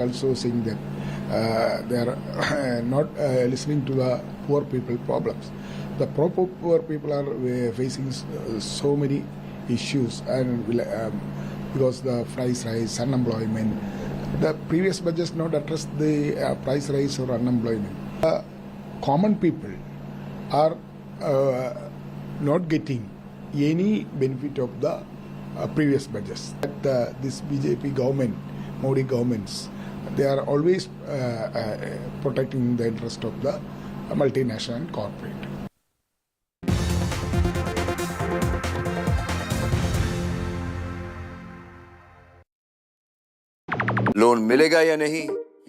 Also saying that they are not listening to the poor people problems. The poor people are facing so many issues, and because the price rise, unemployment. The previous budgets not address the price rise or unemployment. Common people are not getting any benefit of the previous budgets. This BJP government, Modi governments, they are always protecting the interest of the multinational and corporate. Loan मिलेगा या नहीं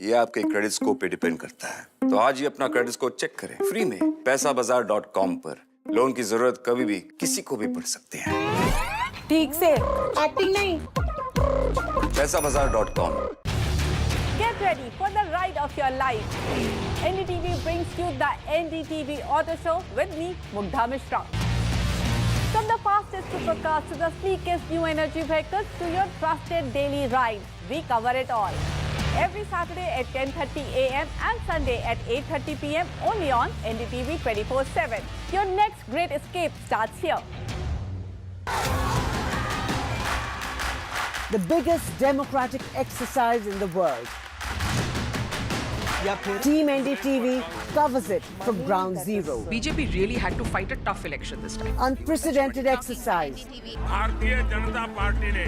ये आपके credit score पे depend करता है। तो आज ही अपना क्रेडिट स्कोर चेक करें फ्री में पैसाबाजार.com पर। लोन की जरूरत कभी भी किसी को भी पड़ सकती है। ठीक से एक्टिंग नहीं। पैसाबाजार.com। Get ready for the ride of your life. NDTV brings you the NDTV Auto Show with me, Mugdha Mishra. From the fastest supercars to the sleekest new energy vehicles to your trusted daily ride, we cover it all. Every Saturday at 10:30 a.m. and Sunday at 8:30 p.m. only on NDTV 24/7. Your next great escape starts here. The biggest democratic exercise in the world. Team NDTV covers it from ground zero. BJP really had to fight a tough election this time. Unprecedented exercise. Bharatiya Janata party ने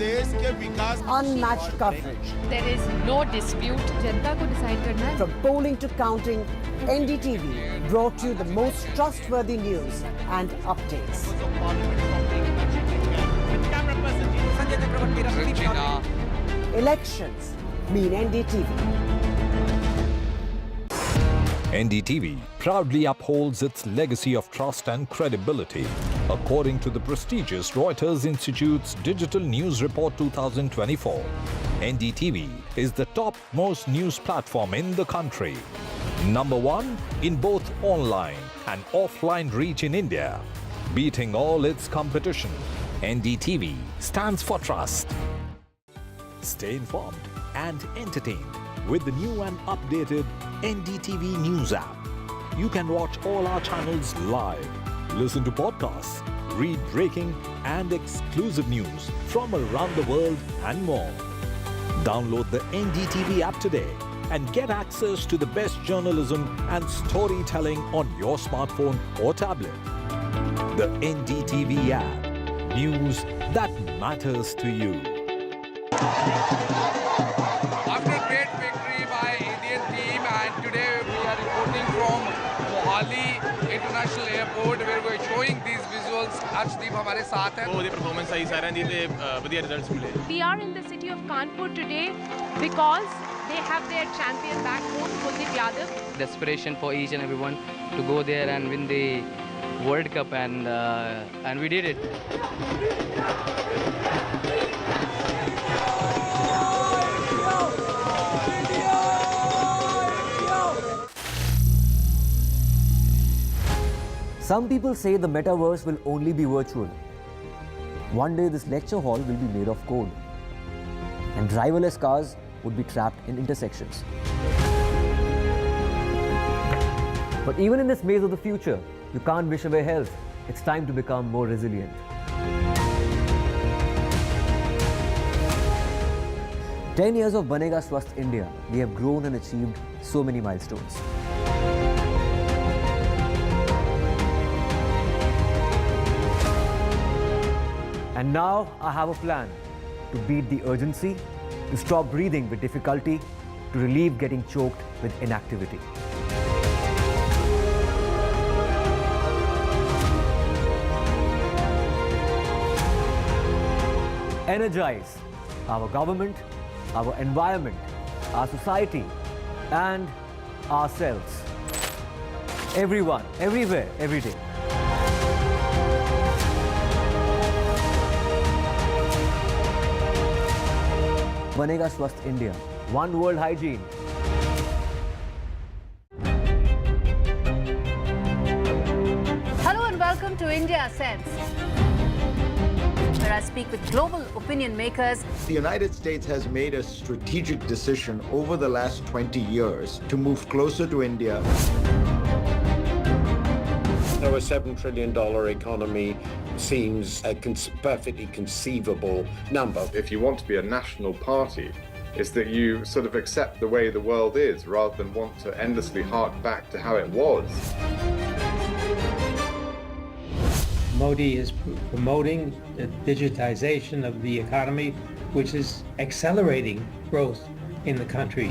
देश के विकास Unmatched coverage. There is no dispute. जनता को decide करना है. From polling to counting, NDTV brought you the most trustworthy news and updates. Elections mean NDTV. NDTV proudly upholds its legacy of trust and credibility. According to the prestigious Reuters Institute's Digital News Report 2024, NDTV is the topmost news platform in the country. Number one in both online and offline reach in India. Beating all its competition, NDTV stands for trust. Stay informed and entertained with the new and updated NDTV News app. You can watch all our channels live, listen to podcasts, read breaking and exclusive news from around the world and more. Download the NDTV app today and get access to the best journalism and storytelling on your smartphone or tablet. The NDTV app. News that matters to you. After a great victory by Indian team, and today we are reporting from Mohali International Airport where we are showing these visuals. Arshdeep हमारे साथ हैं। बहुत performance सही सारा नहीं थे बढ़िया results मिले। We are in the city of Kanpur today because they have their champion back home, Kuldeep Yadav. Desperation for each and everyone to go there and win the World Cup, and we did it. Some people say the metaverse will only be virtual. One day this lecture hall will be made of code, and driverless cars would be trapped in intersections. But even in this maze of the future, you can't wish away health. It's time to become more resilient. "10 years of Banega Swasth India, we have grown and achieved so many milestones. And now I have a plan to beat the urgency, to stop breathing with difficulty, to relieve getting choked with inactivity. Energize our government, our environment, our society, and ourselves. Everyone, everywhere, every day. Banega Swasth India. One world hygiene. Hello and welcome to IndiaSense. where I speak with global opinion makers. The United States has made a strategic decision over the last 20 years to move closer to India. So a $7 trillion economy seems a perfectly conceivable number. If you want to be a national party, it's that you sort of accept the way the world is rather than want to endlessly hark back to how it was. Modi is promoting the digitization of the economy, which is accelerating growth in the country.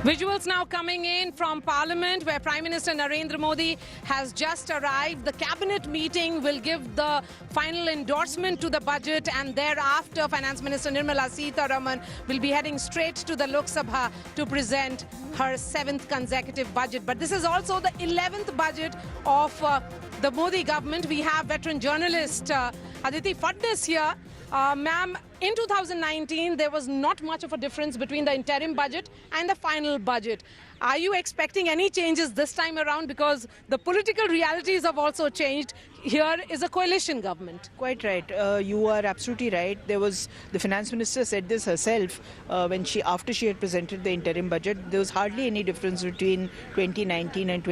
Visuals now coming in from Parliament, where Prime Minister Narendra Modi has just arrived. The cabinet meeting will give the final endorsement to the budget, and thereafter Finance Minister Nirmala Sitharaman will be heading straight to the Lok Sabha to present her 7th consecutive budget. But this is also the 11th budget of the Modi government. We have veteran journalist Aditi Fadnis here. Ma'am, in 2019, there was not much of a difference between the interim budget and the final budget. Are you expecting any changes this time around? Because the political realities have also changed. Here is a coalition government. Quite right. You are absolutely right. The finance minister said this herself after she had presented the interim budget. There was hardly any difference between 2019 and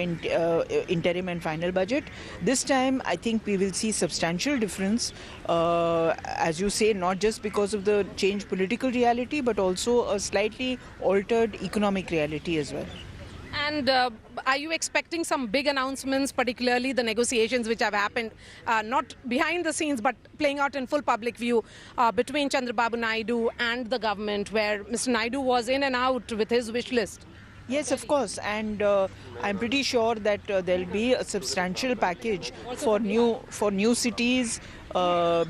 interim and final budget. This time, I think we will see substantial difference. As you say, not just because of the changed political reality, but also a slightly altered economic reality as well. And are you expecting some big announcements, particularly the negotiations which have happened, not behind the scenes, but playing out in full public view between Chandrababu Naidu and the government, where Mr. Naidu was in and out with his wish list? Yes, of course, and I'm pretty sure that there'll be a substantial package for new cities,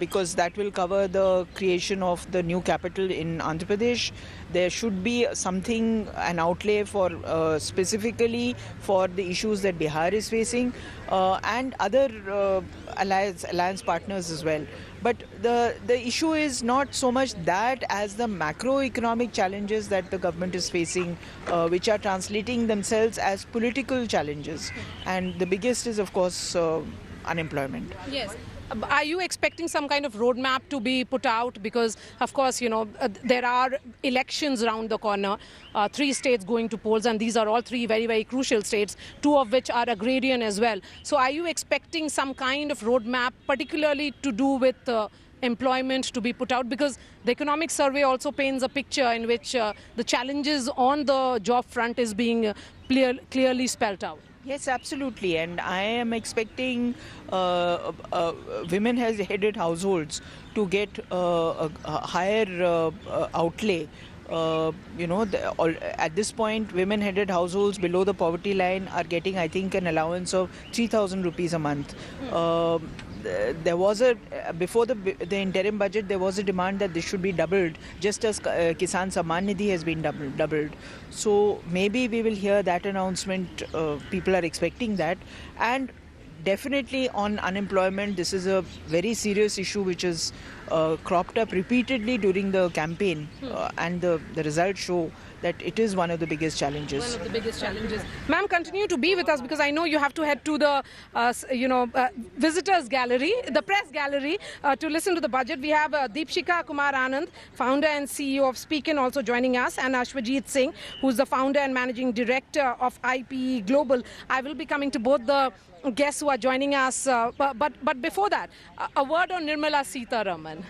because that will cover the creation of the new capital in Andhra Pradesh. There should be an outlay for specifically for the issues that Bihar is facing, and other alliance partners as well. But the issue is not so much that as the macroeconomic challenges that the government is facing, which are translating themselves as political challenges. And the biggest is, of course, unemployment. Yes. Are you expecting some kind of roadmap to be put out? Because, of course, there are elections around the corner, 3 states going to polls, and these are all 3 very, very crucial states, 2 of which are agrarian as well. So are you expecting some kind of roadmap, particularly to do with employment, to be put out? Because the economic survey also paints a picture in which the challenges on the job front is being clearly spelled out. Yes, absolutely. And I am expecting women-headed households to get a higher outlay. At this point, women-headed households below the poverty line are getting, I think, an allowance of 3,000 rupees a month. There was before the interim budget, there was a demand that this should be doubled, just as Kisan Samman Nidhi has been doubled. So maybe we will hear that announcement. People are expecting that. And definitely on unemployment, this is a very serious issue which has cropped up repeatedly during the campaign, and the results show that it is one of the biggest challenges. One of the biggest challenges. Ma'am, continue to be with us, because I know you have to head to the visitors gallery, the press gallery, to listen to the budget. We have Deepshika Kumar Anand, founder and CEO of Speakin, also joining us, and Ashwajit Singh, who's the founder and managing director of IPE Global. I will be coming to both the guests who are joining us, but before that, a word on Nirmala Sitharaman.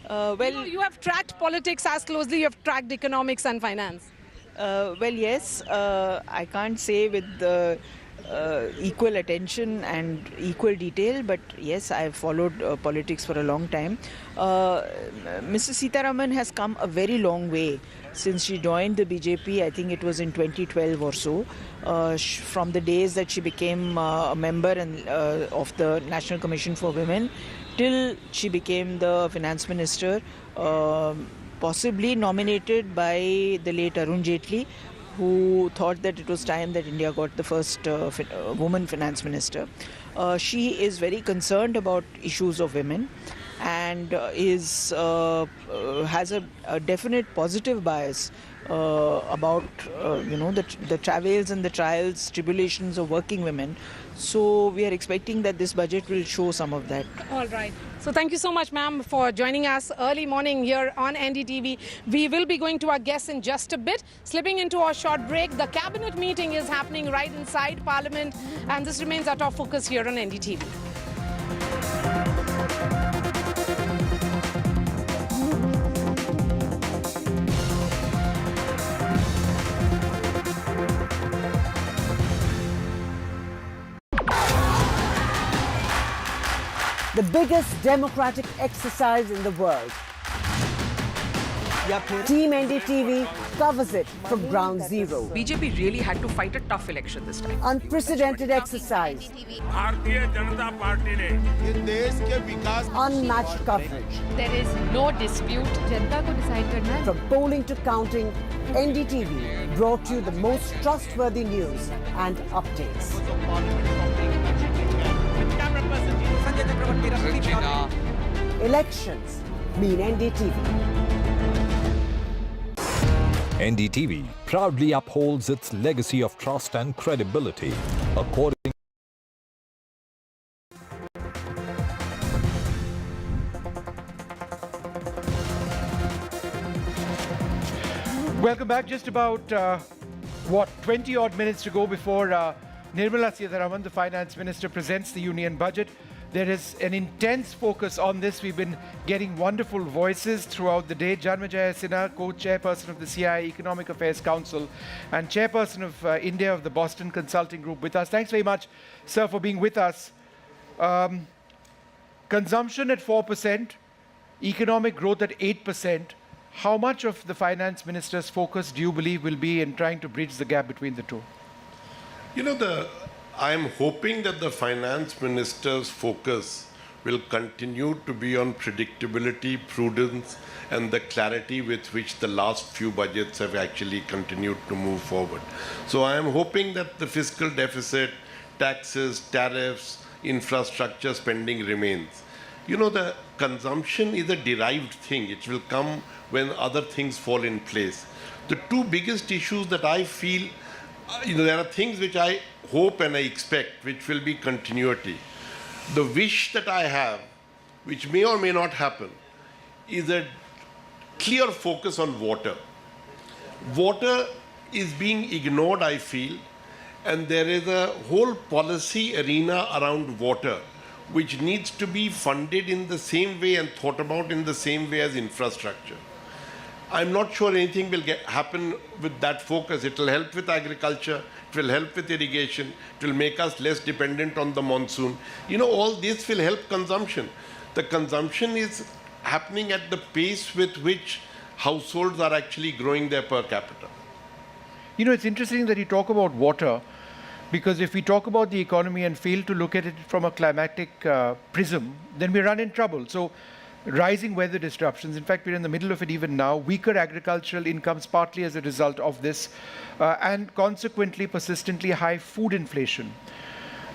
You have tracked politics as closely you have tracked economics and finance. Yes, I can't say with equal attention and equal detail, but yes, I've followed politics for a long time. Mrs. Sitharaman has come a very long way since she joined the BJP. I think it was in 2012 or so, from the days that she became a member of the National Commission for Women, till she became the finance minister, possibly nominated by the late Arun Jaitley, who thought that it was time that India got the first woman finance minister. She is very concerned about issues of women, and has a definite positive bias about the travails and the trials, tribulations of working women. So we are expecting that this budget will show some of that. All right. So thank you so much, ma'am, for joining us early morning here on NDTV. We will be going to our guests in just a bit. Slipping into our short break, the cabinet meeting is happening right inside Parliament, and this remains our top focus here on NDTV. The biggest democratic exercise in the world. Team NDTV covers it from ground zero. BJP really had to fight a tough election this time. Unprecedented exercise. Unmatched coverage. There is no dispute. जनता को decide करना है. From polling to counting, NDTV brought you the most trustworthy news and updates. Elections mean NDTV. NDTV proudly upholds its legacy of trust and credibility, according Welcome back. Just about 20 odd minutes to go before Nirmala Sitharaman, the finance minister, presents the union budget. There is an intense focus on this. We've been getting wonderful voices throughout the day. Janmajaya Sinha, co-chairperson of the CII Economic Affairs Council and chairperson of India of the Boston Consulting Group with us. Thanks very much, sir, for being with us. Consumption at 4%, economic growth at 8%. How much of the finance minister's focus do you believe will be in trying to bridge the gap between the two? I'm hoping that the finance minister's focus will continue to be on predictability, prudence, and the clarity with which the last few budgets have actually continued to move forward. So I am hoping that the fiscal deficit, taxes, tariffs, infrastructure spending remains. The consumption is a derived thing. It will come when other things fall in place. The two biggest issues that I feel, there are things which I hope and I expect, which will be continuity. The wish that I have, which may or may not happen, is a clear focus on water. Water is being ignored, I feel, and there is a whole policy arena around water which needs to be funded in the same way and thought about in the same way as infrastructure. I'm not sure anything will happen with that focus. It will help with agriculture, it will help with irrigation, it will make us less dependent on the monsoon. All this will help consumption. The consumption is happening at the pace with which households are actually growing their per capita. It's interesting that you talk about water, because if we talk about the economy and fail to look at it from a climatic prism, then we run in trouble. So rising weather disruptions, in fact, we're in the middle of it even now, weaker agricultural incomes partly as a result of this, and consequently persistently high food inflation.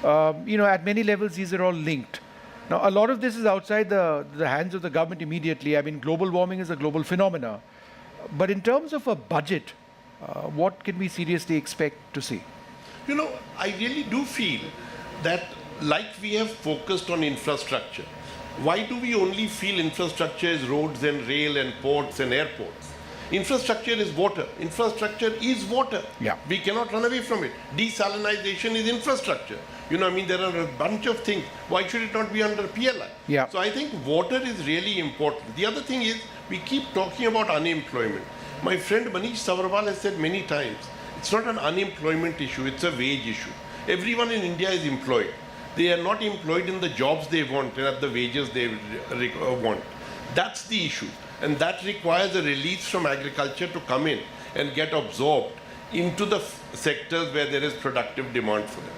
At many levels, these are all linked. Now, a lot of this is outside the hands of the government immediately. I mean, global warming is a global phenomena. But in terms of a budget, what can we seriously expect to see? I really do feel that like we have focused on infrastructure, why do we only feel infrastructure is roads and rail and ports and airports? Infrastructure is water. Infrastructure is water. Yeah. We cannot run away from it. Desalinization is infrastructure. There are a bunch of things. Why should it not be under PLI? Yeah. So I think water is really important. The other thing is, we keep talking about unemployment. My friend Manish Savarwal has said many times, it's not an unemployment issue, it's a wage issue. Everyone in India is employed. They are not employed in the jobs they want and at the wages they want. That's the issue. And that requires a release from agriculture to come in and get absorbed into the sectors where there is productive demand for them.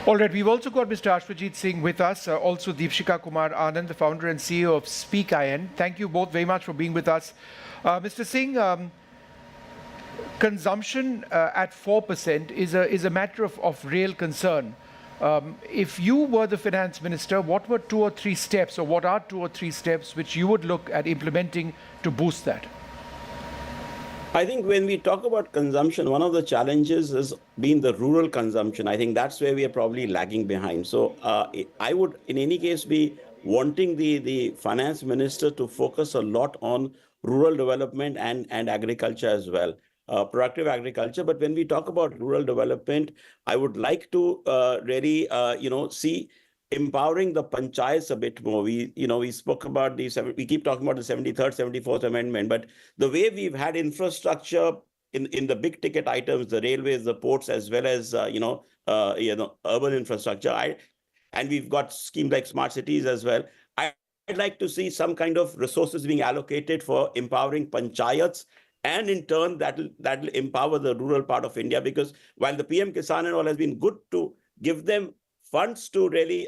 All right, we've also got Mr. Ashwajit Singh with us, also Deepshika Kumar Anand, the founder and CEO of Speak IN. Thank you both very much for being with us. Mr. Singh, consumption at 4% is a matter of real concern. If you were the finance minister, what were 2 or 3 steps, or what are 2 or 3 steps which you would look at implementing to boost that? I think when we talk about consumption, one of the challenges has been the rural consumption. I think that's where we are probably lagging behind. So I would, in any case, be wanting the finance minister to focus a lot on rural development and agriculture as well. Productive agriculture. But when we talk about rural development, I would like to really, see empowering the panchayats a bit more. We spoke about we keep talking about the 73rd, 74th Amendment, but the way we've had infrastructure in the big ticket items, the railways, the ports, as well as, urban infrastructure, and we've got schemes like smart cities as well. I'd like to see some kind of resources being allocated for empowering panchayats, and in turn that'll empower the rural part of India, because while the PM Kisan and all has been good to give them funds to really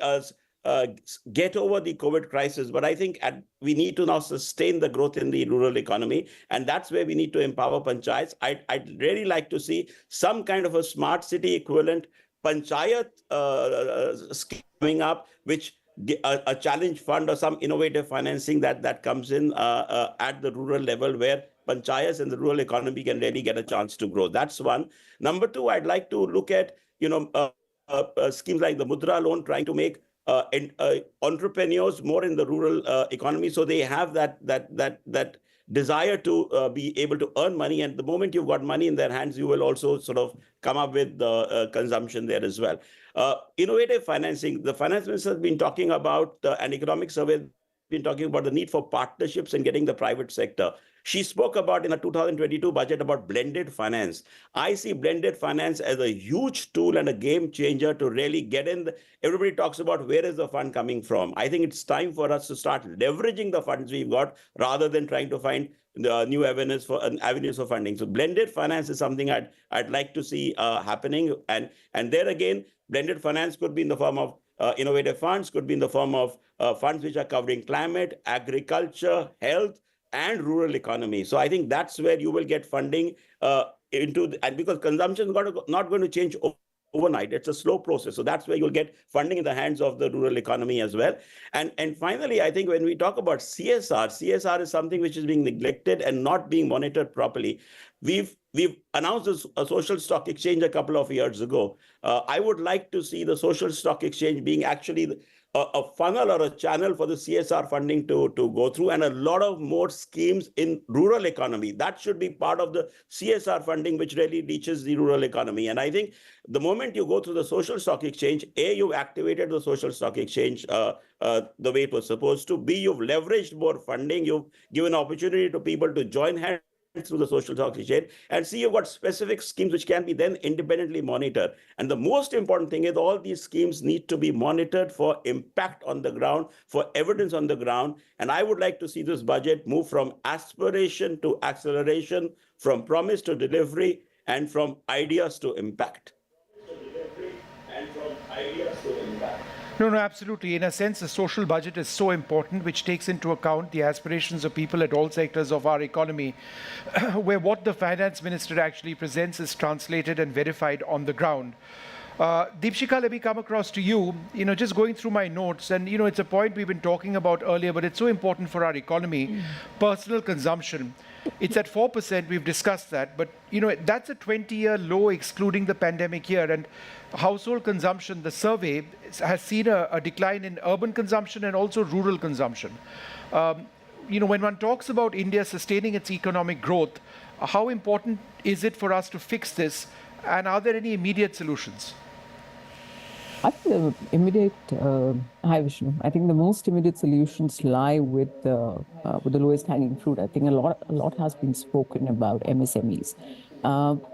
get over the COVID crisis, but I think we need to now sustain the growth in the rural economy, and that's where we need to empower panchayats. I'd really like to see some kind of a smart city equivalent panchayat scheme coming up, which a challenge fund or some innovative financing that comes in at the rural level, where panchayats and the rural economy can really get a chance to grow. That's one. Number two, I'd like to look at schemes like the Mudra loan, trying to make entrepreneurs more in the rural economy, so they have that desire to be able to earn money. And the moment you've got money in their hands, you will also sort of come up with the consumption there as well. Innovative financing. The finance minister has been talking about an economic survey, been talking about the need for partnerships and getting the private sector. She spoke about in a 2022 budget about blended finance. I see blended finance as a huge tool and a game changer to really get in. Everybody talks about where is the fund coming from. I think it's time for us to start leveraging the funds we've got, rather than trying to find the new avenues for funding. So blended finance is something I'd like to see happening. And there again, blended finance could be in the form of innovative funds, could be in the form of funds which are covering climate, agriculture, health, and rural economy. So I think that's where you will get funding and because consumption is not going to change overnight. It's a slow process. So that's where you'll get funding in the hands of the rural economy as well. And finally, I think when we talk about CSR is something which is being neglected and not being monitored properly. We've announced a social stock exchange a couple of years ago. I would like to see the social stock exchange being actually a funnel or a channel for the CSR funding to go through, and a lot of more schemes in rural economy. That should be part of the CSR funding, which really reaches the rural economy. And I think the moment you go through the social stock exchange, A, you've activated the social stock exchange the way it was supposed to. B, you've leveraged more funding. You've given opportunity to people to join hands through the social stock exchange, and see you've got specific schemes which can be then independently monitored. And the most important thing is all these schemes need to be monitored for impact on the ground, for evidence on the ground. And I would like to see this budget move from aspiration to acceleration, from promise to delivery, and from ideas to impact. No, absolutely. In a sense, the social budget is so important, which takes into account the aspirations of people at all sectors of our economy, where what the finance minister actually presents is translated and verified on the ground. Deepshika, let me come across to you. Just going through my notes, and it's a point we've been talking about earlier, but it's so important for our economy. Personal consumption. It's at 4%, we've discussed that, but that's a 20-year low excluding the pandemic year. And household consumption, the survey has seen a decline in urban consumption and also rural consumption. When one talks about India sustaining its economic growth, how important is it for us to fix this, and are there any immediate solutions? I think the immediate, hi Vishnu, I think the most immediate solutions lie with the lowest hanging fruit. I think a lot has been spoken about MSMEs.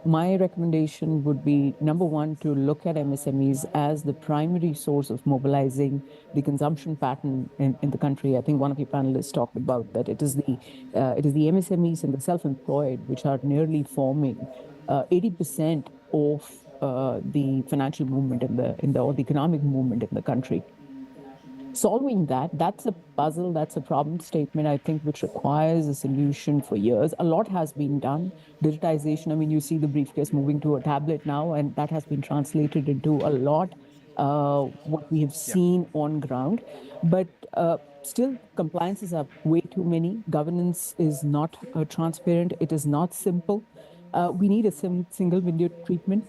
My recommendation would be, number one, to look at MSMEs as the primary source of mobilizing the consumption pattern in the country. I think one of your panelists talked about that it is the MSMEs and the self-employed which are nearly forming 80% of the financial movement or the economic movement in the country. Solving that's a puzzle, that's a problem statement, I think, which requires a solution for years. A lot has been done. Digitization, you see the briefcase moving to a tablet now, and that has been translated into a lot what we have seen on ground. But still, compliances are way too many. Governance is not transparent. It is not simple. We need a single window treatment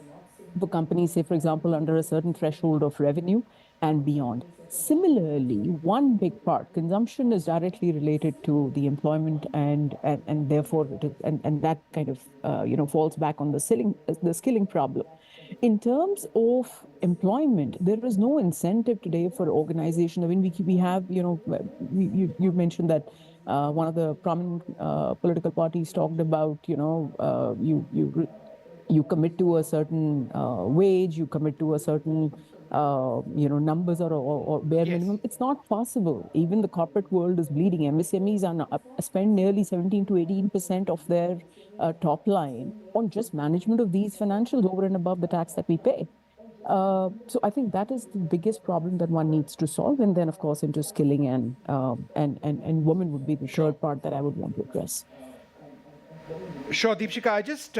for companies, say, for example, under a certain threshold of revenue and beyond. Similarly, one big part, consumption is directly related to the employment and therefore, and that kind of, falls back on the skilling problem. In terms of employment, there is no incentive today for organization. I mean, we have, you mentioned that one of the prominent political parties talked about, you commit to a certain wage, you commit to a certain, numbers or bare minimum. It's not possible. Even the corporate world is bleeding. MSMEs spend nearly 17 to 18% of their top line on just management of these financials over and above the tax that we pay. So I think that is the biggest problem that one needs to solve. And then, of course, into skilling and women would be the third part that I would want to address. Sure, Deepshika, I just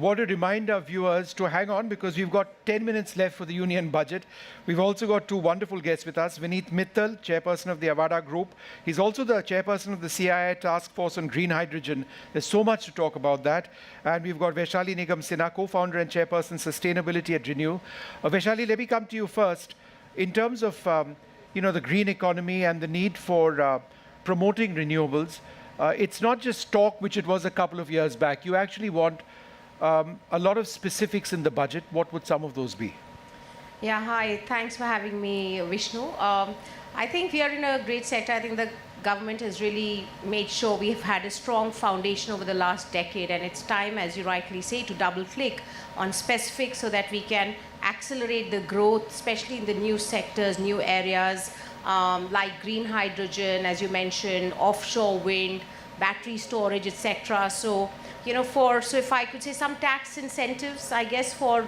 want to remind our viewers to hang on because we've got 10 minutes left for the union budget. We've also got two wonderful guests with us. Vineet Mittal, chairperson of the Avada Group. He's also the chairperson of the CII Task Force on Green Hydrogen. There's so much to talk about that. And we've got Vaishali Nigam Sinha, co-founder and chairperson Sustainability at Renew. Vaishali, let me come to you first. In terms of, the green economy and the need for promoting renewables, it's not just talk, which it was a couple of years back. You actually want a lot of specifics in the budget. What would some of those be? Yeah, hi. Thanks for having me, Vishnu. I think we are in a great sector. I think the government has really made sure we've had a strong foundation over the last decade, and it's time, as you rightly say, to double-click on specifics so that we can accelerate the growth, especially in the new sectors, new areas, like green hydrogen, as you mentioned, offshore wind, battery storage, etc. So, so if I could say some tax incentives, I guess, for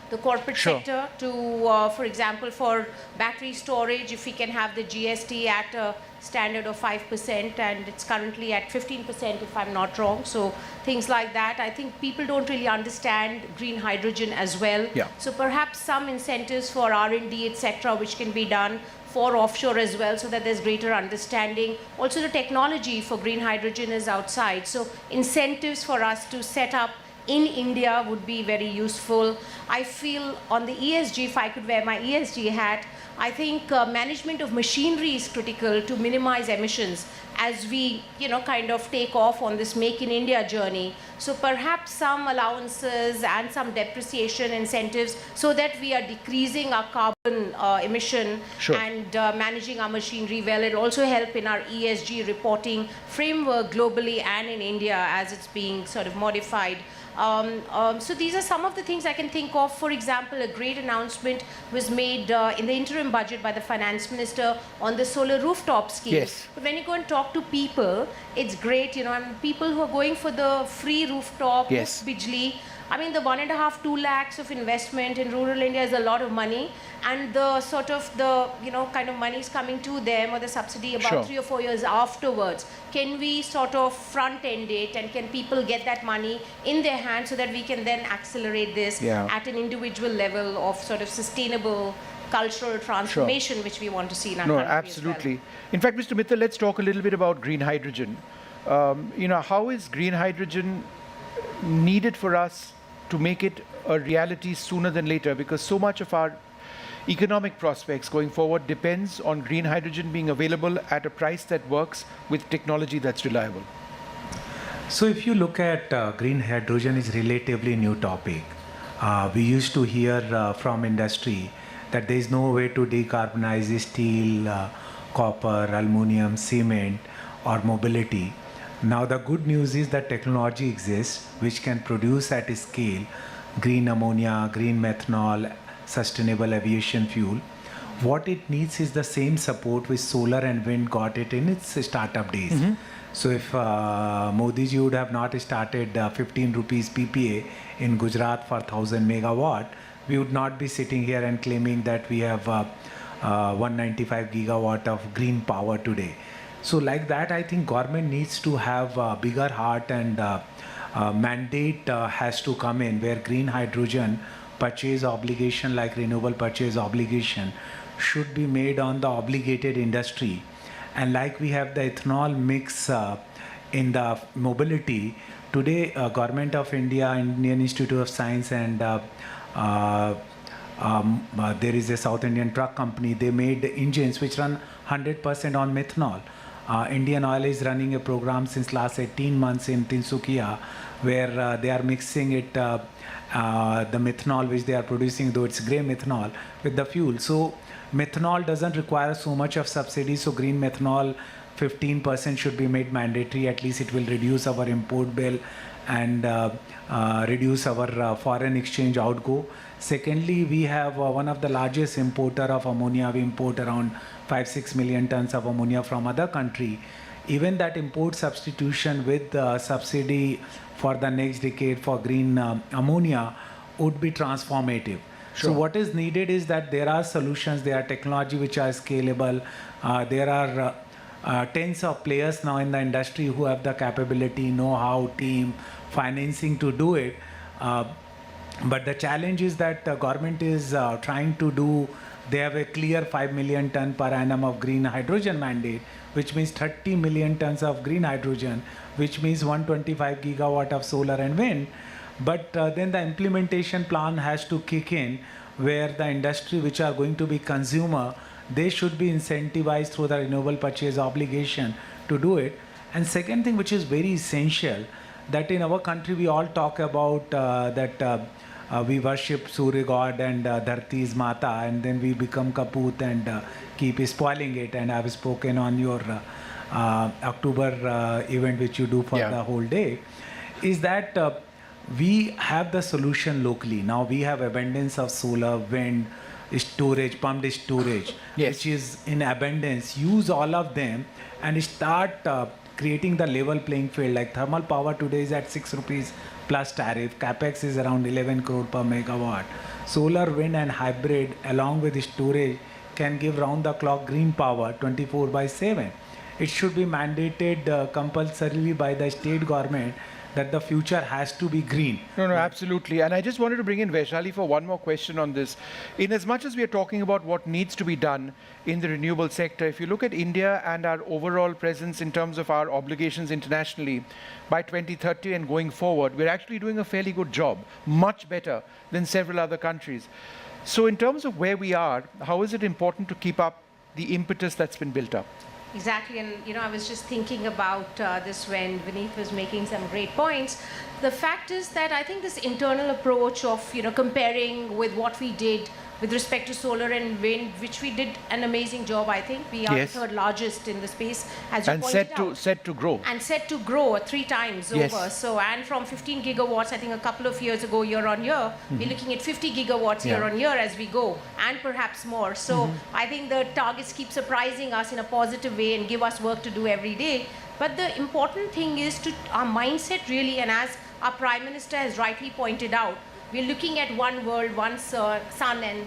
the corporate sector to, for example, for battery storage, if we can have the GST at a standard of 5%, and it's currently at 15%, if I'm not wrong. So things like that. I think people don't really understand green hydrogen as well. Yeah. So perhaps some incentives for R&D, etc., which can be done for offshore as well, so that there's greater understanding. Also, the technology for green hydrogen is outside. So incentives for us to set up in India would be very useful. I feel on the ESG, if I could wear my ESG hat, I think management of machinery is critical to minimize emissions as we, kind of take off on this Make in India journey. So perhaps some allowances and some depreciation incentives so that we are decreasing our carbon emission and managing our machinery well. It'll also help in our ESG reporting framework globally and in India as it's being sort of modified. So these are some of the things I can think of. For example, a great announcement was made in the interim budget by the finance minister on the solar rooftop scheme. Yes. But when you go and talk to people, it's great, people who are going for the free rooftop, yes, Bijli. I mean, the 1.5 to 2 lakhs of investment in rural India is a lot of money, and the sort of the, kind of money is coming to them, or the subsidy about 3 or 4 years afterwards. Can we sort of front end it, and can people get that money in their hands so that we can then accelerate this at an individual level of sort of sustainable cultural transformation, which we want to see in our country absolutely. as well. In fact, Mr. Mittal, let's talk a little bit about green hydrogen. How is green hydrogen needed for us to make it a reality sooner than later? Because so much of our economic prospects going forward depends on green hydrogen being available at a price that works with technology that's reliable. So if you look at green hydrogen is relatively new topic. We used to hear from industry that there is no way to decarbonize steel, copper, aluminum, cement or mobility. Now the good news is that technology exists which can produce at scale green ammonia, green methanol, sustainable aviation fuel. What it needs is the same support which solar and wind got it in its startup days. Mm-hmm. So if Modi ji would have not started 15 rupees PPA in Gujarat for 1000 megawatt, we would not be sitting here and claiming that we have 195 gigawatt of green power today. So like that, I think government needs to have a bigger heart, and mandate has to come in where green hydrogen purchase obligation like renewable purchase obligation should be made on the obligated industry. And like we have the ethanol mix in the mobility, today Government of India, Indian Institute of Science and there is a South Indian truck company, they made engines which run 100% on methanol. Indian Oil is running a program since last 18 months in Tinsukia where they are mixing it, the methanol which they are producing, though it's grey methanol, with the fuel. So methanol doesn't require so much of subsidy, so green methanol 15% should be made mandatory. At least it will reduce our import bill and reduce our foreign exchange outgo. Secondly, we have one of the largest importer of ammonia. We import around 5-6 million tons of ammonia from other country. Even that import substitution with subsidy for the next decade for green ammonia would be transformative. Sure. So what is needed is that there are solutions, there are technology which are scalable. There are tens of players now in the industry who have the capability, know-how, team, financing to do it. But the challenge is that the government is trying to do, they have a clear 5 million ton per annum of green hydrogen mandate, which means 30 million tons of green hydrogen, which means 125 gigawatt of solar and wind. But then the implementation plan has to kick in where the industry which are going to be consumer, they should be incentivized through the renewable purchase obligation to do it. And second thing which is very essential, that in our country we all talk about that we worship Surya God and Dharti is Mata, and then we become kaput and keep spoiling it. And I've spoken on your October event which you do for the whole day, is that we have the solution locally. Now we have abundance of solar, wind, storage, pumped storage, which is in abundance. Use all of them and start creating the level playing field. Like thermal power today is at 6 rupees plus tariff. Capex is around 11 crore per megawatt. Solar, wind and hybrid along with storage can give round the clock green power 24/7. It should be mandated compulsorily by the state government that the future has to be green. No, absolutely. And I just wanted to bring in Vaishali for one more question on this. In as much as we are talking about what needs to be done in the renewable sector, if you look at India and our overall presence in terms of our obligations internationally, by 2030 and going forward, we're actually doing a fairly good job, much better than several other countries. So in terms of where we are, how is it important to keep up the impetus that's been built up? Exactly, and I was just thinking about this when Vineet was making some great points. The fact is that I think this internal approach of comparing with what we did with respect to solar and wind, which we did an amazing job. I think we are the third largest in the space, as you pointed out. And set to grow. And set to grow 3 times over. So, and from 15 gigawatts, I think a couple of years ago, year on year, we're looking at 50 gigawatts year on year as we go, and perhaps more. So, I think the targets keep surprising us in a positive way and give us work to do every day. But the important thing is to our mindset really, and as our Prime Minister has rightly pointed out, we're looking at one world, one sun, and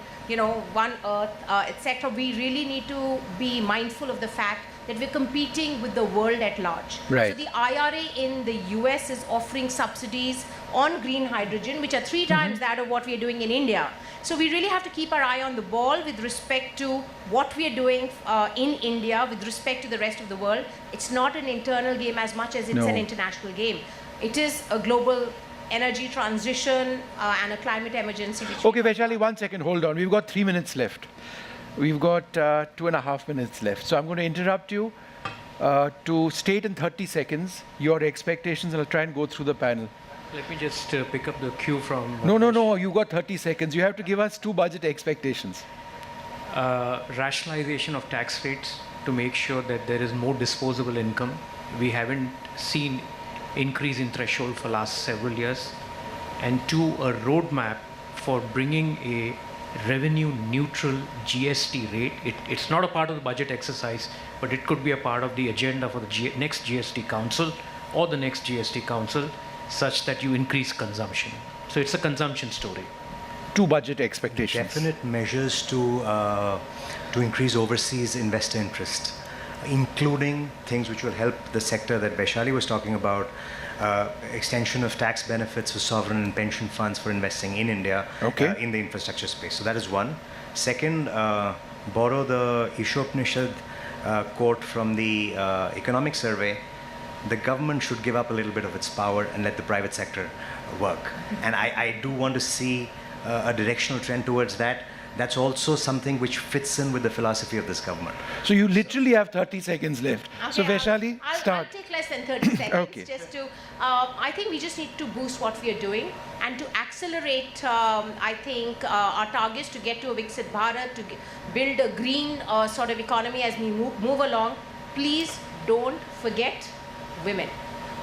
one earth, etc. We really need to be mindful of the fact that we're competing with the world at large. Right. So the IRA in the US is offering subsidies on green hydrogen, which are 3 times that of what we are doing in India. So we really have to keep our eye on the ball with respect to what we are doing in India with respect to the rest of the world. It's not an internal game as much as it's an international game. It is a global energy transition and a climate emergency. Okay, Vaishali, 1 second, hold on. We've got 3 minutes left. We've got 2.5 minutes left. So I'm going to interrupt you to state in 30 seconds your expectations, and I'll try and go through the panel. Let me just pick up the cue from... No, you've got 30 seconds. You have to give us 2 budget expectations. Rationalization of tax rates to make sure that there is more disposable income. We haven't seen increase in threshold for last several years. And 2, a roadmap for bringing a revenue neutral GST rate. It's not a part of the budget exercise, but it could be a part of the agenda for the next GST Council or the next GST Council, such that you increase consumption. So it's a consumption story. 2 budget expectations. Definite measures to increase overseas investor interest. including things which will help the sector that Vaishali was talking about, extension of tax benefits for sovereign and pension funds for investing in India in the infrastructure space. So that is one. Second, borrow the Ishopnishad quote from the economic survey. The government should give up a little bit of its power and let the private sector work. And I do want to see a directional trend towards that. That's also something which fits in with the philosophy of this government. So you literally have 30 seconds left. Okay, So Vaishali, start. I'll take less than 30 seconds. Okay. Just to, I think we just need to boost what we are doing and to accelerate, I think, our targets to get to a Viksit Bharat, to build a green sort of economy as we move along. Please don't forget women.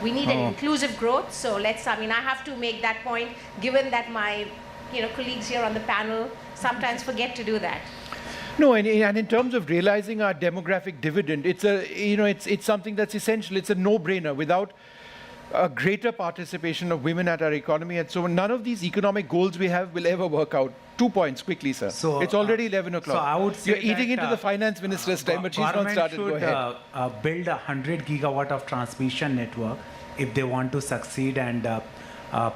We need an inclusive growth. So I have to make that point, given that my colleagues here on the panel sometimes forget to do that. No, and in terms of realizing our demographic dividend, it's something that's essential. It's a no-brainer. Without a greater participation of women at our economy, and so none of these economic goals we have will ever work out. 2 points quickly, sir. So, it's already 11 o'clock. So I would say you're eating into the finance minister's time, but she's not started. Go ahead. Should build 100 gigawatt of transmission network if they want to succeed and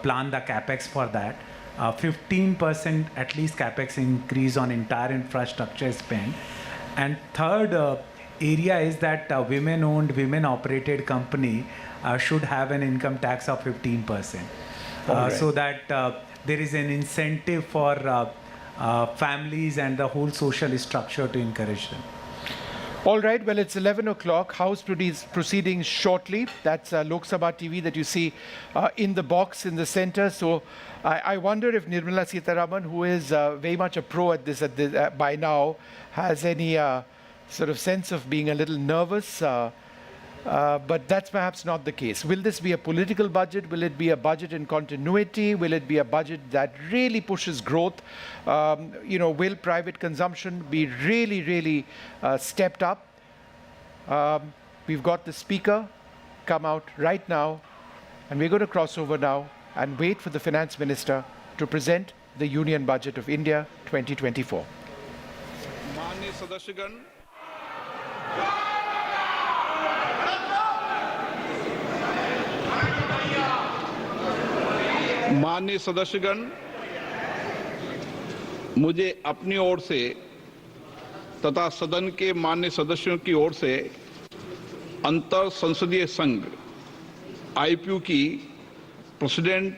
plan the capex for that. 15% at least capex increase on entire infrastructure spend. And third area is that women-owned, women-operated company should have an income tax of 15%, so that there is an incentive for families and the whole social structure to encourage them. All right, well, it's 11 o'clock. House proceedings shortly. That's Lok Sabha TV that you see in the box in the center. So I wonder if Nirmala Sitharaman, who is very much a pro at this by now, has any sort of sense of being a little nervous. But that's perhaps not the case. Will this be a political budget? Will it be a budget in continuity? Will it be a budget that really pushes growth? Will private consumption be really stepped up? We've got the speaker come out right now, and we're going to cross over now and wait for the finance minister to present the Union Budget of India 2024. माननीय सदस्यगण, मुझे अपनी ओर से तथा सदन के माननीय सदस्यों की ओर से अंतर संसदीय संघ आईपीयू की प्रेसिडेंट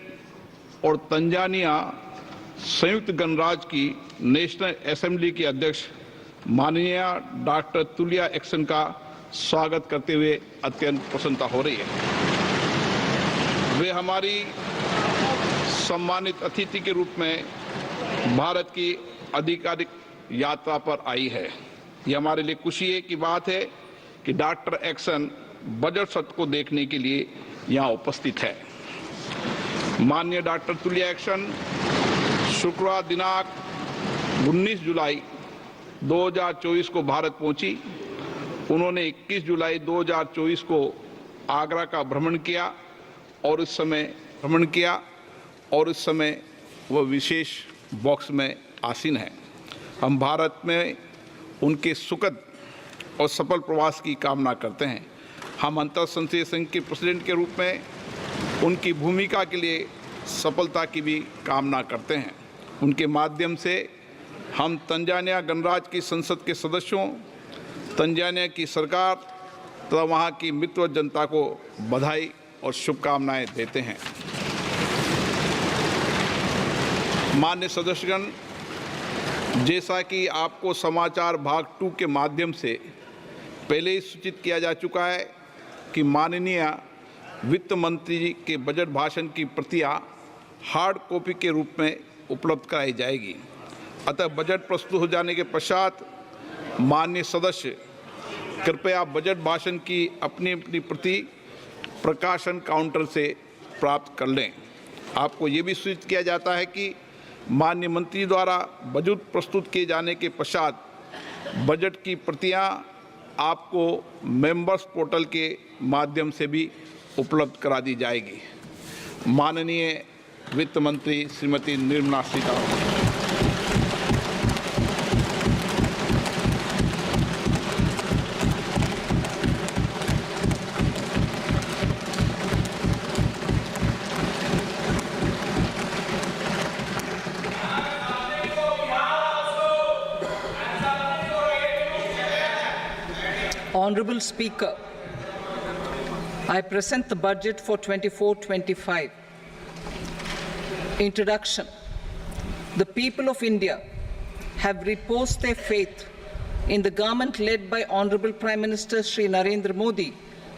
और तंजानिया संयुक्त गणराज्य की नेशनल असेंबली की अध्यक्ष माननीय डॉक्टर तुलिया एक्सन का स्वागत करते हुए अत्यंत प्रसन्नता हो रही है। वे हमारी सम्मानित अतिथि के रूप में भारत की आधिकारिक यात्रा पर आई है। ये हमारे लिए खुशी की बात है कि डॉक्टर एक्सन बजट सत्र को देखने के लिए यहाँ उपस्थित है। माननीय डॉक्टर तुलिया एक्सन शुक्रवार दिनांक 19 जुलाई 2024 को भारत पहुंची। उन्होंने 21 जुलाई 2024 को आगरा का भ्रमण किया और इस समय वह विशेष बॉक्स में आसीन है। हम भारत में उनके सुखद और सफल प्रवास की कामना करते हैं। हम अंतर संसदीय संघ के प्रेसिडेंट के रूप में उनकी भूमिका के लिए सफलता की भी कामना करते हैं। उनके माध्यम से हम तंजानिया गणराज्य की संसद के सदस्यों, तंजानिया की सरकार तथा वहाँ की मित्र जनता को बधाई और शुभकामनाएं देते हैं। माननीय सदस्यगण, जैसा कि आपको समाचार भाग 2 के माध्यम से पहले ही सूचित किया जा चुका है कि माननीय वित्त मंत्री जी के बजट भाषण की प्रतियां हार्ड कॉपी के रूप में उपलब्ध कराई जाएगी। अतः बजट प्रस्तुत हो जाने के पश्चात माननीय सदस्य कृपया बजट भाषण की अपनी प्रति प्रकाशन काउंटर से प्राप्त कर लें। आपको ये भी सूचित किया जाता है कि माननीय मंत्री द्वारा बजट प्रस्तुत किए जाने के पश्चात बजट की प्रतियां आपको मेंबर्स पोर्टल के माध्यम से भी उपलब्ध करा दी जाएगी। माननीय वित्त मंत्री Shrimati Nirmala Sitharaman. Honorable Speaker, I present the budget for 24-25. Introduction. The people of India have reposed their faith in the government led by Honorable Prime Minister Shri Narendra Modi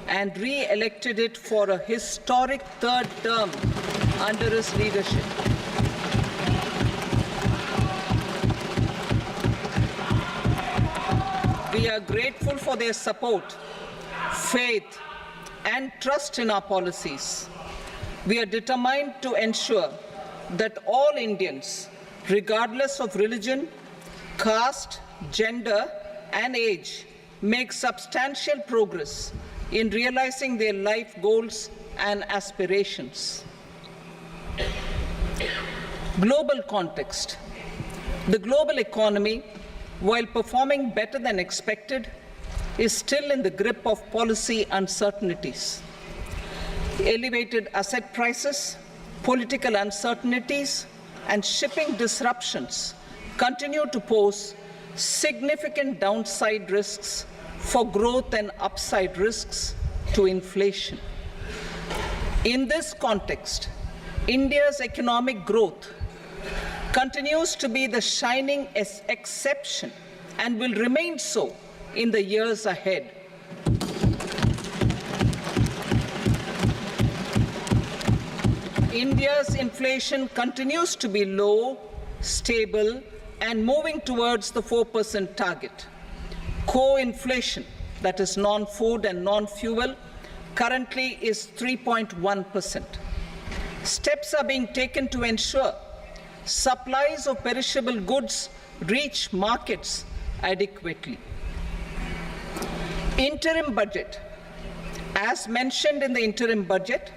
and re-elected it for a historic third term under his leadership. We are grateful for their support, faith, and trust in our policies. We are determined to ensure that all Indians, regardless of religion, caste, gender, and age, make substantial progress in realizing their life goals and aspirations. Global context. The global economy, while performing better than expected, is still in the grip of policy uncertainties. Elevated asset prices, political uncertainties, and shipping disruptions continue to pose significant downside risks for growth and upside risks to inflation. In this context, India's economic growth continues to be the shining exception and will remain so in the years ahead. India's inflation continues to be low, stable, and moving towards the 4% target. Core inflation, that is non-food and non-fuel, currently is 3.1%. Steps are being taken to ensure supplies of perishable goods reach markets adequately. Interim budget. As mentioned in the interim budget,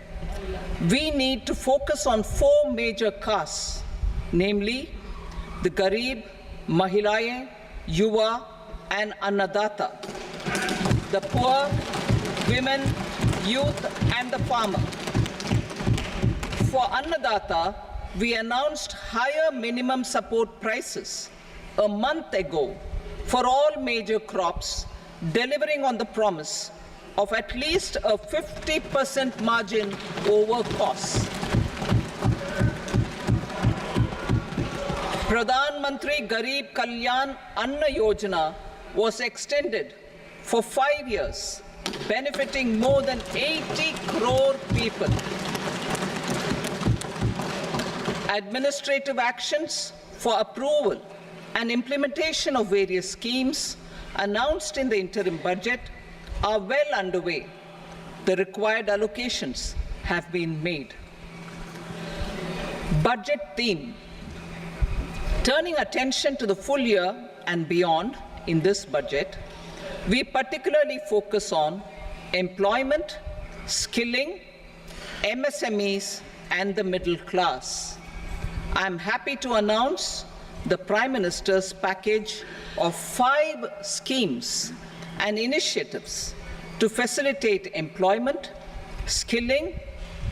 we need to focus on 4 major castes, namely the Garib, Mahilaye, Yuva, and Annadata, the poor, women, youth, and the farmer. For Annadata, we announced higher minimum support prices a month ago for all major crops, delivering on the promise of at least a 50% margin over costs. Pradhan Mantri Garib Kalyan Anna Yojana was extended for 5 years, benefiting more than 80 crore people. Administrative actions for approval and implementation of various schemes announced in the interim budget are well underway. The required allocations have been made. Budget theme. Turning attention to the full year and beyond in this budget, we particularly focus on employment, skilling, MSMEs, and the middle class. I am happy to announce the Prime Minister's package of 5 schemes and initiatives to facilitate employment, skilling,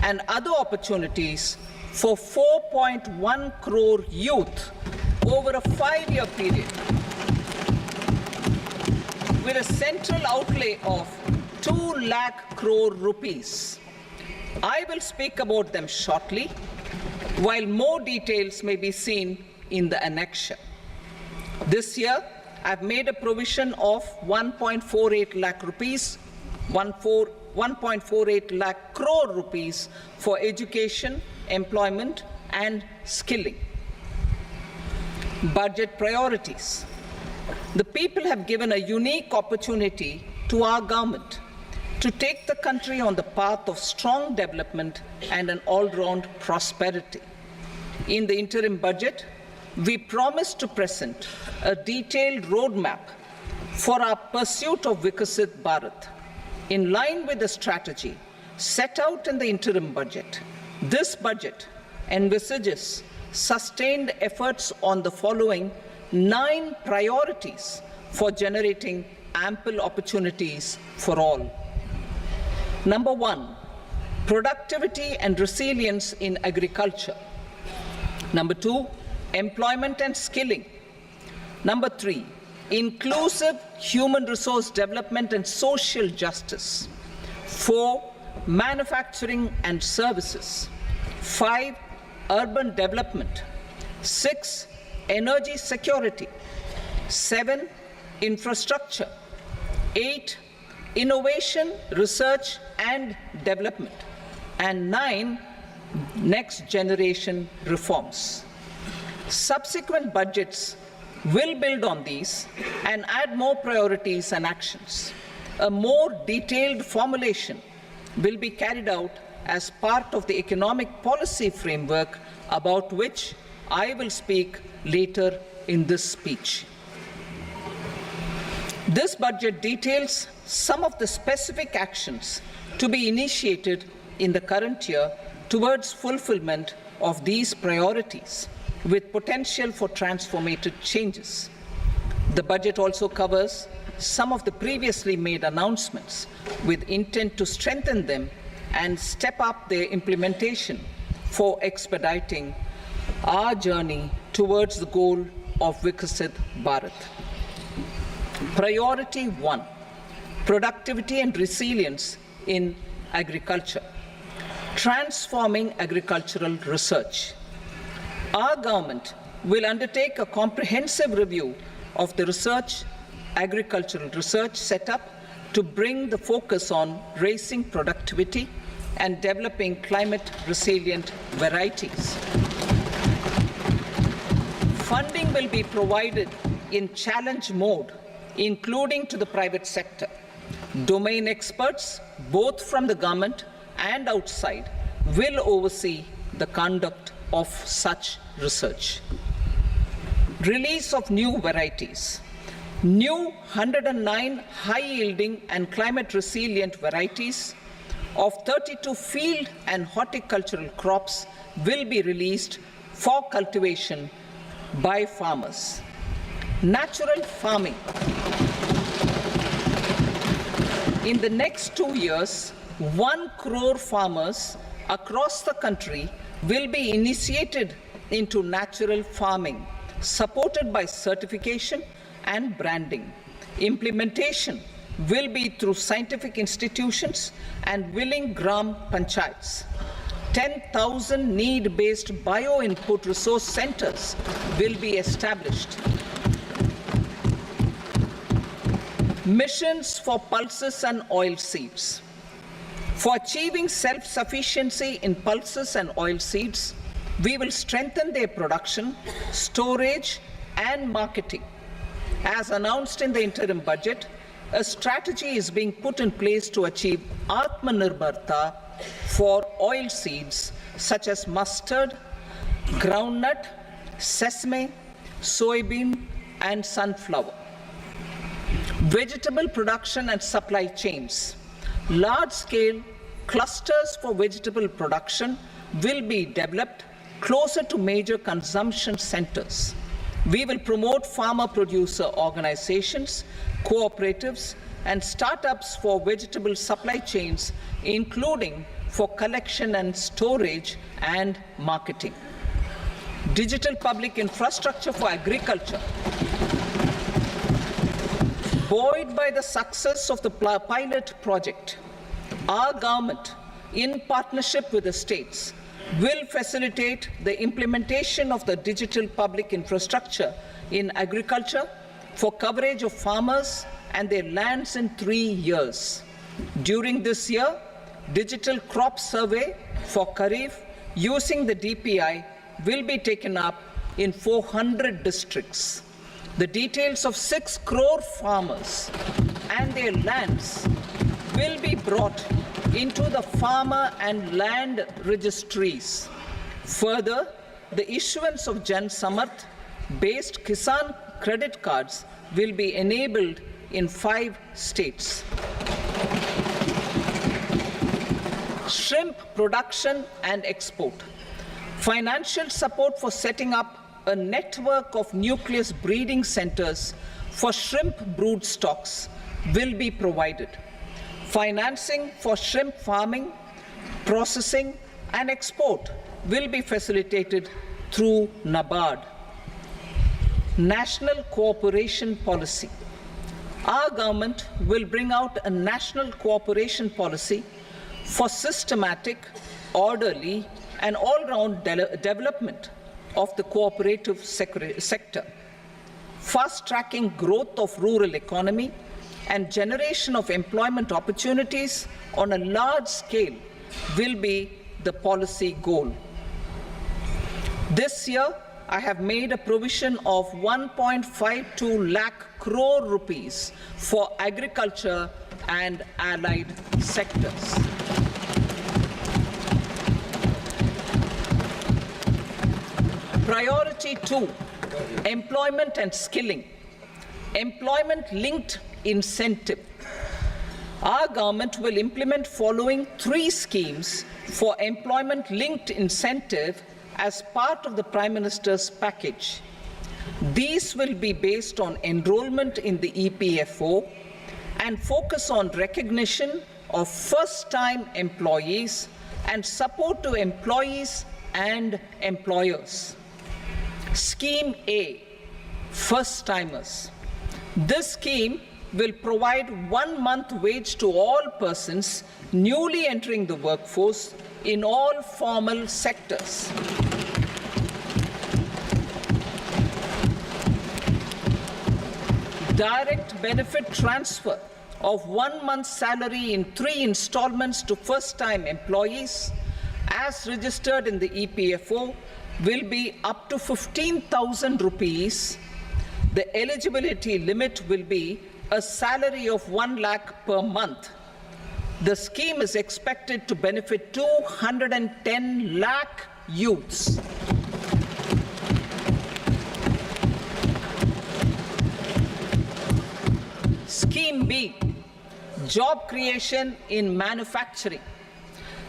and other opportunities for 4.1 crore youth over a 5-year period, with a central outlay of 2 lakh crore rupees. I will speak about them shortly, while more details may be seen in the annexure. This year, I've made a provision of 1.48 lakh rupees, 1.48 lakh crore rupees for education, employment, and skilling. Budget priorities. The people have given a unique opportunity to our government to take the country on the path of strong development and an all-round prosperity. In the interim budget, we promise to present a detailed roadmap for our pursuit of Vikasit Bharat. In line with the strategy set out in the interim budget, this budget envisages sustained efforts on the following 9 priorities for generating ample opportunities for all. Number 1, productivity and resilience in agriculture. Number 2, employment and skilling. Number 3, inclusive human resource development and social justice. 4. Manufacturing and services. 5. Urban development. 6. Energy security. 7. Infrastructure. 8. Innovation, research and development. And 9. Next generation reforms. Subsequent budgets will build on these and add more priorities and actions. A more detailed formulation will be carried out as part of the economic policy framework about which I will speak later in this speech. This budget details some of the specific actions to be initiated in the current year towards fulfillment of these priorities, with potential for transformative changes. The budget also covers some of the previously made announcements with intent to strengthen them and step up their implementation for expediting our journey towards the goal of Viksit Bharat. Priority 1, productivity and resilience in agriculture. Transforming agricultural research. Our government will undertake a comprehensive review of the agricultural research setup to bring the focus on raising productivity and developing climate-resilient varieties. Funding will be provided in challenge mode, including to the private sector. Domain experts, both from the government and outside, will oversee the conduct of such research. Release of new varieties. New 109 high-yielding and climate-resilient varieties of 32 field and horticultural crops will be released for cultivation by farmers. Natural farming. In the next 2 years, 1 crore farmers across the country will be initiated into natural farming, supported by certification and branding. Implementation will be through scientific institutions and willing gram panchayats. 10,000 need-based bio-input resource centers will be established. Missions for pulses and oilseeds. For achieving self-sufficiency in pulses and oilseeds, we will strengthen their production, storage, and marketing. As announced in the interim budget, a strategy is being put in place to achieve Atmanirbharta for oilseeds such as mustard, groundnut, sesame, soybean, and sunflower. Vegetable production and supply chains. Large-scale clusters for vegetable production will be developed closer to major consumption centers. We will promote farmer-producer organizations, cooperatives, and startups for vegetable supply chains, including for collection and storage and marketing. Digital public infrastructure for agriculture. Buoyed by the success of the pilot project, our government, in partnership with the states, will facilitate the implementation of the digital public infrastructure in agriculture for coverage of farmers and their lands in 3 years. During this year, digital crop survey for Kharif using the DPI will be taken up in 400 districts. The details of 6 crore farmers and their lands will be brought into the farmer and land registries. Further, the issuance of Jan Samarth based Kisan credit cards will be enabled in 5 states. Shrimp production and export. Financial support for setting up a network of nucleus breeding centers for shrimp brood stocks will be provided. Financing for shrimp farming, processing, and export will be facilitated through NABARD. national cooperation policy. Our government will bring out a national cooperation policy for systematic, orderly, and all-round development of the cooperative sector, fast-tracking growth of rural economy and generation of employment opportunities on a large scale will be the policy goal. This year, I have made a provision of 1.52 lakh crore rupees for agriculture and allied sectors. Priority 2, employment and skilling. Employment-linked incentive. Our government will implement following 3 schemes for employment-linked incentive as part of the Prime Minister's package. These will be based on enrollment in the EPFO and focus on recognition of first-time employees and support to employees and employers. Scheme A, first-timers. This scheme will provide 1 month wage to all persons newly entering the workforce in all formal sectors. Direct benefit transfer of 1 month's salary in 3 installments to first-time employees as registered in the EPFO will be up to 15,000 rupees. The eligibility limit will be a salary of 1 lakh per month. The scheme is expected to benefit 210 lakh youths. Scheme B, job creation in manufacturing.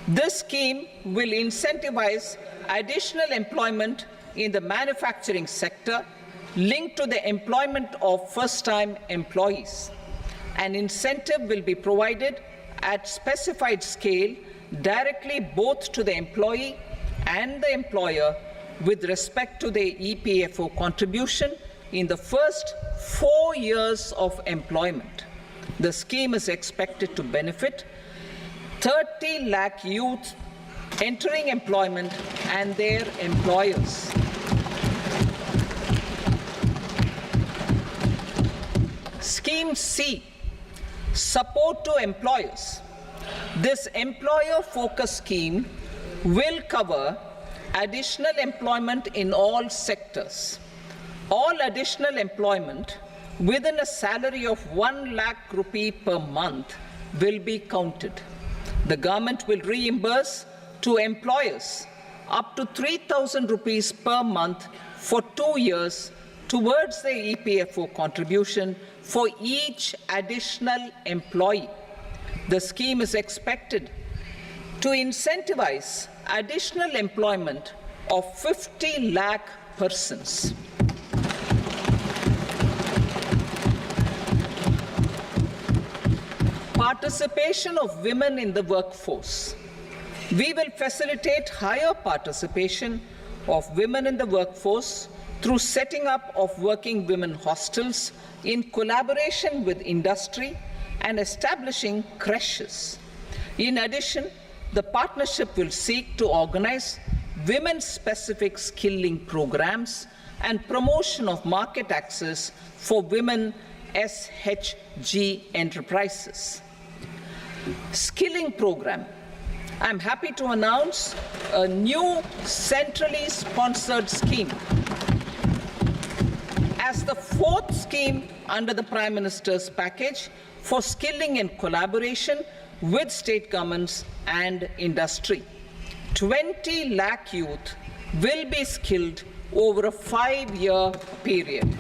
This scheme will incentivize additional employment in the manufacturing sector linked to the employment of first-time employees. An incentive will be provided at specified scale directly both to the employee and the employer with respect to the EPFO contribution in the first 4 years of employment. The scheme is expected to benefit 30 lakh youth entering employment and their employers. Scheme C, support to employers. This employer-focused scheme will cover additional employment in all sectors. All additional employment within a salary of 1 lakh rupee per month will be counted. The government will reimburse to employers up to 3,000 rupees per month for 2 years towards the EPFO contribution for each additional employee. The scheme is expected to incentivize additional employment of 50 lakh persons. Participation of women in the workforce. We will facilitate higher participation of women in the workforce through setting up of working women hostels in collaboration with industry and establishing creches. In addition, the partnership will seek to organize women-specific skilling programs and promotion of market access for women SHG enterprises. Skilling program. I'm happy to announce a new centrally sponsored scheme as the 4th scheme under the Prime Minister's package for skilling in collaboration with state governments and industry. 20 lakh youth will be skilled over a 5-year period.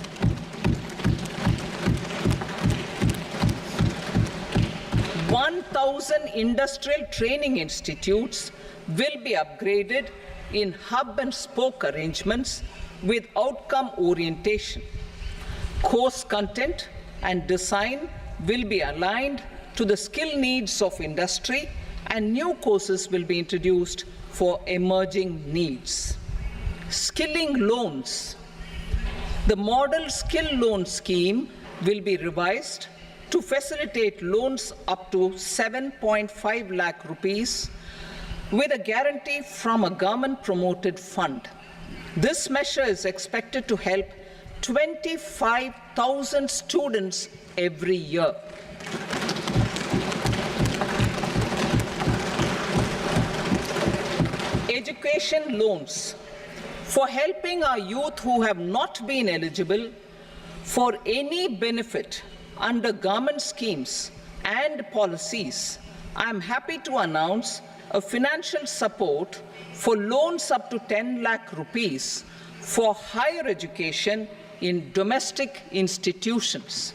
Thousand industrial training institutes will be upgraded in hub and spoke arrangements with outcome orientation. Course content and design will be aligned to the skill needs of industry, and new courses will be introduced for emerging needs. Skilling loans. The model skill loan scheme will be revised to facilitate loans up to 7.5 lakh rupees with a guarantee from a government-promoted fund. This measure is expected to help 25,000 students every year. Education loans for helping our youth who have not been eligible for any benefit under government schemes and policies. I am happy to announce a financial support for loans up to 10 lakh rupees for higher education in domestic institutions.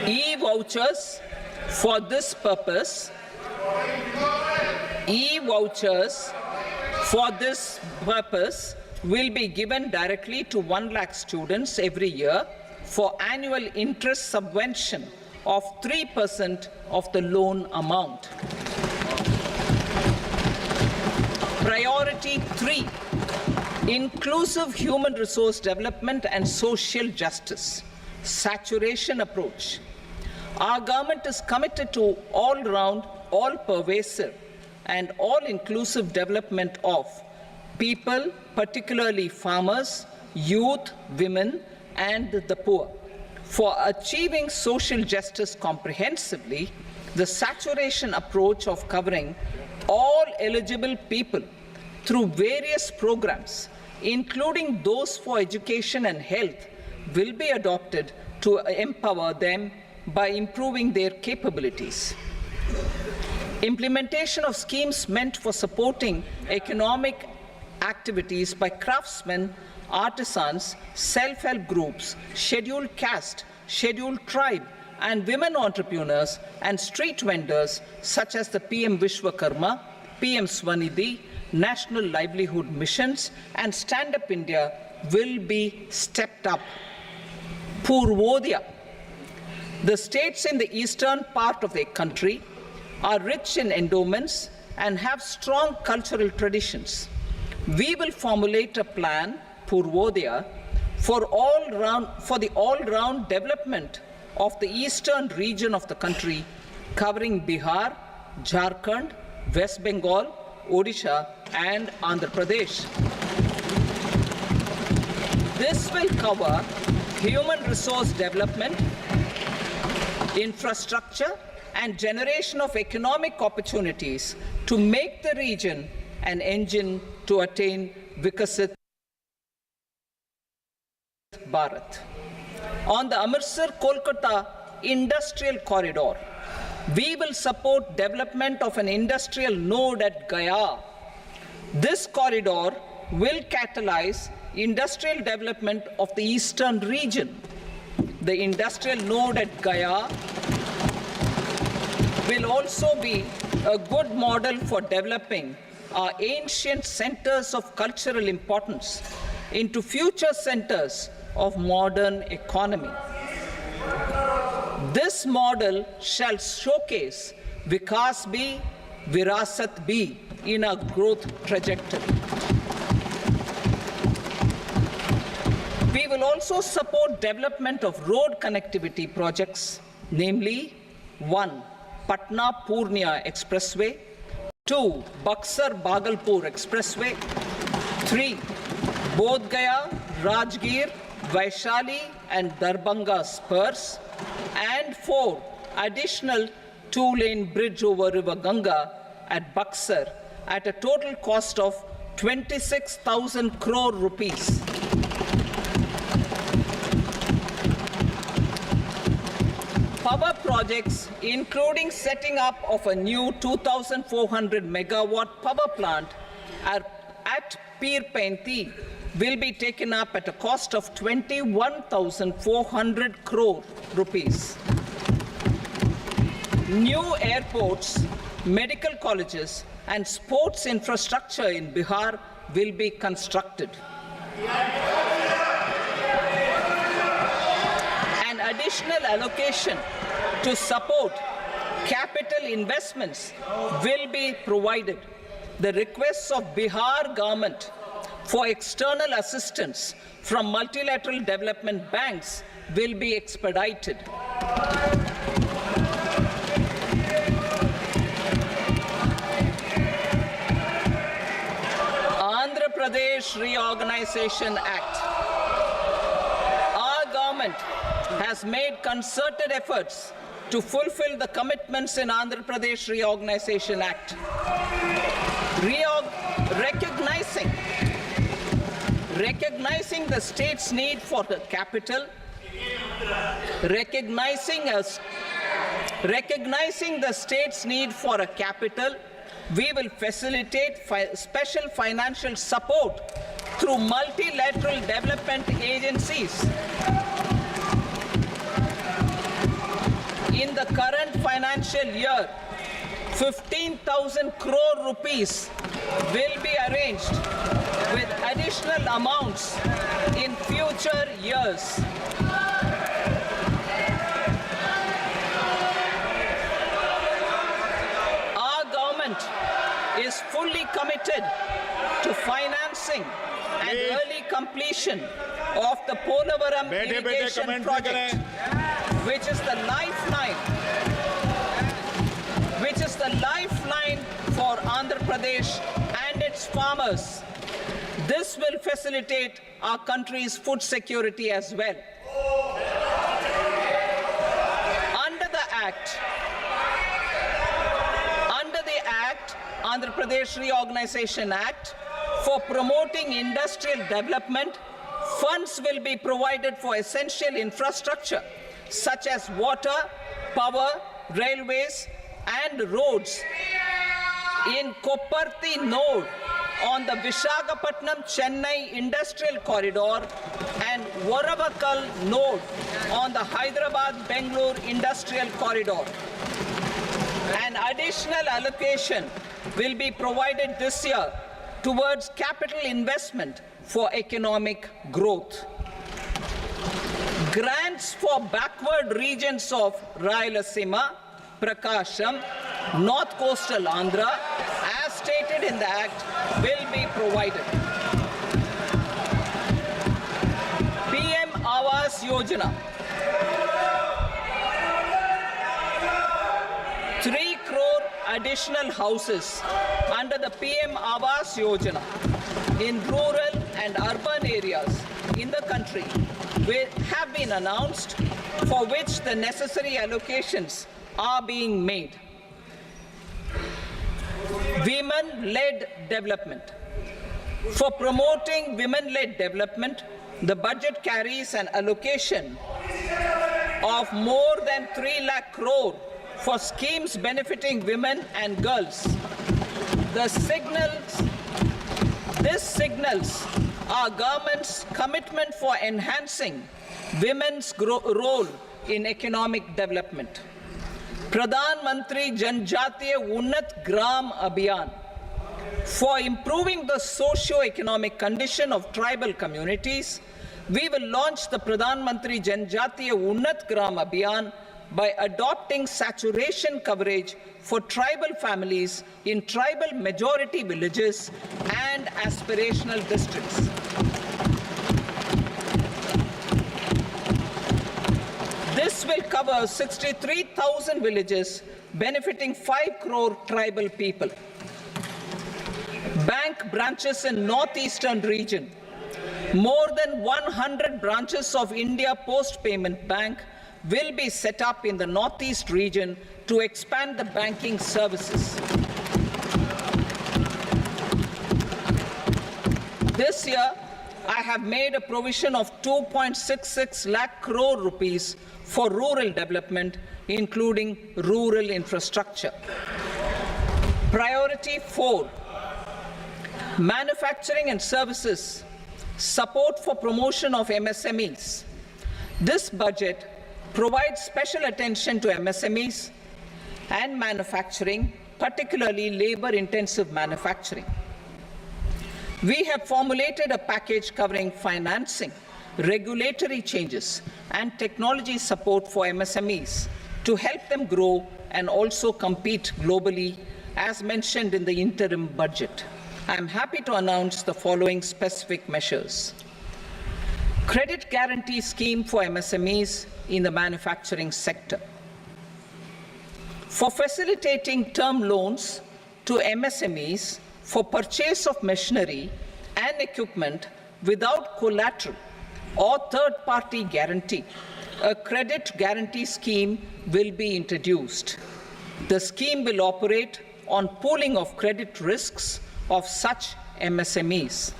E-vouchers for this purpose. E-vouchers for this purpose will be given directly to 1 lakh students every year for annual interest subvention of 3% of the loan amount. Priority 3, inclusive human resource development and social justice, saturation approach. Our government is committed to all-round, all-pervasive and all-inclusive development of people, particularly farmers, youth, women, and the poor. For achieving social justice comprehensively, the saturation approach of covering all eligible people through various programs, including those for education and health, will be adopted to empower them by improving their capabilities. Implementation of schemes meant for supporting economic activities by craftsmen, artisans, self-help groups, scheduled caste, scheduled tribe, and women entrepreneurs and street vendors such as the PM Vishwakarma, PM Swanidhi, National Livelihood Missions, and Stand Up India will be stepped up. Purvodaya. The states in the eastern part of the country are rich in endowments and have strong cultural traditions. We will formulate a plan, Purvodaya, for the all-round development of the eastern region of the country, covering Bihar, Jharkhand, West Bengal, Odisha, and Andhra Pradesh. This will cover human resource development, infrastructure, and generation of economic opportunities to make the region an engine to attain Vikasit Bharat. On the Amritsar-Kolkata industrial corridor, we will support development of an industrial node at Gaya. This corridor will catalyze industrial development of the eastern region. The industrial node at Gaya will also be a good model for developing our ancient centers of cultural importance into future centers of modern economy. This model shall showcase Vikas B, Virasat B in our growth trajectory. We will also support development of road connectivity projects, namely 1. Patna-Purnia Expressway, 2. Buxar-Bhagalpur Expressway, 3. Bodh Gaya, Rajgir, Vaishali and Darbhanga spurs, and 4. Additional 2-lane bridge over River Ganga at Buxar at a total cost of 26,000 crore rupees. Power projects, including setting up of a new 2,400 megawatt power plant at Pir Painti, will be taken up at a cost of 21,400 crore rupees. New airports, medical colleges, and sports infrastructure in Bihar will be constructed. An additional allocation to support capital investments will be provided. The requests of Bihar government for external assistance from multilateral development banks will be expedited. Andhra Pradesh Reorganization Act. Our government has made concerted efforts to fulfill the commitments in Andhra Pradesh Reorganization Act. Recognizing the state's need for the capital, recognizing the state's need for a capital, we will facilitate special financial support through multilateral development agencies. In the current financial year, 15,000 crore rupees will be arranged with additional amounts in future years. Our government is fully committed to financing and early completion of the Polavaram irrigation project, which is the lifeline for Andhra Pradesh and its farmers. This will facilitate our country's food security as well. Under the Andhra Pradesh Reorganization Act, for promoting industrial development, funds will be provided for essential infrastructure such as water, power, railways, and roads. In Kopparthi node on the Visakhapatnam-Chennai Industrial Corridor and Varavakal node on the Hyderabad-Bengaluru Industrial Corridor. An additional allocation will be provided this year towards capital investment for economic growth. Grants for backward regions of Rayalaseema, Prakasham, North Coastal Andhra, as stated in the Act, will be provided. PM Awas Yojana. 3 crore additional houses under the PM Awas Yojana in rural and urban areas in the country have been announced, for which the necessary allocations are being made. Women-led development. For promoting women-led development, the budget carries an allocation of more than 3 lakh crore for schemes benefiting women and girls. This signals our government's commitment for enhancing women's role in economic development. Pradhan Mantri Janjatiya Unnat Gram Abhiyan. For improving the socio-economic condition of tribal communities, we will launch the Pradhan Mantri Janjatiya Unnat Gram Abhiyan by adopting saturation coverage for tribal families in tribal majority villages and aspirational districts. This will cover 63,000 villages, benefiting 5 crore tribal people. Bank branches in northeastern region. More than 100 branches of India Post Payment Bank will be set up in the northeast region to expand the banking services. This year, I have made a provision of 2.66 lakh crore rupees for rural development, including rural infrastructure. Priority 4, manufacturing and services, support for promotion of MSMEs. This budget provides special attention to MSMEs and manufacturing, particularly labor-intensive manufacturing. We have formulated a package covering financing, regulatory changes, and technology support for MSMEs to help them grow and also compete globally, as mentioned in the interim budget. I am happy to announce the following specific measures. Credit guarantee scheme for MSMEs in the manufacturing sector. For facilitating term loans to MSMEs for purchase of machinery and equipment without collateral or third-party guarantee, a credit guarantee scheme will be introduced. The scheme will operate on pooling of credit risks of such MSMEs.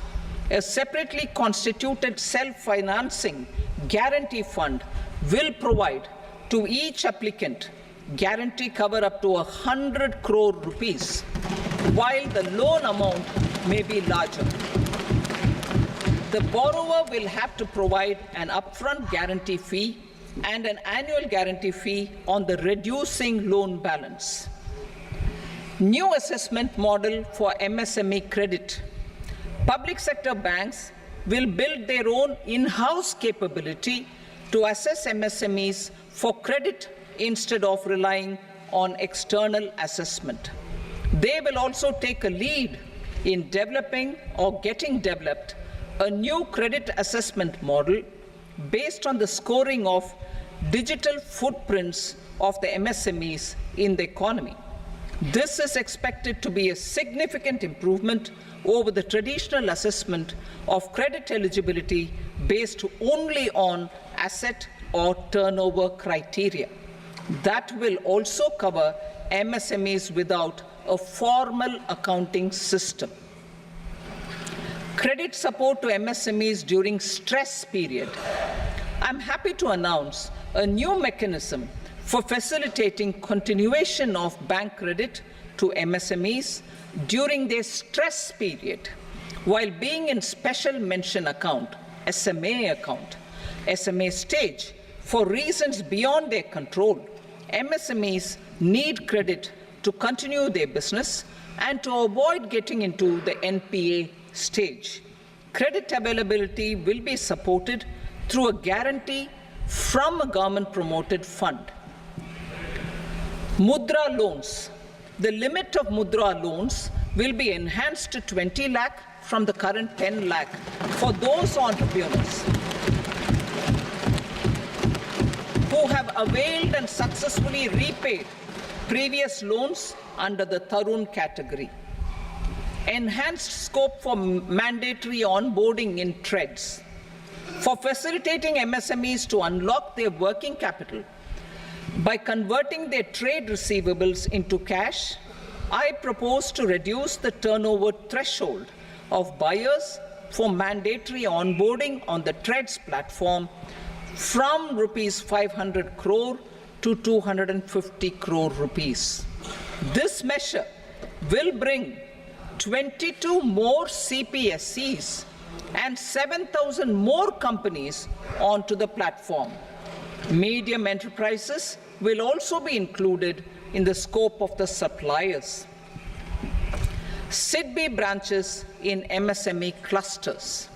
A separately constituted self-financing guarantee fund will provide to each applicant guarantee cover up to 100 crore rupees, while the loan amount may be larger. The borrower will have to provide an upfront guarantee fee and an annual guarantee fee on the reducing loan balance. New assessment model for MSME credit. Public sector banks will build their own in-house capability to assess MSMEs for credit instead of relying on external assessment. They will also take a lead in developing or getting developed a new credit assessment model based on the scoring of digital footprints of the MSMEs in the economy. This is expected to be a significant improvement over the traditional assessment of credit eligibility based only on asset or turnover criteria. That will also cover MSMEs without a formal accounting system. Credit support to MSMEs during stress period. I'm happy to announce a new mechanism for facilitating continuation of bank credit to MSMEs during their stress period while being in special mention account, SMA stage, for reasons beyond their control. MSMEs need credit to continue their business and to avoid getting into the NPA stage. Credit availability will be supported through a guarantee from a government-promoted fund. Mudra loans. The limit of Mudra loans will be enhanced to 20 lakh from the current 10 lakh for those entrepreneurs who have availed and successfully repaid previous loans under the Tarun category. Enhanced scope for mandatory onboarding in trades. For facilitating MSMEs to unlock their working capital by converting their trade receivables into cash, I propose to reduce the turnover threshold of buyers for mandatory onboarding on the Trades platform from rupees 500 crore to 250 crore rupees. This measure will bring 22 more CPSCs and 7,000 more companies onto the platform. Medium enterprises will also be included in the scope of the suppliers. SIDBI branches in MSME clusters.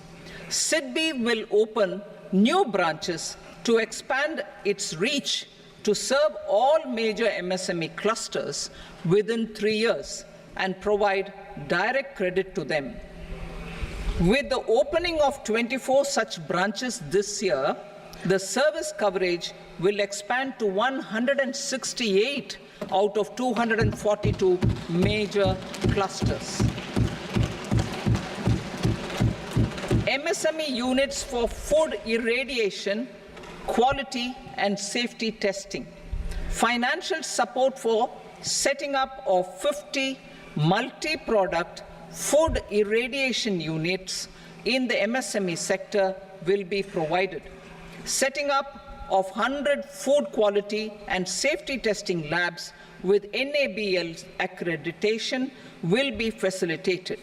SIDBI will open new branches to expand its reach to serve all major MSME clusters within 3 years and provide direct credit to them. With the opening of 24 such branches this year, the service coverage will expand to 168 out of 242 major clusters. MSME units for food irradiation, quality and safety testing. Financial support for setting up of 50 multi-product food irradiation units in the MSME sector will be provided. Setting up of 100 food quality and safety testing labs with NABL accreditation will be facilitated.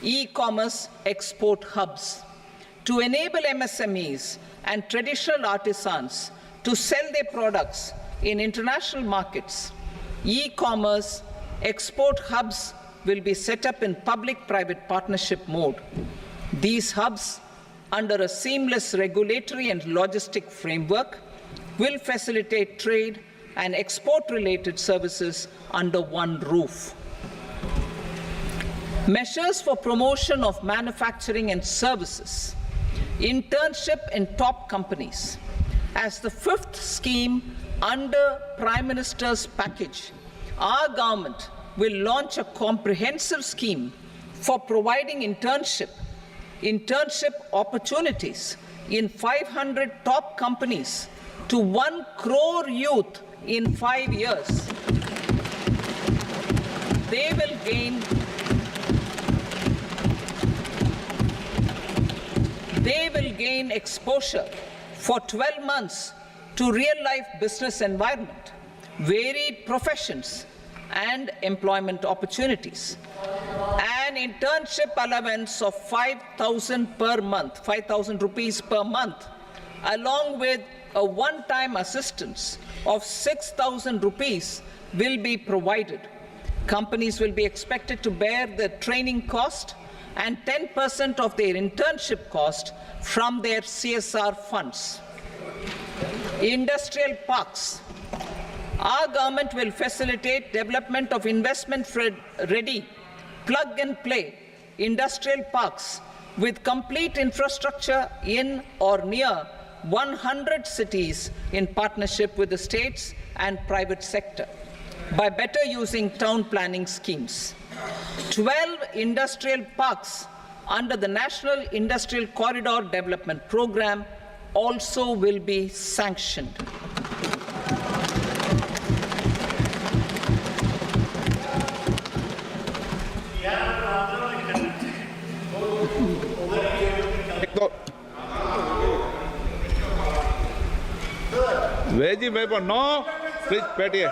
E-commerce export hubs. To enable MSMEs and traditional artisans to sell their products in international markets, e-commerce export hubs will be set up in public-private partnership mode. These hubs, under a seamless regulatory and logistic framework, will facilitate trade and export-related services under one roof. Measures for promotion of manufacturing and services. Internship in top companies. As the fifth scheme under Prime Minister's package, our government will launch a comprehensive scheme for providing internship opportunities in 500 top companies to 1 crore youth in 5 years. They will gain exposure for 12 months to real-life business environment, varied professions, and employment opportunities. An internship allowance of 5,000 per month, 5,000 rupees per month, along with a one-time assistance of 6,000 rupees will be provided. Companies will be expected to bear the training cost and 10% of their internship cost from their CSR funds. Industrial parks. Our government will facilitate development of investment-ready, plug-and-play industrial parks with complete infrastructure in or near 100 cities in partnership with the states and private sector by better using town planning schemes. 12 industrial parks under the National Industrial Corridor Development Program also will be sanctioned. No, please, Petty.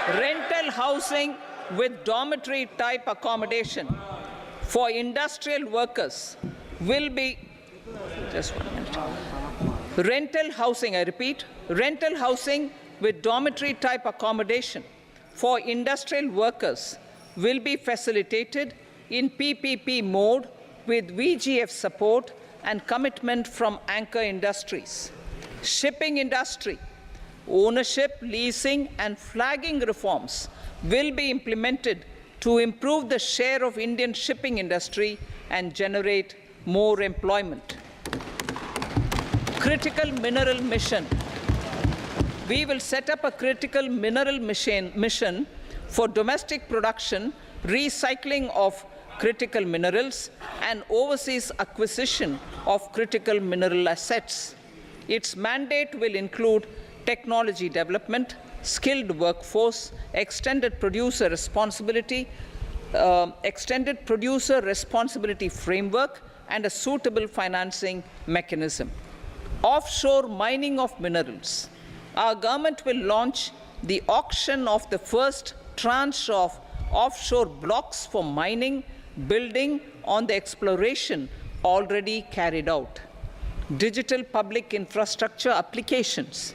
Rental housing with dormitory type accommodation for industrial workers will be, just 1 minute. Rental housing, I repeat, rental housing with dormitory type accommodation for industrial workers will be facilitated in PPP mode with VGF support and commitment from anchor industries. Shipping industry, ownership, leasing, and flagging reforms will be implemented to improve the share of Indian shipping industry and generate more employment. Critical mineral mission. We will set up a critical mineral mission for domestic production, recycling of critical minerals, and overseas acquisition of critical mineral assets. Its mandate will include technology development, skilled workforce, extended producer responsibility framework, and a suitable financing mechanism. Offshore mining of minerals. Our government will launch the auction of the first tranche of offshore blocks for mining, building on the exploration already carried out. Digital public infrastructure applications.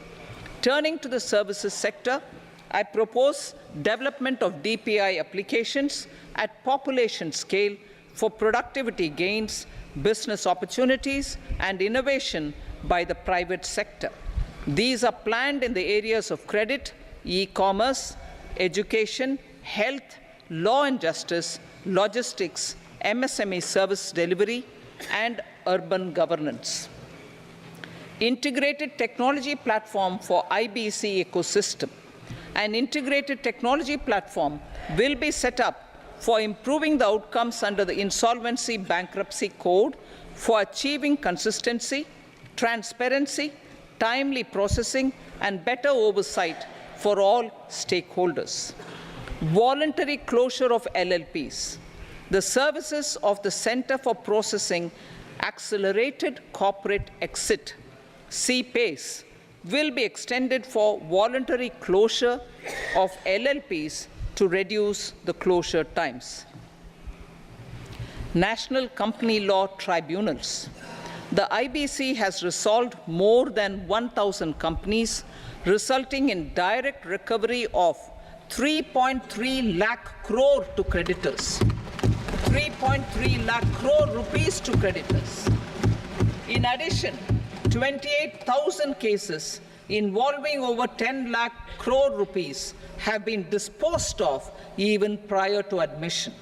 Turning to the services sector, I propose development of DPI applications at population scale for productivity gains, business opportunities, and innovation by the private sector. These are planned in the areas of credit, e-commerce, education, health, law and justice, logistics, MSME service delivery, and urban governance. Integrated technology platform for IBC ecosystem. An integrated technology platform will be set up for improving the outcomes under the Insolvency Bankruptcy Code for achieving consistency, transparency, timely processing, and better oversight for all stakeholders. Voluntary closure of LLPs. The services of the Center for Processing Accelerated Corporate Exit, CPACE, will be extended for voluntary closure of LLPs to reduce the closure times. National Company Law Tribunals. The IBC has resolved more than 1,000 companies, resulting in direct recovery of 3.3 lakh crore to creditors. 3.3 lakh crore rupees to creditors. In addition, 28,000 cases involving over 10 lakh crore rupees have been disposed of even prior to admission.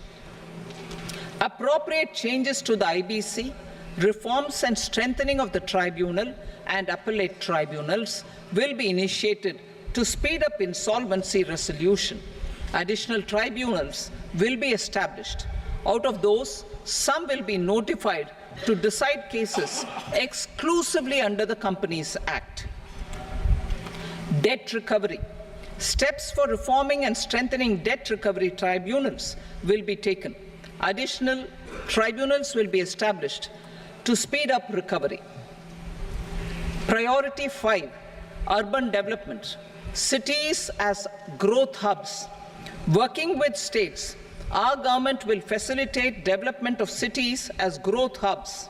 Appropriate changes to the IBC, reforms and strengthening of the tribunal and appellate tribunals will be initiated to speed up insolvency resolution. Additional tribunals will be established. Out of those, some will be notified to decide cases exclusively under the Companies Act. Debt recovery. Steps for reforming and strengthening debt recovery tribunals will be taken. Additional tribunals will be established to speed up recovery. Priority 5, urban development. Cities as growth hubs. Working with states, our government will facilitate development of cities as growth hubs.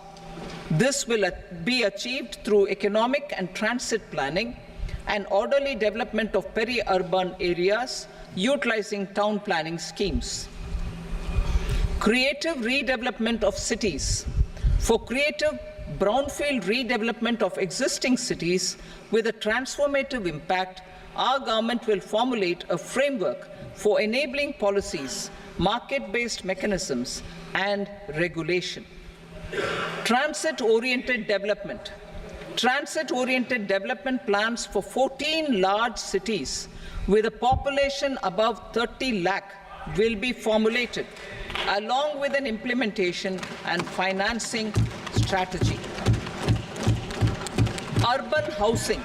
This will be achieved through economic and transit planning and orderly development of peri-urban areas utilizing town planning schemes. Creative redevelopment of cities. For creative brownfield redevelopment of existing cities with a transformative impact, our government will formulate a framework for enabling policies, market-based mechanisms, and regulation. Transit-oriented development. Transit-oriented development plans for 14 large cities with a population above 30 lakh will be formulated, along with an implementation and financing strategy. Urban housing.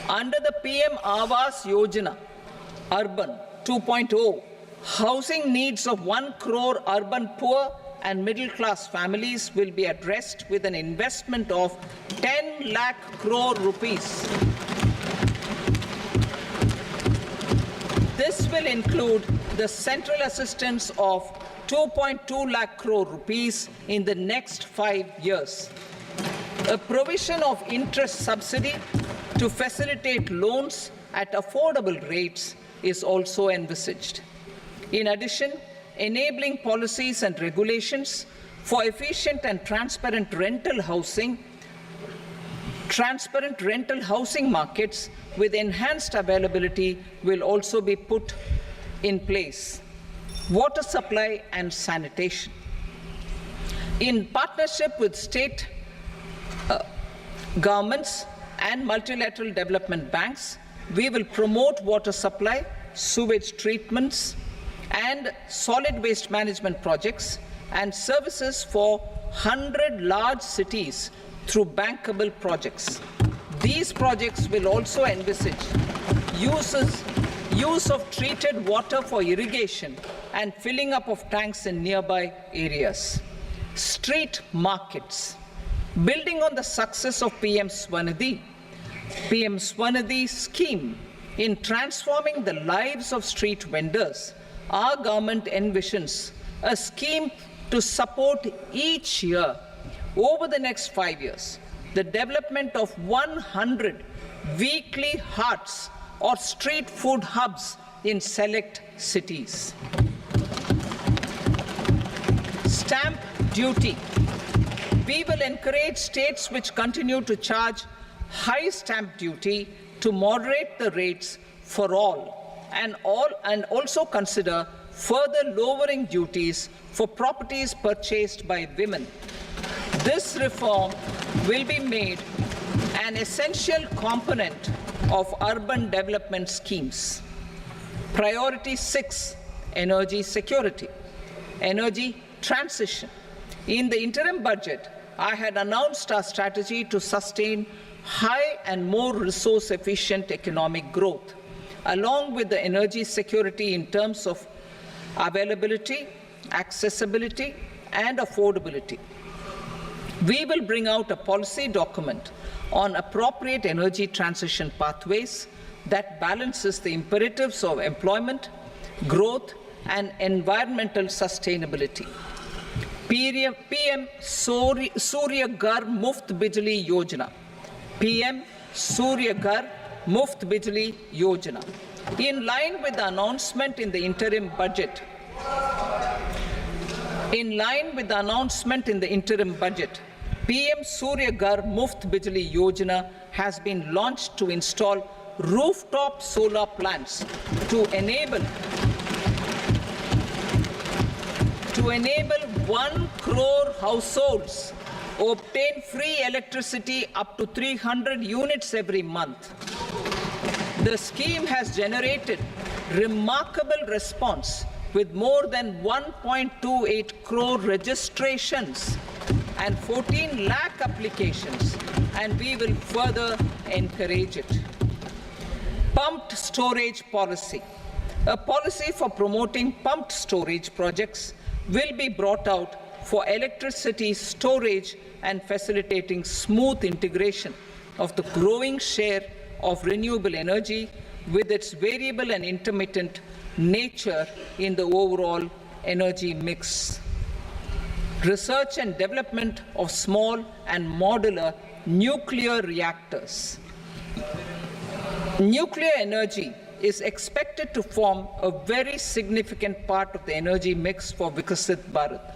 Under the PM Awas Yojana, Urban 2.0, housing needs of 1 crore urban poor and middle-class families will be addressed with an investment of 10 lakh crore rupees. This will include the central assistance of 2.2 lakh crore rupees in the next 5 years. A provision of interest subsidy to facilitate loans at affordable rates is also envisaged. In addition, enabling policies and regulations for efficient and transparent rental housing markets with enhanced availability will also be put in place. Water supply and sanitation. In partnership with state governments and multilateral development banks, we will promote water supply, sewage treatments, and solid waste management projects and services for 100 large cities through bankable projects. These projects will also envisage use of treated water for irrigation and filling up of tanks in nearby areas. Street markets. Building on the success of PM Swanidhi scheme in transforming the lives of street vendors, our government envisions a scheme to support each year over the next 5 years the development of 100 weekly hearts or street food hubs in select cities. Stamp duty. We will encourage states which continue to charge high stamp duty to moderate the rates for all and also consider further lowering duties for properties purchased by women. This reform will be made an essential component of urban development schemes. Priority 6, energy security, energy transition. In the interim budget, I had announced our strategy to sustain high and more resource-efficient economic growth, along with the energy security in terms of availability, accessibility, and affordability. We will bring out a policy document on appropriate energy transition pathways that balances the imperatives of employment, growth, and environmental sustainability. PM Surya Ghar Muft Bijli Yojana. PM Surya Ghar Muft Bijli Yojana. In line with the announcement in the interim budget, In line with the announcement in the interim budget, PM Surya Ghar Muft Bijli Yojana has been launched to install rooftop solar plants to enable 1 crore households obtain free electricity up to 300 units every month. The scheme has generated remarkable response with more than 1.28 crore registrations and 14 lakh applications, and we will further encourage it. Pumped storage policy. A policy for promoting pumped storage projects will be brought out for electricity storage and facilitating smooth integration of the growing share of renewable energy with its variable and intermittent nature in the overall energy mix. Research and development of small and modular nuclear reactors. Nuclear energy is expected to form a very significant part of the energy mix for Vikasit Bharat.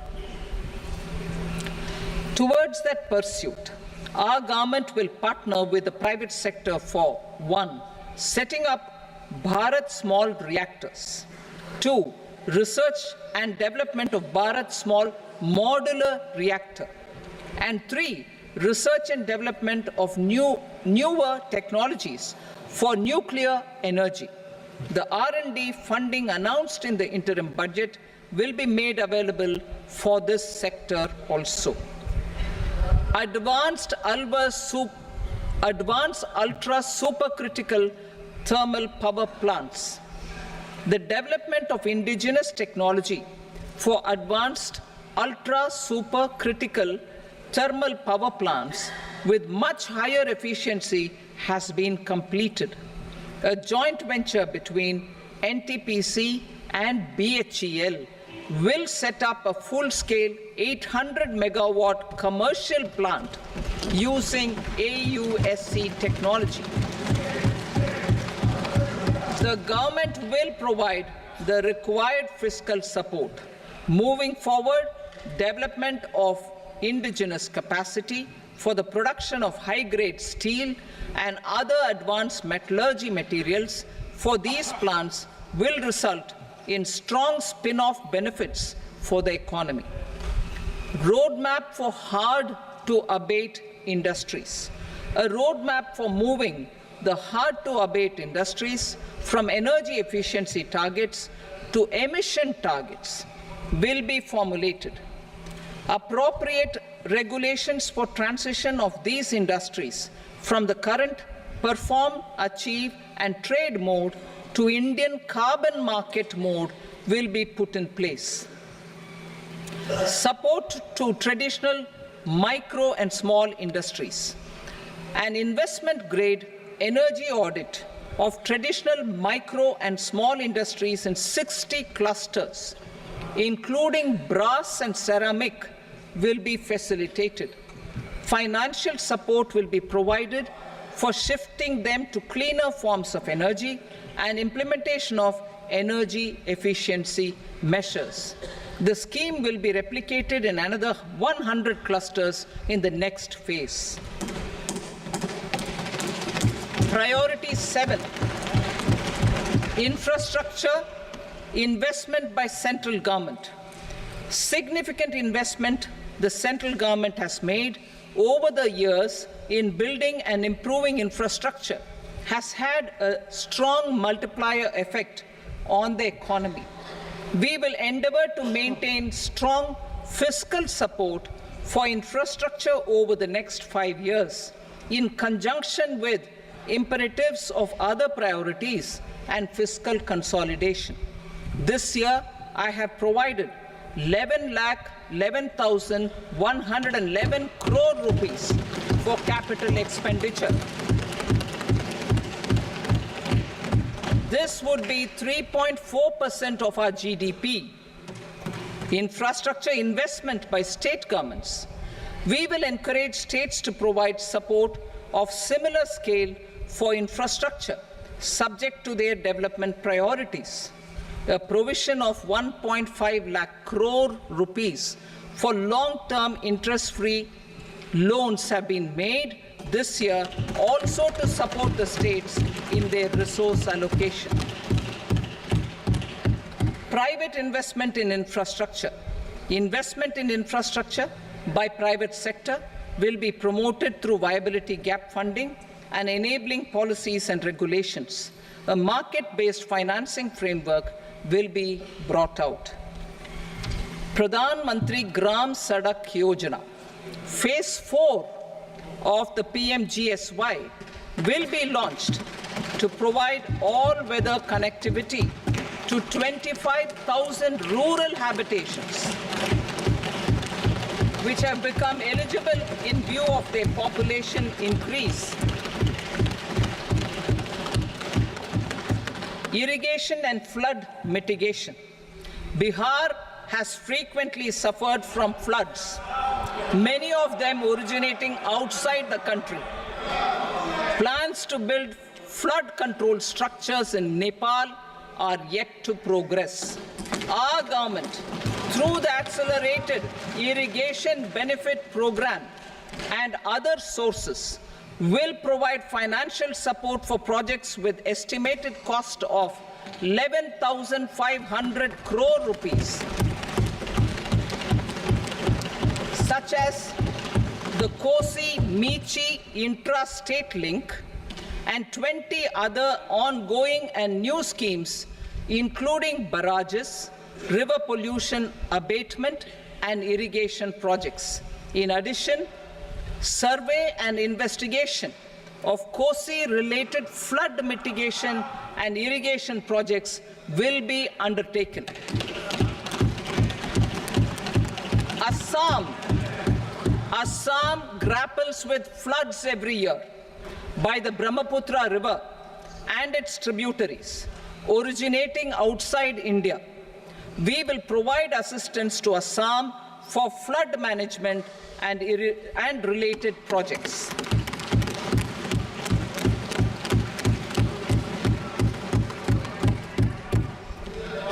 Towards that pursuit, our government will partner with the private sector for 1. Setting up Bharat Small Reactors, 2. Research and development of Bharat Small Modular Reactor, and 3. Research and development of newer technologies for nuclear energy. The R&D funding announced in the interim budget will be made available for this sector also. Advanced ultra supercritical thermal power plants. The development of indigenous technology for advanced ultra supercritical thermal power plants with much higher efficiency has been completed. A joint venture between NTPC and BHEL will set up a full-scale 800 megawatt commercial plant using AUSC technology. The government will provide the required fiscal support. Moving forward, development of indigenous capacity for the production of high-grade steel and other advanced metallurgy materials for these plants will result in strong spin-off benefits for the economy. Roadmap for hard-to-abate industries. A roadmap for moving the hard-to-abate industries from energy efficiency targets to emission targets will be formulated. Appropriate regulations for transition of these industries from the current perform, achieve, and trade mode to Indian carbon market mode will be put in place. Support to traditional micro and small industries. An investment-grade energy audit of traditional micro and small industries in 60 clusters, including brass and ceramic, will be facilitated. Financial support will be provided for shifting them to cleaner forms of energy and implementation of energy efficiency measures. The scheme will be replicated in another 100 clusters in the next phase. Priority 7, infrastructure investment by central government. Significant investment the central government has made over the years in building and improving infrastructure has had a strong multiplier effect on the economy. We will endeavor to maintain strong fiscal support for infrastructure over the next 5 years in conjunction with imperatives of other priorities and fiscal consolidation. This year, I have provided 11,11,111 crore rupees for capital expenditure. This would be 3.4% of our GDP. Infrastructure investment by state governments. We will encourage states to provide support of similar scale for infrastructure, subject to their development priorities. a provision of 1.5 lakh crore rupees for long-term interest-free loans have been made this year also to support the states in their resource allocation. Private investment in infrastructure. Investment in infrastructure by private sector will be promoted through viability gap funding and enabling policies and regulations. A market-based financing framework will be brought out. Pradhan Mantri Gram Sadak Yojana, Phase 4 of the PMGSY will be launched to provide all-weather connectivity to 25,000 rural habitations, which have become eligible in view of their population increase. Irrigation and flood mitigation. Bihar has frequently suffered from floods, many of them originating outside the country. Plans to build flood control structures in Nepal are yet to progress. Our government, through the Accelerated Irrigation Benefit Program and other sources, will provide financial support for projects with estimated cost of 11,500 crore rupees, such as the Kosi-Michi intra-state link and 20 other ongoing and new schemes, including barrages, river pollution abatement, and irrigation projects. In addition, survey and investigation of Kosi-related flood mitigation and irrigation projects will be undertaken. Assam grapples with floods every year by the Brahmaputra River and its tributaries originating outside India. We will provide assistance to Assam for flood management and related projects.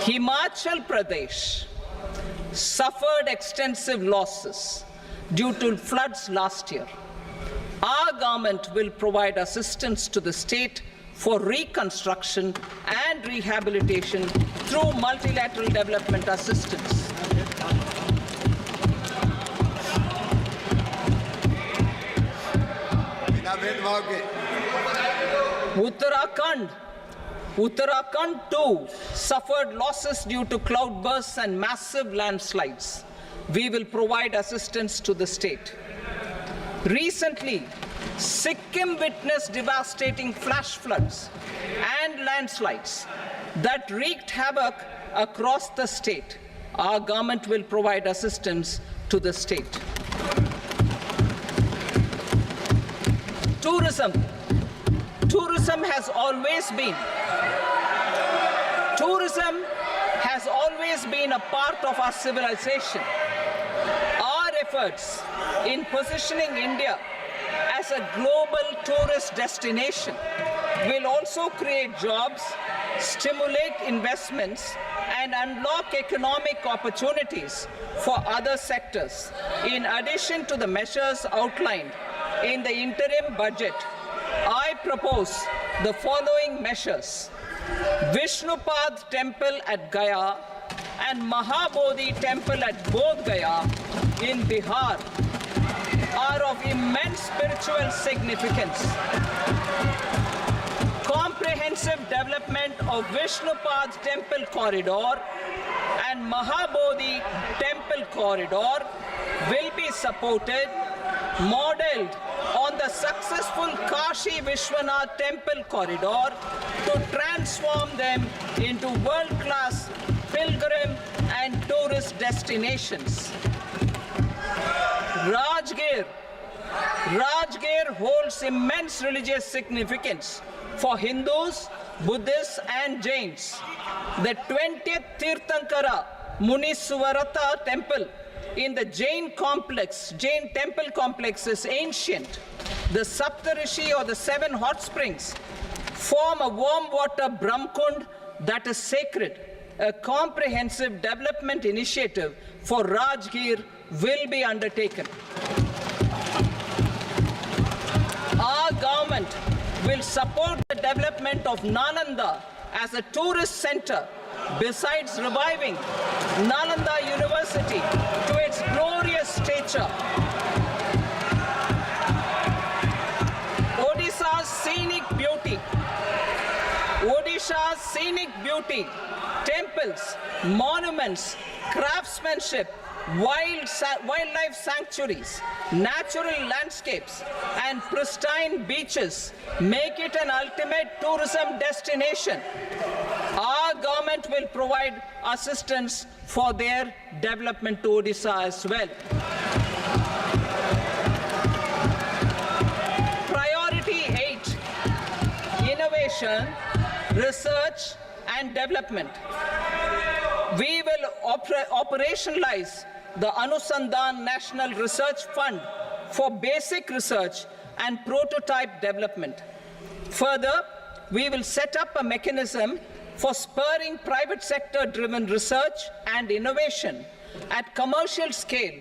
Himachal Pradesh suffered extensive losses due to floods last year. Our government will provide assistance to the state for reconstruction and rehabilitation through multilateral development assistance. Uttarakhand too suffered losses due to cloudbursts and massive landslides. We will provide assistance to the state. Recently, Sikkim witnessed devastating flash floods and landslides that wreaked havoc across the state. Our government will provide assistance to the state. Tourism. Tourism has always been a part of our civilization. Our efforts in positioning India as a global tourist destination will also create jobs, stimulate investments, and unlock economic opportunities for other sectors. In addition to the measures outlined in the interim budget, I propose the following measures. Vishnupad Temple at Gaya and Mahabodhi Temple at Bodh Gaya in Bihar are of immense spiritual significance. Comprehensive development of Vishnupad Temple Corridor and Mahabodhi Temple Corridor will be supported, modeled on the successful Kashi Vishwanath Temple Corridor to transform them into world-class pilgrim and tourist destinations. Rajgir holds immense religious significance for Hindus, Buddhists, and Jains. The 20th Tirthankara Muniswarata temple in the Jain temple complex is ancient. The Saptarishi, or the 7 hot springs, form a warm water Brahmkund that is sacred. a comprehensive development initiative for Rajgir will be undertaken. Our government will support the development of Nalanda as a tourist center, besides reviving Nalanda University to its glorious stature. Odisha's scenic beauty, temples, monuments, craftsmanship, wildlife sanctuaries, natural landscapes, and pristine beaches make it an ultimate tourism destination. Our government will provide assistance for their development to Odisha as well. Priority 8, innovation, research and development. We will operationalize the Anusandhan National Research Fund for basic research and prototype development. Further, we will set up a mechanism for spurring private sector-driven research and innovation at commercial scale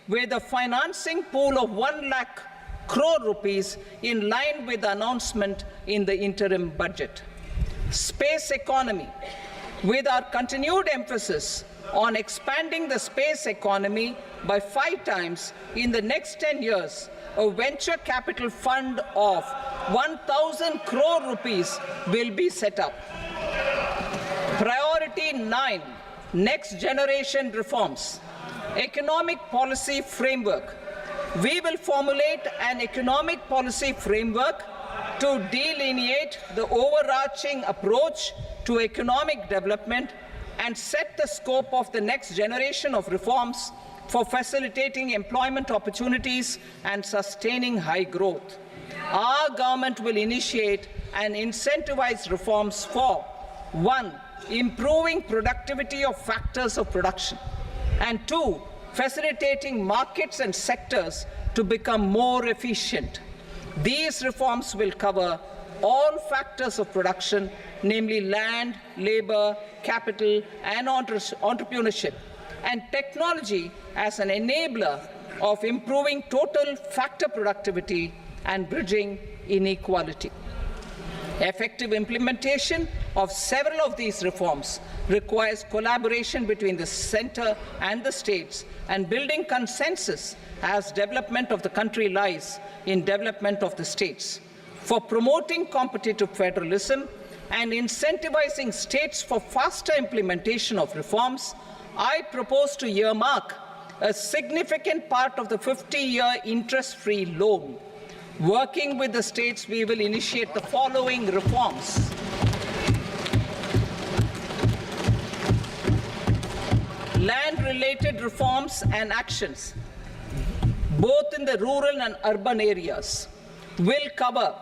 with a financing pool of 1 lakh crore rupees in line with the announcement in the interim budget. Space economy. With our continued emphasis on expanding the space economy by 5 times in the next 10 years, a venture capital fund of 1,000 crore rupees will be set up. Priority 9, next generation reforms. Economic policy framework. We will formulate an economic policy framework to delineate the overarching approach to economic development and set the scope of the next generation of reforms for facilitating employment opportunities and sustaining high growth. Our government will initiate and incentivize reforms for 1. Improving productivity of factors of production, and 2. Facilitating markets and sectors to become more efficient. These reforms will cover all factors of production, namely land, labor, capital, and entrepreneurship, and technology as an enabler of improving total factor productivity and bridging inequality. Effective implementation of several of these reforms requires collaboration between the center and the states, and building consensus as development of the country lies in development of the states. For promoting competitive federalism and incentivizing states for faster implementation of reforms, I propose to earmark a significant part of the 50-year interest-free loan. Working with the states, we will initiate the following reforms. Land-related reforms and actions, both in the rural and urban areas, will cover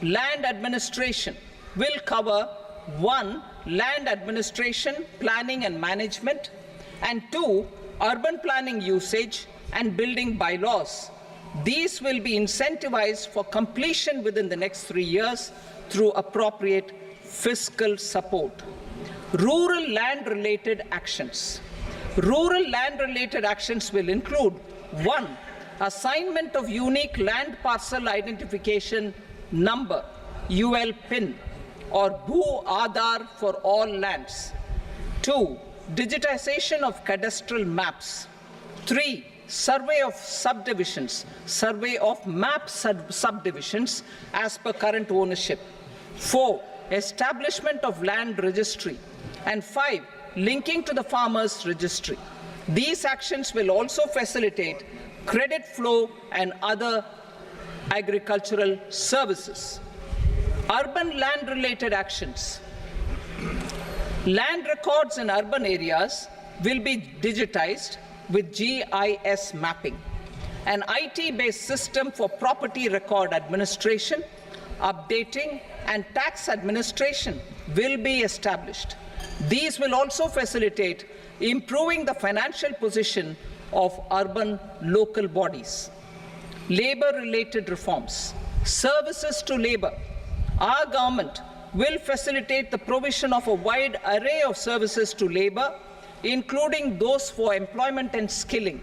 land administration, will cover 1. Land administration, planning and management, and 2. Urban planning usage and building bylaws. These will be incentivized for completion within the next 3 years through appropriate fiscal support. Rural land-related actions. Rural land-related actions will include 1. Assignment of unique land parcel identification number, UL PIN, or Bhu Aadhaar for all lands. 2. Digitization of cadastral maps. 3. Survey of subdivisions, survey of map subdivisions as per current ownership. 4. Establishment of land registry. And 5. Linking to the farmers registry. These actions will also facilitate credit flow and other agricultural services. Urban land-related actions. Land records in urban areas will be digitized with GIS mapping. An IT-based system for property record administration, updating, and tax administration will be established. These will also facilitate improving the financial position of urban local bodies. Labor-related reforms. Services to labor. Our government will facilitate the provision of a wide array of services to labor, including those for employment and skilling.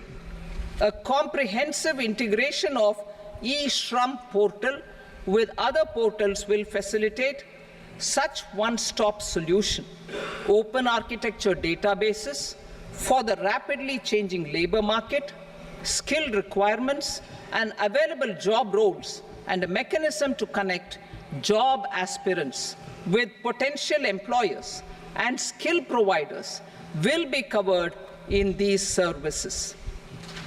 A comprehensive integration of e-Shram portal with other portals will facilitate such one-stop solution. Open architecture databases for the rapidly changing labor market, skill requirements, and available job roles, and a mechanism to connect job aspirants with potential employers and skill providers will be covered in these services.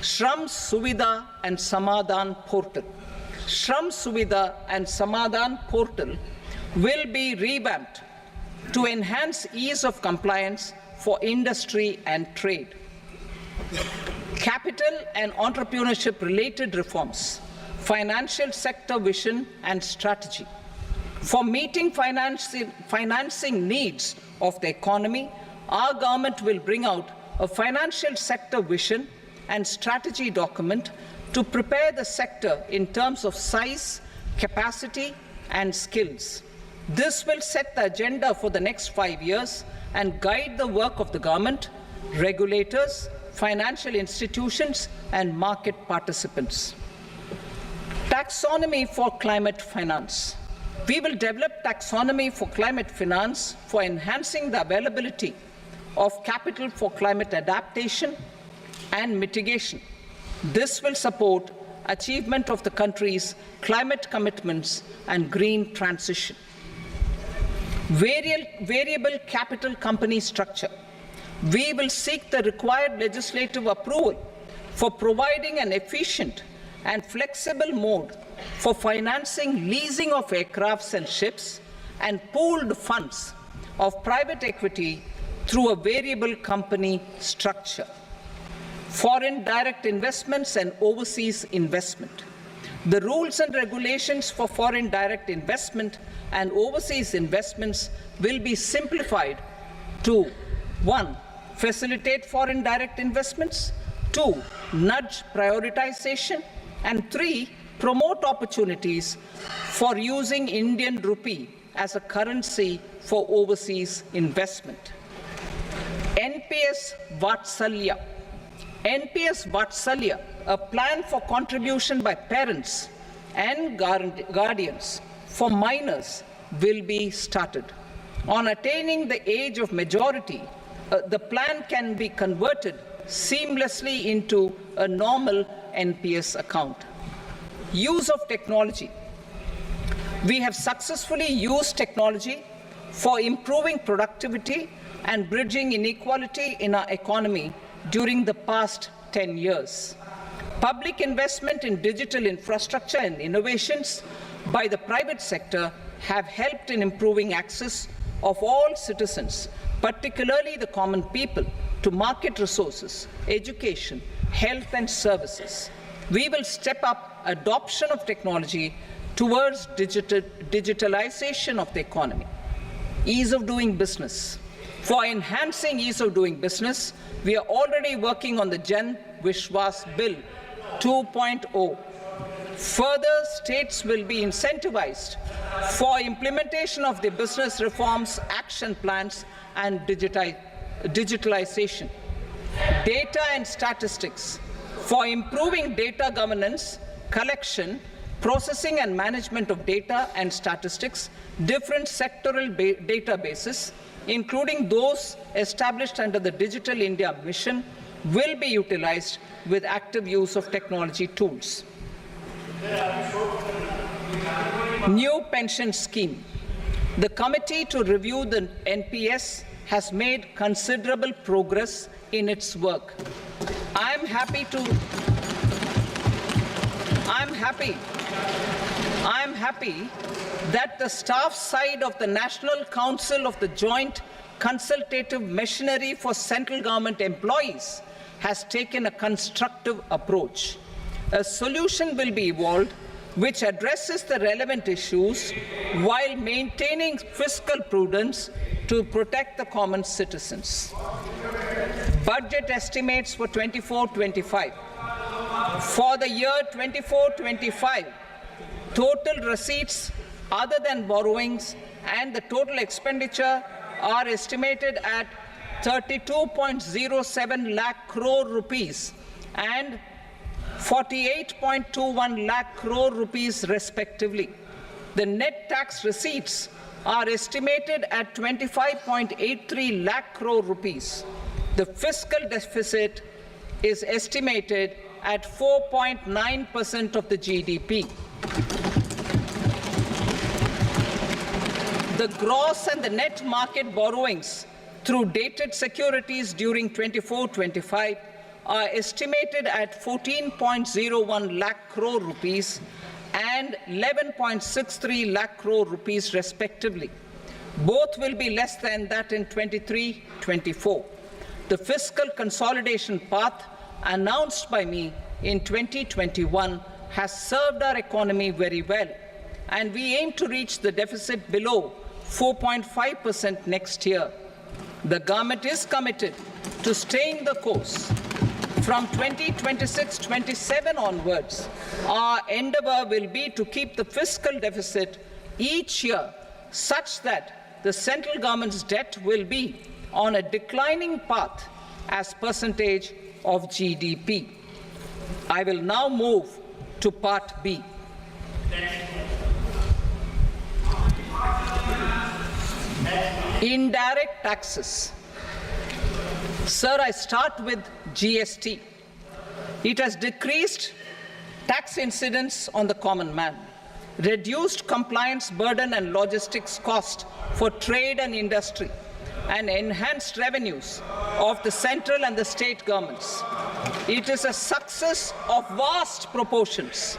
Shram Suvidha and Samadhan portal. Shram Suvidha and Samadhan portal will be revamped to enhance ease of compliance for industry and trade. Capital and entrepreneurship related reforms, financial sector vision and strategy. For meeting financing needs of the economy, our government will bring out a financial sector vision and strategy document to prepare the sector in terms of size, capacity, and skills. This will set the agenda for the next 5 years and guide the work of the government, regulators, financial institutions, and market participants. Taxonomy for climate finance. We will develop taxonomy for climate finance for enhancing the availability of capital for climate adaptation and mitigation. This will support achievement of the country's climate commitments and green transition. Variable capital company structure. We will seek the required legislative approval for providing an efficient and flexible mode for financing leasing of aircrafts and ships and pooled funds of private equity through a variable company structure. Foreign direct investments and overseas investment. The rules and regulations for foreign direct investment and overseas investments will be simplified to 1. Facilitate foreign direct investments, 2. Nudge prioritization, and 3. Promote opportunities for using Indian rupee as a currency for overseas investment. NPS Vatsalya. NPS Vatsalya, a plan for contribution by parents and guardians for minors, will be started. On attaining the age of majority, the plan can be converted seamlessly into a normal NPS account. Use of technology. We have successfully used technology for improving productivity and bridging inequality in our economy during the past 10 years. Public investment in digital infrastructure and innovations by the private sector have helped in improving access of all citizens, particularly the common people, to market resources, education, health and services. We will step up adoption of technology towards digitalization of the economy. Ease of doing business. For enhancing ease of doing business, we are already working on the Jan Vishwas Bill 2.0. Further, states will be incentivized for implementation of the business reforms, action plans, and digitalization. Data and statistics. For improving data governance, collection, processing and management of data and statistics, different sectoral databases, including those established under the Digital India Mission, will be utilized with active use of technology tools. New pension scheme. The committee to review the NPS has made considerable progress in its work. I'm happy that the staff side of the National Council of the Joint Consultative Machinery for Central Government Employees has taken a constructive approach. A solution will be evolved which addresses the relevant issues while maintaining fiscal prudence to protect the common citizens. Budget estimates for 24-25. For the year 24-25, total receipts other than borrowings, and the total expenditure are estimated at 32.07 lakh crore rupees and 48.21 lakh crore rupees respectively. The net tax receipts are estimated at 25.83 lakh crore rupees. The fiscal deficit is estimated at 4.9% of the GDP. The gross and the net market borrowings through dated securities during 24-25 are estimated at 14.01 lakh crore rupees and 11.63 lakh crore rupees respectively. Both will be less than that in 23-24. The fiscal consolidation path announced by me in 2021 has served our economy very well, and we aim to reach the deficit below 4.5% next year. The government is committed to staying the course. From 2026-27 onwards, our endeavor will be to keep the fiscal deficit each year such that the central government's debt will be on a declining path as percentage of GDP. I will now move to Part B. Indirect taxes. Sir, I start with GST. It has decreased tax incidence on the common man, reduced compliance burden and logistics cost for trade and industry, and enhanced revenues of the central and the state governments. It is a success of vast proportions.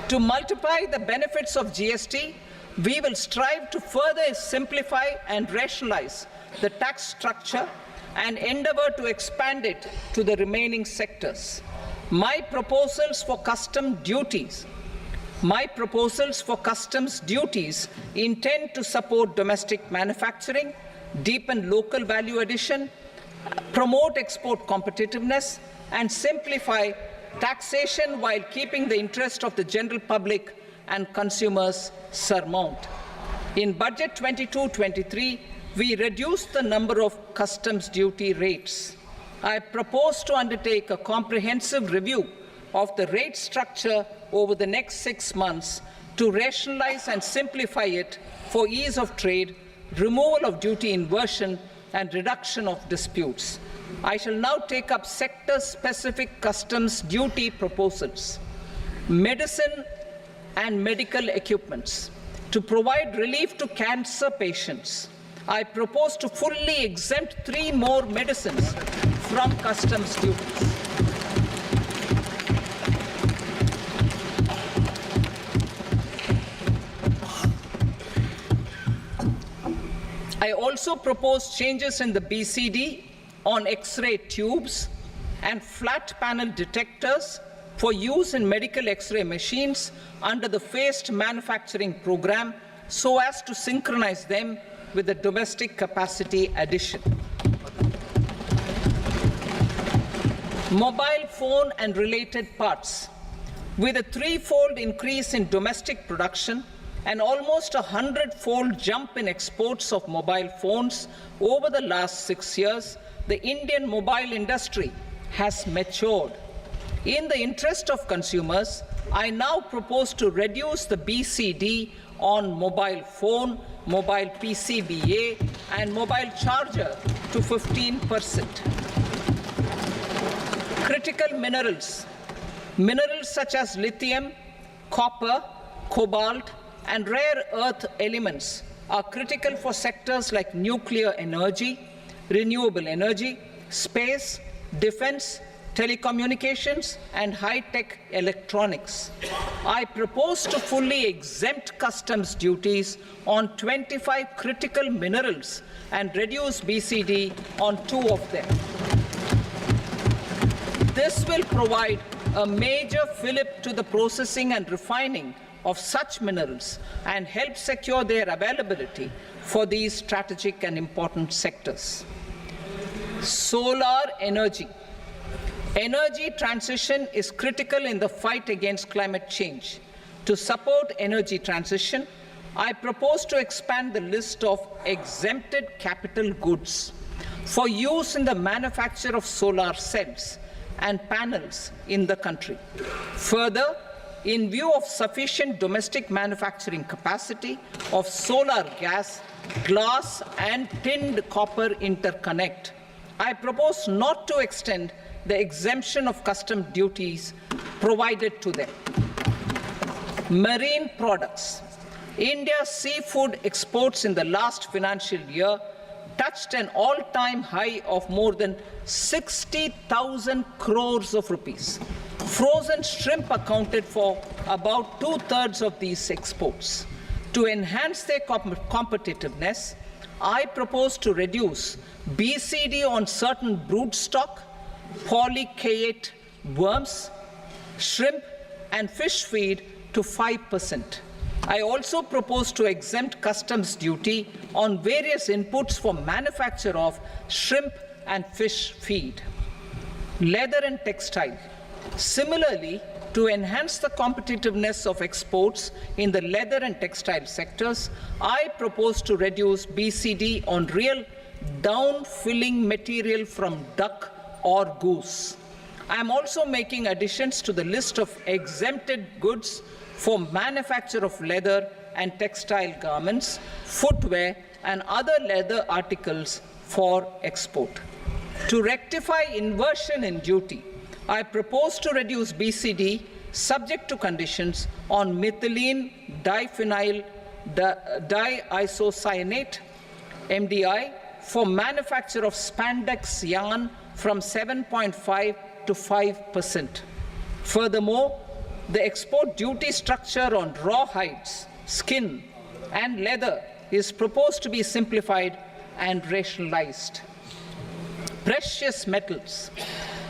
To multiply the benefits of GST, we will strive to further simplify and rationalize the tax structure and endeavor to expand it to the remaining sectors. My proposals for customs duties intend to support domestic manufacturing, deepen local value addition, promote export competitiveness, and simplify taxation while keeping the interest of the general public and consumers surmount. In Budget 22-23, we reduced the number of customs duty rates. I propose to undertake a comprehensive review of the rate structure over the next 6 months to rationalize and simplify it for ease of trade, removal of duty inversion, and reduction of disputes. I shall now take up sector-specific customs duty proposals. Medicine and medical equipments. To provide relief to cancer patients, I propose to fully exempt 3 more medicines from customs duties. I also propose changes in the BCD on X-ray tubes and flat panel detectors for use in medical X-ray machines under the phased manufacturing program so as to synchronize them with the domestic capacity addition. Mobile phone and related parts. With a 3-fold increase in domestic production and almost a 100-fold jump in exports of mobile phones over the last 6 years, the Indian mobile industry has matured. In the interest of consumers, I now propose to reduce the BCD on mobile phone, mobile PCBA, and mobile charger to 15%. Critical minerals. Minerals such as lithium, copper, cobalt, and rare earth elements are critical for sectors like nuclear energy, renewable energy, space, defense, telecommunications, and high-tech electronics. I propose to fully exempt customs duties on 25 critical minerals and reduce BCD on 2 of them. This will provide a major fillip to the processing and refining of such minerals and help secure their availability for these strategic and important sectors. Solar energy. Energy transition is critical in the fight against climate change. To support energy transition, I propose to expand the list of exempted capital goods for use in the manufacture of solar cells and panels in the country. Further, in view of sufficient domestic manufacturing capacity of solar gas, glass and tinned copper interconnect, I propose not to extend the exemption of custom duties provided to them. Marine products. India's seafood exports in the last financial year touched an all-time high of more than 60,000 crores of rupees. Frozen shrimp accounted for about 2/3 of these exports. To enhance their competitiveness, I propose to reduce BCD on certain broodstock, polychaete worms, shrimp and fish feed to 5%. I also propose to exempt customs duty on various inputs for manufacture of shrimp and fish feed. Leather and textile. Similarly, to enhance the competitiveness of exports in the leather and textile sectors, I propose to reduce BCD on real down-filling material from duck or goose. I am also making additions to the list of exempted goods for manufacture of leather and textile garments, footwear, and other leather articles for export. To rectify inversion in duty, I propose to reduce BCD subject to conditions on methylene diphenyl diisocyanate (MDI) for manufacture of spandex yarn from 7.5 to 5%. Furthermore, the export duty structure on raw hides, skin, and leather is proposed to be simplified and rationalized. Precious metals.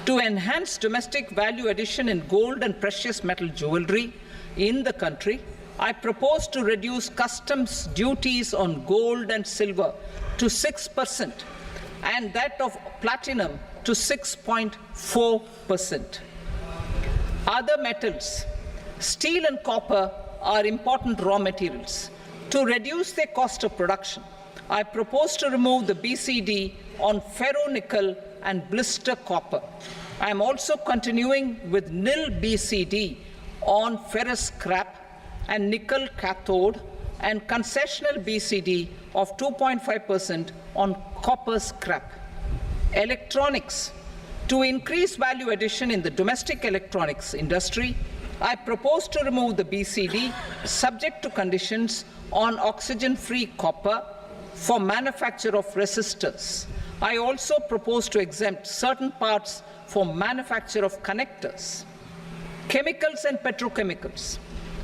To enhance domestic value addition in gold and precious metal jewelry in the country, I propose to reduce customs duties on gold and silver to 6% and that of platinum to 6.4%. Other metals, steel and copper are important raw materials. To reduce their cost of production, I propose to remove the BCD on ferronickel and blister copper. I am also continuing with nil BCD on ferrous scrap and nickel cathode and concessional BCD of 2.5% on copper scrap. Electronics. To increase value addition in the domestic electronics industry, I propose to remove the BCD subject to conditions on oxygen-free copper for manufacture of resistors. I also propose to exempt certain parts for manufacture of connectors. Chemicals and petrochemicals.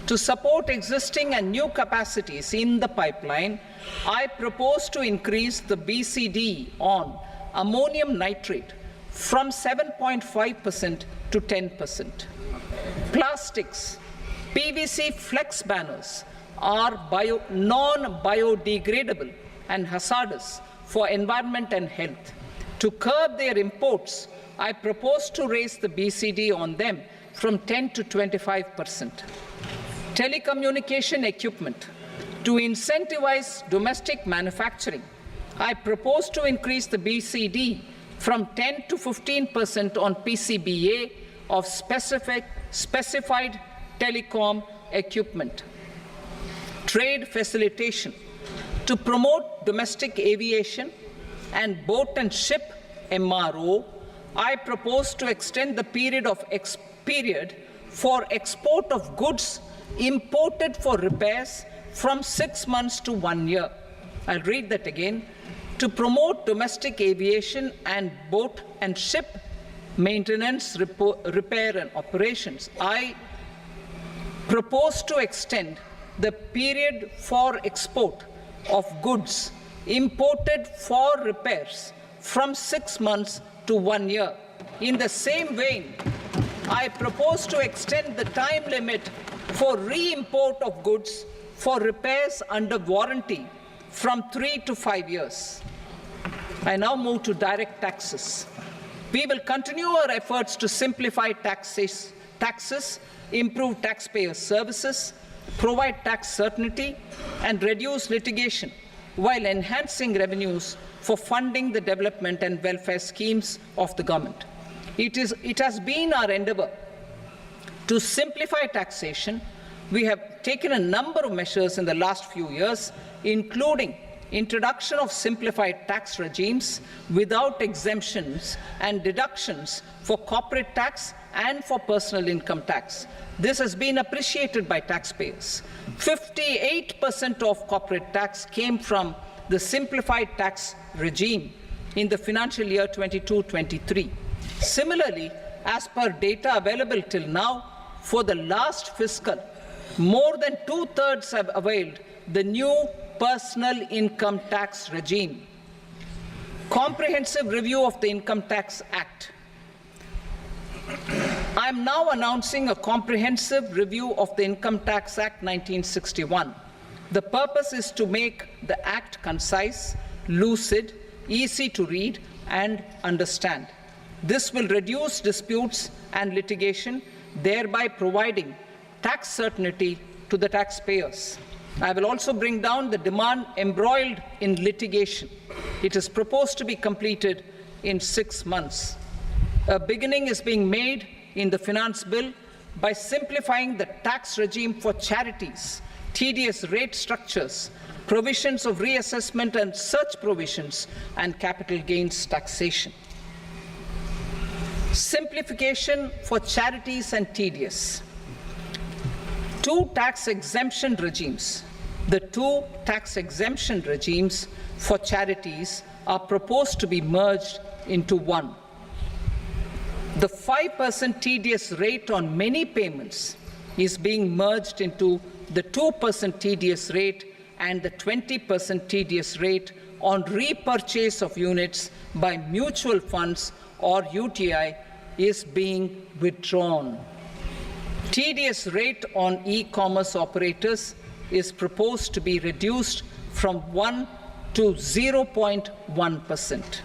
To support existing and new capacities in the pipeline, I propose to increase the BCD on ammonium nitrate from 7.5% to 10%. Plastics. PVC flex banners are non-biodegradable and hazardous for environment and health. To curb their imports, I propose to raise the BCD on them from 10 to 25%. Telecommunication equipment. To incentivize domestic manufacturing, I propose to increase the BCD from 10 to 15% on PCBA of specified telecom equipment. Trade facilitation. To promote domestic aviation and boat and ship MRO, I propose to extend the period for export of goods imported for repairs from 6 months to 1 year. I'll read that again. To promote domestic aviation and boat and ship maintenance, repair and operations, I propose to extend the period for export of goods imported for repairs from 6 months to 1 year. In the same vein, I propose to extend the time limit for re-import of goods for repairs under warranty from 3 to 5 years. I now move to direct taxes. We will continue our efforts to simplify taxes, improve taxpayer services, provide tax certainty, and reduce litigation while enhancing revenues for funding the development and welfare schemes of the government. It has been our endeavor to simplify taxation. We have taken a number of measures in the last few years, including introduction of simplified tax regimes without exemptions and deductions for corporate tax and for personal income tax. This has been appreciated by taxpayers. 58% of corporate tax came from the simplified tax regime in the financial year 22-23. Similarly, as per data available till now, for the last fiscal, more than 2/3 have availed the new personal income tax regime. Comprehensive review of the Income Tax Act. I am now announcing a comprehensive review of the Income Tax Act 1961. The purpose is to make the Act concise, lucid, easy to read and understand. This will reduce disputes and litigation, thereby providing tax certainty to the taxpayers. I will also bring down the demand embroiled in litigation. It is proposed to be completed in 6 months. A beginning is being made in the finance bill by simplifying the tax regime for charities, tedious rate structures, provisions of reassessment and such provisions, and capital gains taxation. Simplification for charities and tedious. Two tax exemption regimes. The two tax exemption regimes for charities are proposed to be merged into one. The 5% tedious rate on many payments is being merged into the 2% tedious rate, and the 20% tedious rate on repurchase of units by mutual funds or UTI is being withdrawn. Tedious rate on e-commerce operators is proposed to be reduced from 1 to 0.1%.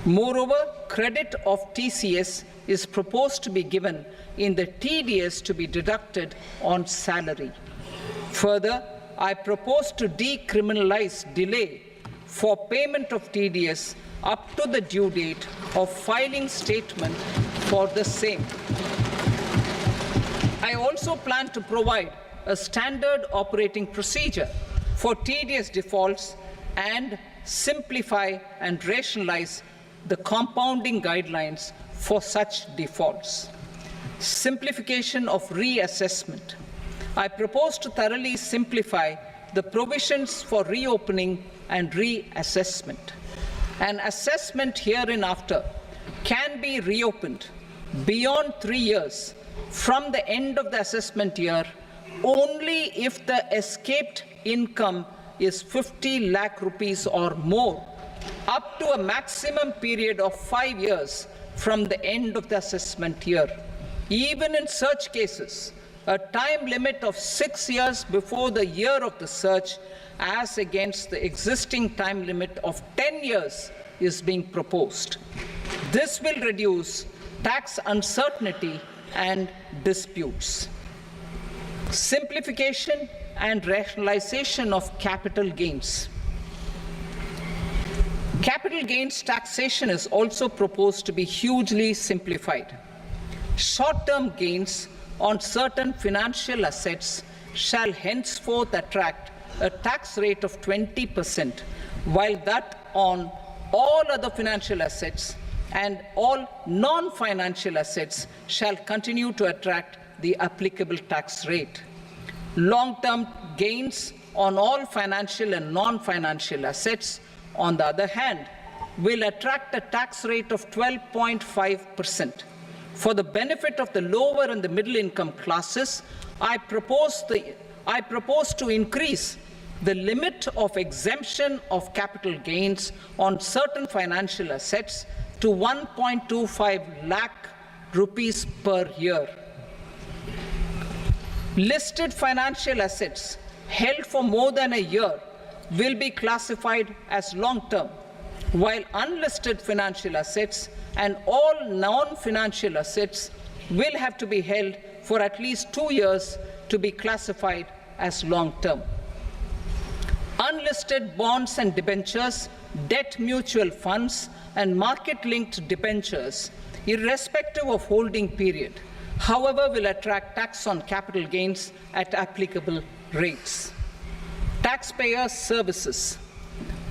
Moreover, credit of TCS is proposed to be given in the TDS to be deducted on salary. Further, I propose to decriminalize delay for payment of TDS up to the due date of filing statement for the same. I also plan to provide a standard operating procedure for TDS defaults and simplify and rationalize the compounding guidelines for such defaults. Simplification of reassessment. I propose to thoroughly simplify the provisions for reopening and reassessment. An assessment hereinafter can be reopened beyond 3 years from the end of the assessment year only if the escaped income is 50 lakh rupees or more, up to a maximum period of 5 years from the end of the assessment year. Even in such cases, a time limit of 6 years before the year of the search, as against the existing time limit of 10 years, is being proposed. This will reduce tax uncertainty and disputes. Simplification and rationalization of capital gains. Capital gains taxation is also proposed to be hugely simplified. Short-term gains on certain financial assets shall henceforth attract a tax rate of 20%, while that on all other financial assets and all non-financial assets shall continue to attract the applicable tax rate. Long-term gains on all financial and non-financial assets, on the other hand, will attract a tax rate of 12.5%. For the benefit of the lower and the middle income classes, I propose to increase the limit of exemption of capital gains on certain financial assets to 1.25 lakh rupees per year. Listed financial assets held for more than a year will be classified as long-term, while unlisted financial assets and all non-financial assets will have to be held for at least 2 years to be classified as long-term. Unlisted bonds and debentures, debt mutual funds, and market-linked debentures, irrespective of holding period, however, will attract tax on capital gains at applicable rates. Taxpayer services.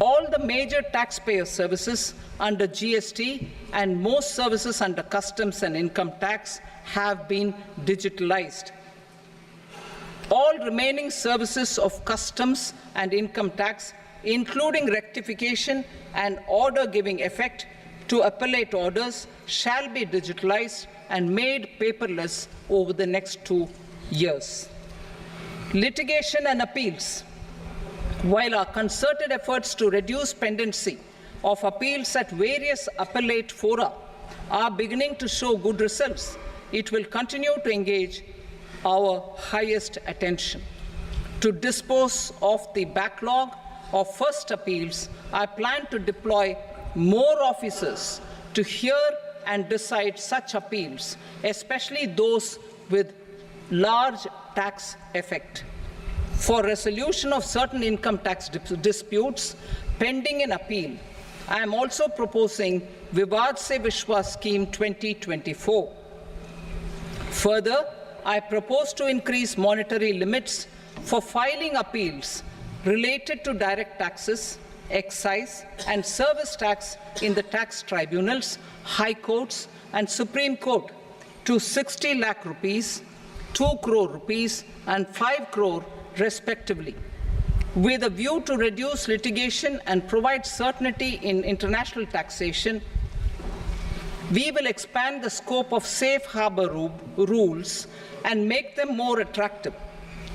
All the major taxpayer services under GST and most services under customs and income tax have been digitalized. All remaining services of customs and income tax, including rectification and order giving effect to appellate orders, shall be digitalized and made paperless over the next 2 years. Litigation and appeals. While our concerted efforts to reduce pendency of appeals at various appellate fora are beginning to show good results, it will continue to engage our highest attention. To dispose of the backlog of first appeals, I plan to deploy more officers to hear and decide such appeals, especially those with large tax effect. For resolution of certain income tax disputes pending an appeal, I am also proposing Vivad Se Vishwas Scheme 2024. Further, I propose to increase monetary limits for filing appeals related to direct taxes, excise, and service tax in the tax tribunals, high courts, and Supreme Court to 60 lakh rupees, 2 crore rupees, and 5 crore respectively, with a view to reduce litigation and provide certainty in international taxation. We will expand the scope of safe harbor rules and make them more attractive.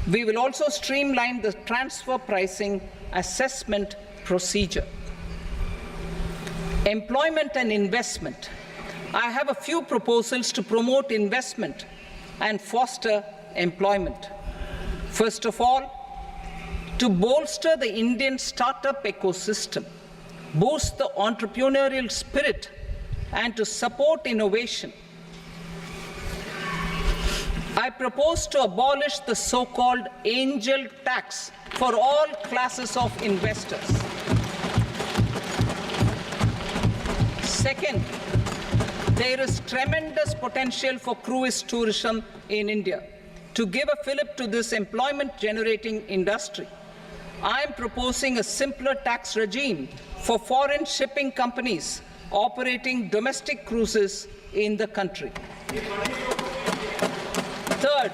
We will also streamline the transfer pricing assessment procedure. Employment and investment. I have a few proposals to promote investment and foster employment. First of all, to bolster the Indian startup ecosystem, boost the entrepreneurial spirit, and to support innovation, I propose to abolish the so-called angel tax for all classes of investors. Second, there is tremendous potential for cruise tourism in India. To give a fillip to this employment-generating industry, I am proposing a simpler tax regime for foreign shipping companies operating domestic cruises in the country. Third,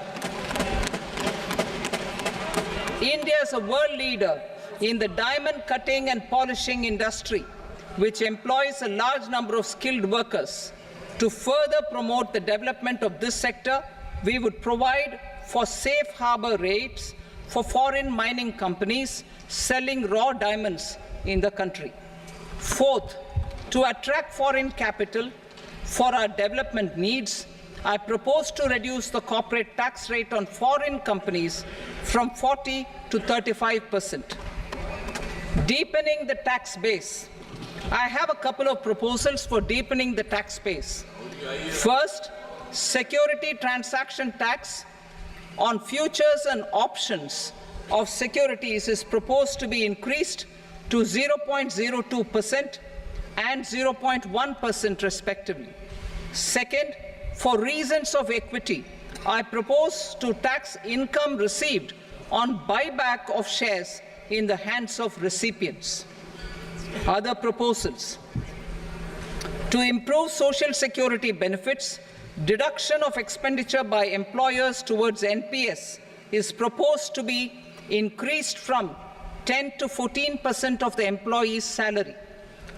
India is a world leader in the diamond cutting and polishing industry, which employs a large number of skilled workers. To further promote the development of this sector, we would provide for safe harbor rates for foreign mining companies selling raw diamonds in the country. Fourth, to attract foreign capital for our development needs, I propose to reduce the corporate tax rate on foreign companies from 40 to 35%. Deepening the tax base. I have a couple of proposals for deepening the tax base. First, security transaction tax on futures and options of securities is proposed to be increased to 0.02% and 0.1% respectively. Second, for reasons of equity, I propose to tax income received on buyback of shares in the hands of recipients. Other proposals. To improve social security benefits, deduction of expenditure by employers towards NPS is proposed to be increased from 10 to 14% of the employee's salary.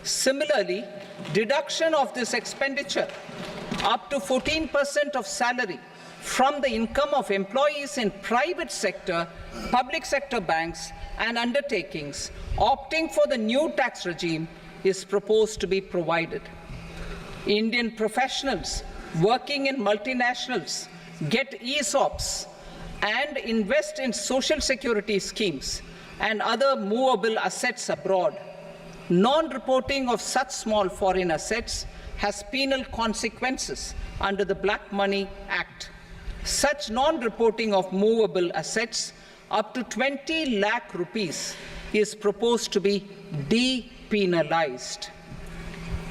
Similarly, deduction of this expenditure up to 14% of salary from the income of employees in private sector, public sector banks, and undertakings opting for the new tax regime is proposed to be provided. Indian professionals working in multinationals get ESOPs and invest in social security schemes and other movable assets abroad. Non-reporting of such small foreign assets has penal consequences under the Black Money Act. Such non-reporting of movable assets up to 20 lakh rupees is proposed to be depenalized.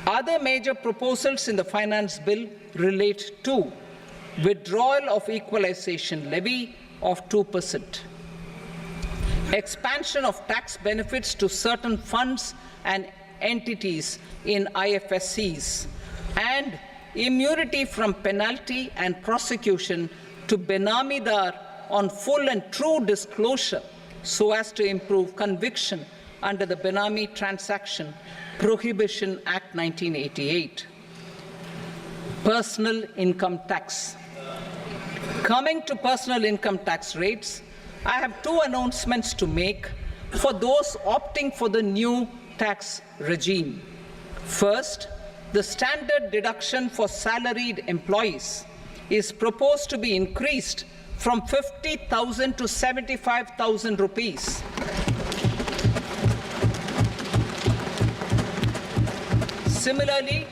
Other major proposals in the finance bill relate to withdrawal of equalization levy of 2%, expansion of tax benefits to certain funds and entities in IFSCs, and immunity from penalty and prosecution to Benamidar on full and true disclosure so as to improve conviction under the Benami Transaction Prohibition Act 1988. Personal income tax. Coming to personal income tax rates, I have two announcements to make for those opting for the new tax regime. First, the standard deduction for salaried employees is proposed to be increased from 50,000 to 75,000 rupees. Similarly,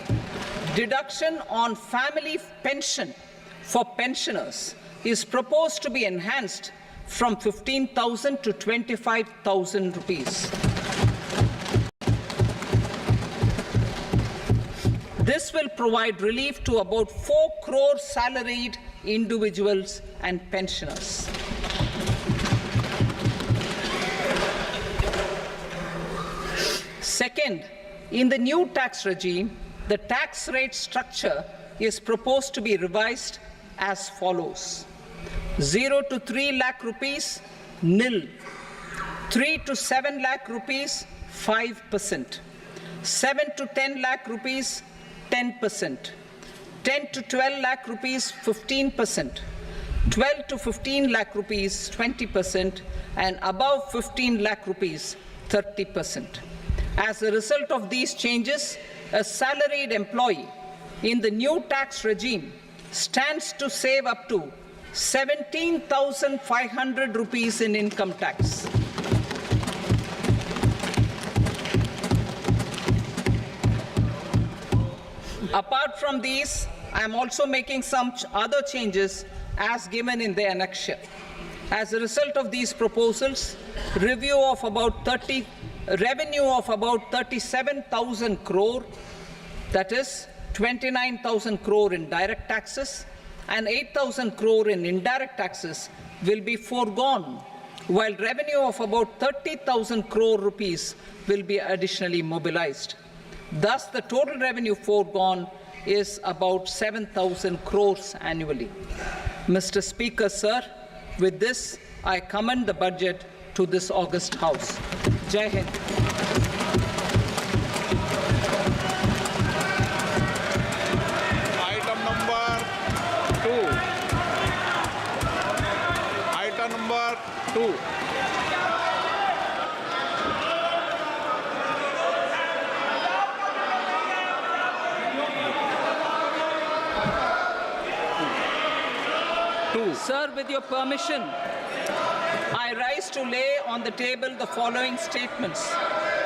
deduction on family pension for pensioners is proposed to be enhanced from 15,000 to 25,000 rupees. This will provide relief to about 4 crore salaried individuals and pensioners. Second, in the new tax regime, the tax rate structure is proposed to be revised as follows: 0 to 3 lakh rupees, nil; 3 to 7 lakh rupees, 5%; 7 to 10 lakh rupees, 10%; 10 to 12 lakh rupees, 15%; 12 to 15 lakh rupees, 20%; and above 15 lakh rupees, 30%. As a result of these changes, a salaried employee in the new tax regime stands to save up to 17,500 rupees in income tax. Apart from these, I am also making some other changes as given in the annexure. As a result of these proposals, revenue of about 37,000 crore, that is 29,000 crore in direct taxes and 8,000 crore in indirect taxes, will be foregone, while revenue of about 30,000 crore rupees will be additionally mobilized. Thus, the total revenue foregone is about 7,000 crores annually. Mr. Speaker, sir, with this, I commend the budget to this august House. Jai Hind. Item number 2. Item number 2. Sir, with your permission, I rise to lay on the table the following statements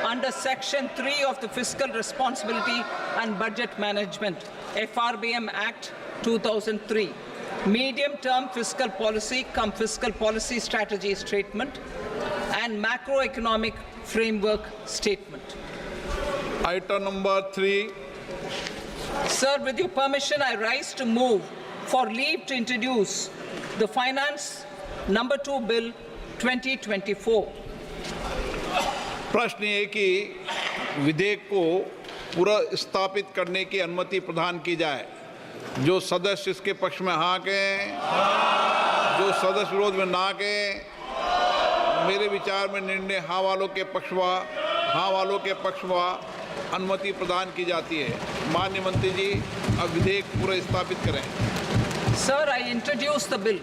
under Section 3 of the Fiscal Responsibility and Budget Management, FRBM Act 2003, Medium-Term Fiscal Policy cum Fiscal Policy Strategy Statement, and Macroeconomic Framework Statement. Item number 3. Sir, with your permission, I rise to move for leave to introduce the Finance Number 2 Bill 2024. प्रश्न ये कि विधेयक को पुनर्स्थापित करने की अनुमति प्रदान की जाए। जो सदस्य इसके पक्ष में हाँ कहें, जो सदस्य विरोध में ना कहें। मेरे विचार में निर्णय हाँ वालों के पक्ष में अनुमति प्रदान की जाती है। माननीय मंत्री जी, अब विधेयक पुनर्स्थापित करें। Sir, I introduce the bill.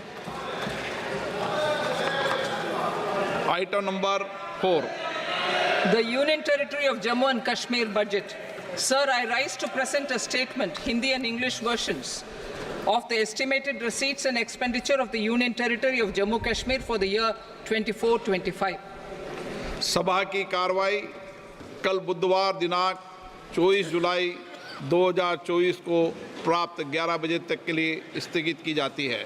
Item number 4. The Union Territory of Jammu and Kashmir budget. Sir, I rise to present a statement, Hindi and English versions, of the estimated receipts and expenditure of the Union Territory of Jammu and Kashmir for the year 24-25. सभा की कार्रवाई कल बुधवार दिनांक 24 जुलाई 2024 को प्राप्त 11 बजे तक के लिए स्थगित की जाती है।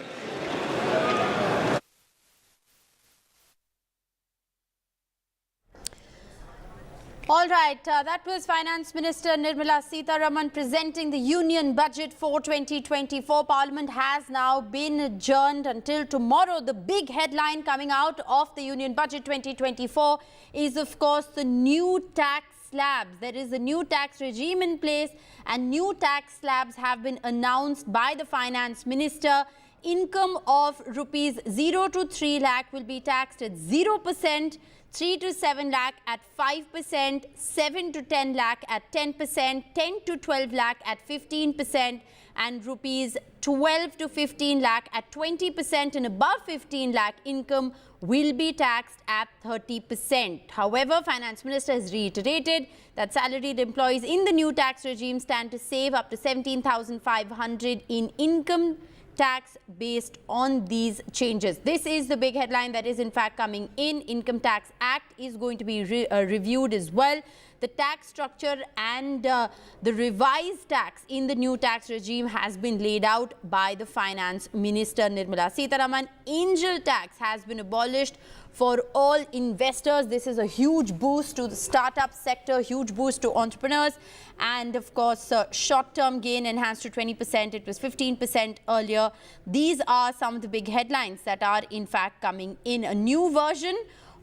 All right, that was Finance Minister Nirmala Sitharaman presenting the Union Budget for 2024. Parliament has now been adjourned until tomorrow. The big headline coming out of the Union Budget 2024 is, of course, the new tax slabs. There is a new tax regime in place and new tax slabs have been announced by the Finance Minister. Income of rupees 0 to 3 lakh will be taxed at 0%. 3 to 7 lakh at 5%, 7 to 10 lakh at 10%, 10 to 12 lakh at 15%, and rupees 12 to 15 lakh at 20%, and above 15 lakh income will be taxed at 30%. However, Finance Minister has reiterated that salaried employees in the new tax regime stand to save up to 17,500 in income tax based on these changes. This is the big headline that is in fact coming in. Income Tax Act is going to be reviewed as well. The tax structure and the revised tax in the new tax regime has been laid out by the Finance Minister Nirmala Sitharaman. Angel tax has been abolished for all investors. This is a huge boost to the startup sector, huge boost to entrepreneurs, and of course short-term gain enhanced to 20%. It was 15% earlier. These are some of the big headlines that are in fact coming in. A new version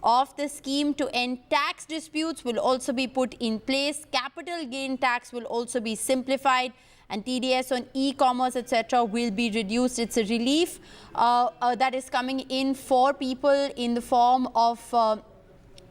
of the scheme to end tax disputes will also be put in place. Capital gain tax will also be simplified, and TDS on e-commerce, etc. will be reduced. It's a relief that is coming in for people in the form of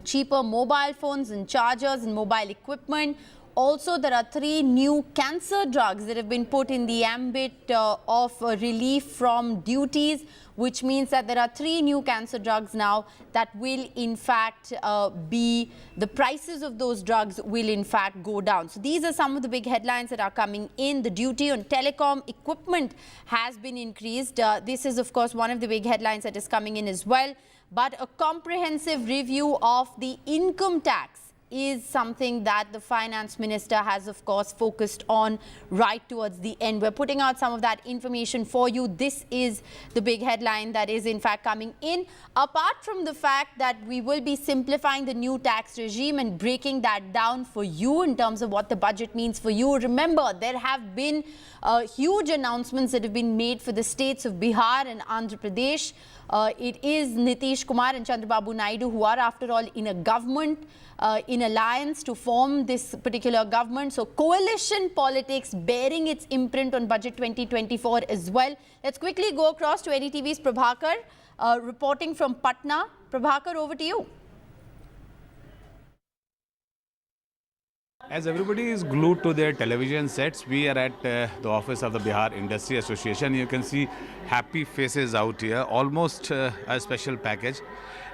cheaper mobile phones and chargers and mobile equipment. Also, there are 3 new cancer drugs that have been put in the ambit of relief from duties, which means that there are 3 new cancer drugs now that will in fact the prices of those drugs will in fact go down. So these are some of the big headlines that are coming in. The duty on telecom equipment has been increased. This is of course one of the big headlines that is coming in as well. But a comprehensive review of the income tax is something that the Finance Minister has, of course, focused on right towards the end. We're putting out some of that information for you. This is the big headline that is, in fact, coming in. Apart from the fact that we will be simplifying the new tax regime and breaking that down for you in terms of what the budget means for you. Remember, there have been huge announcements that have been made for the states of Bihar and Andhra Pradesh. It is Nitish Kumar and Chandrababu Naidu who are, after all, in a government, in alliance to form this particular government. So coalition politics bearing its imprint on Budget 2024 as well. Let's quickly go across to NDTV's Prabhakar, reporting from Patna. Prabhakar, over to you. As everybody is glued to their television sets, we are at the office of the Bihar Industry Association. You can see happy faces out here. Almost a special package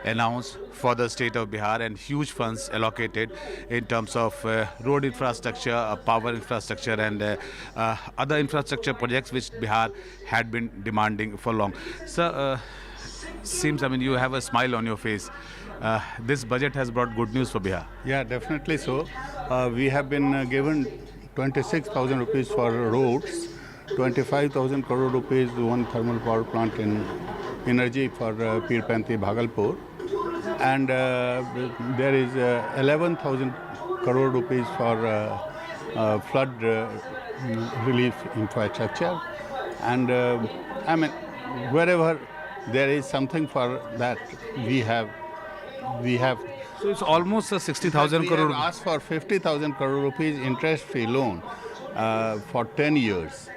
announced for the state of Bihar and huge funds allocated in terms of road infrastructure, power infrastructure and other infrastructure projects which Bihar had been demanding for long. So, seems, I mean, you have a smile on your face. This budget has brought good news for Bihar. Yeah, definitely so. We have been given 26,000 rupees for roads, 25,000 crore rupees one thermal power plant in energy for Pirpanti, Bhagalpur, and there is 11,000 crore rupees for flood relief infrastructure, and I mean, wherever there is something for that, we have. So it's almost a 60,000 crore. We have asked for 50,000 crore rupees interest-free loan for 10 years.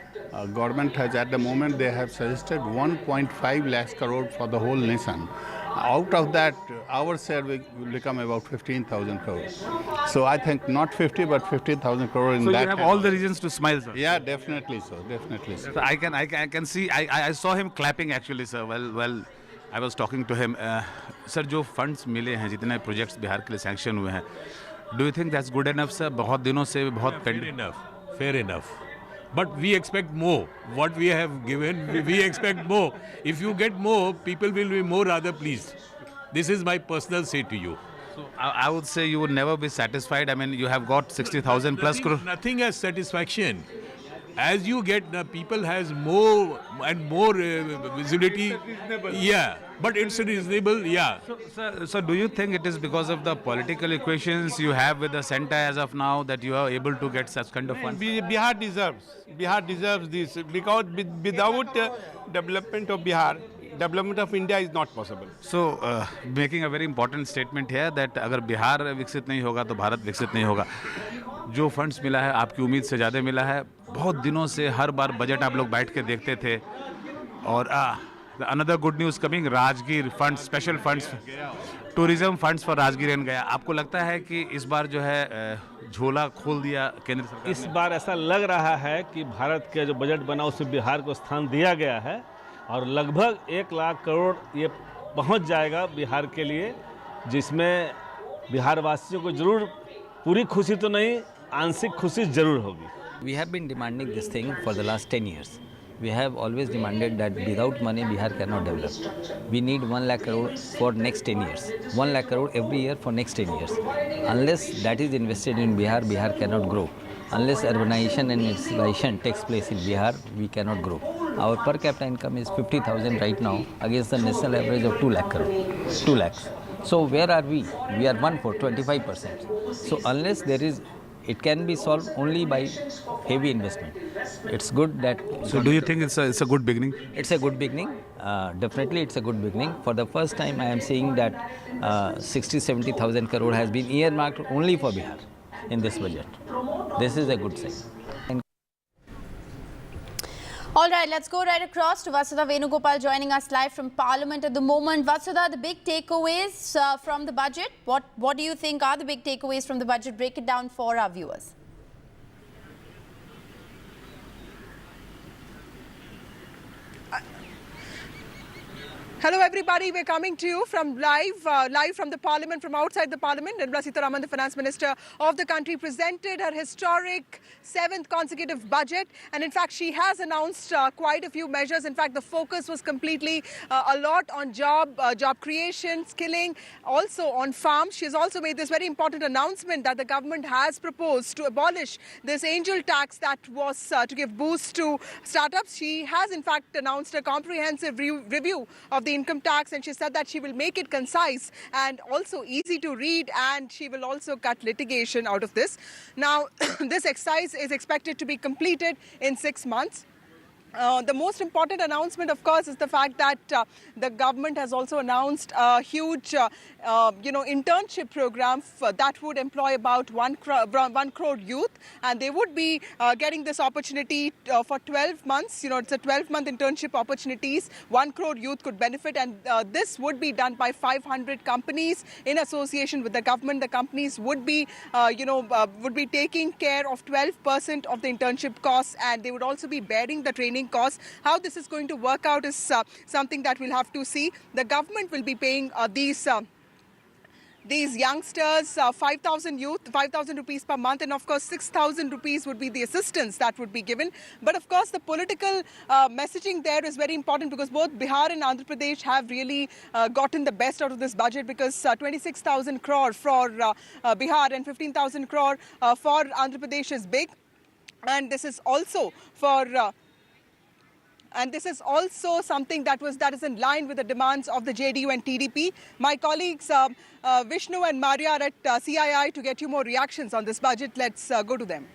Government has, at the moment, they have suggested 1.5 lakhs crore for the whole nation. Out of that, our share will become about 15,000 crore. So I think not 50, but 50,000 crore in so that. So you have all the reasons to smile, sir. Yeah, definitely so, definitely so. I can see, I saw him clapping actually, sir. Well, I was talking to him. Sir, जो funds मिले हैं, जितने projects Bihar के लिए sanction हुए हैं, do you think that's good enough, sir? बहुत दिनों से बहुत fair enough. But we expect more. What we have given, we expect more. If you get more, people will be more rather pleased. This is my personal say to you. So I would say you would never be satisfied. I mean, you have got 60,000 plus crore. Nothing as satisfaction. as you get, people has more and more visibility. Yeah, but it's reasonable, yeah. So do you think it is because of the political equations you have with the center as of now that you are able to get such kind of funds? Bihar deserves this, because without development of Bihar, development of India is not possible. So, making a very important statement here that अगर बिहार विकसित नहीं होगा तो भारत विकसित नहीं होगा. जो funds मिला है आपकी उम्मीद से ज़्यादा मिला है. बहुत दिनों से हर बार बजट आप लोग बैठ के देखते थे. और another good news coming, Rajgir funds, special funds, tourism funds for Rajgir and गया. आपको लगता है कि इस बार जो है झोला खोल दिया केंद्र सरकार? इस बार ऐसा लग रहा है कि भारत के जो बजट बना उसमें बिहार को स्थान दिया गया है और लगभग 1 लाख करोड़ ये पहुंच जाएगा बिहार के लिए, जिसमें बिहार वासियों को जरूर पूरी खुशी तो नहीं, आंशिक खुशी जरूर होगी. We have been demanding this thing for the last 10 years. We have always demanded that without money Bihar cannot develop. We need 1 lakh crore for next 10 years. 1 lakh crore every year for next 10 years. Unless that is invested in Bihar, Bihar cannot grow. Unless urbanization and industrialization takes place in Bihar, we cannot grow. Our per capita income is 50,000 right now against the national average of 2 lakh crore, 2 lakhs. So where are we? We are 25%. So unless there is, it can be solved only by heavy investment. It's good that... So do you think it's a good beginning? It's a good beginning. Definitely it's a good beginning. For the first time I am seeing that 60-70,000 crore has been earmarked only for Bihar in this budget. This is a good sign. All right, let's go right across to Vasudha Venugopal joining us live from Parliament at the moment. Vasudha, the big takeaways from the budget. What do you think are the big takeaways from the budget? Break it down for our viewers. Hello everybody, we're coming to you from live from the Parliament, from outside the Parliament. Nirmala Sitharaman, the Finance Minister of the country, presented her historic 7th consecutive budget, and in fact she has announced quite a few measures. In fact, the focus was completely a lot on job creation, skilling, also on farms. She has also made this very important announcement that the government has proposed to abolish this angel tax that was to give boost to startups. She has in fact announced a comprehensive review of the income tax, and she said that she will make it concise and also easy to read, and she will also cut litigation out of this. Now, this exercise is expected to be completed in 6 months. The most important announcement, of course, is the fact that the government has also announced a huge, internship program that would employ about 1 crore youth, and they would be getting this opportunity for 12 months. It's a 12-month internship opportunities. 1 crore youth could benefit, and this would be done by 500 companies in association with the government. The companies would be, taking care of 12% of the internship costs, and they would also be bearing the training costs. How this is going to work out is something that we'll have to see. The government will be paying these youngsters 5,000 rupees per month, and of course 6,000 rupees would be the assistance that would be given. But of course the political messaging there is very important, because both Bihar and Andhra Pradesh have really gotten the best out of this budget, because 26,000 crore for Bihar and 15,000 crore for Andhra Pradesh is big, and this is also for and this is also something that is in line with the demands of the JDU and TDP. My colleagues Vishnu and Marya are at CII to get you more reactions on this budget. Let's go to them.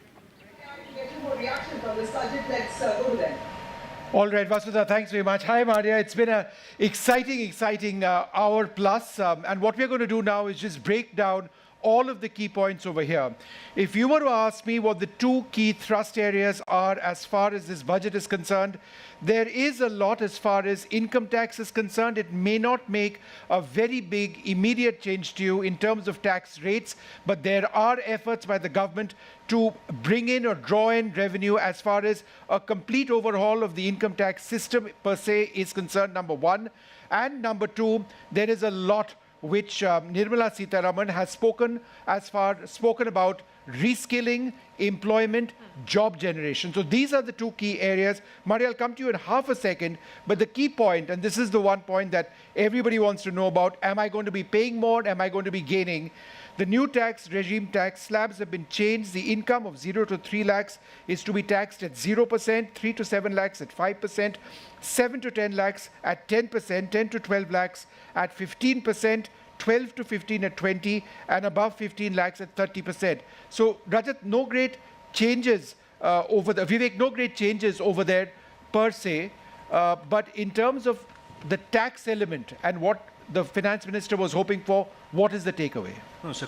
All right, Vasudha, thanks very much. Hi, Marya. It's been an exciting hour plus. And what we're going to do now is just break down all of the key points over here. If you were to ask me what the 2 key thrust areas are as far as this budget is concerned, there is a lot as far as income tax is concerned. It may not make a very big immediate change to you in terms of tax rates, but there are efforts by the government to bring in or draw in revenue as far as a complete overhaul of the income tax system per se is concerned, number one. And number two, there is a lot which Nirmala Sitharaman has spoken about reskilling, employment, job generation. So these are the 2 key areas. Marya, I'll come to you in half a second, but the key point, and this is the one point that everybody wants to know about, am I going to be paying more? Am I going to be gaining? The new tax regime tax slabs have been changed. The income of 0 to 3 lakhs is to be taxed at 0%, 3 to 7 lakhs at 5%, 7 to 10 lakhs at 10%, 10 to 12 lakhs at 15%, 12 to 15 at 20%, and above 15 lakhs at 30%. So, Rajat, no great changes Vivek, no great changes over there per se, but in terms of the tax element and what the finance minister was hoping for, what is the takeaway? No, so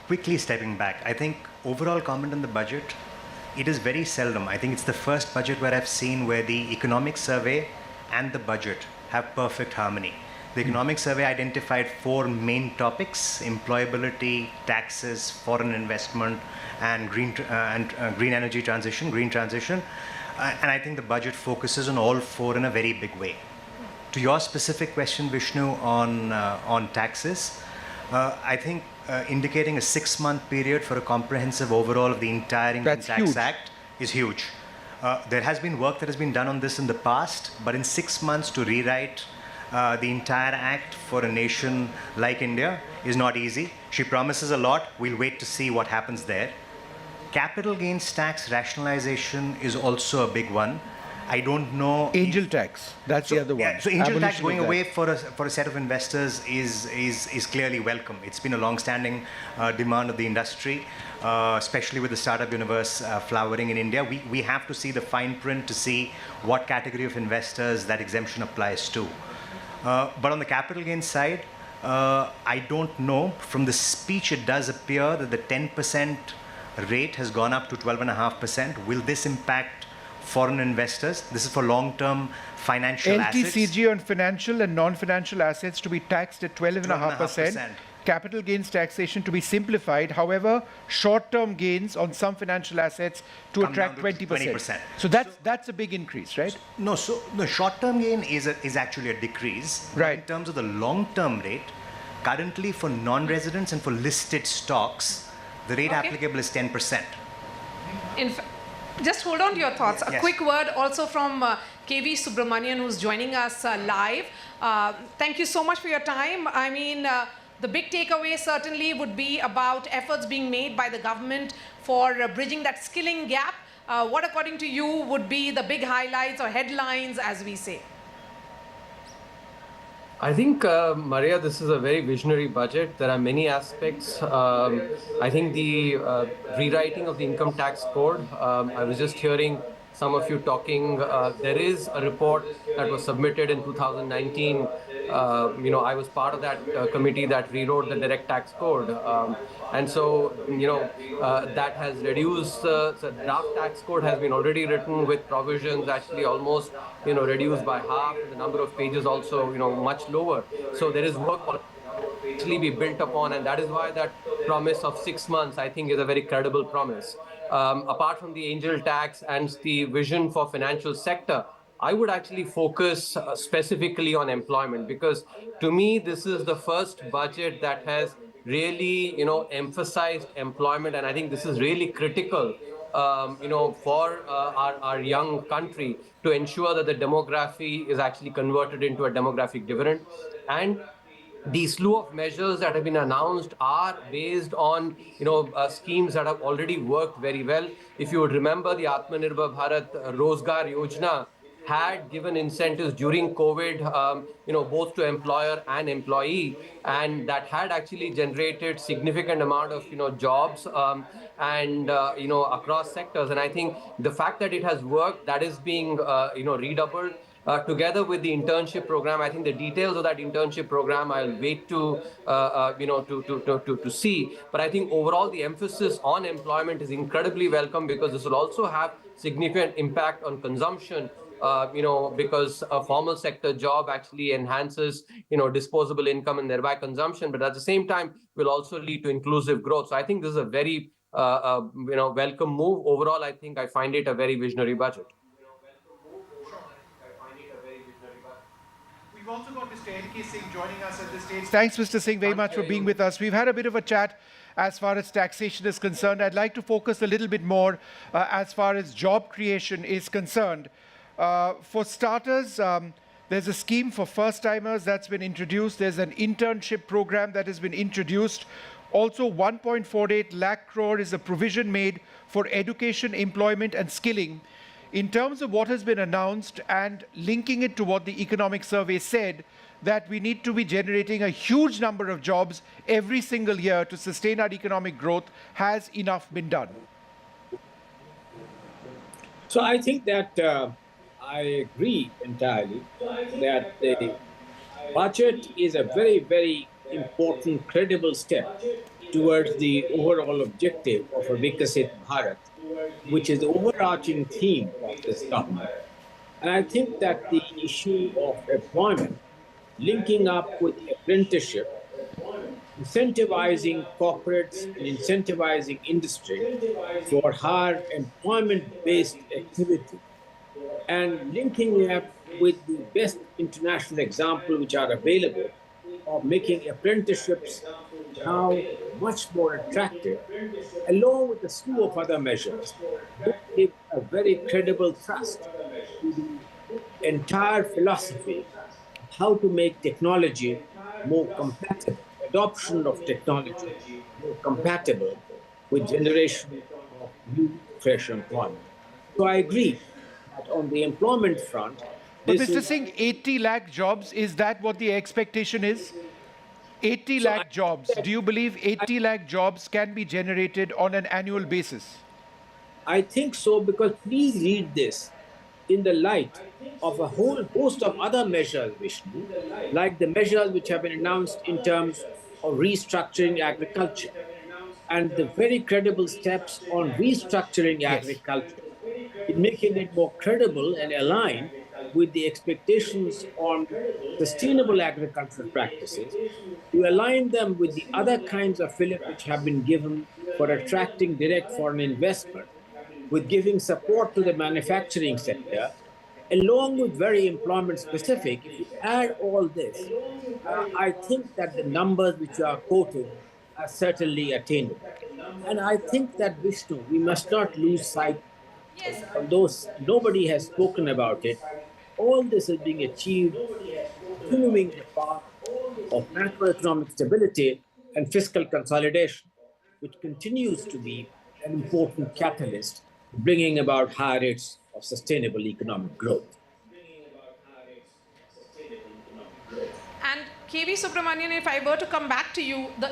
quickly stepping back, I think overall comment on the budget, it is very seldom. I think it's the first budget where I've seen where the economic survey and the budget have perfect harmony. The economic survey identified 4 main topics: employability, taxes, foreign investment, and green energy transition, green transition. And I think the budget focuses on all 4 in a very big way. To your specific question, Vishnu, on taxes, I think indicating a 6-month period for a comprehensive overhaul of the entire Income Tax Act is huge. There has been work that has been done on this in the past, but in 6 months to rewrite the entire act for a nation like India is not easy. She promises a lot. We'll wait to see what happens there. Capital gains tax rationalization is also a big one. I don't know. Angel tax, that's the other one. Yeah, so angel tax going away for a set of investors is clearly welcome. It's been a long-standing demand of the industry, especially with the startup universe flowering in India. We have to see the fine print to see what category of investors that exemption applies to. But on the capital gains side, I don't know. From the speech, it does appear that the 10% rate has gone up to 12.5%. Will this impact foreign investors? This is for long-term financial assets. LTCG on financial and non-financial assets to be taxed at 12.5%. Capital gains taxation to be simplified. However, short-term gains on some financial assets to attract 20%. So that's a big increase, right? No, so the short-term gain is actually a decrease. Right. In terms of the long-term rate, currently for non-residents and for listed stocks, the rate applicable is 10%. Just hold on to your thoughts. A Yes. quick word also from KV Subramanian, who's joining us live. Thank you so much for your time. I mean, the big takeaway certainly would be about efforts being made by the government for bridging that skilling gap. What, according to you, would be the big highlights or headlines, as we say? I think, Marya, this is a very visionary budget. There are many aspects. I think the rewriting of the income tax code, I was just hearing some of you talking. There is a report that was submitted in 2019. I was part of that committee that rewrote the direct tax code. And so, that has reduced, the draft tax code has been already written with provisions actually almost, reduced by half. The number of pages also, much lower. So there is work actually be built upon, and that is why that promise of 6 months, I think, is a very credible promise. Apart from the angel tax and the vision for financial sector, I would actually focus specifically on employment, because to me, this is the first budget that has really, emphasized employment. And I think this is really critical, for our young country to ensure that the demography is actually converted into a demographic dividend. And the slew of measures that have been announced are based on, schemes that have already worked very well. If you would remember, the Atmanirbhar Bharat Rozgar Yojana had given incentives during COVID, both to employer and employee, and that had actually generated significant amount of, jobs across sectors. And I think the fact that it has worked, that is being, redoubled. Together with the internship program, I think the details of that internship program I'll wait to see. But I think overall the emphasis on employment is incredibly welcome, because this will also have significant impact on consumption. Because a formal sector job actually enhances, disposable income and thereby consumption, but at the same time will also lead to inclusive growth. So I think this is a very, welcome move. Overall, I think I find it a very visionary budget. We've also got Mr. N.K. Singh joining us at this stage. Thanks, Mr. Singh, very much for being with us. We've had a bit of a chat as far as taxation is concerned. I'd like to focus a little bit more as far as job creation is concerned. For starters, there's a scheme for first-timers that's been introduced. There's an internship program that has been introduced. Also, 1.48 lakh crore is a provision made for education, employment and skilling. In terms of what has been announced and linking it to what the economic survey said, that we need to be generating a huge number of jobs every single year to sustain our economic growth, has enough been done? So I think that I agree entirely that the budget is a very, very important, credible step towards the overall objective of a Vikasit Bharat, which is the overarching theme of this government. And I think that the issue of employment, linking up with apprenticeship, incentivizing corporates and incentivizing industry for higher employment-based activity, and linking up with the best international examples which are available of making apprenticeships now much more attractive, along with a slew of other measures, give a very credible thrust to the entire philosophy of how to make technology more compatible, adoption of technology more compatible with generation of new, fresh employment. So I agree that on the employment front, but Mr. Singh, 80 lakh jobs, is that what the expectation is? 80 lakh jobs. Do you believe 80 lakh jobs can be generated on an annual basis? I think so, because please read this in the light of a whole host of other measures, Vishnu, like the measures which have been announced in terms of restructuring agriculture and the very credible steps on restructuring agriculture, in making it more credible and aligned with the expectations on sustainable agricultural practices, to align them with the other kinds of fillip which have been given for attracting direct foreign investment, with giving support to the manufacturing sector, along with very employment specific. If you add all this, I think that the numbers which are quoted are certainly attainable. And I think that, Vishnu, we must not lose sight, although nobody has spoken about it, all this is being achieved continuing the path of macroeconomic stability and fiscal consolidation, which continues to be an important catalyst bringing about higher rates of sustainable economic growth. And KV Subramanian, if I were to come back to you, the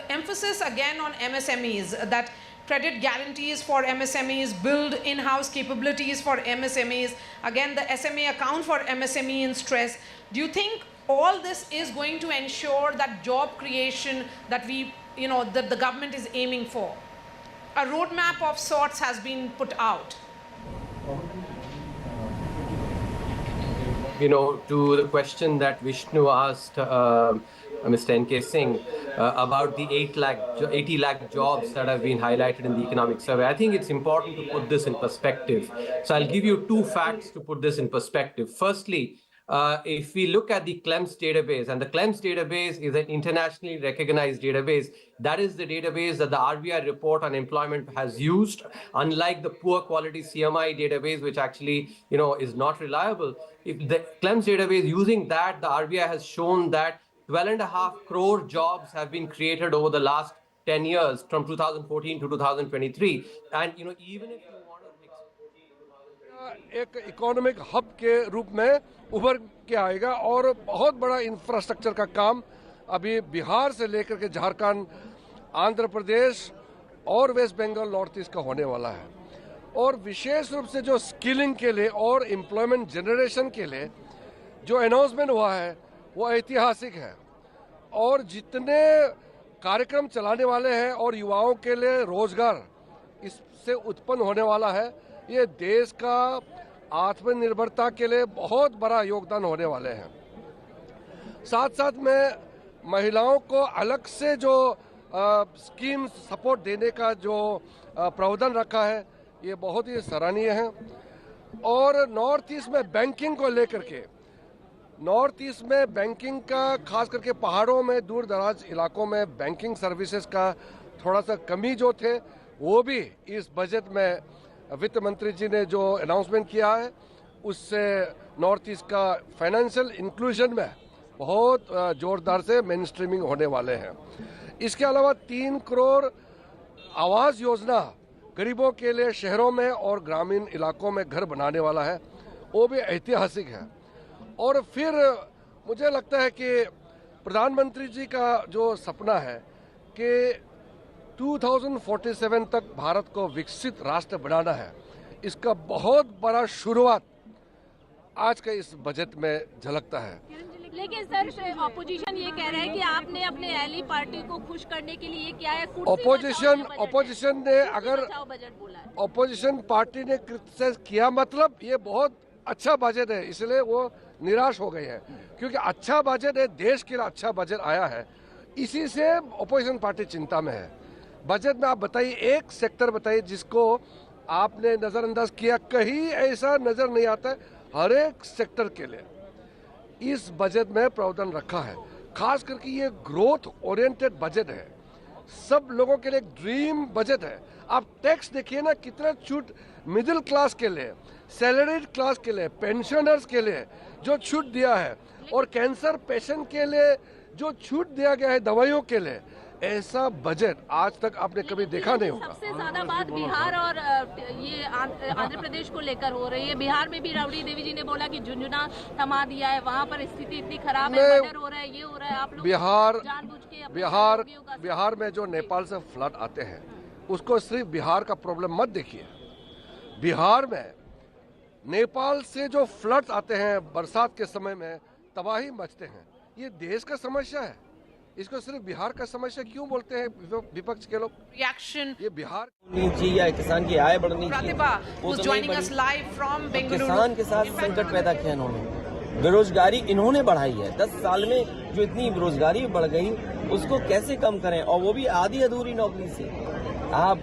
emphasis again on MSMEs, that credit guarantees for MSMEs, build in-house capabilities for MSMEs, again the SMA account for MSME in stress. Do you think all this is going to ensure that job creation that that the government is aiming for? A roadmap of sorts has been put out. To the question that Vishnu asked Mr. N.K. Singh about the 80 lakh jobs that have been highlighted in the economic survey, I think it's important to put this in perspective. So I'll give you two facts to put this in perspective. Firstly, if we look at the CLEMS database, and the CLEMS database is an internationally recognized database, that is the database that the RBI report on employment has used, unlike the poor quality CMI database, which actually, is not reliable. If the CLEMS database, using that, the RBI has shown that 12.5 crore jobs have been created over the last 10 years, from 2014 to 2023. And, even if you want to... एक economic hub के रूप में उभर के आएगा और बहुत बड़ा इंफ्रास्ट्रक्चर का काम अभी बिहार से लेकर के झारखंड, आंध्र प्रदेश और वेस्ट बंगाल, नॉर्थ ईस्ट का होने वाला है। और विशेष रूप से जो स्किलिंग के लिए और एम्प्लॉयमेंट जनरेशन के लिए जो अनाउंसमेंट हुआ है वो ऐतिहासिक है। और जितने कार्यक्रम चलाने वाले हैं और युवाओं के लिए रोजगार इससे उत्पन्न होने वाला है, ये देश का आत्मनिर्भरता के लिए बहुत बड़ा योगदान होने वाले हैं। साथ साथ में महिलाओं को अलग से जो स्कीम सपोर्ट देने का जो प्रावधान रखा है, ये बहुत ही सराहनीय है। और नॉर्थ ईस्ट में बैंकिंग को लेकर के, नॉर्थ ईस्ट में बैंकिंग का, खास करके पहाड़ों में, दूर दराज इलाकों में बैंकिंग सर्विसेज का थोड़ा सा कमी जो थे, वो भी इस बजट में वित्त मंत्री जी ने जो अनाउंसमेंट किया है, उससे नॉर्थ ईस्ट का फाइनेंशियल इंक्लूजन में बहुत जोरदार से मेन स्ट्रीमिंग होने वाले हैं। इसके अलावा 3 करोड़ आवास योजना गरीबों के लिए शहरों में और ग्रामीण इलाकों में घर बनाने वाला है, वो भी ऐतिहासिक है। और फिर मुझे लगता है कि प्रधानमंत्री जी का जो सपना है कि 2047 तक भारत को विकसित राष्ट्र बनाना है, इसका बहुत बड़ा शुरुआत आज के इस बजट में झलकता है। लेकिन सर ऑपोजिशन ये कह रहा है कि आपने अपने एली पार्टी को खुश करने के लिए क्या है, ऑपोजिशन ने अगर ऑपोजिशन पार्टी ने क्रिटिसाइज किया, मतलब ये बहुत अच्छा बजट है, इसलिए वो निराश हो गए हैं, क्योंकि अच्छा बजट है, देश के लिए अच्छा बजट आया है, इसी से ऑपोजिशन पार्टी चिंता में है। बजट में आप बताइए, एक सेक्टर बताइए जिसको आपने नजरअंदाज किया, कहीं ऐसा नजर नहीं आता है। हर एक सेक्टर के लिए इस बजट में प्रावधान रखा है, खास करके ये ग्रोथ ओरिएंटेड बजट है, सब लोगों के लिए एक ड्रीम बजट है। आप टैक्स देखिए ना, कितना छूट मिडिल क्लास के लिए, सैलरीड क्लास के लिए, पेंशनर्स के लिए जो छूट दिया है, और कैंसर पेशेंट के लिए जो छूट दिया गया है दवाइयों के लिए, ऐसा बजट आज तक आपने कभी देखा नहीं होगा। सबसे ज्यादा बात बिहार और ये आंध्र प्रदेश को लेकर हो रही है। बिहार में भी राबड़ी देवी जी ने बोला कि झुंझुना थमा दिया है, वहाँ पर स्थिति इतनी खराब है, मर्डर हो रहा है, ये हो रहा है। आप लोग बिहार में जो नेपाल से फ्लड आते हैं, उसको सिर्फ बिहार का प्रॉब्लम मत देखिए। बिहार में नेपाल से जो फ्लड्स आते हैं बरसात के समय में, तबाही मचते हैं, ये देश का समस्या है। इसको सिर्फ बिहार का समस्या क्यों बोलते हैं विपक्ष के लोग? रिएक्शन ये बिहार चाहिए या किसान की आय बढ़नी चाहिए, वो तो joining us live from Bengaluru। किसान के साथ संकट पैदा किया इन्होंने, बेरोजगारी इन्होंने बढ़ाई है। 10 साल में जो इतनी बेरोजगारी बढ़ गई, उसको कैसे कम करें, और वो भी आधी अधूरी नौकरी से। आप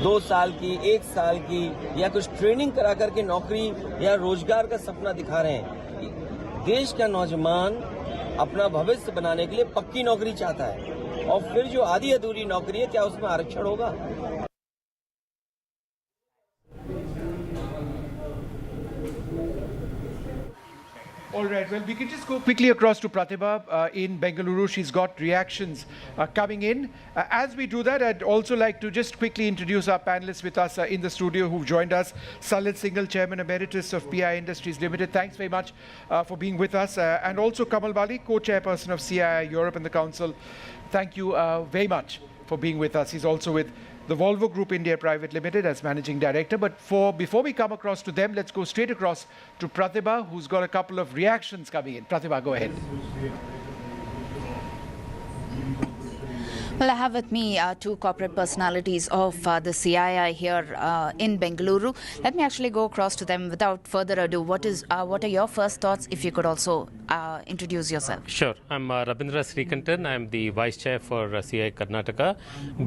2 साल की, 1 साल की या कुछ ट्रेनिंग करा करके नौकरी या रोजगार का सपना दिखा रहे हैं। देश का नौजवान अपना भविष्य बनाने के लिए पक्की नौकरी चाहता है, और फिर जो आधी अधूरी नौकरी है, क्या उसमें आरक्षण होगा? All right, well, we can just go quickly across to Pratibha in Bengaluru. She's got reactions coming in. As we do that, I'd also like to just quickly introduce our panelists with us in the studio who've joined us. Salil Singhal, Chairman Emeritus of PI Industries Limited. Thanks very much for being with us. And also Kamal Bali, Co-Chairperson of CII Europe and the Council. Thank you very much for being with us. He's also with the Volvo Group India Private Limited as Managing Director. But before we come across to them, let's go straight across to Pratibha, who's got a couple of reactions coming in. Pratibha, go ahead. Well, I have with me two corporate personalities of the CII here in Bengaluru. Let me actually go across to them without further ado. What are your first thoughts, if you could also introduce yourself? Sure. I'm Rabindra Srikantan. I'm the Vice Chair for CII Karnataka.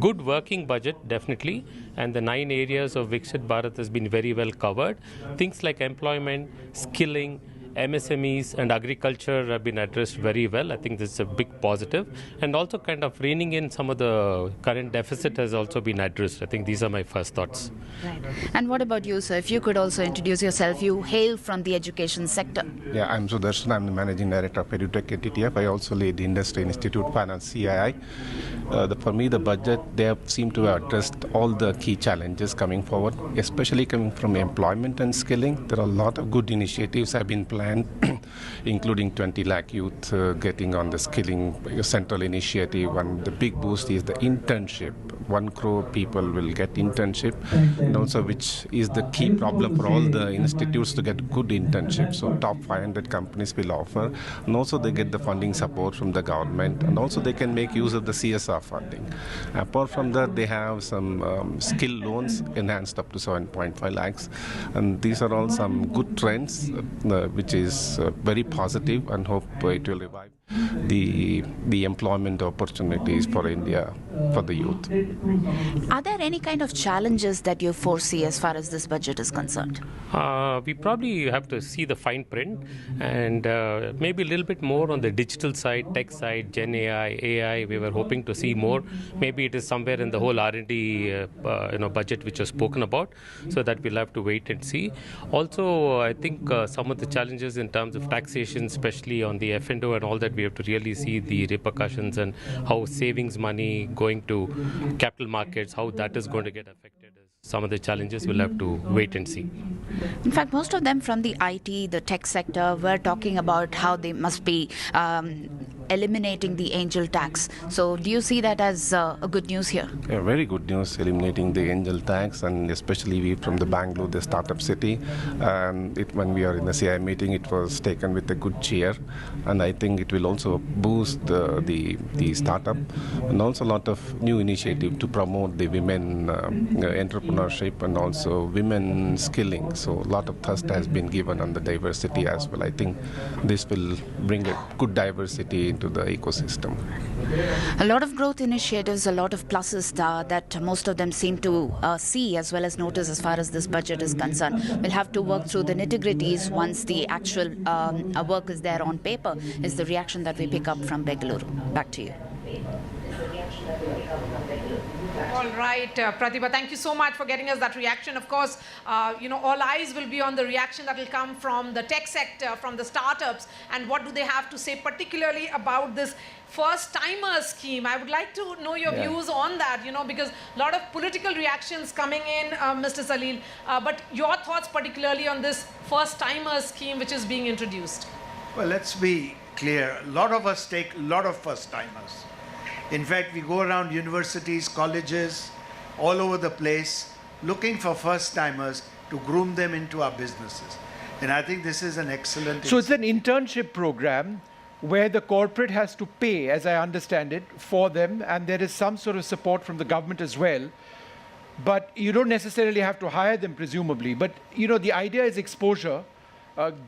Good working budget, definitely. And the 9 areas of Viksit Bharat has been very well covered. Things like employment, skilling, MSMEs and agriculture have been addressed very well. I think this is a big positive. And also kind of reining in some of the current deficit has also been addressed. I think these are my first thoughts. Right. And what about you, sir? If you could also introduce yourself. You hail from the education sector. Yeah, I'm Sudarshan. I'm the Managing Director of EduTech NDTV. I also lead the Industry Institute Finance CII. For me, the budget, they have seemed to have addressed all the key challenges coming forward, especially coming from employment and skilling. There are a lot of good initiatives have been planned, including 20 lakh youth getting on the skilling central initiative. And the big boost is the internship. 1 crore people will get internship, and also which is the key problem for all the institutes to get good internships. So top 500 companies will offer, and also they get the funding support from the government, and also they can make use of the CSR funding. Apart from that, they have some skill loans enhanced up to 7.5 lakhs, and these are all some good trends which is very positive, and hope it will revive the employment opportunities for India, for the youth. Are there any kind of challenges that you foresee as far as this budget is concerned? We probably have to see the fine print and maybe a little bit more on the digital side, tech side, Gen AI. We were hoping to see more. Maybe it is somewhere in the whole R&D budget which was spoken about, so that we'll have to wait and see. Also, I think some of the challenges in terms of taxation, especially on the F&O and all that, we we have to really see the repercussions and how savings money going to capital markets, how that is going to get affected. Some of the challenges we'll have to wait and see. In fact, most of them from the IT, the tech sector, were talking about how they must be eliminating the angel tax. So do you see that as a good news here? Yeah, very good news, eliminating the angel tax, and especially we from the Bengaluru, the startup city. And when we are in the CI meeting, it was taken with a good cheer, and I think it will also boost the startup, and also a lot of new initiative to promote the women entrepreneurship and also women skilling. So a lot of thrust has been given on the diversity as well. I think this will bring a good diversity into the ecosystem. A lot of growth initiatives, a lot of pluses that most of them seem to see as well as notice as far as this budget is concerned. We'll have to work through the nitty-gritties once the actual work is there on paper, is the reaction that we pick up from Bengaluru. Back to you. All right, Pratibha, thank you so much for getting us that reaction. Of course, all eyes will be on the reaction that will come from the tech sector, from the startups, and what do they have to say particularly about this first-timer scheme. I would like to know your views on that, because a lot of political reactions coming in, Mr. Salil, but your thoughts particularly on this first-timer scheme which is being introduced. Well, let's be clear. A lot of us take a lot of first-timers. In fact, we go around universities, colleges, all over the place, looking for first-timers to groom them into our businesses. And I think this is an excellent... So it's an internship program where the corporate has to pay, as I understand it, for them, and there is some sort of support from the government as well. But you don't necessarily have to hire them, presumably. But, the idea is exposure.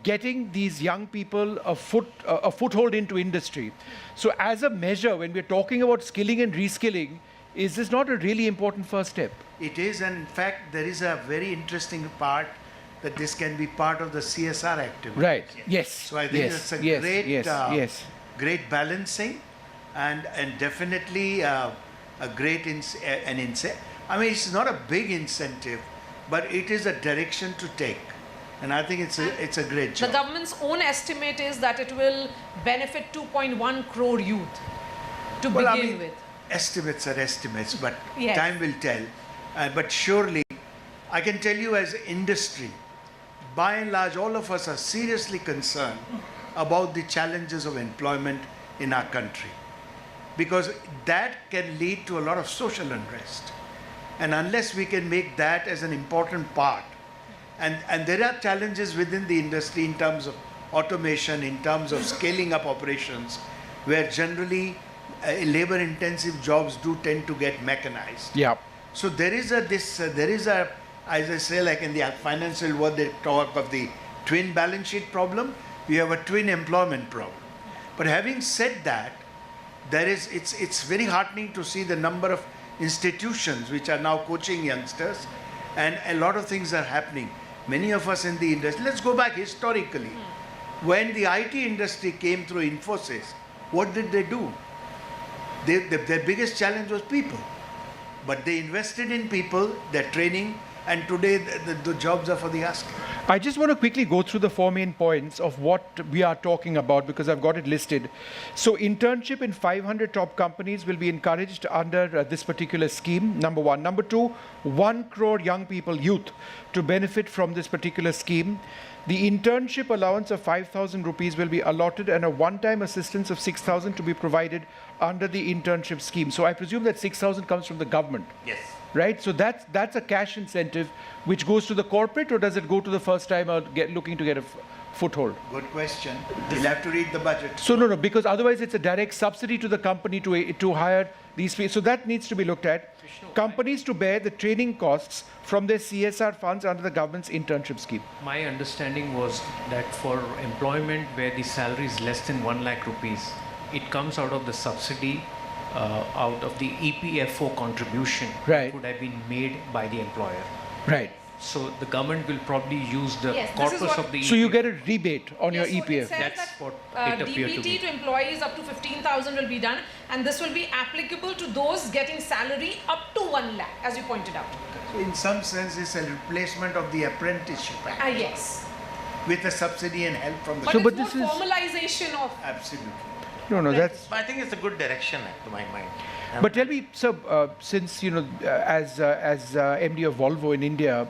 Getting these young people a foothold into industry. So as a measure, when we're talking about skilling and reskilling, is this not a really important first step? It is, and in fact, there is a very interesting part that this can be part of the CSR activity. Right, yes. So I think it's a great balancing and definitely a great incentive. I mean, it's not a big incentive, but it is a direction to take. And I think it's a great job. The government's own estimate is that it will benefit 2.1 crore youth to begin with. Estimates are estimates, but time will tell. But surely, I can tell you as industry, by and large, all of us are seriously concerned about the challenges of employment in our country. Because that can lead to a lot of social unrest. And unless we can make that as an important part, and there are challenges within the industry in terms of automation, in terms of scaling up operations, where generally labor-intensive jobs do tend to get mechanized. Yeah. So there is a, as I say, like in the financial world, they talk of the twin balance sheet problem. We have a twin employment problem. But having said that, it's very heartening to see the number of institutions which are now coaching youngsters, and a lot of things are happening. Many of us in the industry, let's go back historically. When the IT industry came through Infosys, what did they do? Their biggest challenge was people. But they invested in people, their training, and today the jobs are for the asking. I just want to quickly go through the 4 main points of what we are talking about because I've got it listed. So internship in 500 top companies will be encouraged under this particular scheme, number one. Number two, 1 crore young people, youth, to benefit from this particular scheme. The internship allowance of 5,000 rupees will be allotted and a one-time assistance of 6,000 to be provided under the internship scheme. So I presume that 6,000 comes from the government. Yes. Right? So that's a cash incentive which goes to the corporate, or does it go to the first timer looking to get a foothold? Good question. You'll have to read the budget. So no, because otherwise it's a direct subsidy to the company to hire these people. So that needs to be looked at. Companies to bear the training costs from their CSR funds under the government's internship scheme. My understanding was that for employment where the salary is less than 1 lakh rupees, it comes out of the subsidy, out of the EPFO contribution that would have been made by the employer. Right. So the government will probably use the corpus of the EPF. So you get a rebate on your EPF. So it says That's that, what it appeared to be. DBT to employees up to 15,000 will be done, and this will be applicable to those getting salary up to 1 lakh, as you pointed out. So in some sense, it's a replacement of the apprenticeship act. Yes. With a subsidy and help from the But it's more formalization of... Absolutely. No, that's. I think it's a good direction, to my mind. But tell me, sir, since as MD of Volvo in India,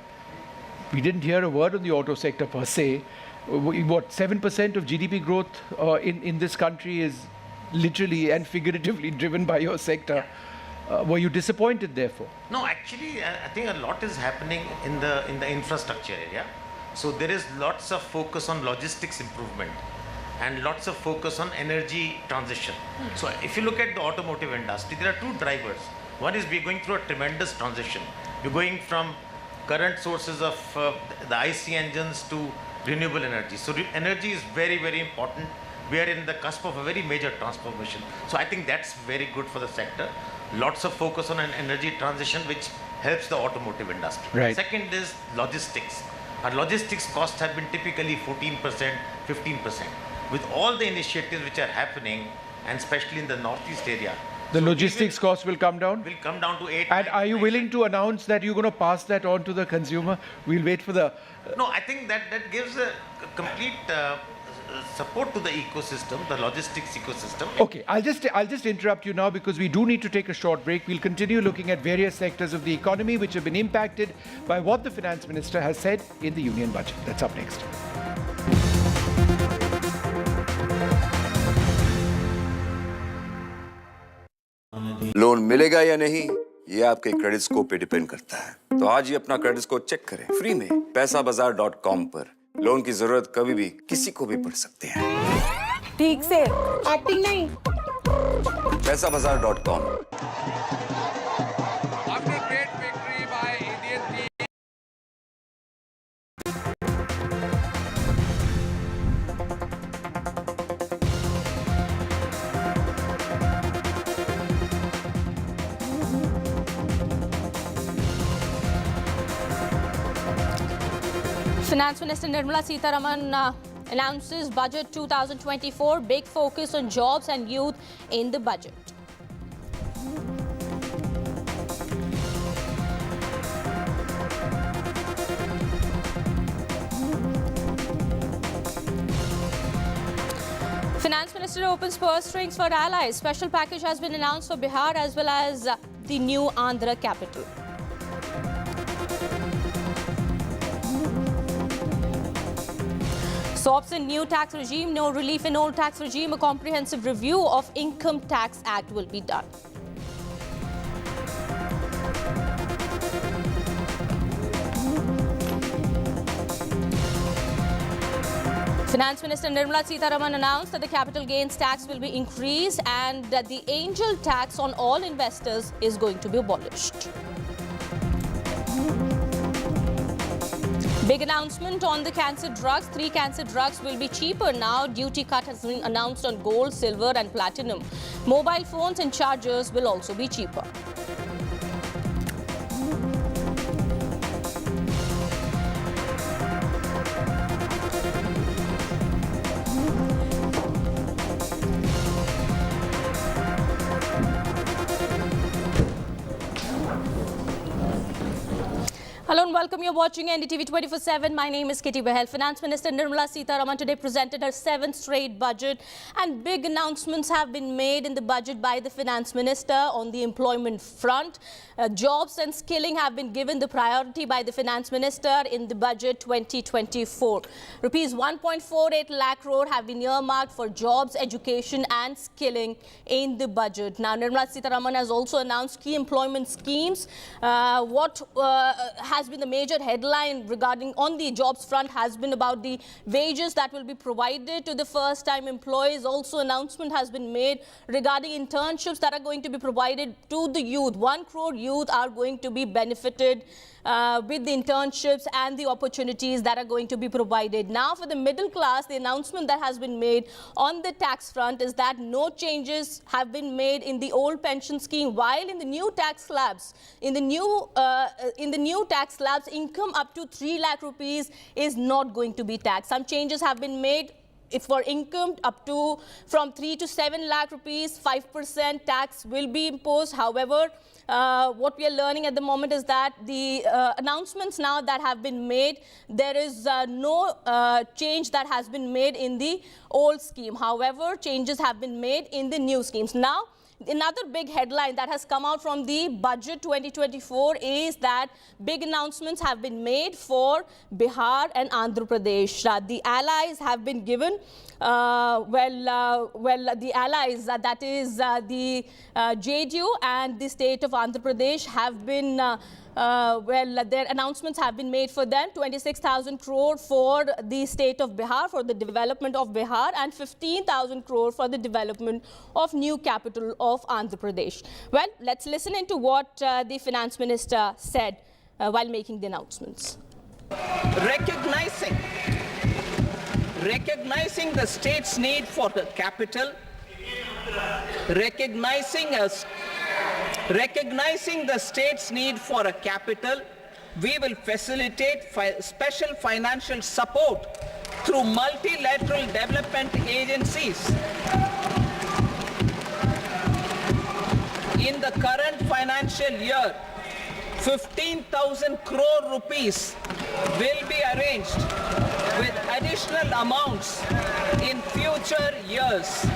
we didn't hear a word on the auto sector per se. What 7% of GDP growth in this country is literally and figuratively driven by your sector. Were you disappointed, therefore? No, actually, I think a lot is happening in the infrastructure area. So there is lots of focus on logistics improvement and lots of focus on energy transition. So if you look at the automotive industry, there are two drivers. One is we're going through a tremendous transition. We're going from current sources of the IC engines to renewable energy. So energy is very, very important. We are in the cusp of a very major transformation. So I think that's very good for the sector. Lots of focus on an energy transition which helps the automotive industry. Right. Second is logistics. Our logistics costs have been typically 14%, 15%. With all the initiatives which are happening, and especially in the northeast area, The logistics cost will come down? Will come down to 8. And are you willing to announce that you're going to pass that on to the consumer? We'll wait for the... No, I think that gives a complete support to the ecosystem, the logistics ecosystem. Okay, I'll just interrupt you now because we do need to take a short break. We'll continue looking at various sectors of the economy which have been impacted by what the Finance Minister has said in the Union Budget. That's up next. Loan मिलेगा या नहीं ये आपके credit score पे depend करता है। तो आज ही अपना क्रेडिट स्कोर चेक करें फ्री में पैसाबाजार.com पर। लोन की जरूरत कभी भी किसी को भी पड़ सकती है। ठीक से एक्टिंग नहीं। पैसाबाजार.com। Finance Minister Nirmala Sitharaman announces Budget 2024, big focus on jobs and youth in the budget. Finance Minister opens purse strings for allies. Special package has been announced for Bihar as well as the new Andhra capital. Stops in new tax regime, no relief in old tax regime. A comprehensive review of Income Tax Act will be done. Finance Minister Nirmala Sitharaman announced that the capital gains tax will be increased and that the angel tax on all investors is going to be abolished. Big announcement on the cancer drugs. 3 cancer drugs will be cheaper now. Duty cut has been announced on gold, silver and platinum. Mobile phones and chargers will also be cheaper. Hello and welcome. You're watching NDTV 24/7. My name is Kitty Behel. Finance Minister Nirmala Sitharaman today presented her 7th straight budget, and big announcements have been made in the budget by the Finance Minister on the employment front. Jobs and skilling have been given the priority by the Finance Minister in the budget 2024. Rupees 1.48 lakh crore have been earmarked for jobs, education and skilling in the budget. Now, Nirmala Sitharaman has also announced key employment schemes. What has been the major headline regarding on the jobs front has been about the wages that will be provided to the first-time employees. Also, announcement has been made regarding internships that are going to be provided to the youth. 1 crore youth are going to be benefited with the internships and the opportunities that are going to be provided. Now, for the middle class, the announcement that has been made on the tax front is that no changes have been made in the old pension scheme, while in the new tax slabs, in the new tax slabs, income up to 3 lakh rupees is not going to be taxed. Some changes have been made if for income up to from 3 to 7 lakh rupees, 5% tax will be imposed. However, what we are learning at the moment is that the announcements now that have been made, there is no change that has been made in the old scheme. However, changes have been made in the new schemes. Now, another big headline that has come out from the budget 2024 is that big announcements have been made for Bihar and Andhra Pradesh. The allies have been given, the allies, that is the JDU and the state of Andhra Pradesh have been their announcements have been made for them. 26,000 crore for the state of Bihar, for the development of Bihar, and 15,000 crore for the development of new capital of Andhra Pradesh. Well, let's listen into what the finance minister said while making the announcements. Recognizing the state's need for the capital, recognizing the state's need for a capital, we will facilitate special financial support through multilateral development agencies. In the current financial year, 15,000 crore rupees will be arranged with additional amounts in future years.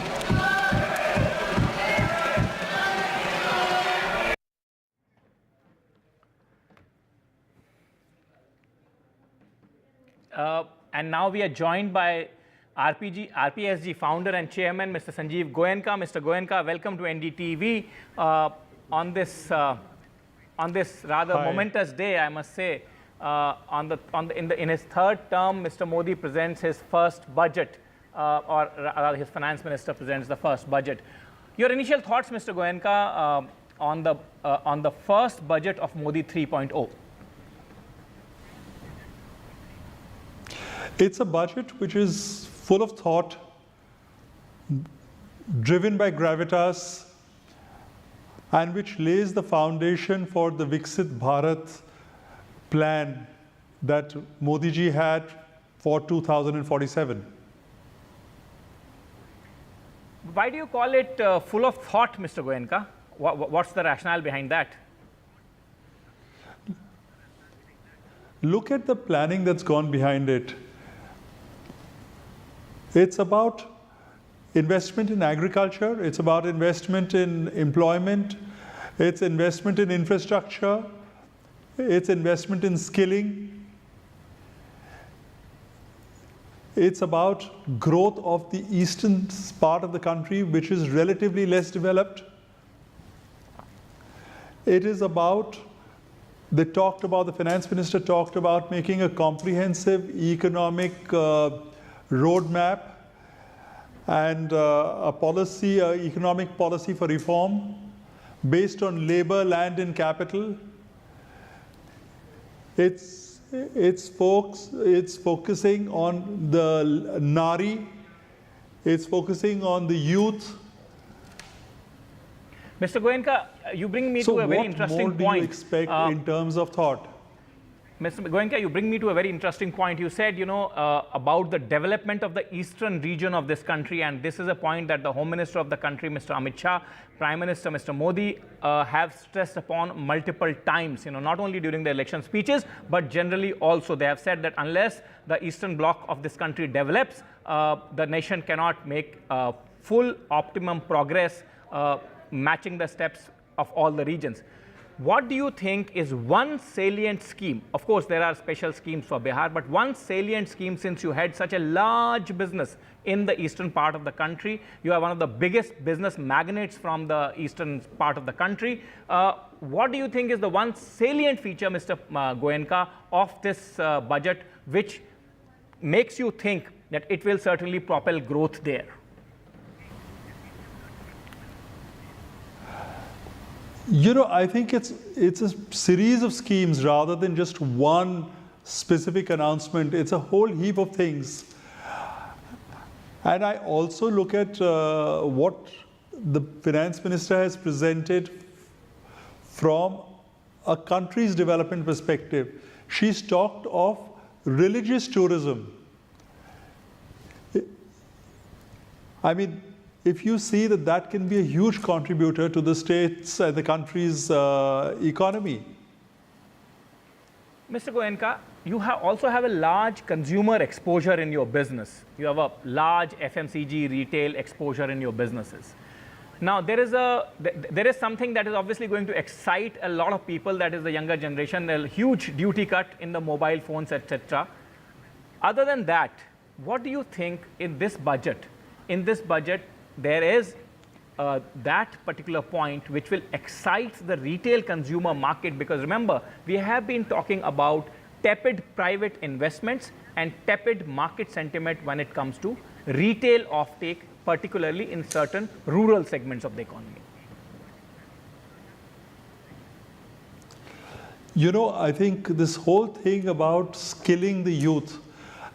And now we are joined by RPSG founder and chairman, Mr. Sanjeev Goenka. Mr. Goenka, welcome to NDTV on this rather momentous day, I must say. In his third term, Mr. Modi presents his first budget, or rather his finance minister presents the first budget. Your initial thoughts, Mr. Goenka, on the first budget of Modi 3.0? It's a budget which is full of thought, driven by gravitas, and which lays the foundation for the Viksit Bharat plan that Modi ji had for 2047. Why do you call it full of thought, Mr. Goenka? What's the rationale behind that? Look at the planning that's gone behind it. It's about investment in agriculture, it's about investment in employment, it's investment in infrastructure, it's investment in skilling. It's about growth of the eastern part of the country, which is relatively less developed. It is about, the finance minister talked about making a comprehensive economic roadmap and economic policy for reform based on labor, land and capital. It's focusing on the Nari, it's focusing on the youth. Mr. Goenka, you bring me to a very interesting point. So what more do you expect in terms of thought? Mr. Goenka, you bring me to a very interesting point. You said, about the development of the eastern region of this country, and this is a point that the Home Minister of the country, Mr. Amit Shah, Prime Minister, Mr. Modi, have stressed upon multiple times, not only during the election speeches, but generally also. They have said that unless the eastern bloc of this country develops, the nation cannot make full optimum progress, matching the steps of all the regions. What do you think is one salient scheme? Of course, there are special schemes for Bihar, but one salient scheme, since you had such a large business in the eastern part of the country, you are one of the biggest business magnates from the eastern part of the country. What do you think is the one salient feature, Mr. Goenka, of this budget, which makes you think that it will certainly propel growth there? I think it's a series of schemes rather than just one specific announcement. It's a whole heap of things. And I also look at what the finance minister has presented from a country's development perspective. She's talked of religious tourism. I mean, if you see that that can be a huge contributor to the state's and the country's economy. Mr. Goenka, you also have a large consumer exposure in your business. You have a large FMCG retail exposure in your businesses. Now, there is something that is obviously going to excite a lot of people, that is the younger generation, a huge duty cut in the mobile phones, etc. Other than that, what do you think in this budget? In this budget, there is that particular point which will excite the retail consumer market, because remember, we have been talking about tepid private investments and tepid market sentiment when it comes to retail offtake, particularly in certain rural segments of the economy. You know, I think this whole thing about skilling the youth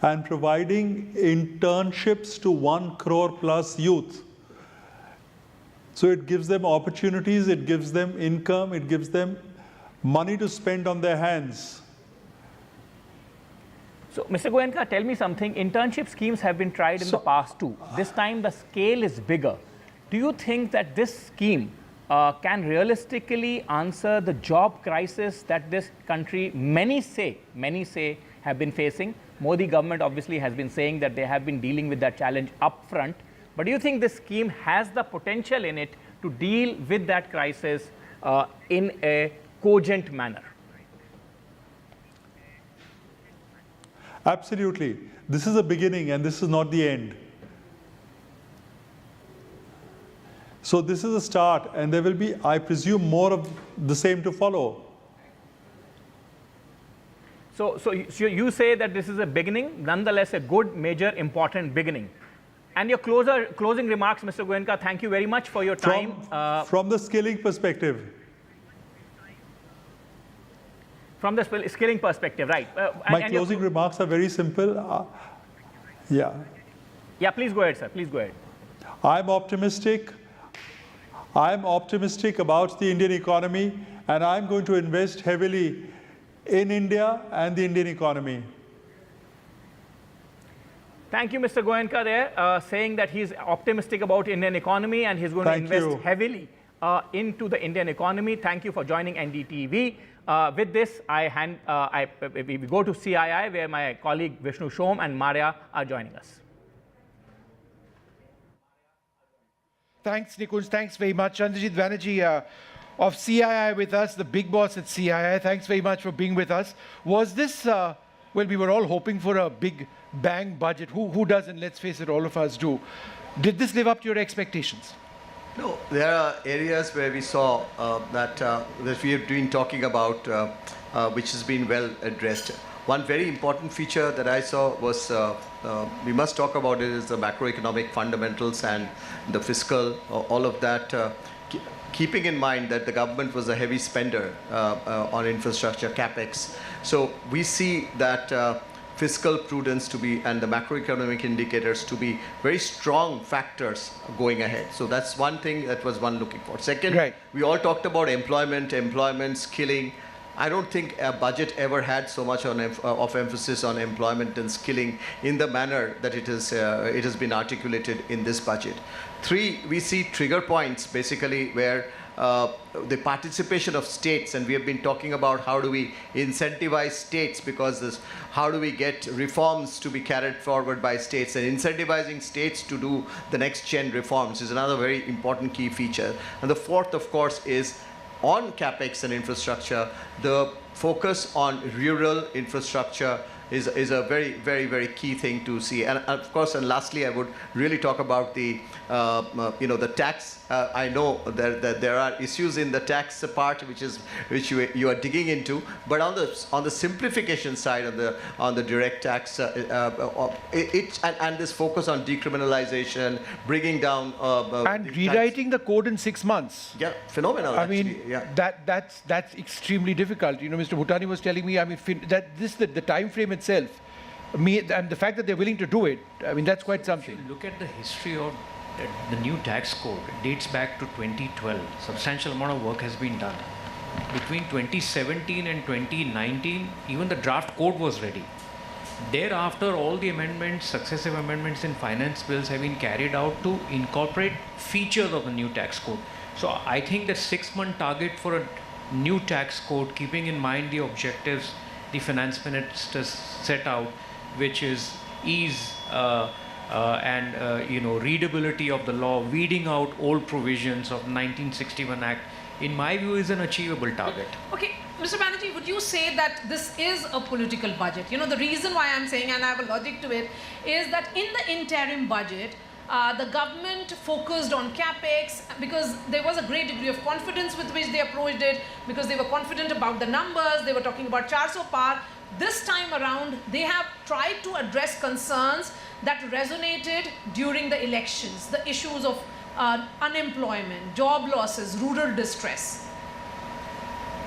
and providing internships to 1 crore plus youth. So it gives them opportunities, it gives them income, it gives them money to spend on their hands. So, Mr. Goenka, tell me something. Internship schemes have been tried in the past too. This time the scale is bigger. Do you think that this scheme can realistically answer the job crisis that this country, many say, have been facing? Modi government obviously has been saying that they have been dealing with that challenge upfront. But do you think this scheme has the potential in it to deal with that crisis in a cogent manner? Absolutely. This is a beginning and this is not the end. So this is a start, and there will be, I presume, more of the same to follow. So you say that this is a beginning, nonetheless a good, major, important beginning. And your closing remarks, Mr. Goenka, thank you very much for your time. From the skilling perspective. From the skilling perspective, right. My closing remarks are very simple. Yeah, please go ahead, sir. Please go ahead. I'm optimistic about the Indian economy, and I'm going to invest heavily in India and the Indian economy. Thank you, Mr. Goenka there, saying that he's optimistic about Indian economy and he's going to invest heavily into the Indian economy. Thank you for joining NDTV. With this, we go to CII, where my colleague Vishnu Shom and Marya are joining us. Thanks, Nikunj. Thanks very much. Chandrajit Banerjee of CII with us, the big boss at CII. Thanks very much for being with us. Was this, well, we were all hoping for a big bang budget. Who doesn't? Let's face it, all of us do. Did this live up to your expectations? No, there are areas where we saw that we have been talking about, which has been well addressed. One very important feature that I saw was, we must talk about it, is the macroeconomic fundamentals and the fiscal, all of that, keeping in mind that the government was a heavy spender on infrastructure, capex. So we see that fiscal prudence to be, and the macroeconomic indicators to be very strong factors going ahead. So that's one thing that was one looking for. Second, we all talked about employment, skilling. I don't think a budget ever had so much of emphasis on employment and skilling in the manner that it has been articulated in this budget. 3, we see trigger points basically where the participation of states, and we have been talking about how do we incentivize states, because how do we get reforms to be carried forward by states, and incentivizing states to do the next gen reforms is another very important key feature. And the 4th, of course, is on capex and infrastructure. The focus on rural infrastructure is a very, very, very key thing to see. And of course, and lastly, I would really talk about the the tax. I know that there are issues in the tax part which you are digging into, but on the simplification side, on the direct tax, and this focus on decriminalization, bringing down and rewriting the code in 6 months. Yeah, phenomenal. I mean, that's extremely difficult. You know, Mr. Bhutani was telling me, I mean, that the time frame itself, and the fact that they're willing to do it, I mean, that's quite something. Look at the history of the new tax code. It dates back to 2012. Substantial amount of work has been done. Between 2017 and 2019, even the draft code was ready. Thereafter, all the amendments, successive amendments in finance bills have been carried out to incorporate features of the new tax code. So I think the 6-month target for a new tax code, keeping in mind the objectives the finance minister set out, which is ease and readability of the law, weeding out old provisions of 1961 Act, in my view, is an achievable target. Okay, Mr. Banerjee, would you say that this is a political budget? You know, the reason why I'm saying, and I have a logic to it, is that in the interim budget, the government focused on capex because there was a great degree of confidence with which they approached it, because they were confident about the numbers, they were talking about 400 par. This time around, they have tried to address concerns that resonated during the elections, the issues of unemployment, job losses, rural distress.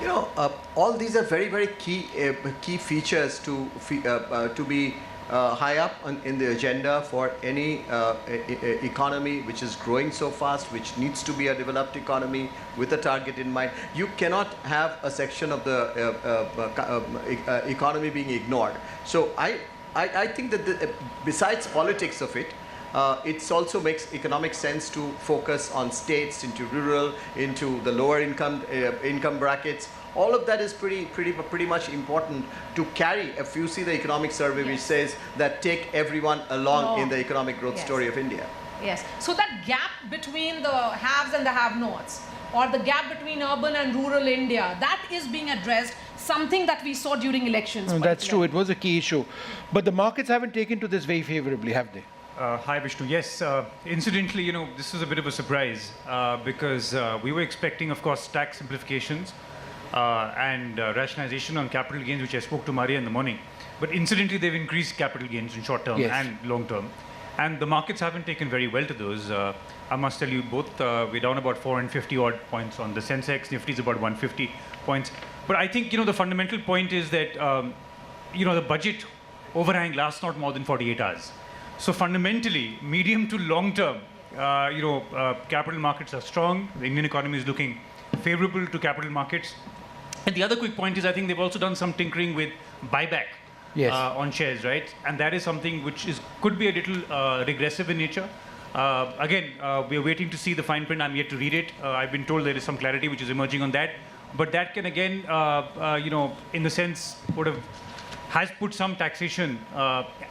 You know, all these are very, very key features to be high up in the agenda for any economy which is growing so fast, which needs to be a developed economy with a target in mind. You cannot have a section of the economy being ignored. So I think that besides politics of it, it also makes economic sense to focus on states, into rural, into the lower income brackets. All of that is pretty much important to carry. If you see the economic survey, which says that take everyone along in the economic growth story of India. Yes. So that gap between the haves and the have-nots, or the gap between urban and rural India, that is being addressed, something that we saw during elections. That's true. It was a key issue. But the markets haven't taken to this very favorably, have they? Hi, Vishnu. Yes, incidentally, you know, this was a bit of a surprise because we were expecting, of course, tax simplifications and rationalization on capital gains, which I spoke to Marya in the morning. But incidentally, they've increased capital gains in short term and long term. And the markets haven't taken very well to those. I must tell you both, we're down about 450 odd points on the Sensex, Nifty is about 150 points. But I think, you know, the fundamental point is that, you know, the budget overhang lasts not more than 48 hours. So fundamentally, medium to long term, capital markets are strong. The Indian economy is looking favorable to capital markets. And the other quick point is, I think they've also done some tinkering with buyback on shares, right? And that is something which could be a little regressive in nature. Again, we are waiting to see the fine print. I'm yet to read it. I've been told there is some clarity which is emerging on that. But that can again, in the sense, has put some taxation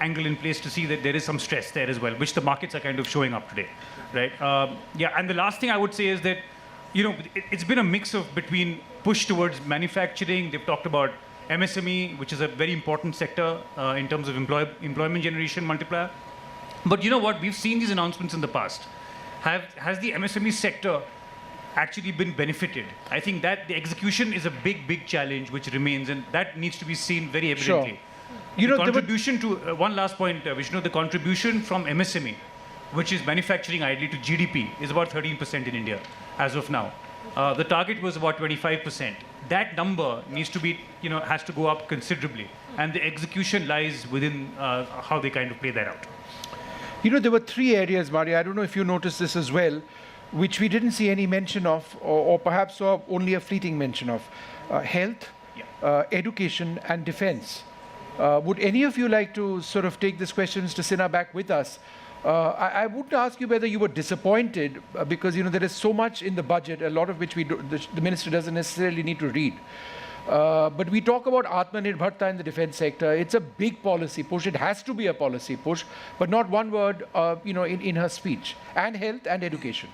angle in place to see that there is some stress there as well, which the markets are kind of showing up today, right? And the last thing I would say is that, you know, it's been a mix of between push towards manufacturing. They've talked about MSME, which is a very important sector in terms of employment generation multiplier. But you know what? We've seen these announcements in the past. Has the MSME sector actually been benefited? I think that the execution is a big challenge which remains, and that needs to be seen very evidently. Sure. You know, contribution to one last point, Vishnu, the contribution from MSME, which is manufacturing ideally, to GDP, is about 13% in India as of now. The target was about 25%. That number needs to be, has to go up considerably, and the execution lies within how they kind of play that out. You know, there were three areas, Marya, I don't know if you noticed this as well, which we didn't see any mention of, or perhaps saw only a fleeting mention of. Health, education, and defense. Would any of you like to sort of take this question, Mr. Sinha, back with us? I wouldn't ask you whether you were disappointed, because, there is so much in the budget, a lot of which the minister doesn't necessarily need to read. But we talk about Atmanirbharta in the defense sector. It's a big policy push. It has to be a policy push, but not one word, in her speech. And health and education.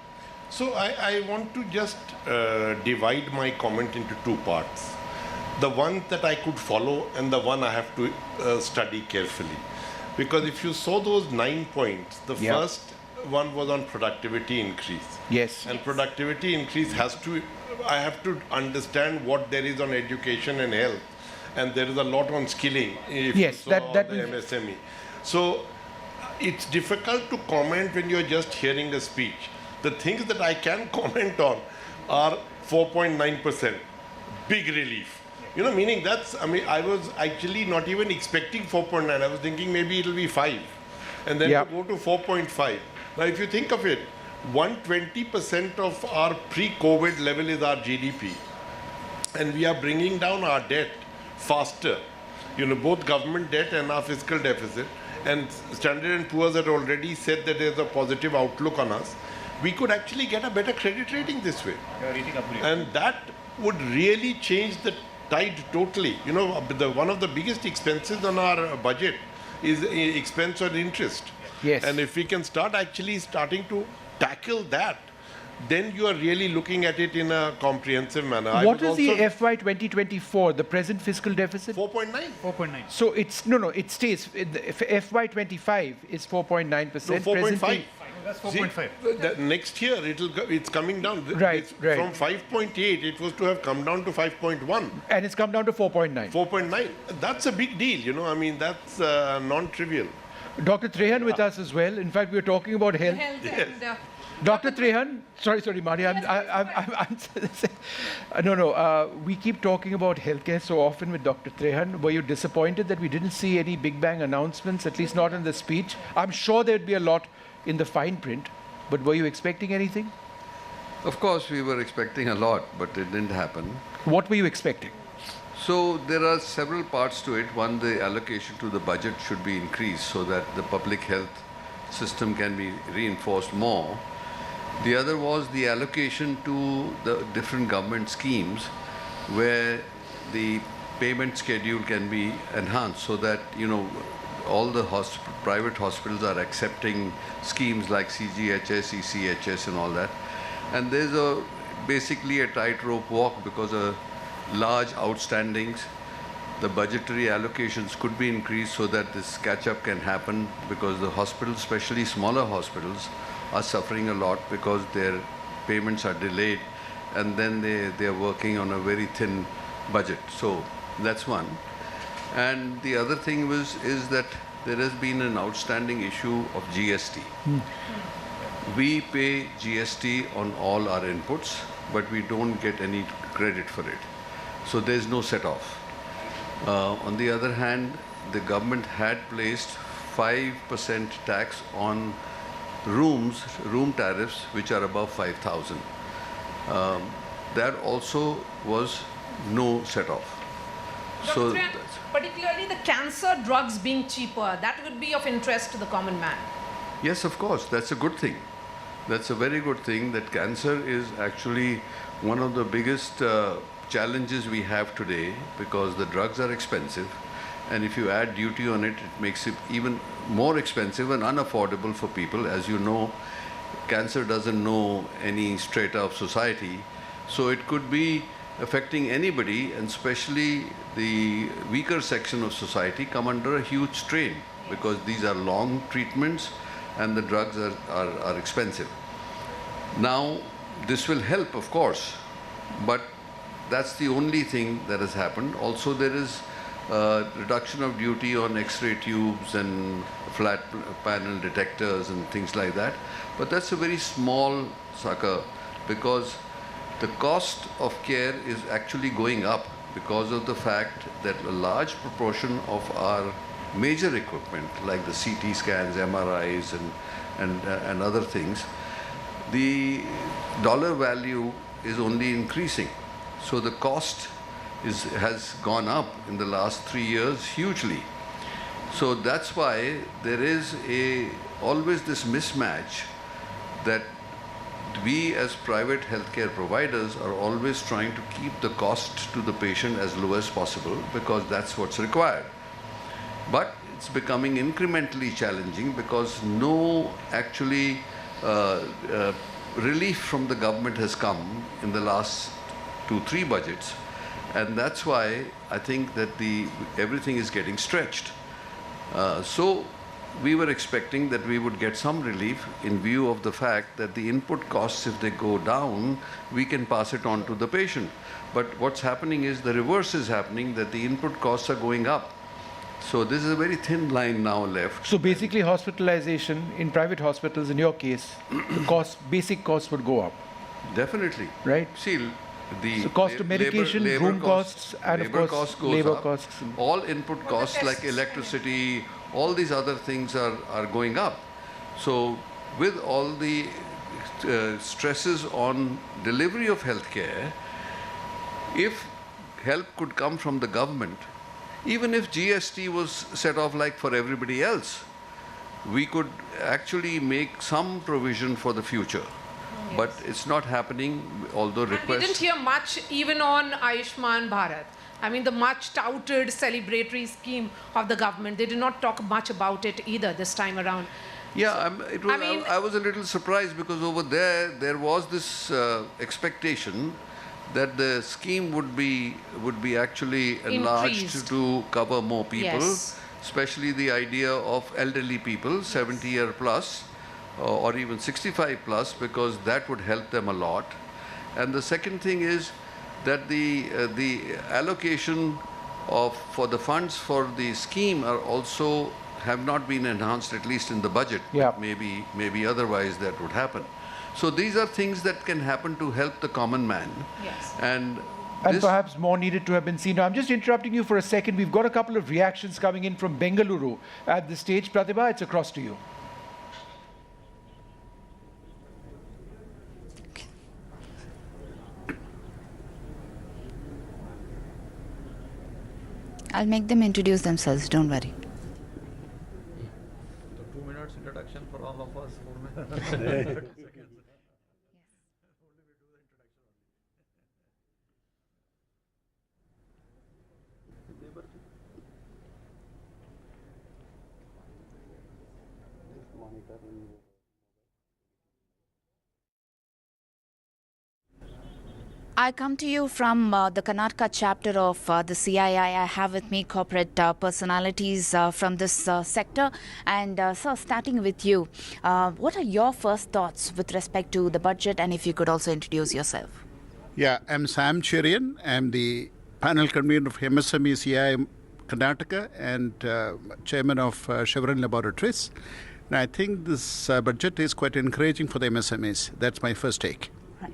So I want to just divide my comment into two parts. The one that I could follow and the one I have to study carefully. Because if you saw those 9 points, the first one was on productivity increase. Yes. And productivity increase I have to understand what there is on education and health. And there is a lot on skilling, if you saw the MSME. So it's difficult to comment when you're just hearing a speech. The things that I can comment on are 4.9%, big relief. Meaning I was actually not even expecting 4.9. I was thinking maybe it'll be 5. And then to go to 4.5. Now, if you think of it, 120% of our pre-COVID level is our GDP. And we are bringing down our debt faster. both government debt and our fiscal deficit, and Standard & Poor's had already said that there's a positive outlook on us, we could actually get a better credit rating this way. And that would really change the tide totally. One of the biggest expenses on our budget is expense on interest. Yes. And if we can starting to tackle that, then you are really looking at it in a comprehensive manner. What is the FY 2024, the present fiscal deficit? 4.9. 4.9. So it's, it stays, FY 25 is 4.9%. No, 4.5. That's 4.5. Next year, it's coming down. Right. From 5.8, it was to have come down to 5.1. And it's come down to 4.9. 4.9. That's a big deal, that's non-trivial. Dr. Trehan with us as well. In fact, we were talking about health. And, Dr. Trehan, sorry, Marya. We keep talking about healthcare so often with Dr. Trehan. Were you disappointed that we didn't see any Big Bang announcements, at least not in the speech? I'm sure there'd be a lot in the fine print, but were you expecting anything? Of course, we were expecting a lot, but it didn't happen. What were you expecting? So there are several parts to it. One, the allocation to the budget should be increased so that the public health system can be reinforced more. The other was the allocation to the different government schemes where the payment schedule can be enhanced so that, all the private hospitals are accepting schemes like CGHS, ECHS and all that. And there's basically a tightrope walk because of large outstandings. The budgetary allocations could be increased so that this catch-up can happen because the hospitals, especially smaller hospitals, are suffering a lot because their payments are delayed and then they're working on a very thin budget. So that's one. And the other thing is that there has been an outstanding issue of GST. We pay GST on all our inputs, but we don't get any credit for it. So there's no set-off. On the other hand, the government had placed 5% tax on room tariffs which are above 5,000. That also was no set-off. So particularly the cancer drugs being cheaper, that would be of interest to the common man. Yes, of course, that's a good thing. That's a very good thing that cancer is actually one of the biggest challenges we have today because the drugs are expensive, and if you add duty on it, it makes it even more expensive and unaffordable for people. As you know, cancer doesn't know any strata of society, so it could be affecting anybody, and especially the weaker section of society come under a huge strain because these are long treatments and the drugs are expensive. Now, this will help, of course, but that's the only thing that has happened. Also, there is reduction of duty on X-ray tubes and flat panel detectors and things like that. But that's a very small sucker because the cost of care is actually going up because of the fact that a large proportion of our major equipment, like the CT scans, MRIs, and other things, the dollar value is only increasing. So the cost has gone up in the last 3 years hugely. So that's why there is always this mismatch that we as private healthcare providers are always trying to keep the cost to the patient as low as possible because that's what's required. But it's becoming incrementally challenging because no actually relief from the government has come in the last 2-3 budgets, and that's why I think that everything is getting stretched. So we were expecting that we would get some relief in view of the fact that the input costs, if they go down, we can pass it on to the patient. But what's happening is the reverse is happening, that the input costs are going up. So this is a very thin line now left. So basically hospitalization in private hospitals, in your case, the basic costs would go up. Definitely. Right. See, the cost of medication, room costs, and of course labor costs. All input costs like electricity, all these other things are going up. So with all the stresses on delivery of healthcare, if help could come from the government, Even if GST was set off like for everybody else, we could actually make some provision for the future. Yes. But it's not happening, although requests... And we didn't hear much even on Ayushman Bharat. I mean, the much touted celebratory scheme of the government. They did not talk much about it either this time around. Yeah, I was a little surprised because over there was this expectation that the scheme would be actually enlarged to cover more people, yes. Especially the idea of elderly people, yes. 70-year plus, or even 65 plus, because that would help them a lot. And the second thing is that the allocation for the funds for the scheme are also have not been enhanced, at least in the budget. Yeah. Maybe otherwise that would happen. So these are things that can happen to help the common man. Yes. And perhaps more needed to have been seen. Now, I'm just interrupting you for a second. We've got a couple of reactions coming in from Bengaluru at the stage. Pratibha, it's across to you. I'll make them introduce themselves, don't worry. 2 minutes introduction for all of us. 4 minutes. I come to you from the Karnataka chapter of the CII. I have with me corporate personalities from this sector. And so starting with you, what are your first thoughts with respect to the budget, and if you could also introduce yourself? Yeah, I'm Sam Cherian. I'm the panel convener of MSME CII Karnataka and chairman of Chevron Laboratories. And I think this budget is quite encouraging for the MSMEs. That's my first take. Right.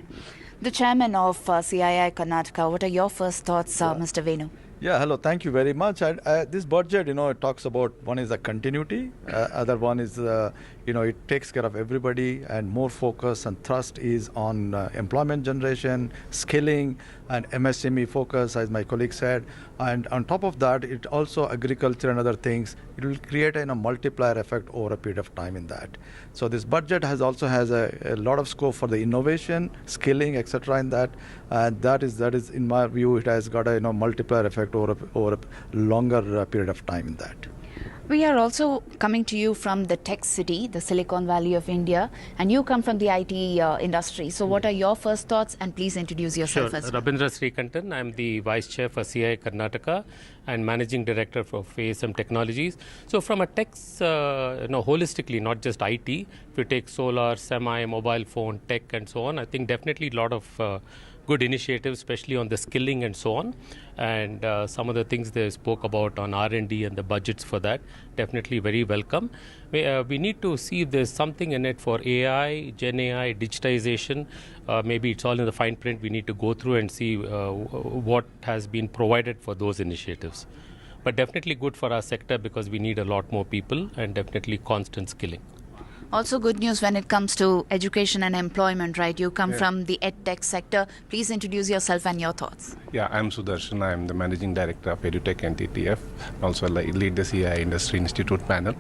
The chairman of CII Karnataka, what are your first thoughts, Mr. Venu? Yeah, hello, thank you very much. This budget, it talks about, one is the continuity, other one is, it takes care of everybody, and more focus and thrust is on employment generation, skilling, and MSME focus, as my colleague said. And on top of that, it also agriculture and other things. It will create a multiplier effect over a period of time in that. So this budget also has a lot of scope for the innovation, skilling, etc. in that. And that is, in my view, it has got a multiplier effect over a longer period of time in that. We are also coming to you from the tech city, the Silicon Valley of India, and you come from the IT industry. So what are your first thoughts, and please introduce yourself as well. Rabindra Srikantan, I'm the Vice Chair for CII Karnataka and Managing Director for ASM Technologies. So from a tech, holistically, not just IT, if you take solar, semi, mobile phone, tech and so on, I think definitely a lot of good initiatives, especially on the skilling and so on. And some of the things they spoke about on R&D and the budgets for that, definitely very welcome. We need to see if there's something in it for AI, Gen AI, digitization. Maybe it's all in the fine print. We need to go through and see what has been provided for those initiatives. But definitely good for our sector because we need a lot more people and definitely constant skilling. Also good news when it comes to education and employment, right? You come from the EdTech sector. Please introduce yourself and your thoughts. Yeah, I'm Sudarshan. I'm the Managing Director of EduTech NDTV. Also lead the CII Industry Institute panel.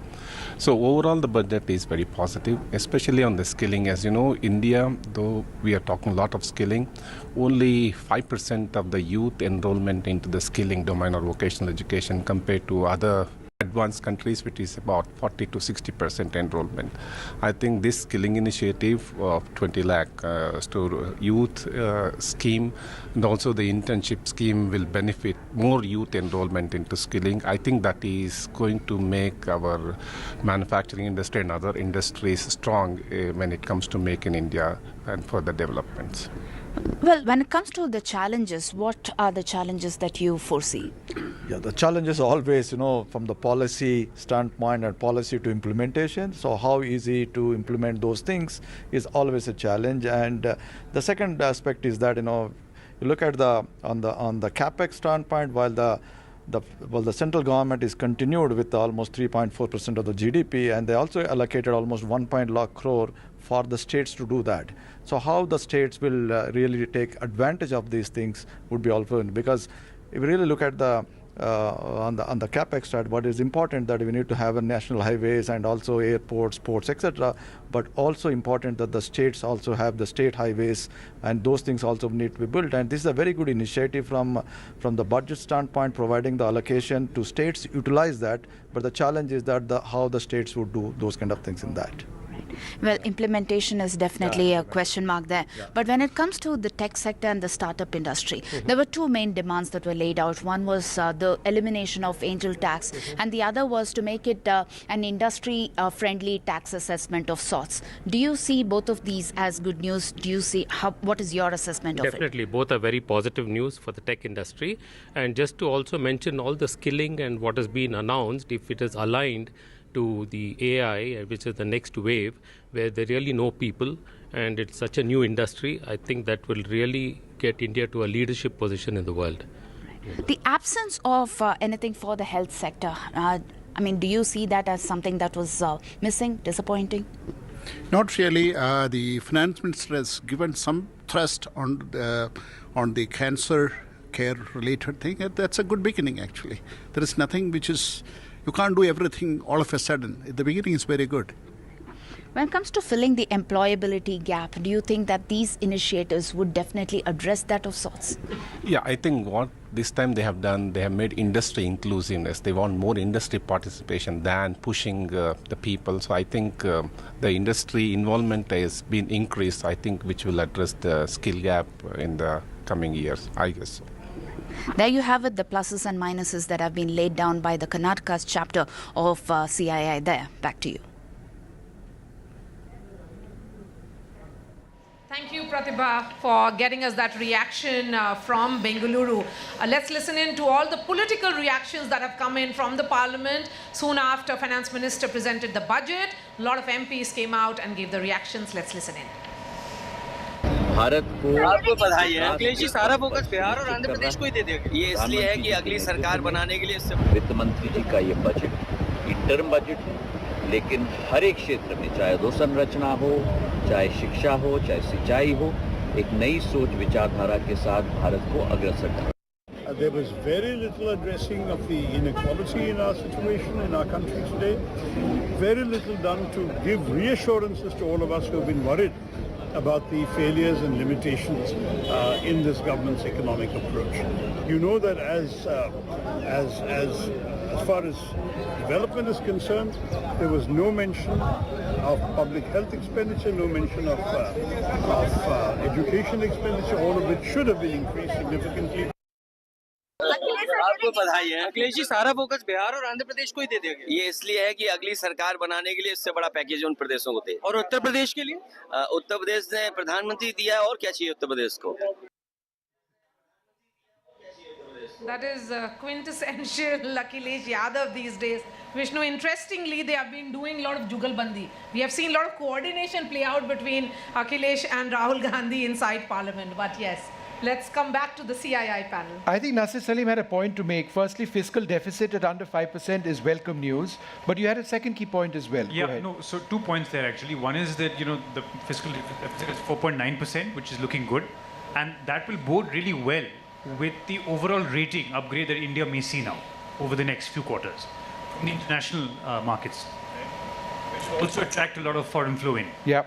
So overall the budget is very positive, especially on the skilling. As you know, India, though we are talking a lot of skilling, only 5% of the youth enrollment into the skilling domain or vocational education compared to other advanced countries, which is about 40 to 60% enrollment. I think this skilling initiative of 20 lakh to youth scheme and also the internship scheme will benefit more youth enrollment into skilling. I think that is going to make our manufacturing industry and other industries strong when it comes to Make in India and further developments. Well, when it comes to the challenges, what are the challenges that you foresee? Yeah, the challenge is always, from the policy standpoint and policy to implementation. So how easy to implement those things is always a challenge. And the second aspect is that, you look at on the capex standpoint, while the central government is continued with almost 3.4% of the GDP, and they also allocated almost 1 lakh crore for the states to do that. So how the states will really take advantage of these things would be also, because if you really look at the on the capex side. But it's important that we need to have a national highways and also airports, ports, etc. But also important that the states also have the state highways, and those things also need to be built. And this is a very good initiative from the budget standpoint, providing the allocation to states utilize that. But the challenge is that how the states would do those kind of things in that. Well, implementation is definitely a question mark there. But when it comes to the tech sector and the startup industry, there were two main demands that were laid out. One was the elimination of angel tax, and the other was to make it an industry-friendly tax assessment of sorts. Do you see both of these as good news? Do you see what is your assessment of it? Definitely, both are very positive news for the tech industry. And just to also mention all the skilling and what has been announced, if it is aligned to the AI, which is the next wave, where they really know people, and it's such a new industry, I think that will really get India to a leadership position in the world. The absence of anything for the health sector, do you see that as something that was missing, disappointing? Not really. The finance minister has given some thrust on the cancer care related thing. That's a good beginning, actually. There is nothing which is, you can't do everything all of a sudden. The beginning is very good. When it comes to filling the employability gap, do you think that these initiatives would definitely address that of sorts? Yeah, I think what this time they have done, they have made industry inclusiveness. They want more industry participation than pushing the people. So I think the industry involvement has been increased, I think, which will address the skill gap in the coming years, I guess so. There you have it, the pluses and minuses that have been laid down by the Karnataka's chapter of CII there. Back to you. Thank you, Pratibha, for getting us that reaction from Bengaluru. Let's listen in to all the political reactions that have come in from the Parliament. Soon after Finance Minister presented the budget, a lot of MPs came out and gave the reactions. Let's listen in. Bharat को आपको बधाई है। अखिलेश जी सारा focus Bihar और आंध्र प्रदेश को ही दे देंगे। ये इसलिए है कि अगली सरकार बनाने के लिए वित्त मंत्री जी का ये बजट इंटर्म बजट है, लेकिन हर एक क्षेत्र में, चाहे अधोसंरचना हो, चाहे शिक्षा हो, चाहे सिंचाई हो, एक नई सोच विचारधारा के साथ भारत को अग्रसर करना। There was very little addressing of the inequality in our situation in our country today. Very little done to give reassurances to all of us who have been worried about the failures and limitations in this government's economic approach. You know that as far as development is concerned, there was no mention of public health expenditure, no mention of education expenditure, all of which should have been increased significantly. आपको बधाई है। अखिलेश जी सारा focus Bihar और आंध्र प्रदेश को ही दे देंगे। ये इसलिए है कि अगली सरकार बनाने के लिए इससे बड़ा पैकेज उन प्रदेशों को दे। और उत्तर प्रदेश के लिए उत्तर प्रदेश ने प्रधानमंत्री दिया है, और क्या चाहिए उत्तर प्रदेश को? That is quintessential Akhilesh Yadav these days. Vishnu, interestingly, they have been doing a lot of jugalbandi. We have seen a lot of coordination play out between Akhilesh and Rahul Gandhi inside Parliament. But yes, let's come back to the CII panel. I think Nasir Salim had a point to make. Firstly, fiscal deficit at under 5% is welcome news. But you had a second key point as well. Yeah, no, so 2 points there actually. One is that, the fiscal deficit is 4.9%, which is looking good. And that will bode really well with the overall rating upgrade that India may see now over the next few quarters from the international markets, which will also attract a lot of foreign flow in. Yeah.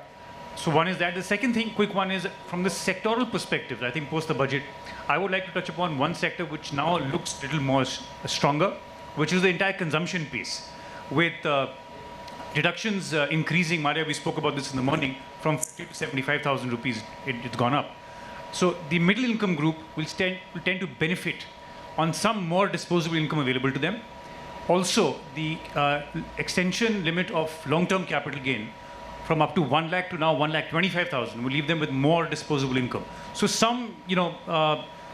So one is that. The second thing, quick one, is from the sectoral perspective, I think post the budget, I would like to touch upon one sector which now looks a little more stronger, which is the entire consumption piece. With deductions increasing, Marya, we spoke about this in the morning, from 50 to 75,000 rupees, it's gone up. So the middle income group will tend to benefit on some more disposable income available to them. Also, the extension limit of long-term capital gain from up to 1 lakh to now 1,25,000 will leave them with more disposable income. So some,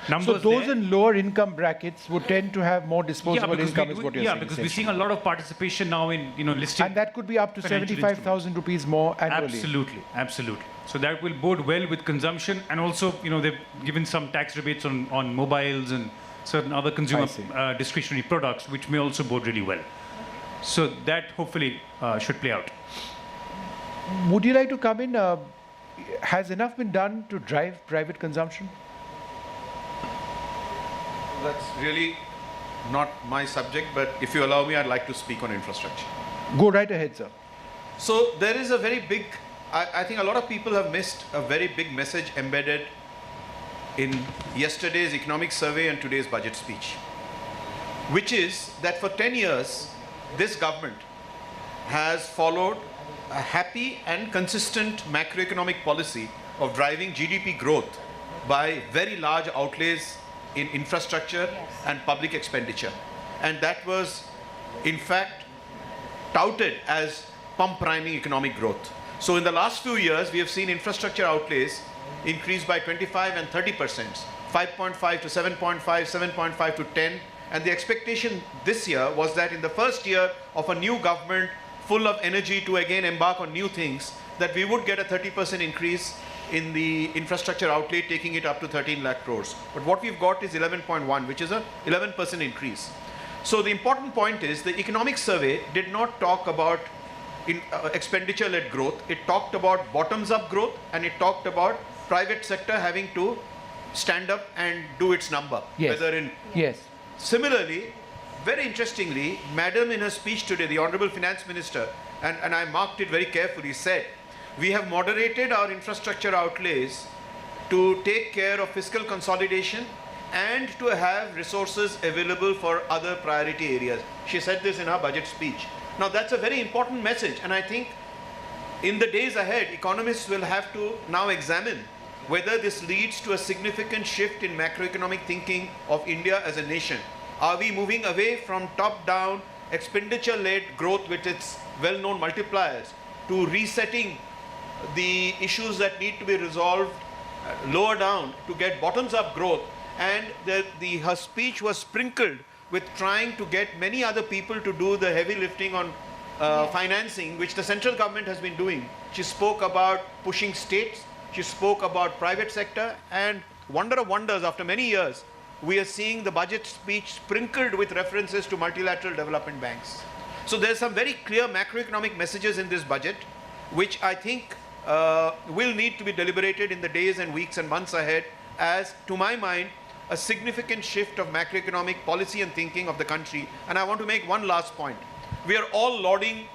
numbers. So those in lower income brackets would tend to have more disposable income, is what you're saying. Yeah, because we're seeing a lot of participation now in, listing. And that could be up to 75,000 rupees more annually. Absolutely, absolutely. So that will bode well with consumption, and also, they've given some tax rebates on mobiles and certain other consumer discretionary products, which may also bode really well. So that hopefully should play out. Would you like to come in? Has enough been done to drive private consumption? That's really not my subject, but if you allow me, I'd like to speak on infrastructure. Go right ahead, sir. So there is a very big, I think a lot of people have missed a very big message embedded in yesterday's economic survey and today's budget speech, which is that for 10 years, this government has followed a happy and consistent macroeconomic policy of driving GDP growth by very large outlays in infrastructure and public expenditure. And that was, in fact, touted as pump priming economic growth. So in the last few years, we have seen infrastructure outlays increase by 25 and 30%, 5.5 to 7.5, 7.5 to 10. And the expectation this year was that in the first year of a new government full of energy to again embark on new things, that we would get a 30% increase in the infrastructure outlay, taking it up to 13 lakh crores. But what we've got is 11.1, which is a 11% increase. So the important point is the economic survey did not talk about expenditure-led growth. It talked about bottoms-up growth, and it talked about private sector having to stand up and do its number. Yes. Whether in Similarly, very interestingly, Madam in her speech today, the Honorable Finance Minister, and I marked it very carefully, said, we have moderated our infrastructure outlays to take care of fiscal consolidation and to have resources available for other priority areas. She said this in her budget speech. Now that's a very important message, and I think in the days ahead, economists will have to now examine whether this leads to a significant shift in macroeconomic thinking of India as a nation. Are we moving away from top-down, expenditure-led growth with its well-known multipliers to resetting the issues that need to be resolved lower down to get bottoms-up growth? And her speech was sprinkled with trying to get many other people to do the heavy lifting on financing, which the central government has been doing. She spoke about pushing states, she spoke about private sector, and wonder of wonders, after many years, we are seeing the budget speech sprinkled with references to multilateral development banks. So there's some very clear macroeconomic messages in this budget, which I think will need to be deliberated in the days and weeks and months ahead, as, to my mind, a significant shift of macroeconomic policy and thinking of the country. And I want to make one last point. We are all lauding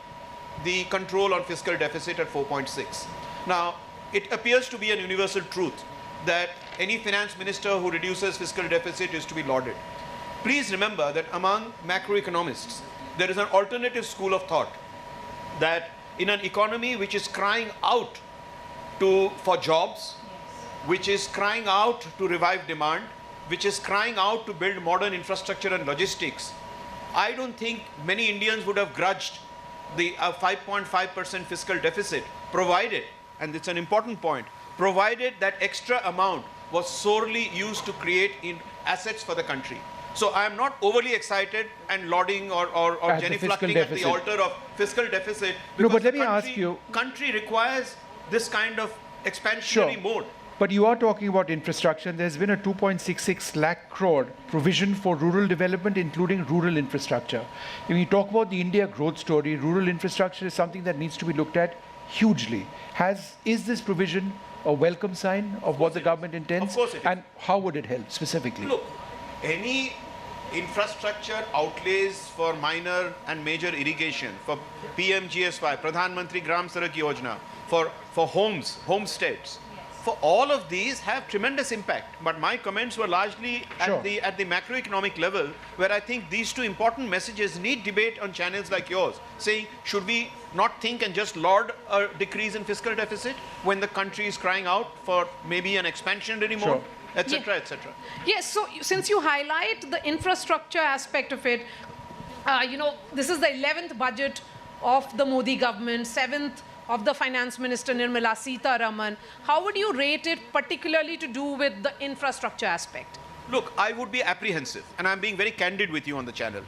the control on fiscal deficit at 4.6. Now, it appears to be an universal truth that any finance minister who reduces fiscal deficit is to be lauded. Please remember that among macroeconomists, there is an alternative school of thought that in an economy which is crying out for jobs, which is crying out to revive demand, which is crying out to build modern infrastructure and logistics, I don't think many Indians would have grudged the 5.5% fiscal deficit, provided, and it's an important point, provided that extra amount was sorely used to create assets for the country. So I am not overly excited and lauding or genuflecting at the altar of fiscal deficit, because no, but let me ask you, country requires this kind of expansionary mode. But you are talking about infrastructure, and there's been a 2.66 lakh crore provision for rural development, including rural infrastructure. When you talk about the India growth story, rural infrastructure is something that needs to be looked at hugely. Is this provision a welcome sign of what the government intends? Of course it is. And how would it help specifically? Look, any infrastructure outlays for minor and major irrigation, for PMGSY, Pradhan Mantri Gram Sadak Yojana, for homes, homesteads, for all of these have tremendous impact. But my comments were largely at the macroeconomic level, where I think these two important messages need debate on channels like yours, saying, should we not think and just laud a decrease in fiscal deficit when the country is crying out for maybe an expansionary mode, etc., etc. Yes, so since you highlight the infrastructure aspect of it, this is the 11th budget of the Modi government, 7th of the Finance Minister Nirmala Sitharaman. How would you rate it, particularly to do with the infrastructure aspect? Look, I would be apprehensive, and I'm being very candid with you on the channel.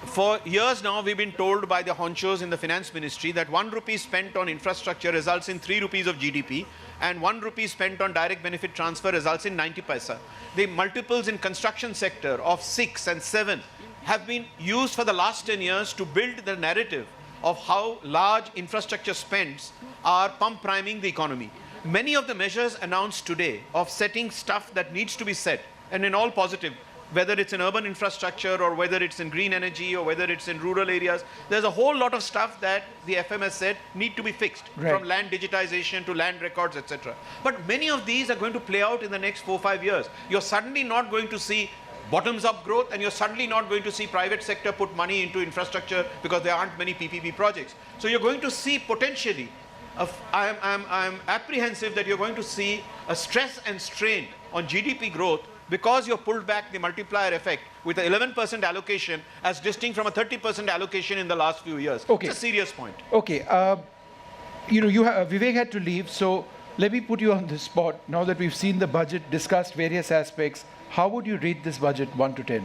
For years now, we've been told by the honchos in the finance ministry that 1 rupee spent on infrastructure results in 3 rupees of GDP, and 1 rupee spent on direct benefit transfer results in 90 paisa. The multiples in construction sector of 6 and 7 have been used for the last 10 years to build the narrative of how large infrastructure spends are pump priming the economy. Many of the measures announced today of setting stuff that needs to be set, and in all positive, whether it's in urban infrastructure or whether it's in green energy or whether it's in rural areas. There's a whole lot of stuff that the FMS said need to be fixed, from land digitization to land records, etc. But many of these are going to play out in the next 4 or 5 years. You're suddenly not going to see bottoms-up growth, and you're suddenly not going to see private sector put money into infrastructure because there aren't many PPP projects. So you're going to see potentially, I'm apprehensive that you're going to see a stress and strain on GDP growth because you've pulled back the multiplier effect with an 11% allocation as distinct from a 30% allocation in the last few years. Okay. It's a serious point. Okay. Vivek had to leave, so let me put you on the spot. Now that we've seen the budget, discussed various aspects, how would you rate this budget 1 to 10?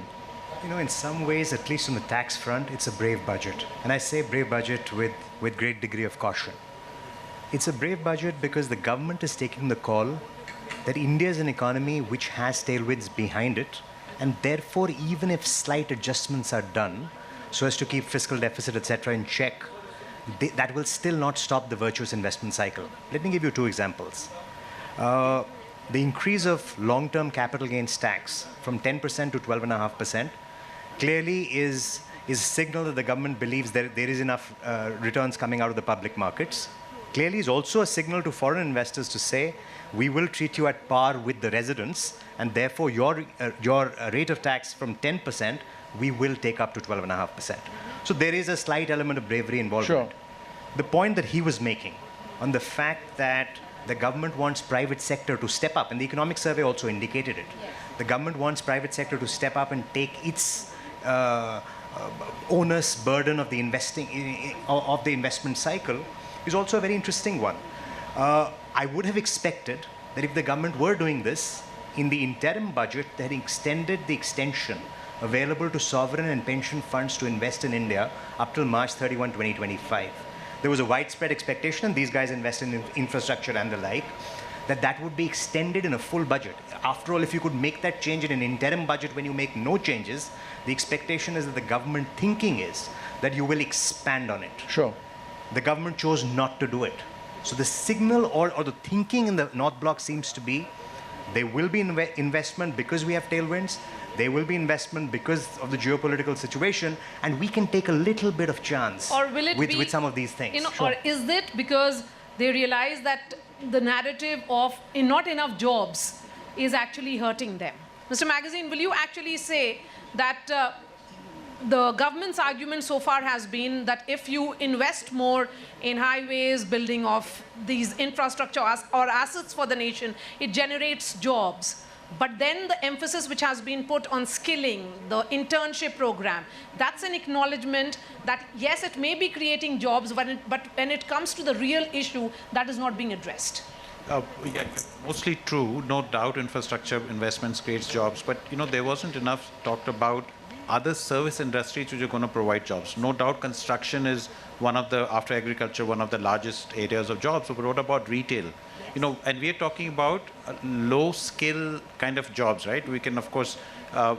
In some ways, at least on the tax front, it's a brave budget. And I say brave budget with great degree of caution. It's a brave budget because the government is taking the call that India is an economy which has tailwinds behind it, and therefore, even if slight adjustments are done so as to keep fiscal deficit, etc., in check, that will still not stop the virtuous investment cycle. Let me give you 2 examples. The increase of long-term capital gains tax from 10% to 12.5% clearly is a signal that the government believes that there is enough returns coming out of the public markets. Clearly is also a signal to foreign investors to say, we will treat you at par with the residents, and therefore your rate of tax from 10%, we will take up to 12.5%. So there is a slight element of bravery involved. Sure. The point that he was making on the fact that the government wants private sector to step up, and the economic survey also indicated it. Yes. The government wants private sector to step up and take its onus burden of the investment cycle is also a very interesting one. I would have expected that if the government were doing this, in the interim budget, they had extended the extension available to sovereign and pension funds to invest in India up till March 31, 2025. There was a widespread expectation, and these guys invest in infrastructure and the like, that would be extended in a full budget. After all, if you could make that change in an interim budget when you make no changes, the expectation is that the government thinking is that you will expand on it. Sure. The government chose not to do it. So the signal or the thinking in the North Bloc seems to be there will be investment because we have tailwinds, there will be investment because of the geopolitical situation, and we can take a little bit of chance with some of these things. Or is it because they realize that the narrative of not enough jobs is actually hurting them? Mr. Magazine, will you actually say that the government's argument so far has been that if you invest more in highways, building of these infrastructure or assets for the nation, it generates jobs. But then the emphasis which has been put on skilling, the internship program, that's an acknowledgement that yes, it may be creating jobs, but when it comes to the real issue, that is not being addressed. Yeah, mostly true, no doubt infrastructure investments creates jobs, but there wasn't enough talked about other service industries which are going to provide jobs. No doubt construction is one of the, after agriculture, one of the largest areas of jobs. So we wrote about retail, and we are talking about low skill kind of jobs, right? We can, of course,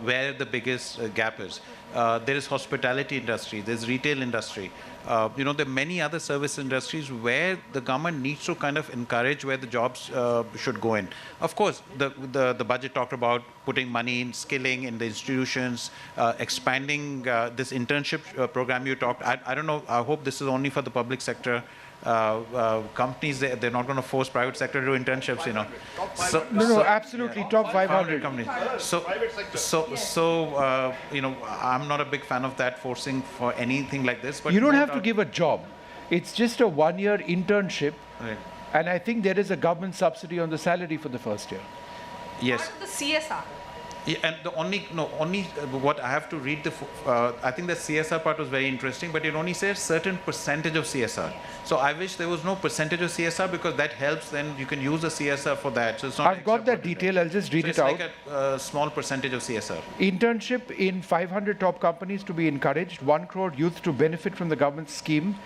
where the biggest gap is. There is hospitality industry, there's retail industry. There are many other service industries where the government needs to kind of encourage where the jobs should go in. Of course, the budget talked about putting money in skilling in the institutions, expanding this internship program you talked. I don't know, I hope this is only for the public sector companies. They're not going to force private sector to do internships, No, absolutely, top 500 companies. I'm not a big fan of that, forcing for anything like this. But you don't have to give a job. It's just a 1-year internship, right. And I think there is a government subsidy on the salary for the first year. Yes. The CSR. Yeah, and the only what I have to read I think the CSR part was very interesting, but it only says certain percentage of CSR. So I wish there was no percentage of CSR, because that helps. Then you can use the CSR for that. So it's not. I've got that detail. I'll just read it out. It's like a small percentage of CSR. Internship in 500 top companies to be encouraged. 1 crore youth to benefit from the government scheme.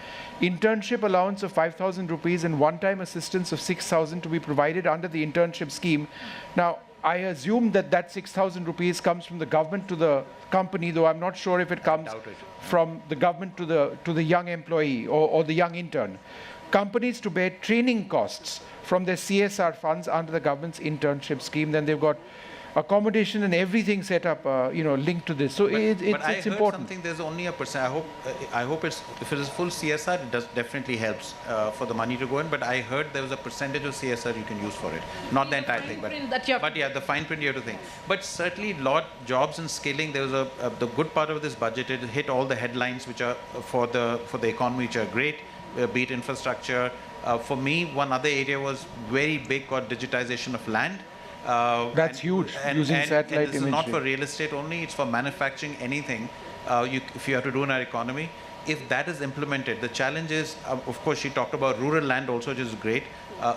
Internship allowance of 5,000 rupees and one-time assistance of 6,000 to be provided under the internship scheme. Now, I assume that 6,000 rupees comes from the government to the company, though I'm not sure if it comes from the government to the young employee or the young intern. Companies to bear training costs from their CSR funds under the government's internship scheme. Then they've got accommodation and everything set up, linked to this. So it's heard important. Something, there's only a percent. I hope if it is full CSR, it definitely helps for the money to go in. But I heard there was a percentage of CSR you can use for it, not the entire thing. But yeah, the fine print you have to think. But certainly, jobs and skilling. There was the good part of this budget. It hit all the headlines which are for the economy, which are great. Be it infrastructure. For me, one other area was very big called digitization of land. That's huge, using satellite and this imagery. is not for real estate only, it's for manufacturing anything if you have to do in our economy. If that is implemented, the challenge is, of course, she talked about rural land also, which is great,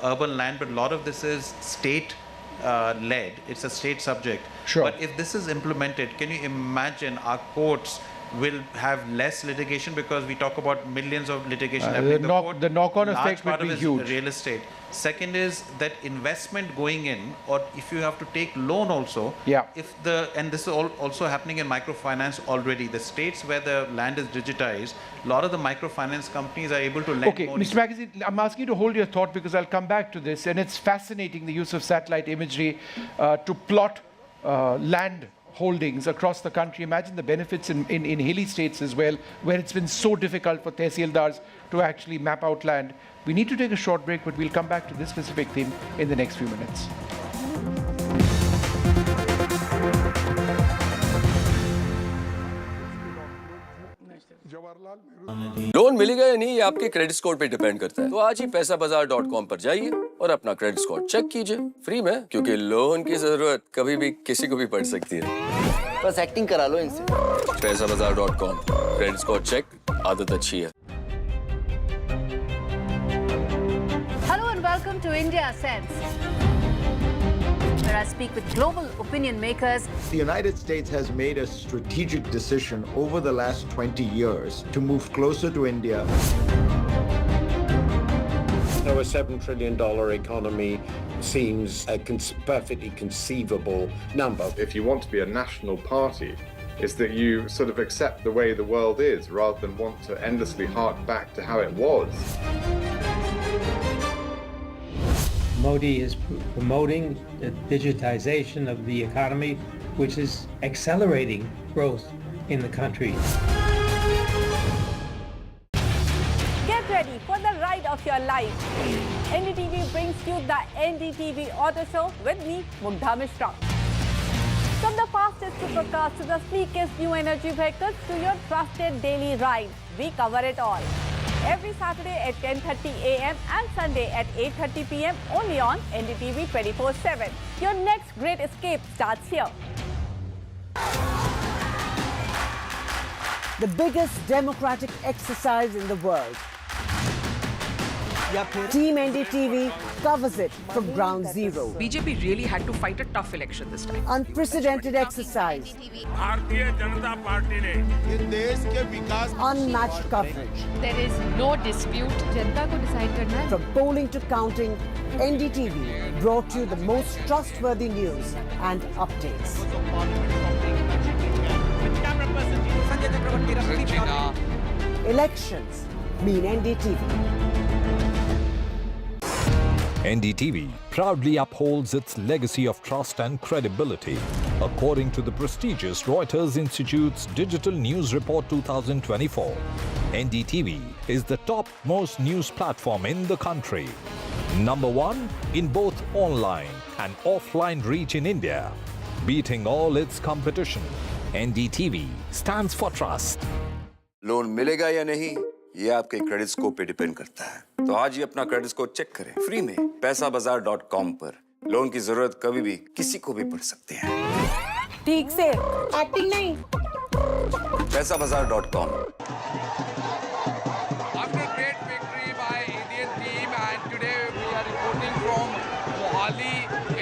urban land, but a lot of this is state-led. It's a state subject. Sure. But if this is implemented, can you imagine our courts will have less litigation, because we talk about millions of litigation happening. The knock-on effect will be huge. Real estate. Second is that investment going in, or if you have to take loan also. Yeah. And this is also happening in microfinance already. The states where the land is digitized, a lot of the microfinance companies are able to lend Okay, more. Mr. Magazine, I'm asking you to hold your thought because I'll come back to this, and it's fascinating the use of satellite imagery to plot land holdings across the country. Imagine the benefits in hilly states as well, where it's been so difficult for tehsildars to actually map out land. We need to take a short break, but we'll come back to this specific theme in the next few minutes. Loan मिलेगा या नहीं, ये आपके credit score पे depend करता है। तो आज ही पैसाबाजार.com पर जाइए और अपना क्रेडिट स्कोर चेक कीजिए फ्री में, क्योंकि लोन की जरूरत कभी भी किसी को भी पड़ सकती है। बस एक्टिंग करा लो इनसे। पैसाबाजार.com, क्रेडिट स्कोर चेक, आदत अच्छी है। Hello and welcome to IndiaSense, where I speak with global opinion makers. The United States has made a strategic decision over the last 20 years to move closer to India. So a $7 trillion economy seems a perfectly conceivable number. If you want to be a national party, it's that you sort of accept the way the world is rather than want to endlessly hark back to how it was. Modi is promoting the digitization of the economy, which is accelerating growth in the country. Get ready for the ride of your life. NDTV brings you the NDTV Auto Show with me, Mugdha Mishra. From the fastest supercars to the sleekest new energy vehicles to your trusted daily ride, we cover it all. Every Saturday at 10:30 a.m. and Sunday at 8:30 p.m. only on NDTV 24/7. Your next great escape starts here. The biggest democratic exercise in the world. Team NDTV covers it from ground zero. BJP really had to fight a tough election this time. Unprecedented exercise. Unmatched coverage. There is no dispute. जनता को decide करना है. From polling to counting, NDTV brought you the most trustworthy news and updates. Elections mean NDTV. NDTV proudly upholds its legacy of trust and credibility. According to the prestigious Reuters Institute's Digital News Report 2024, NDTV is the top-most news platform in the country. Number one in both online and offline reach in India. Beating all its competition, NDTV stands for trust. Loan मिलेगा या नहीं, ये आपके credit score पे depend करता है। तो आज ही अपना क्रेडिट स्कोर चेक करें फ्री में पैसाबाजार.com पर। लोन की जरूरत कभी भी किसी को भी पड़ सकती है। ठीक से एक्टिंग नहीं। पैसाबाजार.com। After a great victory by Indian team, and today we are reporting from Mohali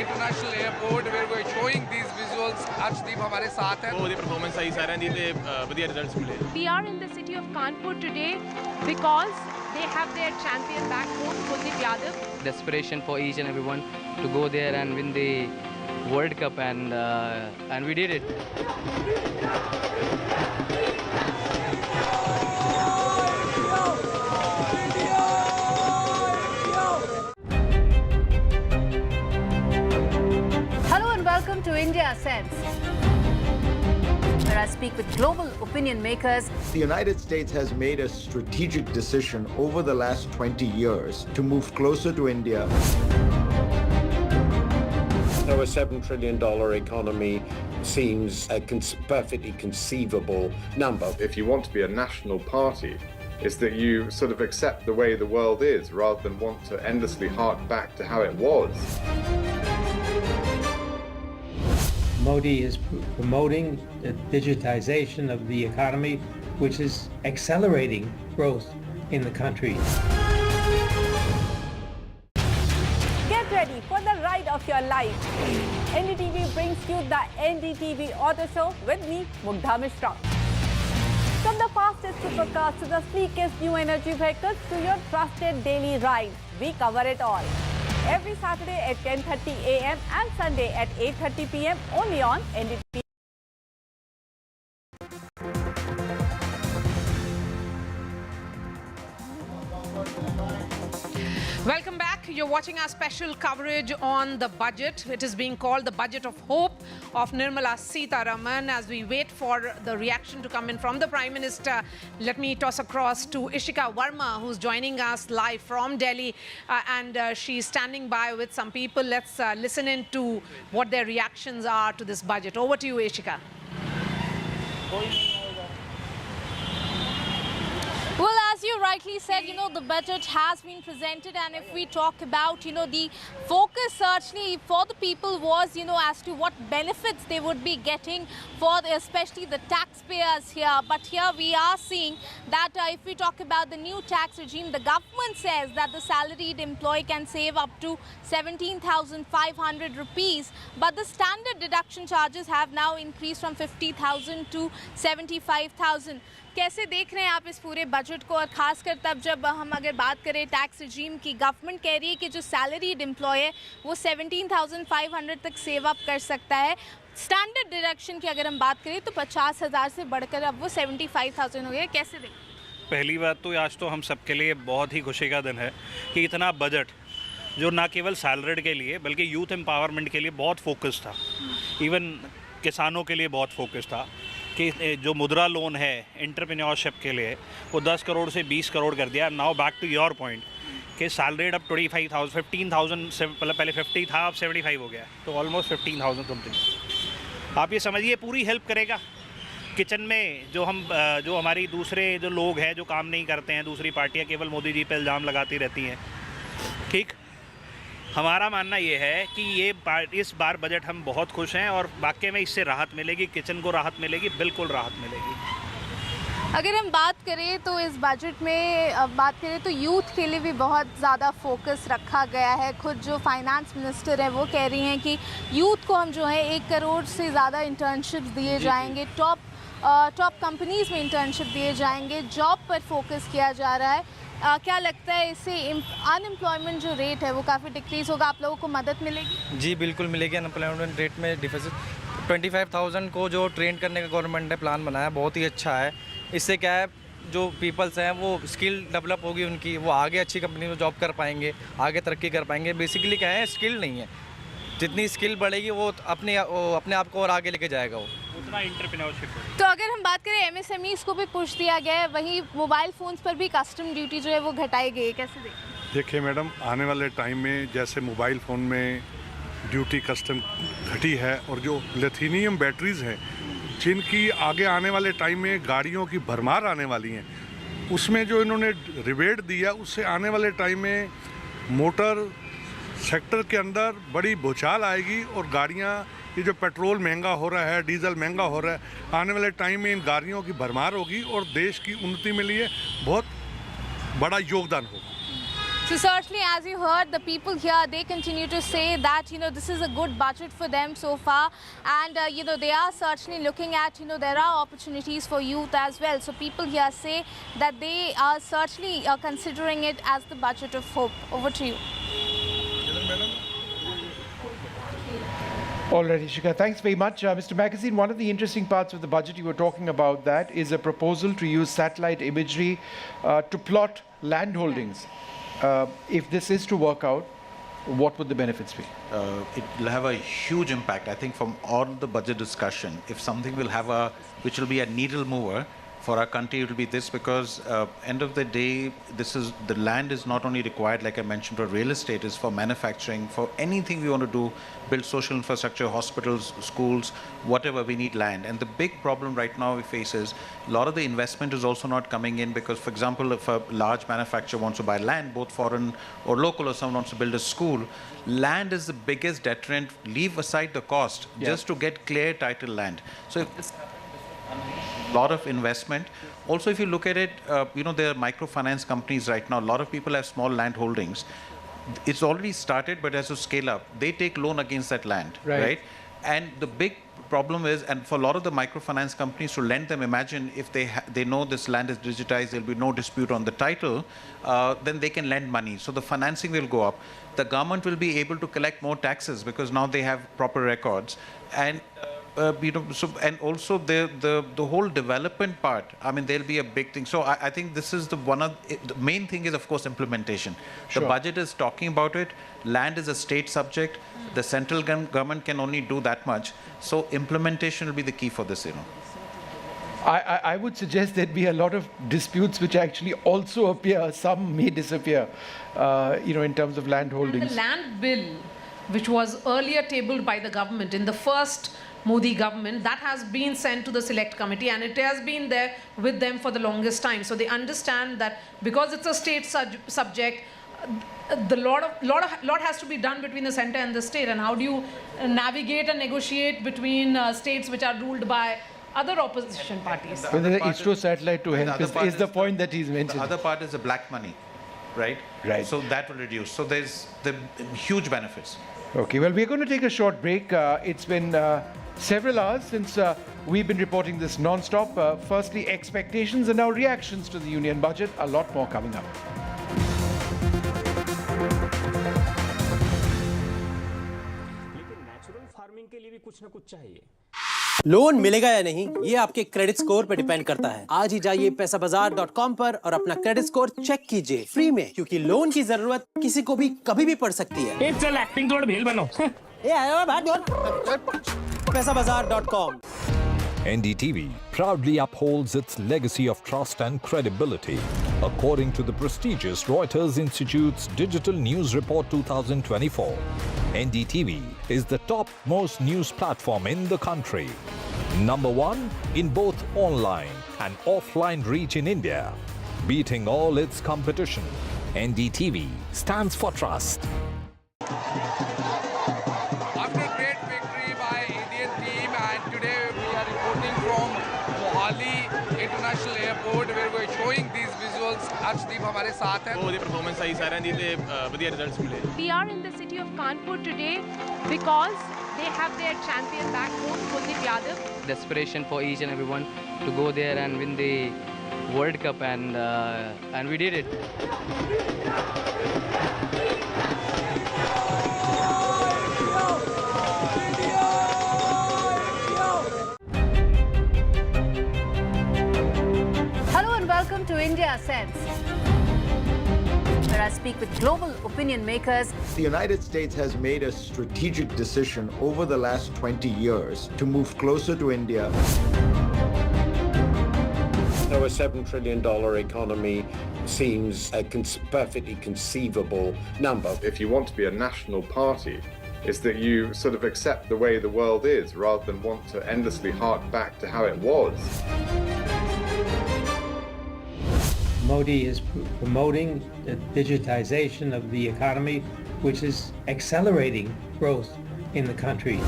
International Airport where we are showing these visuals. Arshdeep हमारे साथ हैं। बहुत ही performance सही सारे दी थे, बढ़िया results मिले। We are in the city of Kanpur today because they have their champion back home, Kuldeep Yadav. Desperation for each and everyone to go there and win the World Cup, and we did it. Hello and welcome to India IndiaSense, where I speak with global opinion makers. The United States has made a strategic decision over the last 20 years to move closer to India. So a $7 trillion economy seems a perfectly conceivable number. If you want to be a national party, it's that you sort of accept the way the world is rather than want to endlessly hark back to how it was. Modi is promoting the digitization of the economy, which is accelerating growth in the country. Get ready for the ride of your life. NDTV brings you the NDTV Auto Show with me, Mugdha. From the fastest supercars to the sleekest new energy vehicles to your trusted daily ride, we cover it all. Every Saturday at 10:30 a.m. and Sunday at 8:30 p.m. only on NDTV. Welcome back. You're watching our special coverage on the budget. It is being called the budget of hope of Nirmala Sitharaman. As we wait for the reaction to come in from the Prime Minister, let me toss across to Ishika Verma, who's joining us live from Delhi. She's standing by with some people. Let's listen in to what their reactions are to this budget. Over to you, Ishika. Well, as you rightly said, the budget has been presented, and if we talk about, the focus certainly for the people was, as to what benefits they would be getting for especially the taxpayers here. But here we are seeing that if we talk about the new tax regime, the government says that the salaried employee can save up to 17,500 rupees, but the standard deduction charges have now increased from 50,000 to 75,000. कैसे देख रहे हैं आप इस पूरे budget को, और खासकर तब जब हम अगर बात करें टैक्स रिजीम की, गवर्नमेंट कह रही है कि जो सैलरीड एम्प्लॉय है वो 17,500 तक सेव अप कर सकता है. स्टैंडर्ड डिडक्शन की अगर हम बात करें तो 50,000 से बढ़कर अब वो 75,000 हो गया. कैसे देखें? पहली बात तो आज तो हम सबके लिए बहुत ही खुशी का दिन है कि इतना बजट जो ना केवल सैलरीड के लिए बल्कि यूथ एम्पावरमेंट के लिए बहुत फोकस था, इवन किसानों के लिए बहुत फोकस था कि जो मुद्रा लोन है एंटरप्रेन्योरशिप के लिए वो 10 करोड़ से 20 करोड़ कर दिया. Now back to your point कि सैलरीड अब 25,000 15,000 से पहले 50 था, अब 75 हो गया, तो ऑलमोस्ट 15,000 समथिंग. आप ये समझिए पूरी हेल्प करेगा किचन में. जो हमारी दूसरे जो लोग हैं जो काम नहीं करते हैं, दूसरी पार्टियां केवल मोदी जी पे इल्ज़ाम लगाती रहती हैं. ठीक, हमारा मानना ये है कि इस बार बजट हम बहुत खुश हैं और वाकई में इससे राहत मिलेगी, किचन को राहत मिलेगी, बिल्कुल राहत मिलेगी. अगर हम बात करें तो इस बजट में बात करें तो यूथ के लिए भी बहुत ज़्यादा फोकस रखा गया है. खुद जो फाइनेंस मिनिस्टर है वो कह रही हैं कि यूथ को हम जो है 1 करोड़ से ज़्यादा इंटर्नशिप्स दिए जाएंगे, टॉप कंपनीज़ में इंटर्नशिप दिए जाएंगे, जॉब पर फोकस किया जा रहा है. क्या लगता है इससे अनएम्प्लॉयमेंट जो रेट है वो काफ़ी डिक्रीज़ होगा, आप लोगों को मदद मिलेगी? जी बिल्कुल मिलेगी. अनएम्प्लॉयमेंट रेट में डिफिसिट 25,000 को जो ट्रेन करने का गवर्नमेंट ने प्लान बनाया बहुत ही अच्छा है. इससे क्या है, जो पीपल्स हैं वो स्किल डेवलप होगी उनकी, वो आगे अच्छी कंपनी में जॉब कर पाएंगे, आगे तरक्की कर पाएंगे. बेसिकली क्या है, स्किल नहीं है, जितनी स्किल बढ़ेगी वो अपने आप को और आगे लेके जाएगा, वो उतना एंटरप्रेन्योरशिप. तो अगर हम बात करें MSMEs को भी पुश दिया गया है, वहीं मोबाइल फ़ोन्स पर भी कस्टम ड्यूटी जो है वो घटाई गई है. कैसे देखिए मैडम, आने वाले टाइम में जैसे मोबाइल फ़ोन में ड्यूटी कस्टम घटी है और जो लिथियम बैटरीज़ हैं जिनकी आगे आने वाले टाइम में गाड़ियों की भरमार आने वाली हैं, उसमें जो इन्होंने रिबेट दिया उससे आने वाले टाइम में मोटर सेक्टर के अंदर बड़ी भूचाल आएगी और गाड़ियाँ, ये जो पेट्रोल महंगा हो रहा है, डीजल महंगा हो रहा है, आने वाले टाइम में इन गाड़ियों की भरमार होगी और देश की उन्नति में लिए बहुत बड़ा योगदान होगा. So certainly, as you heard, the people here, they continue to say that, this is a good budget for them so far. And, they are certainly looking at, there are opportunities for youth as well. So people here say that they are certainly considering it as the budget of hope. Over to you. All right, Ishika, thanks very much. Mr. Magazine, one of the interesting parts of the budget, you were talking about that, is a proposal to use satellite imagery to plot land holdings. If this is to work out, what would the benefits be? It will have a huge impact. I think from all the budget discussion, if something will have which will be a needle mover for our country, it will be this, because end of the day, the land is not only required, like I mentioned, for real estate, is for manufacturing, for anything we want to do, build social infrastructure, hospitals, schools, whatever, we need land. And the big problem right now we face is a lot of the investment is also not coming in because, for example, if a large manufacturer wants to buy land, both foreign or local, or someone wants to build a school, land is the biggest deterrent. Leave aside the cost, just to get clear title land. So if this lot of investment. Also, if you look at it, there are microfinance companies right now. A lot of people have small land holdings. It's already started, but as to scale up, they take loan against that land, right? And the big problem is, and for a lot of the microfinance companies to lend them, imagine if they know this land is digitized, there'll be no dispute on the title, then they can lend money. So the financing will go up. The government will be able to collect more taxes because now they have proper records. And and also the whole development part, I mean, there'll be a big thing. So I think this is the main thing is, of course, implementation. The budget is talking about it. Land is a state subject. The central government can only do that much. So implementation will be the key for this, I would suggest there'd be a lot of disputes which actually also appear. Some may disappear, in terms of land holdings. And the land bill, which was earlier tabled by the government in the first Modi government, that has been sent to the select committee, and it has been there with them for the longest time. So they understand that because it's a state subject, lot has to be done between the center and the state. And how do you navigate and negotiate between states which are ruled by other opposition parties? Whether the ISRO satellite to help is the point that he's mentioned. The other part is the black money, right? Right. So that will reduce. So there's the huge benefits. Okay, well, we're going to take a short break. It's been several hours since we've been reporting this non-stop. Firstly, expectations and now reactions to the union budget. A lot more coming up. Loan मिलेगा या नहीं, ये आपके credit score पे depend करता है। आज ही जाइए पैसाबाजार.com पर और अपना क्रेडिट स्कोर चेक कीजिए फ्री में, क्योंकि लोन की जरूरत किसी को भी कभी भी पड़ सकती है। चल एक्टिंग थोड़ा भेल बनो। पैसाबाजार.com। NDTV proudly upholds its legacy of trust and credibility. According to the prestigious Reuters Institute's Digital News Report 2024, NDTV is the top-most news platform in the country. Number one in both online and offline reach in India. Beating all its competition, NDTV stands for trust. After a great victory by Indian team, and today we are reporting from Mohali International Airport where we are showing these visuals. Arshdeep हमारे साथ हैं। बहुत performance सही सारे दी थे बढ़िया results मिले। We are in the city of Kanpur today because they have their champion back home, Kuldeep Yadav. Desperation for each and everyone to go there and win the World Cup, and we did it. Hello and welcome to IndiaSense, where I speak with global opinion makers. The United States has made a strategic decision over the last 20 years to move closer to India. So a $7 trillion economy seems a perfectly conceivable number. If you want to be a national party, it's that you sort of accept the way the world is rather than want to endlessly hark back to how it was. Modi is promoting the digitization of the economy, which is accelerating growth in the country.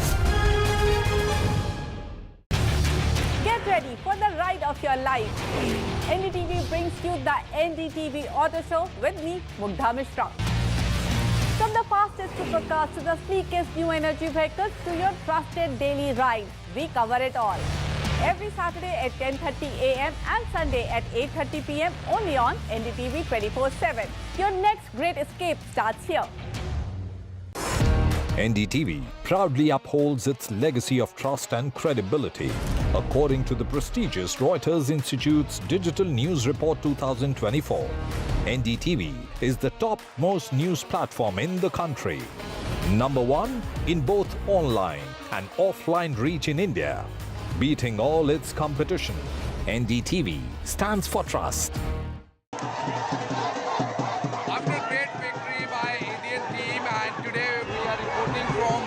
Get ready for the ride of your life. NDTV brings you the NDTV Auto Show with me, Mugdha Mishra. From the fastest supercars to the sleekest new energy vehicles to your trusted daily ride, we cover it all. Every Saturday at 10:30 a.m. and Sunday at 8:30 p.m. only on NDTV 24/7. Your next great escape starts here. NDTV proudly upholds its legacy of trust and credibility. according to the prestigious Reuters Institute's Digital News Report 2024. NDTV is the top most news platform in the country. Number one in both online and offline reach in India. Beating all its competition, NDTV stands for trust. After a great victory by Indian team, and today we are reporting from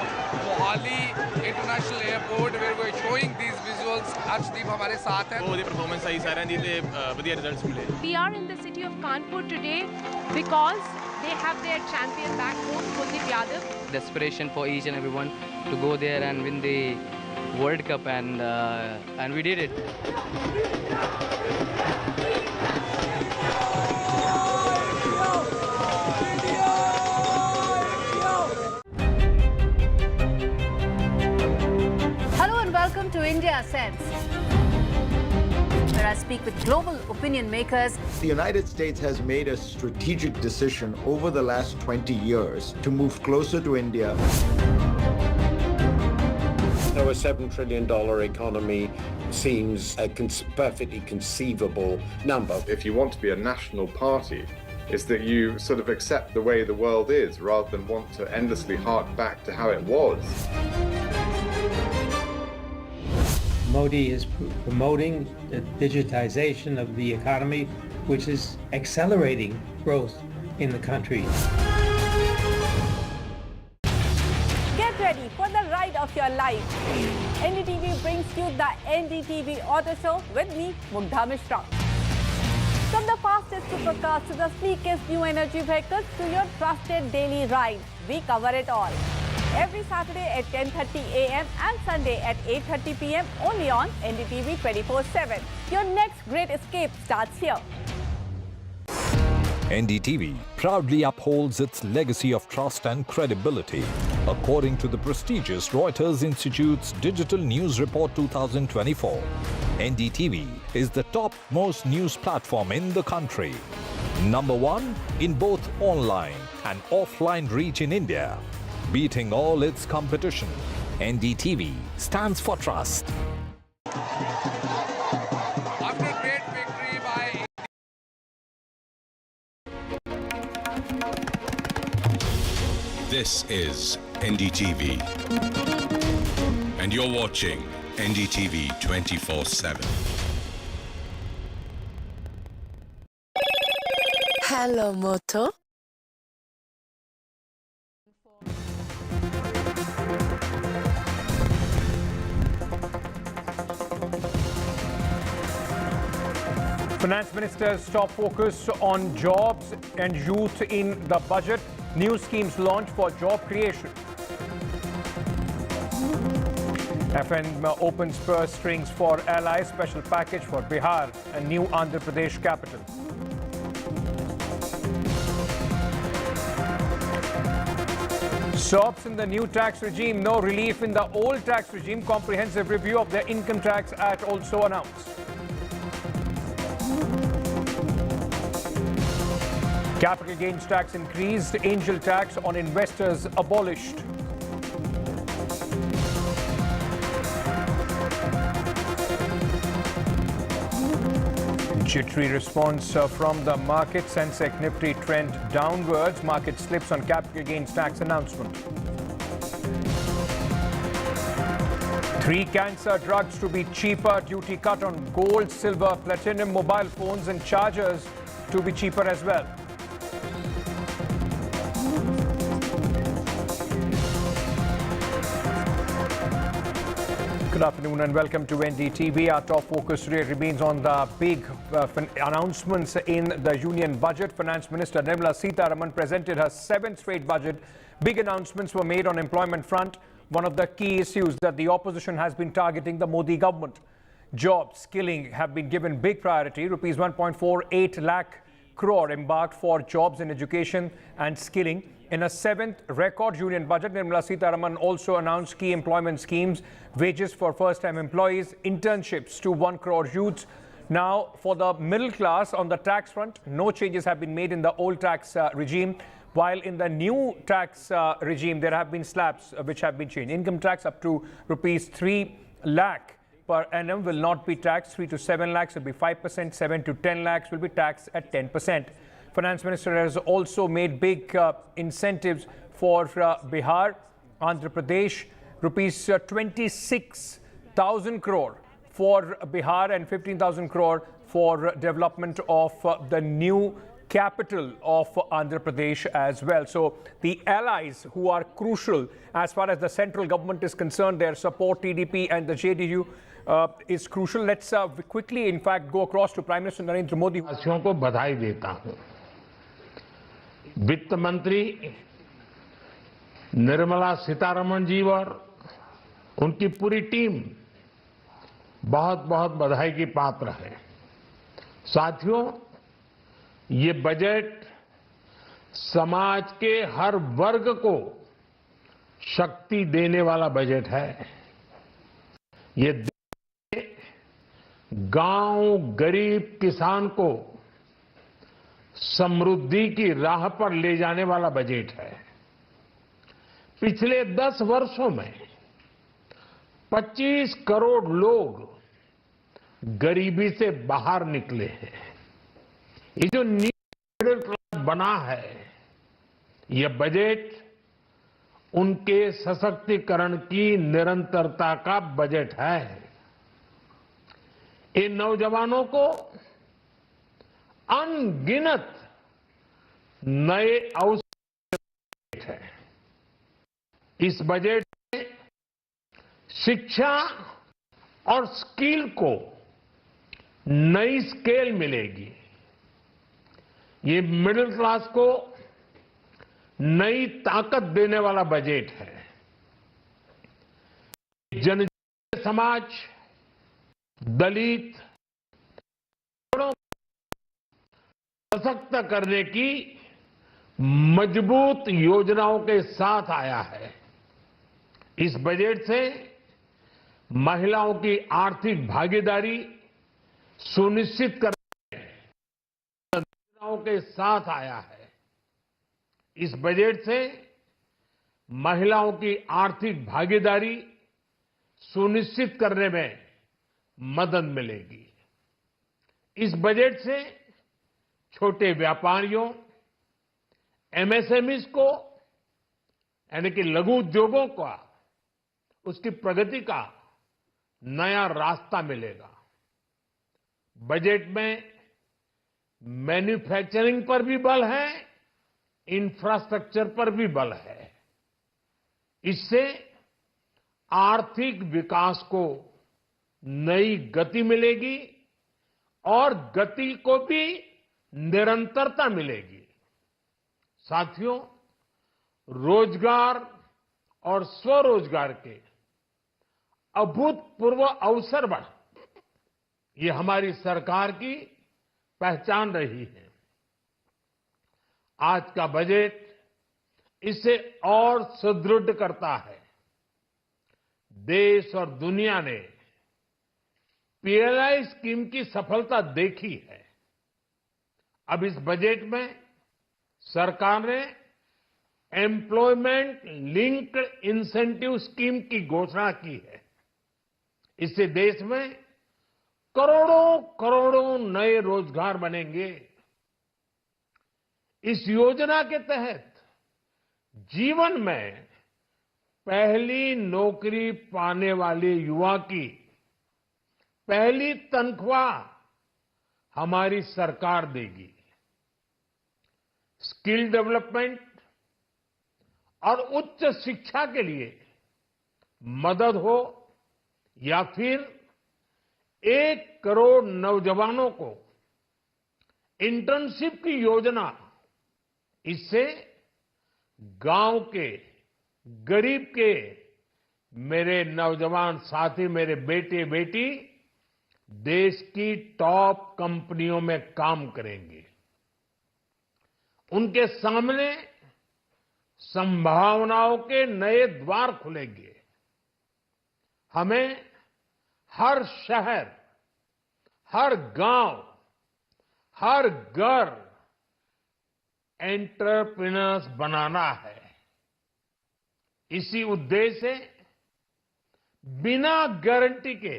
Mohali International Airport where we are showing these visuals. Arshdeep हमारे साथ हैं. बहुत ही performance आई सारे दी ते बढ़िया results मिले. We are in the city of Kanpur today because they have their champion back home, Kuldeep Yadav. Desperation for each and everyone to go there and win the World Cup, and we did it. Hello and welcome to IndiaSense, where I speak with global opinion makers. The United States has made a strategic decision over the last 20 years to move closer to India. So a $7 trillion economy seems a perfectly conceivable number. If you want to be a national party, it's that you sort of accept the way the world is rather than want to endlessly hark back to how it was. Modi is promoting the digitization of the economy, which is accelerating growth in the country. Get ready for the ride of your life. NDTV brings you the NDTV Auto Show with me, Mugdha Mishra. From the fastest supercars to the sleekest new energy vehicles to your trusted daily ride, we cover it all. Every Saturday at 10:30 a.m. and Sunday at 8:30 p.m. only on NDTV 24/7. Your next great escape starts here. NDTV proudly upholds its legacy of trust and credibility, according to the prestigious Reuters Institute's Digital News Report 2024. NDTV is the top most news platform in the country. Number one in both online and offline reach in India. Beating all its competition, NDTV stands for trust. After a great victory by This is NDTV, and you're watching NDTV 24/7. Hello, Moto. Finance Minister's top focus on jobs and youth in the budget. New schemes launched for job creation. FN opens purse strings for allies. Special package for Bihar and new Andhra Pradesh capital. SOPs in the new tax regime. No relief in the old tax regime. Comprehensive review of the Income Tax Act also announced. Capital gains tax increased, angel tax on investors abolished. Jittery response from the market. Sensex Nifty trend downwards. Market slips on capital gains tax announcement. 3 cancer drugs to be cheaper. Duty cut on gold, silver, platinum, mobile phones and chargers to be cheaper as well. Good afternoon and welcome to NDTV. Our top focus today remains on the big announcements in the union budget. Finance Minister Nirmala Sitharaman presented her 7th straight budget. Big announcements were made on employment front. One of the key issues that the opposition has been targeting the Modi government. Jobs, skilling have been given big priority. Rupees 1.48 lakh crore embarked for jobs in education and skilling. In a 7th record union budget, Nirmala Sitharaman also announced key employment schemes, wages for first-time employees, internships to 1 crore youths. Now, for the middle class on the tax front, no changes have been made in the old tax regime, while in the new tax regime, there have been slabs which have been changed. Income tax up to rupees 3 lakh per annum will not be taxed. 3 to 7 lakhs will be 5%. 7 to 10 lakhs will be taxed at 10%. Finance Minister has also made big incentives for Bihar, Andhra Pradesh, rupees 26,000 crore for Bihar and 15,000 crore for development of the new capital of Andhra Pradesh as well. So the allies who are crucial as far as the central government is concerned, their support, TDP and the JDU is crucial. Let's quickly, in fact, go across to Prime Minister Narendra Modi. वासियों को बधाई देता हूं। वित्त मंत्री निर्मला सीतारमण जी और उनकी पूरी टीम बहुत बहुत बधाई की पात्र है। साथियों, ये बजट समाज के हर वर्ग को शक्ति देने वाला बजट है। ये गांव, गरीब किसान को समृद्धि की राह पर ले जाने वाला बजट है। पिछले 10 वर्षों में 25 करोड़ लोग गरीबी से बाहर निकले हैं। ये जो मिडिल क्लास बना है, यह बजट उनके सशक्तिकरण की निरंतरता का बजट है। इन नौजवानों को अनगिनत नए अवसर है। इस बजट में शिक्षा और स्किल को नई स्केल मिलेगी। ये मिडिल क्लास को नई ताकत देने वाला बजट है। जनजातीय समाज, दलित सशक्त करने की मजबूत योजनाओं के साथ आया है। इस बजट से महिलाओं की आर्थिक भागीदारी सुनिश्चित करने योजनाओं के साथ आया है। इस बजट से महिलाओं की आर्थिक भागीदारी सुनिश्चित करने में मदद मिलेगी। इस बजट से छोटे व्यापारियों, एमएसएमईज को यानी कि लघु उद्योगों का उसकी प्रगति का नया रास्ता मिलेगा। बजट में मैन्युफैक्चरिंग पर भी बल है, इंफ्रास्ट्रक्चर पर भी बल है। इससे आर्थिक विकास को नई गति मिलेगी और गति को भी निरंतरता मिलेगी। साथियों, रोजगार और स्वरोजगार के अभूतपूर्व अवसर बढ़, ये हमारी सरकार की पहचान रही है। आज का बजट इसे और सुदृढ़ करता है। देश और दुनिया ने पीएलआई स्कीम की सफलता देखी है। अब इस बजट में सरकार ने एम्प्लॉयमेंट लिंक्ड इंसेंटिव स्कीम की घोषणा की है। इससे देश में करोड़ों करोड़ों नए रोजगार बनेंगे। इस योजना के तहत जीवन में पहली नौकरी पाने वाले युवा की पहली तनख्वाह हमारी सरकार देगी। स्किल डेवलपमेंट और उच्च शिक्षा के लिए मदद हो या फिर 1 करोड़ नौजवानों को इंटर्नशिप की योजना, इससे गांव के, गरीब के मेरे नौजवान साथी, मेरे बेटे बेटी देश की टॉप कंपनियों में काम करेंगे। उनके सामने संभावनाओं के नए द्वार खुलेंगे। हमें हर शहर, हर गांव, हर घर एंटरप्रेन्योर्स बनाना है। इसी उद्देश्य से बिना गारंटी के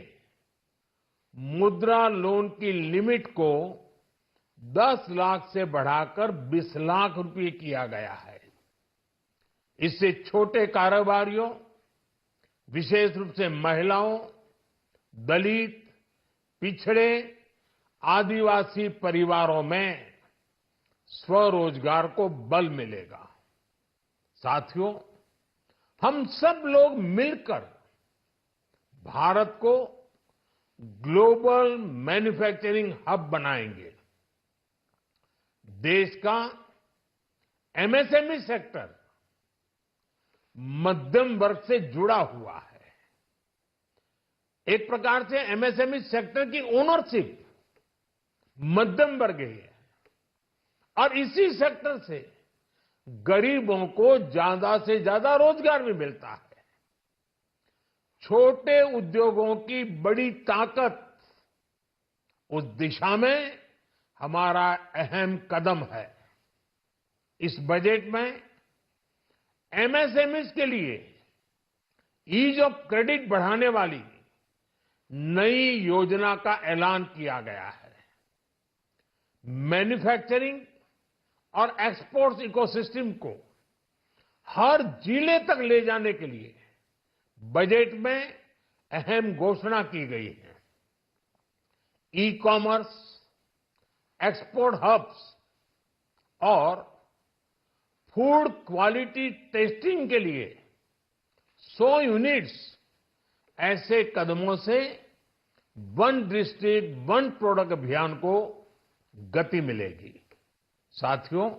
मुद्रा लोन की लिमिट को 10 लाख से बढ़ाकर 20 लाख रुपए किया गया है। इससे छोटे कारोबारियों, विशेष रूप से महिलाओं, दलित, पिछड़े, आदिवासी परिवारों में स्वरोजगार को बल मिलेगा। साथियों, हम सब लोग मिलकर भारत को ग्लोबल मैन्युफैक्चरिंग हब बनाएंगे। देश का एमएसएमई सेक्टर मध्यम वर्ग से जुड़ा हुआ है। एक प्रकार से एमएसएमई सेक्टर की ओनरशिप मध्यम वर्ग ही है और इसी सेक्टर से गरीबों को ज्यादा से ज्यादा रोजगार भी मिलता है। छोटे उद्योगों की बड़ी ताकत, उस दिशा में हमारा अहम कदम है। इस बजट में एमएसएमईज के लिए ईज ऑफ क्रेडिट बढ़ाने वाली नई योजना का ऐलान किया गया है। मैन्युफैक्चरिंग और एक्सपोर्ट्स इकोसिस्टम को हर जिले तक ले जाने के लिए बजट में अहम घोषणा की गई है। ई कॉमर्स, एक्सपोर्ट हब्स और फूड क्वालिटी टेस्टिंग के लिए 100 यूनिट्स, ऐसे कदमों से वन डिस्ट्रिक्ट वन प्रोडक्ट अभियान को गति मिलेगी। साथियों,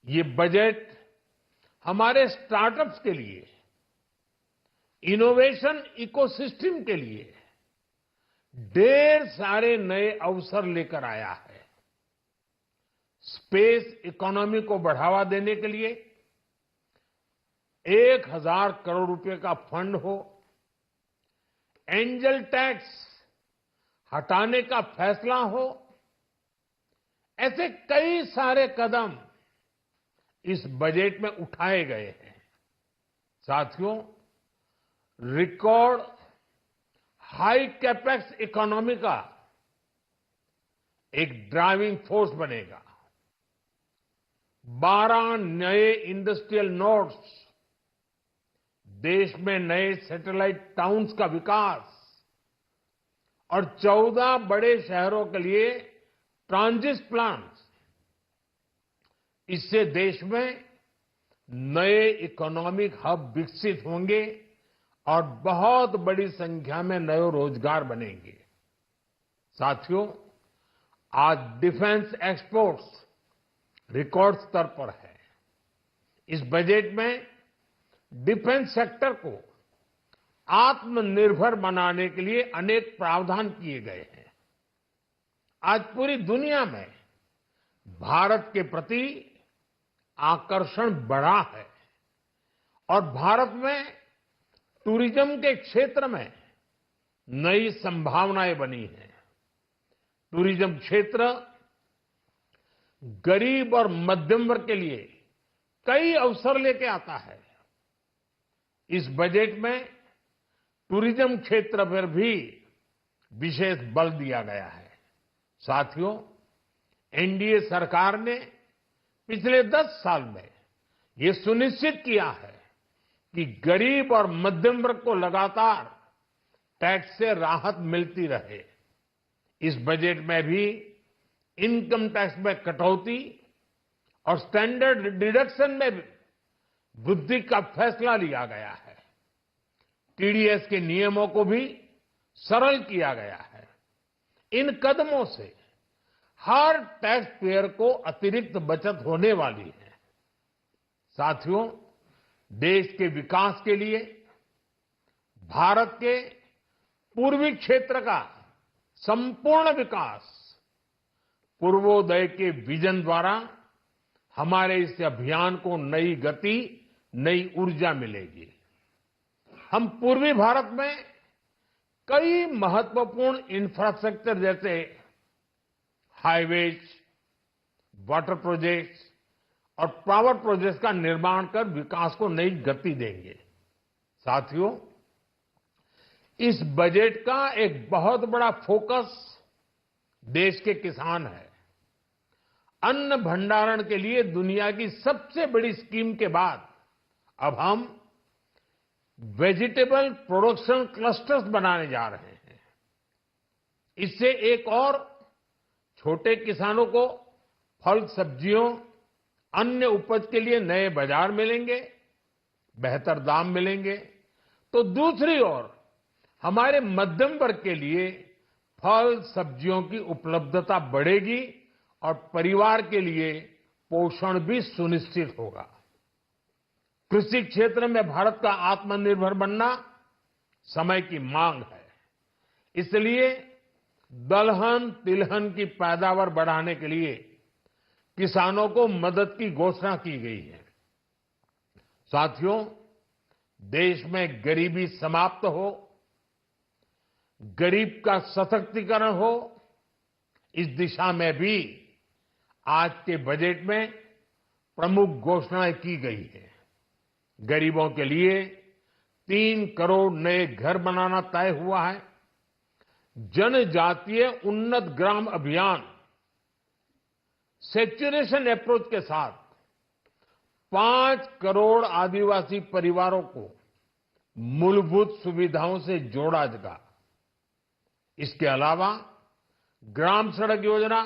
ये बजट हमारे स्टार्टअप्स के लिए, इनोवेशन इकोसिस्टम के लिए ढेर सारे नए अवसर लेकर आया है। स्पेस इकोनॉमी को बढ़ावा देने के लिए 1000 करोड़ रुपए का फंड हो, एंजल टैक्स हटाने का फैसला हो, ऐसे कई सारे कदम इस बजट में उठाए गए हैं। साथियों, रिकॉर्ड हाई कैपेक्स इकोनॉमी का एक ड्राइविंग फोर्स बनेगा। 12 नए इंडस्ट्रियल नोड्स, देश में नए सैटेलाइट टाउन्स का विकास और 14 बड़े शहरों के लिए ट्रांजिट प्लान्स, इससे देश में नए इकोनॉमिक हब विकसित होंगे और बहुत बड़ी संख्या में नए रोजगार बनेंगे। साथियों, आज डिफेंस एक्सपोर्ट्स रिकॉर्ड स्तर पर है। इस बजट में डिफेंस सेक्टर को आत्मनिर्भर बनाने के लिए अनेक प्रावधान किए गए हैं। आज पूरी दुनिया में भारत के प्रति आकर्षण बढ़ा है और भारत में टूरिज्म के क्षेत्र में नई संभावनाएं बनी हैं। टूरिज्म क्षेत्र गरीब और मध्यम वर्ग के लिए कई अवसर लेके आता है। इस बजट में टूरिज्म क्षेत्र पर भी विशेष बल दिया गया है। साथियों, एनडीए सरकार ने पिछले 10 साल में ये सुनिश्चित किया है कि गरीब और मध्यम वर्ग को लगातार टैक्स से राहत मिलती रहे। इस बजट में भी इनकम टैक्स में कटौती और स्टैंडर्ड डिडक्शन में भी वृद्धि का फैसला लिया गया है। टीडीएस के नियमों को भी सरल किया गया है। इन कदमों से हर टैक्स पेयर को अतिरिक्त बचत होने वाली है। साथियों, देश के विकास के लिए भारत के पूर्वी क्षेत्र का संपूर्ण विकास पूर्वोदय के विजन द्वारा हमारे इस अभियान को नई गति, नई ऊर्जा मिलेगी। हम पूर्वी भारत में कई महत्वपूर्ण इंफ्रास्ट्रक्चर जैसे हाईवेज, वाटर प्रोजेक्ट्स और पावर प्रोजेक्ट्स का निर्माण कर विकास को नई गति देंगे। साथियों, इस बजट का एक बहुत बड़ा फोकस देश के किसान है। अन्न भंडारण के लिए दुनिया की सबसे बड़ी स्कीम के बाद अब हम वेजिटेबल प्रोडक्शन क्लस्टर्स बनाने जा रहे हैं। इससे एक और छोटे किसानों को फल सब्जियों अन्य उपज के लिए नए बाजार मिलेंगे, बेहतर दाम मिलेंगे, तो दूसरी ओर हमारे मध्यम वर्ग के लिए फल सब्जियों की उपलब्धता बढ़ेगी और परिवार के लिए पोषण भी सुनिश्चित होगा। कृषि क्षेत्र में भारत का आत्मनिर्भर बनना समय की मांग है। इसलिए दलहन तिलहन की पैदावार बढ़ाने के लिए किसानों को मदद की घोषणा की गई है। साथियों, देश में गरीबी समाप्त हो, गरीब का सशक्तिकरण हो, इस दिशा में भी आज के बजट में प्रमुख घोषणाएं की गई है। गरीबों के लिए 3 करोड़ नए घर बनाना तय हुआ है। जनजातीय उन्नत ग्राम अभियान सेचुरेशन अप्रोच के साथ 5 करोड़ आदिवासी परिवारों को मूलभूत सुविधाओं से जोड़ा जाएगा। इसके अलावा ग्राम सड़क योजना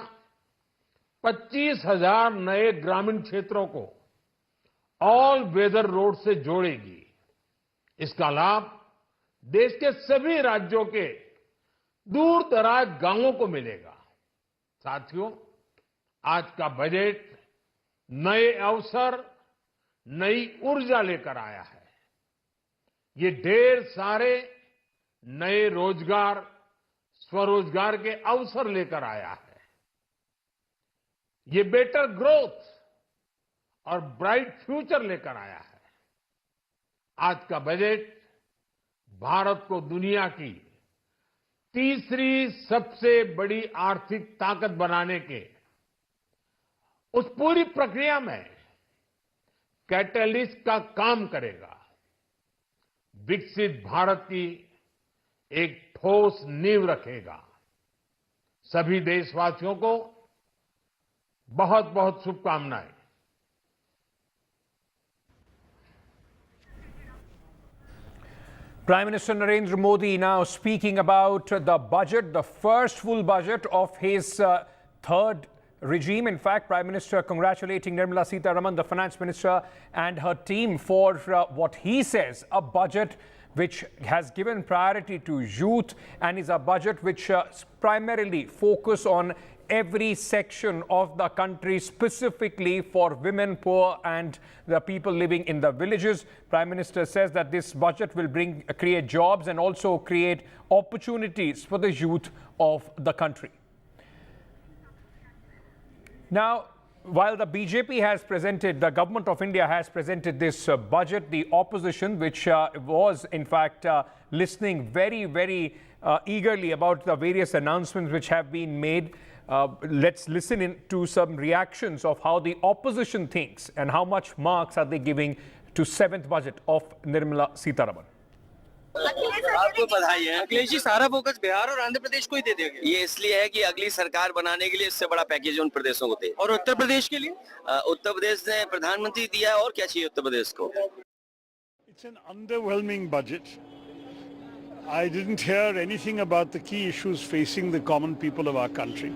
25,000 नए ग्रामीण क्षेत्रों को ऑल वेदर रोड से जोड़ेगी। इसका लाभ देश के सभी राज्यों के दूर दराज गांवों को मिलेगा। साथियों, आज का बजट नए अवसर, नई ऊर्जा लेकर आया है। ये ढेर सारे नए रोजगार, स्वरोजगार के अवसर लेकर आया है। ये बेटर ग्रोथ और ब्राइट फ्यूचर लेकर आया है। आज का बजट भारत को दुनिया की तीसरी सबसे बड़ी आर्थिक ताकत बनाने के उस पूरी प्रक्रिया में कैटलिस्ट का काम करेगा। विकसित भारत की एक ठोस नींव रखेगा। सभी देशवासियों को बहुत बहुत शुभकामनाएं। Prime Minister Narendra Modi now speaking about the budget, the first full budget of his third regime. In fact, Prime Minister congratulating Nirmala Sitharaman, the Finance Minister, and her team for what he says, a budget which has given priority to youth and is a budget which primarily focus on every section of the country, specifically for women, poor and the people living in the villages. Prime Minister says that this budget will create jobs and also create opportunities for the youth of the country. Now, while the BJP has presented, the government of India has presented this budget, the opposition, which was in fact listening very eagerly about the various announcements which have been made. Let's listen in to some reactions of how the opposition thinks and how much marks are they giving to 7th budget of Nirmala Sitharaman. आपको बधाई है। अखिलेश जी, सारा focus Bihar और आंध्र प्रदेश को ही दे देंगे। ये इसलिए है कि अगली सरकार बनाने के लिए इससे बड़ा पैकेज उन प्रदेशों को दे। और उत्तर प्रदेश के लिए? उत्तर प्रदेश ने प्रधानमंत्री दिया, और क्या चाहिए उत्तर प्रदेश को? It's an underwhelming budget. I didn't hear anything about the key issues facing the common people of our country.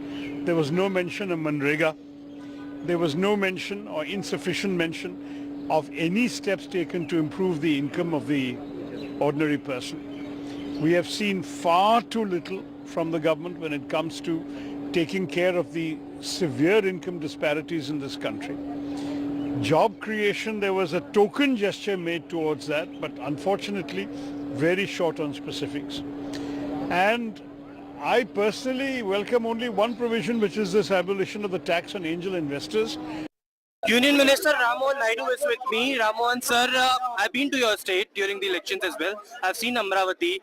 There was no mention of Manrega. There was no mention or insufficient mention of any steps taken to improve the income of the ordinary person. We have seen far too little from the government when it comes to taking care of the severe income disparities in this country. Job creation, there was a token gesture made towards that, but unfortunately very short on specifics. And I personally welcome only one provision, which is this abolition of the tax on angel investors. Union Minister Rammohan Naidu is with me. Rammohan sir, I've been to your state during the elections as well. I've seen Amravati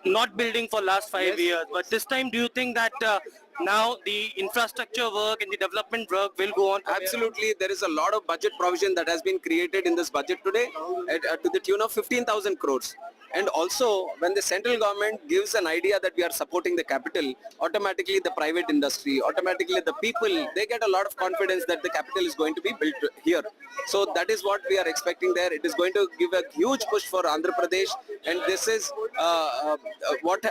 not building for last 5 years. But this time, do you think that now the infrastructure work and the development work will go on. Absolutely, there is a lot of budget provision that has been created in this budget today to the tune of 15,000 crores. And also, when the central government gives an idea that we are supporting the capital, automatically the private industry, automatically the people, they get a lot of confidence that the capital is going to be built here. So that is what we are expecting there. It is going to give a huge push for Andhra Pradesh, and this is what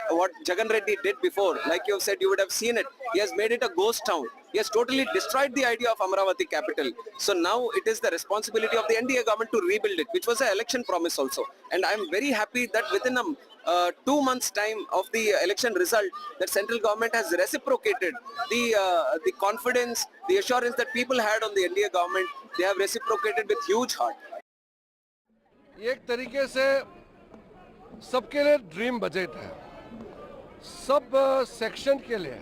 Jagan Reddy did before. Like you have said, you would have seen it. He has made it a ghost town. He has totally destroyed the idea of Amaravati capital. So now it is the responsibility of the NDA government to rebuild it, which was an election promise also. And I am very happy that within 2 months' time of the election result, that central government has reciprocated the confidence, the assurance that people had on the NDA government. They have reciprocated with huge heart. एक तरीके से सबके लिए dream budget है, sub section के लिए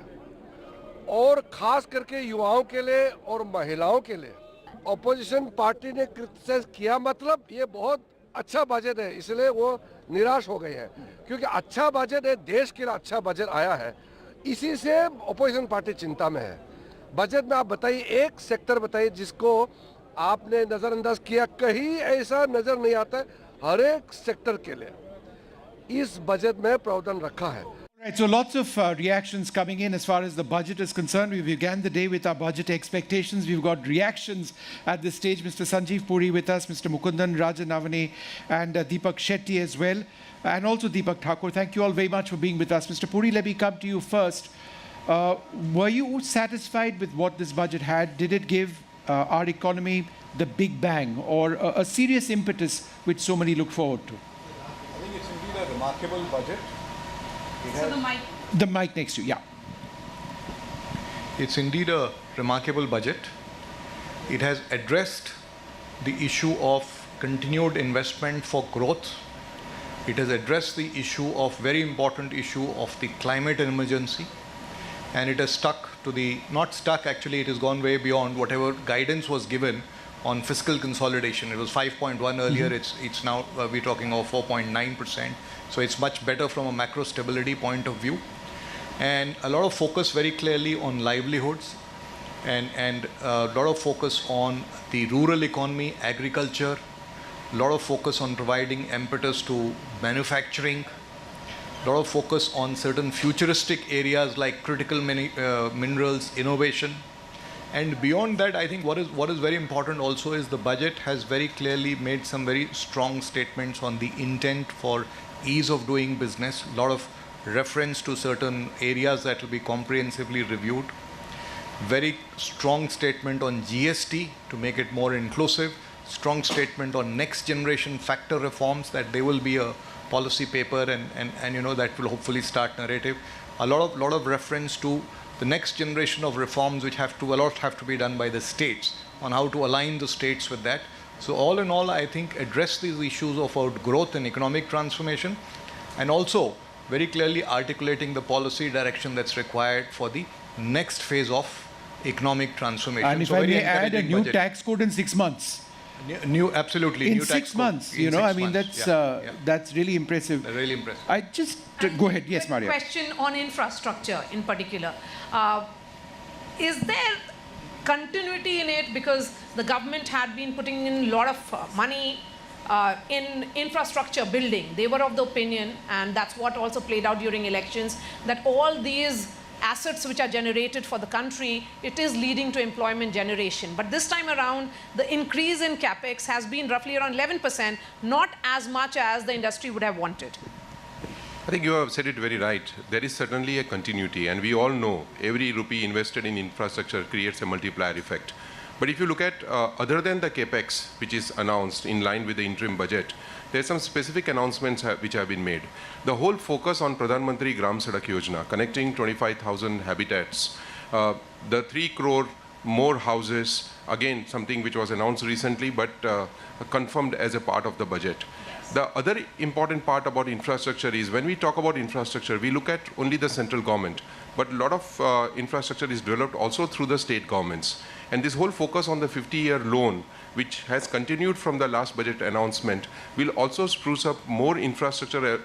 और खास करके युवाओं के लिए और महिलाओं के लिए. ऑपोजिशन पार्टी ने क्रिटिसाइज किया, मतलब ये बहुत अच्छा बजट है, इसलिए वो निराश हो गए हैं, क्योंकि अच्छा बजट है, देश के लिए अच्छा बजट आया है, इसी से ऑपोजिशन पार्टी चिंता में है. बजट में आप बताइए, एक सेक्टर बताइए जिसको आपने नजरअंदाज किया, कहीं ऐसा नजर नहीं आता है, हर एक सेक्टर के लिए इस बजट में प्रावधान रखा है. Right, so lots of reactions coming in as far as the budget is concerned. We began the day with our budget expectations. We've got reactions at this stage. Mr. Sanjeev Puri with us, Mr. Mukundan Rajanavane, and Deepak Shetty as well, and also Deepak Thakur. Thank you all very much for being with us. Mr. Puri, let me come to you first. Were you satisfied with what this budget had? Did it give our economy the big bang or a serious impetus which so many look forward to? I think it's indeed a remarkable budget. The mic next to you, yeah. It's indeed a remarkable budget. It has addressed the issue of continued investment for growth. It has addressed the issue of very important issue of the climate emergency. And it has stuck to the, not stuck actually, it has gone way beyond whatever guidance was given on fiscal consolidation. It was 5.1 earlier, it's now, we're talking of 4.9%. So it's much better from a macro stability point of view. And a lot of focus very clearly on livelihoods and a lot of focus on the rural economy, agriculture, a lot of focus on providing impetus to manufacturing, a lot of focus on certain futuristic areas like critical minerals, innovation. And beyond that, I think what is very important also is the budget has very clearly made some very strong statements on the intent for ease of doing business, a lot of reference to certain areas that will be comprehensively reviewed. Very strong statement on GST to make it more inclusive, strong statement on next generation factor reforms, that they will be a policy paper and you know that will hopefully start narrative. A lot of reference to the next generation of reforms which have to be done by the states on how to align the states with that. So all in all, I think address these issues of our growth and economic transformation, and also very clearly articulating the policy direction that's required for the next phase of economic transformation. And if I may add, a new tax code in 6 months. Absolutely. In new 6 months, you know, I mean, that's really impressive. Really impressive. I just, go ahead. Yes, Marya. Question on infrastructure in particular. Is there continuity in it, because the government had been putting in a lot of money in infrastructure building? They were of the opinion, and that's what also played out during elections, that all these assets which are generated for the country, it is leading to employment generation. But this time around, the increase in capex has been roughly around 11%, not as much as the industry would have wanted. I think you have said it very right. There is certainly a continuity, and we all know every rupee invested in infrastructure creates a multiplier effect. But if you look at, other than the capex, which is announced in line with the interim budget, there are some specific announcements which have been made. The whole focus on Pradhan Mantri Gram Sadak Yojana, connecting 25,000 habitats, the 3 crore more houses, again, something which was announced recently, but confirmed as a part of the budget. The other important part about infrastructure is when we talk about infrastructure, we look at only the central government, but a lot of infrastructure is developed also through the state governments. And this whole focus on the 50-year loan, which has continued from the last budget announcement, will also spruce up more infrastructure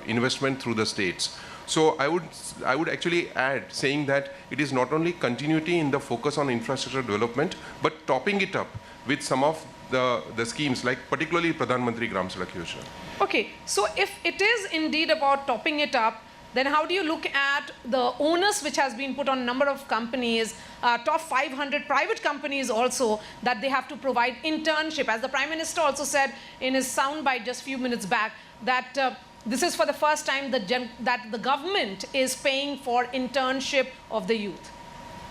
investment through the states. So I would actually add saying that it is not only continuity in the focus on infrastructure development, but topping it up with some of the schemes like particularly Pradhan Mantri Gram Sadak Yojana. Okay, so if it is indeed about topping it up, then how do you look at the onus which has been put on a number of companies, top 500 private companies also, that they have to provide internship? As the Prime Minister also said in his soundbite just a few minutes back, that this is for the first time that the government is paying for internship of the youth.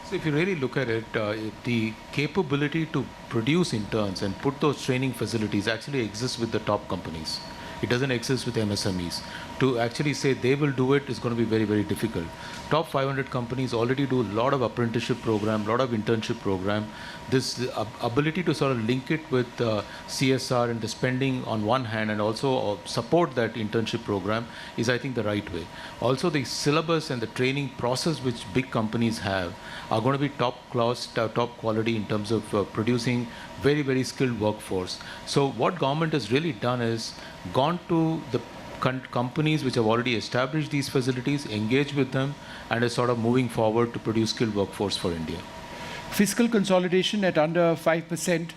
So if you really look at it, the capability to produce interns and put those training facilities actually exists with the top companies. It doesn't exist with MSMEs. To actually say they will do it is going to be very, very difficult. Top 500 companies already do a lot of apprenticeship program, a lot of internship program. This ability to sort of link it with CSR and the spending on one hand and also support that internship program is, I think, the right way. Also, the syllabus and the training process which big companies have are going to be top class, top quality in terms of producing very, very skilled workforce. So what government has really done is gone to the companies which have already established these facilities, engaged with them, and is sort of moving forward to produce skilled workforce for India. Fiscal consolidation at under 5%,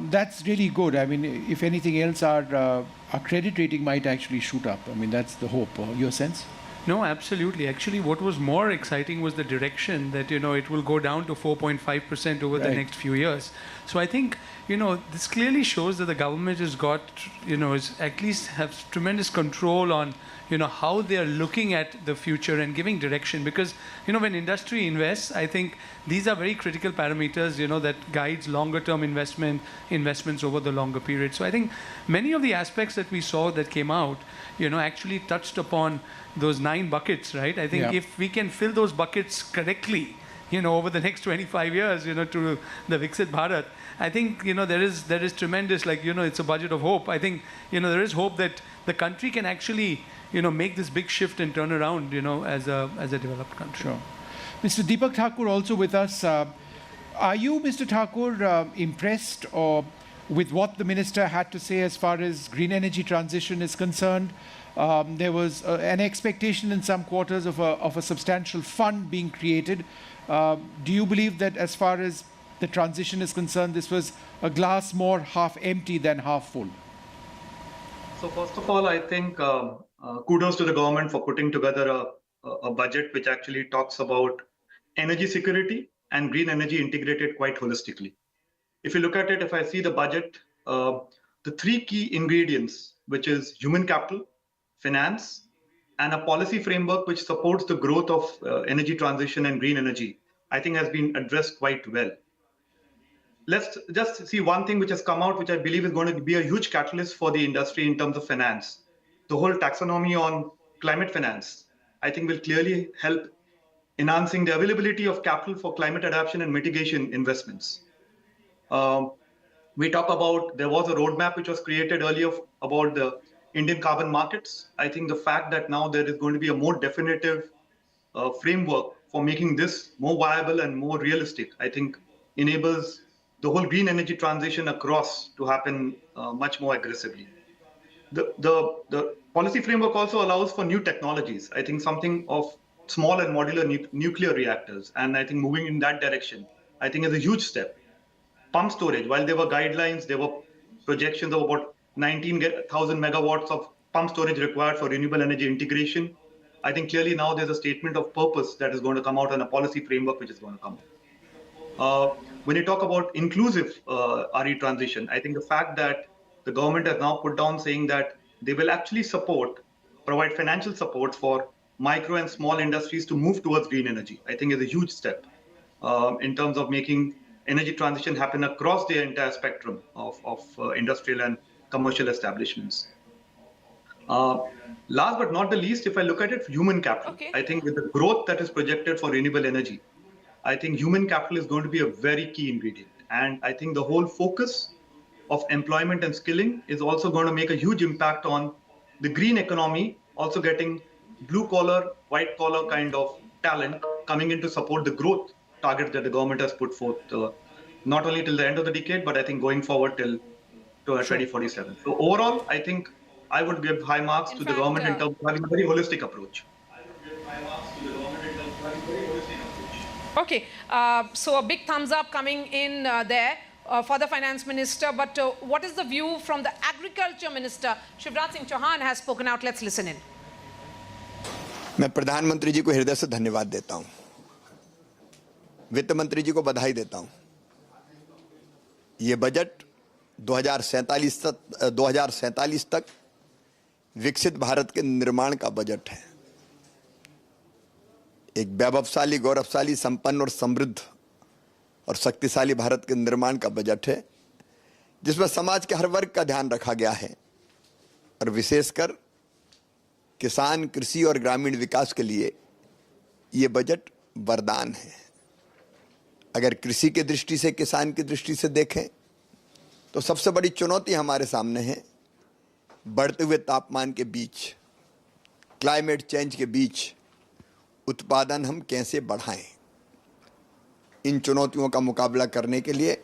that's really good. I mean, if anything else, our credit rating might actually shoot up. I mean, that's the hope. Your sense? No, absolutely. Actually, what was more exciting was the direction that, it will go down to 4.5% over the next few years. So I think, this clearly shows that the government has got, is at least has tremendous control on, how they are looking at the future and giving direction. Because, when industry invests, I think these are very critical parameters, that guides longer term investments over the longer period. So I think many of the aspects that we saw that came out, actually touched upon those 9 buckets, right? I think if we can fill those buckets correctly, over the next 25 years, to the Viksit Bharat, I think, there is tremendous, it's a budget of hope. I think, there is hope that the country can actually, make this big shift and turn around, as a developed country. Sure. Mr. Deepak Thakur also with us. Are you, Mr. Thakur, impressed with what the minister had to say as far as green energy transition is concerned? There was an expectation in some quarters of a substantial fund being created. Do you believe that as far as the transition is concerned, this was a glass more half empty than half full? So first of all, I think kudos to the government for putting together a budget which actually talks about energy security and green energy integrated quite holistically. If you look at it, if I see the budget, the 3 key ingredients, which is human capital, finance, and a policy framework which supports the growth of energy transition and green energy, I think has been addressed quite well. Let's just see one thing which has come out, which I believe is going to be a huge catalyst for the industry in terms of finance. The whole taxonomy on climate finance, I think, will clearly help enhancing the availability of capital for climate adaptation and mitigation investments. We talk about, there was a roadmap which was created earlier about the Indian carbon markets. I think the fact that now there is going to be a more definitive framework for making this more viable and more realistic, I think enables the whole green energy transition across to happen much more aggressively. The policy framework also allows for new technologies. I think something of small and modular nuclear reactors, and I think moving in that direction, I think is a huge step. Pump storage, while there were guidelines, there were projections of about 19,000 megawatts of pump storage required for renewable energy integration. I think clearly now there's a statement of purpose that is going to come out and a policy framework which is going to come out. When you talk about inclusive RE transition, I think the fact that the government has now put down saying that they will actually provide financial support for micro and small industries to move towards green energy, I think is a huge step in terms of making energy transition happen across the entire spectrum of industrial and commercial establishments. Last but not the least, if I look at it, human capital. I think with the growth that is projected for renewable energy, I think human capital is going to be a very key ingredient. And I think the whole focus of employment and skilling is also going to make a huge impact on the green economy, also getting blue collar, white collar kind of talent coming in to support the growth targets that the government has put forth, not only till the end of the decade, but I think going forward till 2047. So overall, I think I would give high marks to the government in terms of having a very holistic approach. Okay, so a big thumbs up coming in there for the finance minister. But what is the view from the agriculture minister? Shivraj Singh Chauhan has spoken out. Let's listen in. मैं प्रधानमंत्री जी को हृदय से धन्यवाद देता हूं, वित्त मंत्री जी को बधाई देता हूं। ये बजट 2047 तक विकसित भारत के निर्माण का बजट है। एक वैभवशाली, गौरवशाली, संपन्न और समृद्ध और शक्तिशाली भारत के निर्माण का बजट है, जिसमें समाज के हर वर्ग का ध्यान रखा गया है और विशेषकर किसान, कृषि और ग्रामीण विकास के लिए ये बजट वरदान है। अगर कृषि की दृष्टि से, किसान की दृष्टि से देखें तो सबसे बड़ी चुनौती हमारे सामने है बढ़ते हुए तापमान के बीच, क्लाइमेट चेंज के बीच उत्पादन हम कैसे बढ़ाएं। इन चुनौतियों का मुकाबला करने के लिए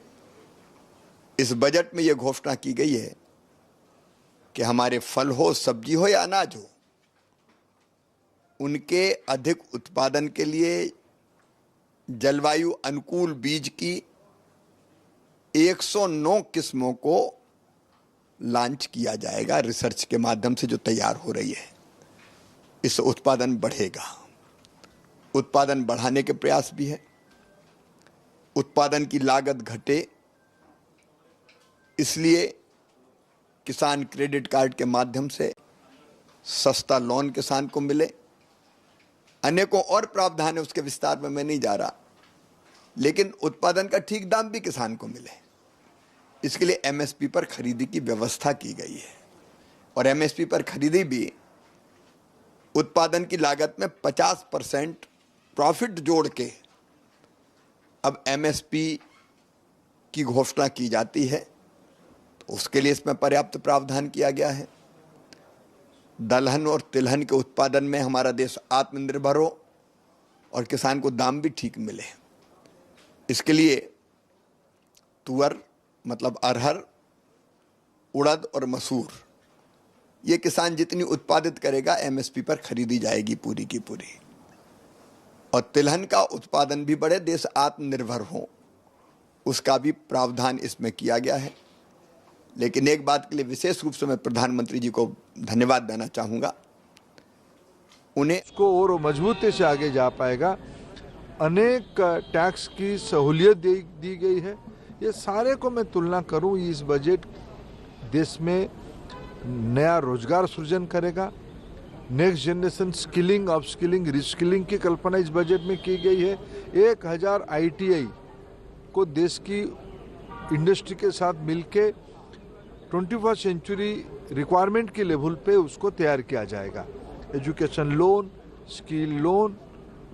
इस बजट में यह घोषणा की गई है कि हमारे फल हो, सब्जी हो या अनाज हो, उनके अधिक उत्पादन के लिए जलवायु अनुकूल बीज की 109 किस्मों को लॉन्च किया जाएगा रिसर्च के माध्यम से जो तैयार हो रही है। इससे उत्पादन बढ़ेगा। उत्पादन बढ़ाने के प्रयास भी है। उत्पादन की लागत घटे, इसलिए किसान क्रेडिट कार्ड के माध्यम से सस्ता लोन किसान को मिले। अनेकों और प्रावधान है, उसके विस्तार में मैं नहीं जा रहा, लेकिन उत्पादन का ठीक दाम भी किसान को मिले, इसके लिए एमएसपी पर खरीदी की व्यवस्था की गई है। और एमएसपी पर खरीदी भी उत्पादन की लागत में 50% प्रॉफिट जोड़ के अब एमएसपी की घोषणा की जाती है, तो उसके लिए इसमें पर्याप्त प्रावधान किया गया है। दलहन और तिलहन के उत्पादन में हमारा देश आत्मनिर्भर हो और किसान को दाम भी ठीक मिले, इसके लिए तुअर मतलब अरहर, उड़द और मसूर, ये किसान जितनी उत्पादित करेगा एमएसपी पर खरीदी जाएगी पूरी की पूरी। और तिलहन का उत्पादन भी बढ़े, देश आत्मनिर्भर हो, उसका भी प्रावधान इसमें किया गया है। लेकिन एक बात के लिए विशेष रूप से मैं प्रधानमंत्री जी को धन्यवाद देना चाहूँगा, उन्हें इसको और मजबूती से आगे जा पाएगा। अनेक टैक्स की सहूलियत दी गई है। ये सारे को मैं तुलना करूं, इस बजट देश में नया रोजगार सृजन करेगा। Next generation skilling, upskilling, reskilling की कल्पना इस बजट में की गई है। 1000 ITI को देश की इंडस्ट्री के साथ मिलके 21st सेंचुरी रिक्वायरमेंट के लेवल पे उसको तैयार किया जाएगा। एजुकेशन लोन, स्किल लोन,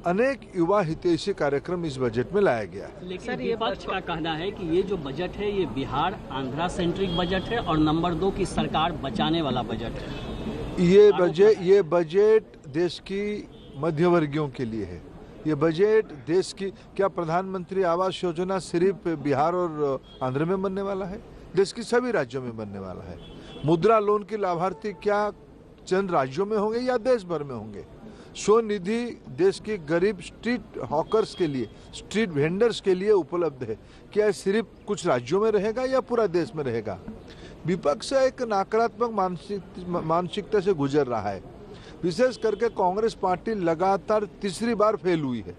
अनेक युवा हितैषी कार्यक्रम इस बजट में लाया गया है। लेकिन विपक्ष का कहना है कि ये जो बजट है ये बिहार आंध्रा सेंट्रिक बजट है और नंबर 2 की सरकार बचाने वाला बजट है। ये बजट देश की मध्यवर्गीयों के लिए है। ये बजट देश की, क्या प्रधानमंत्री आवास योजना सिर्फ बिहार और आंध्र में बनने वाला है? देश की सभी राज्यों में बनने वाला है। मुद्रा लोन के लाभार्थी क्या चंद राज्यों में होंगे या देश भर में होंगे? स्वनिधि देश के गरीब स्ट्रीट हॉकर्स के लिए, स्ट्रीट वेंडर्स के लिए उपलब्ध है। क्या सिर्फ कुछ राज्यों में रहेगा या पूरा देश में रहेगा? विपक्ष एक नकारात्मक मानसिकता से गुजर रहा है। विशेष करके कांग्रेस पार्टी लगातार तीसरी बार फेल हुई है।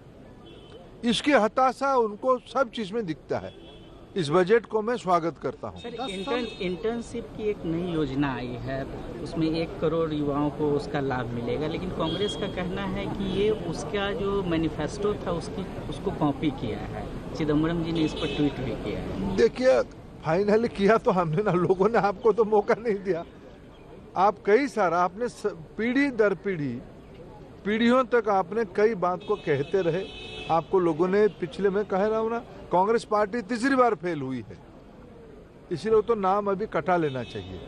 इसकी हताशा उनको सब चीज में दिखता है। इस बजट को मैं स्वागत करता हूं। इंटर्नशिप की एक नई योजना आई है, उसमें 1 करोड़ युवाओं को उसका लाभ मिलेगा, लेकिन कांग्रेस का कहना है कि ये उसका जो मैनिफेस्टो था उसको कॉपी किया है। चिदम्बरम जी ने इस पर ट्वीट भी किया है। देखिए, फाइनली किया तो हमने ना, लोगों ने आपको तो मौका नहीं दिया। आप कई सारा आपने पीढ़ी दर पीढ़ियों तक आपने कई बात को कहते रहे। आपको लोगों ने पिछले में कह रहा हूं ना, कांग्रेस पार्टी तीसरी बार फेल हुई है, इसीलिए तो नाम अभी कटा लेना चाहिए।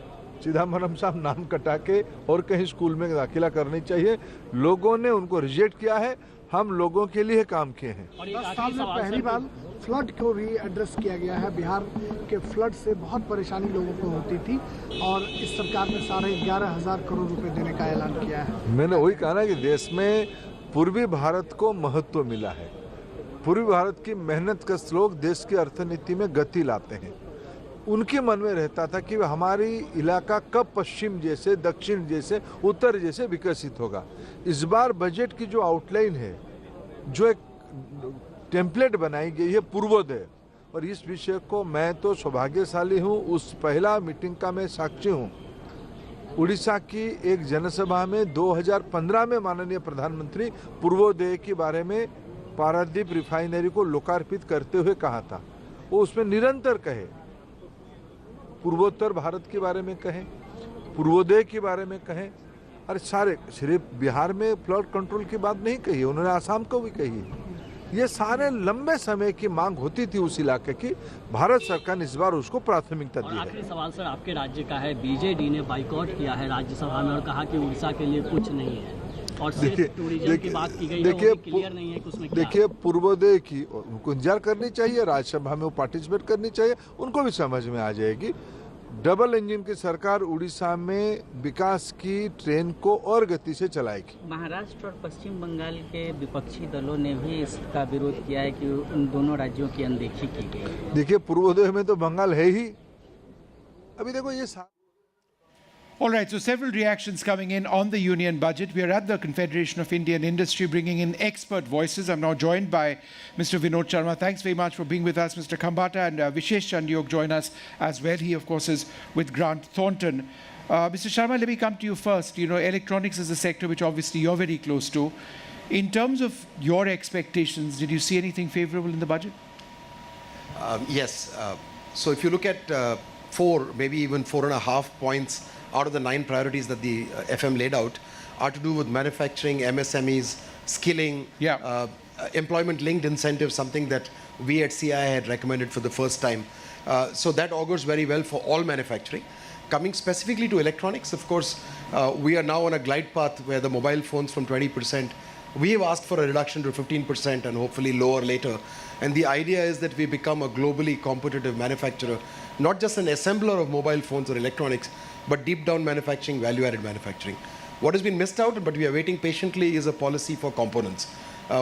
चिदम्बरम साहब नाम कटा के और कहीं स्कूल में दाखिला करनी चाहिए। लोगों ने उनको रिजेक्ट किया है, हम लोगों के लिए काम किए हैं। 10 साल में पहली बार फ्लड को भी एड्रेस किया गया है। बिहार के फ्लड से बहुत परेशानी लोगों को होती थी और इस सरकार ने 11,500 करोड़ रुपए देने का ऐलान किया है। मैंने वही कहा ना कि देश में पूर्वी भारत को महत्व मिला है। पूर्वी भारत की मेहनत का श्लोक देश की अर्थनीति में गति लाते हैं। उनके मन में रहता था कि हमारी इलाका कब पश्चिम जैसे, दक्षिण जैसे, उत्तर जैसे विकसित होगा। इस बार बजट की जो आउटलाइन है, जो एक टेम्पलेट बनाई गई है पूर्वोदय, और इस विषय को मैं तो सौभाग्यशाली हूँ, उस पहला मीटिंग का मैं साक्षी हूँ। उड़ीसा की एक जनसभा में 2015 में माननीय प्रधानमंत्री पूर्वोदय के बारे में पारादीप रिफाइनरी को लोकार्पित करते हुए कहा था। वो उसमें निरंतर कहे, पूर्वोत्तर भारत के बारे में कहें, पूर्वोदय के बारे में कहें। अरे सारे, सिर्फ बिहार में फ्लड कंट्रोल की बात नहीं कही, उन्होंने आसाम को भी कही। ये सारे लंबे समय की मांग होती थी उस इलाके की। भारत सरकार ने इस बार उसको प्राथमिकता दी है। आखिरी सवाल सर आपके राज्य का है। बीजेडी ने बाइकॉट किया है राज्यसभा में और कहा कि उड़ीसा के लिए कुछ नहीं है, और सिर्फ टूरिज्म की बात की गई है, वो भी क्लियर नहीं है कि उसमें क्या है। देखिए, पूर्वोदय की उनको इंतजार करनी चाहिए, राज्यसभा में वो पार्टिसिपेट करनी चाहिए, उनको भी समझ में आ जाएगी। डबल इंजन की सरकार उड़ीसा में विकास की ट्रेन को और गति से चलाएगी। महाराष्ट्र और पश्चिम बंगाल के विपक्षी दलों ने भी इसका विरोध किया है कि उन दोनों राज्यों की अनदेखी की गई। देखिए, पूर्वोदय में तो बंगाल है ही। अभी देखो ये All right, so several reactions coming in on the union budget. We are at the Confederation of Indian Industry bringing in expert voices. I'm now joined by Mr. Vinod Sharma. Thanks very much for being with us, Mr. Khambata, and Vishesh Chandyok join us as well. He, of course, is with Grant Thornton. Mr. Sharma, let me come to you first. You know, electronics is a sector which obviously you're very close to. In terms of your expectations, did you see anything favorable in the budget? Yes. So if you look at 4, maybe even 4.5 points out of the 9 priorities that the FM laid out are to do with manufacturing, MSMEs, skilling, employment-linked incentives, something that we at CI had recommended for the first time. So that augurs very well for all manufacturing. Coming specifically to electronics, of course, we are now on a glide path where the mobile phones from 20%, we have asked for a reduction to 15% and hopefully lower later. And the idea is that we become a globally competitive manufacturer, not just an assembler of mobile phones or electronics, but deep down manufacturing, value-added manufacturing. What has been missed out, but we are waiting patiently, is a policy for components,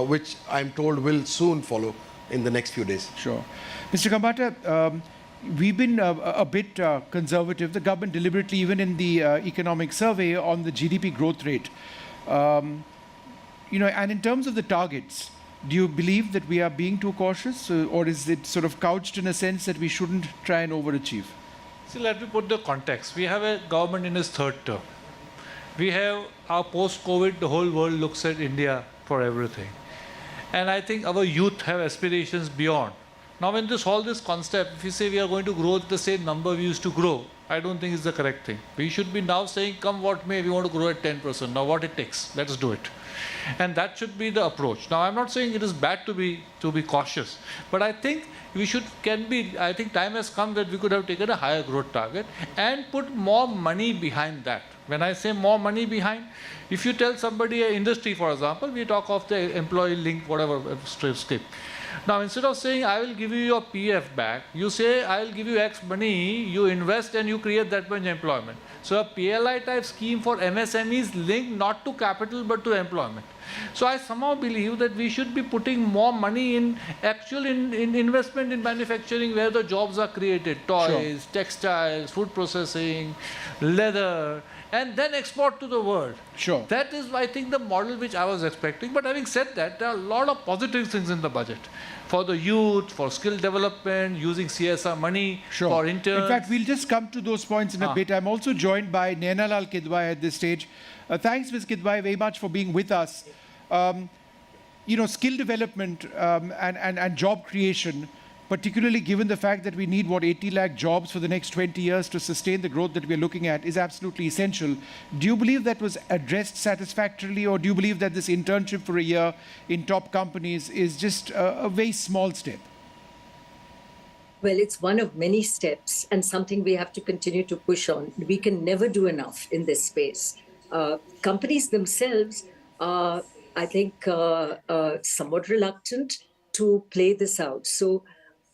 which I'm told will soon follow in the next few days. Sure. Mr. Khambata, we've been a bit conservative, the government deliberately, even in the economic survey, on the GDP growth rate. You know, and in terms of the targets, do you believe that we are being too cautious, or is it sort of couched in a sense that we shouldn't try and overachieve? See, let me put the context. We have a government in its 3rd term. We have our post-COVID, the whole world looks at India for everything. And I think our youth have aspirations beyond. Now, when all this concept, if you say we are going to grow at the same number we used to grow, I don't think it's the correct thing. We should be now saying, come what may, we want to grow at 10%. Now, what it takes, let's do it. And that should be the approach. Now, I'm not saying it is bad to be cautious, but I think we I think time has come that we could have taken a higher growth target and put more money behind that. When I say more money behind, if you tell somebody, an industry, for example, we talk of the employee link, whatever, skip. Now, instead of saying, I will give you your PF back, you say, I will give you X money, you invest and you create that much employment. So a PLI type scheme for MSMEs linked not to capital but to employment. So I somehow believe that we should be putting more money in actual in investment in manufacturing where the jobs are created, toys, textiles, food processing, leather, and then export to the world. Sure. That is, I think, the model which I was expecting. But having said that, there are a lot of positive things in the budget. For the youth, for skill development, using CSR money, for interns. In fact, we'll just come to those points in a bit. I'm also joined by Nainalal Kidwai at this stage. Thanks, Ms. Kidwai, very much for being with us. You know, skill development and job creation, particularly given the fact that we need, 80 lakh jobs for the next 20 years to sustain the growth that we're looking at, is absolutely essential. Do you believe that was addressed satisfactorily, or do you believe that this internship for a year in top companies is just a very small step? Well, it's one of many steps and something we have to continue to push on. We can never do enough in this space. Companies themselves are, I think, somewhat reluctant to play this out. So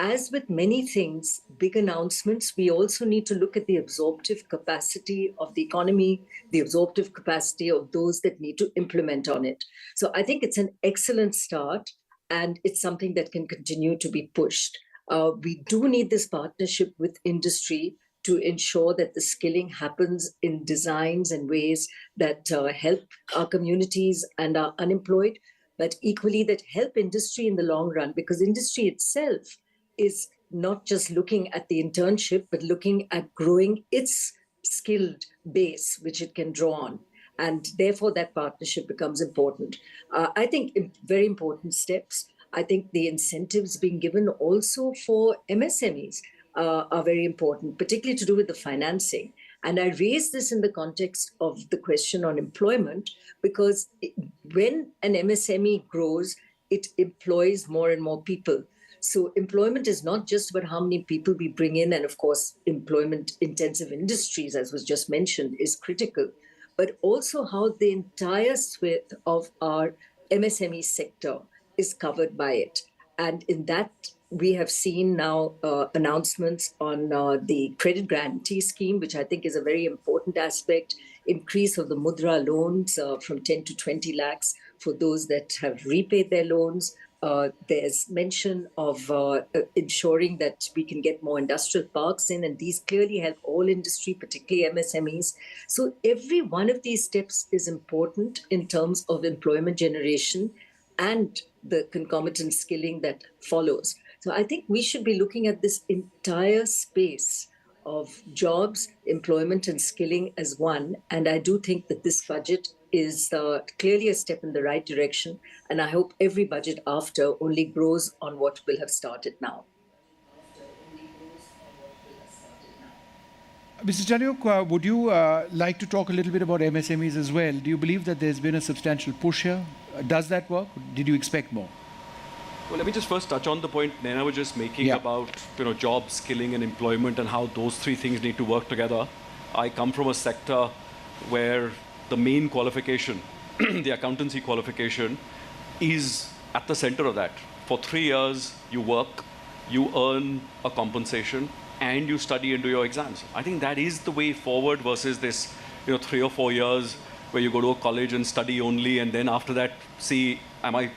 as with many things, big announcements, we also need to look at the absorptive capacity of the economy, the absorptive capacity of those that need to implement on it. So I think it's an excellent start, and it's something that can continue to be pushed. We do need this partnership with industry to ensure that the skilling happens in designs and ways that help our communities and our unemployed, but equally that help industry in the long run, because industry itself is not just looking at the internship, but looking at growing its skilled base, which it can draw on. And therefore, that partnership becomes important. I think very important steps. I think the incentives being given also for MSMEs are very important, particularly to do with the financing. And I raise this in the context of the question on employment, because when an MSME grows, it employs more and more people. So employment is not just about how many people we bring in, and of course, employment-intensive industries, as was just mentioned, is critical, but also how the entire swath of our MSME sector is covered by it. And in that, we have seen now announcements on the credit guarantee scheme, which I think is a very important aspect, increase of the Mudra loans from 10 to 20 lakhs for those that have repaid their loans. There's mention of ensuring that we can get more industrial parks in, and these clearly help all industry, particularly MSMEs. So every one of these steps is important in terms of employment generation and the concomitant skilling that follows. So I think we should be looking at this entire space of jobs, employment, and skilling as one. And I do think that this budget is clearly a step in the right direction. And I hope every budget after only grows on what will have started now. Mr. Chowk, would you like to talk a little bit about MSMEs as well? Do you believe that there's been a substantial push here? Does that work? Did you expect more? Well, let me just first touch on the point Naina was just making about jobs, skilling and employment, and how those three things need to work together. I come from a sector where the main qualification, the accountancy qualification, is at the center of that. For 3 years, you work, you earn a compensation, and you study and do your exams. I think that is the way forward versus this 3 or 4 years where you go to a college and study only, and then after that, see, am I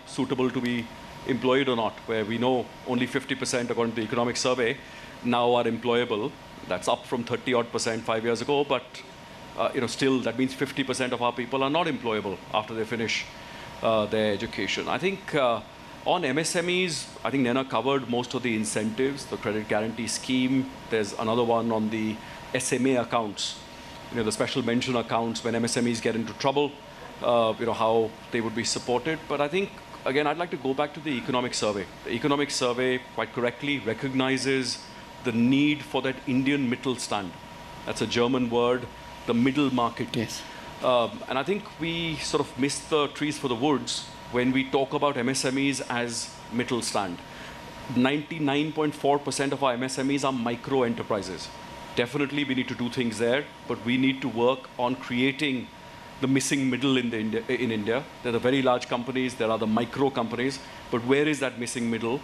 suitable to be employed or not, where we know only 50%, according to the economic survey, now are employable. That's up from 30-odd% 5 years ago, but still that means 50% of our people are not employable after they finish their education. I think on MSMEs, I think Naina covered most of the incentives, the credit guarantee scheme. There's another one on the SMA accounts, the special mention accounts when MSMEs get into trouble, how they would be supported. But I think, again, I'd like to go back to the economic survey. The economic survey quite correctly recognizes the need for that Indian Mittelstand. That's a German word, the middle market. Yes. And I think we sort of miss the trees for the woods when we talk about MSMEs as Mittelstand. 99.4% of our MSMEs are micro enterprises. Definitely we need to do things there, but we need to work on creating the missing middle in India. There are the very large companies, there are the micro companies, but where is that missing middle?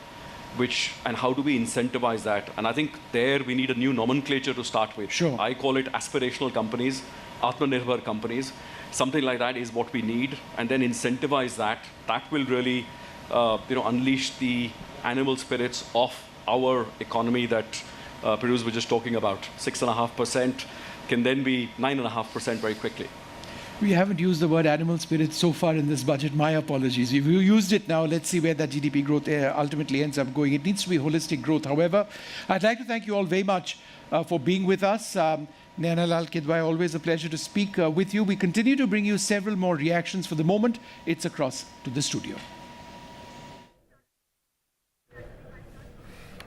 And how do we incentivize that? And I think there we need a new nomenclature to start with. Sure. I call it aspirational companies, Atmanirbhar companies. Something like that is what we need, and then incentivize that. That will really, unleash the animal spirits of our economy that Piruz was just talking about. 6.5% can then be 9.5% very quickly. We haven't used the word animal spirit so far in this budget. My apologies. If you used it now, let's see where that GDP growth ultimately ends up going. It needs to be holistic growth. However, I'd like to thank you all very much for being with us. Naina Lal Kidwai, always a pleasure to speak with you. We continue to bring you several more reactions. For the moment, it's across to the studio.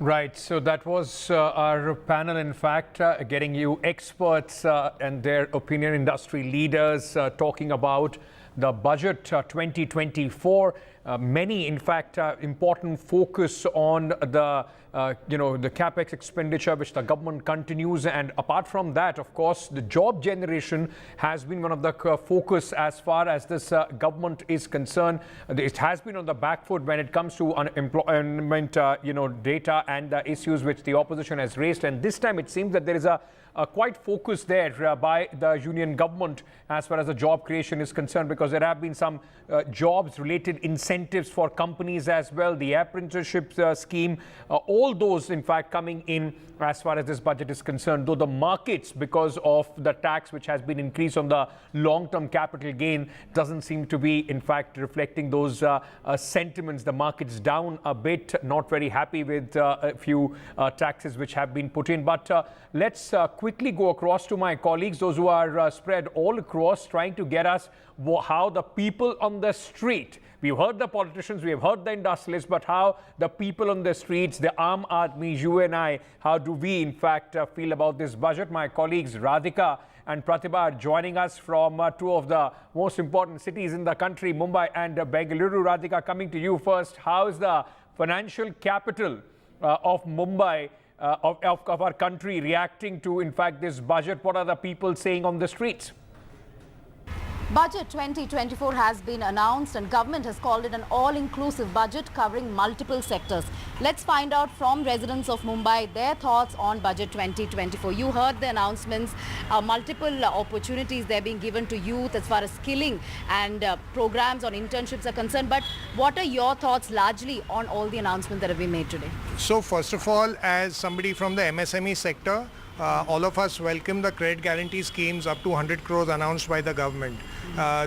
Right, so that was our panel, in fact, getting you experts and their opinion, industry leaders talking about the budget 2024. many, in fact, important focus on the the capex expenditure which the government continues, and apart from that, of course, the job generation has been one of the focus as far as this government is concerned. It has been on the back foot when it comes to unemployment, data and the issues which the opposition has raised, and this time it seems that there is a quite focus there by the union government as far as the job creation is concerned, because there have been some jobs related incentives for companies as well, the apprenticeship scheme, all those in fact coming in as far as this budget is concerned, though the markets, because of the tax which has been increased on the long-term capital gain, doesn't seem to be in fact reflecting those sentiments. The market's down a bit, not very happy with a few taxes which have been put in. But let's quickly go across to my colleagues, those who are spread all across, trying to get us how the people on the street, we've heard the politicians, we have heard the industrialists, but how the people on the streets, the Aam Aadmi, you and I, how do we in fact feel about this budget? My colleagues Radhika and Pratibha are joining us from two of the most important cities in the country, Mumbai and Bengaluru. Radhika, coming to you first, how is the financial capital of Mumbai, of our country, reacting to in fact this budget? What are the people saying on the streets? Budget 2024 has been announced and government has called it an all-inclusive budget covering multiple sectors. Let's find out from residents of Mumbai their thoughts on Budget 2024. You heard the announcements, multiple opportunities they're being given to youth as far as skilling and programs on internships are concerned. But what are your thoughts largely on all the announcements that have been made today? So first of all, as somebody from the MSME sector, all of us welcome the credit guarantee schemes up to 100 crores announced by the government.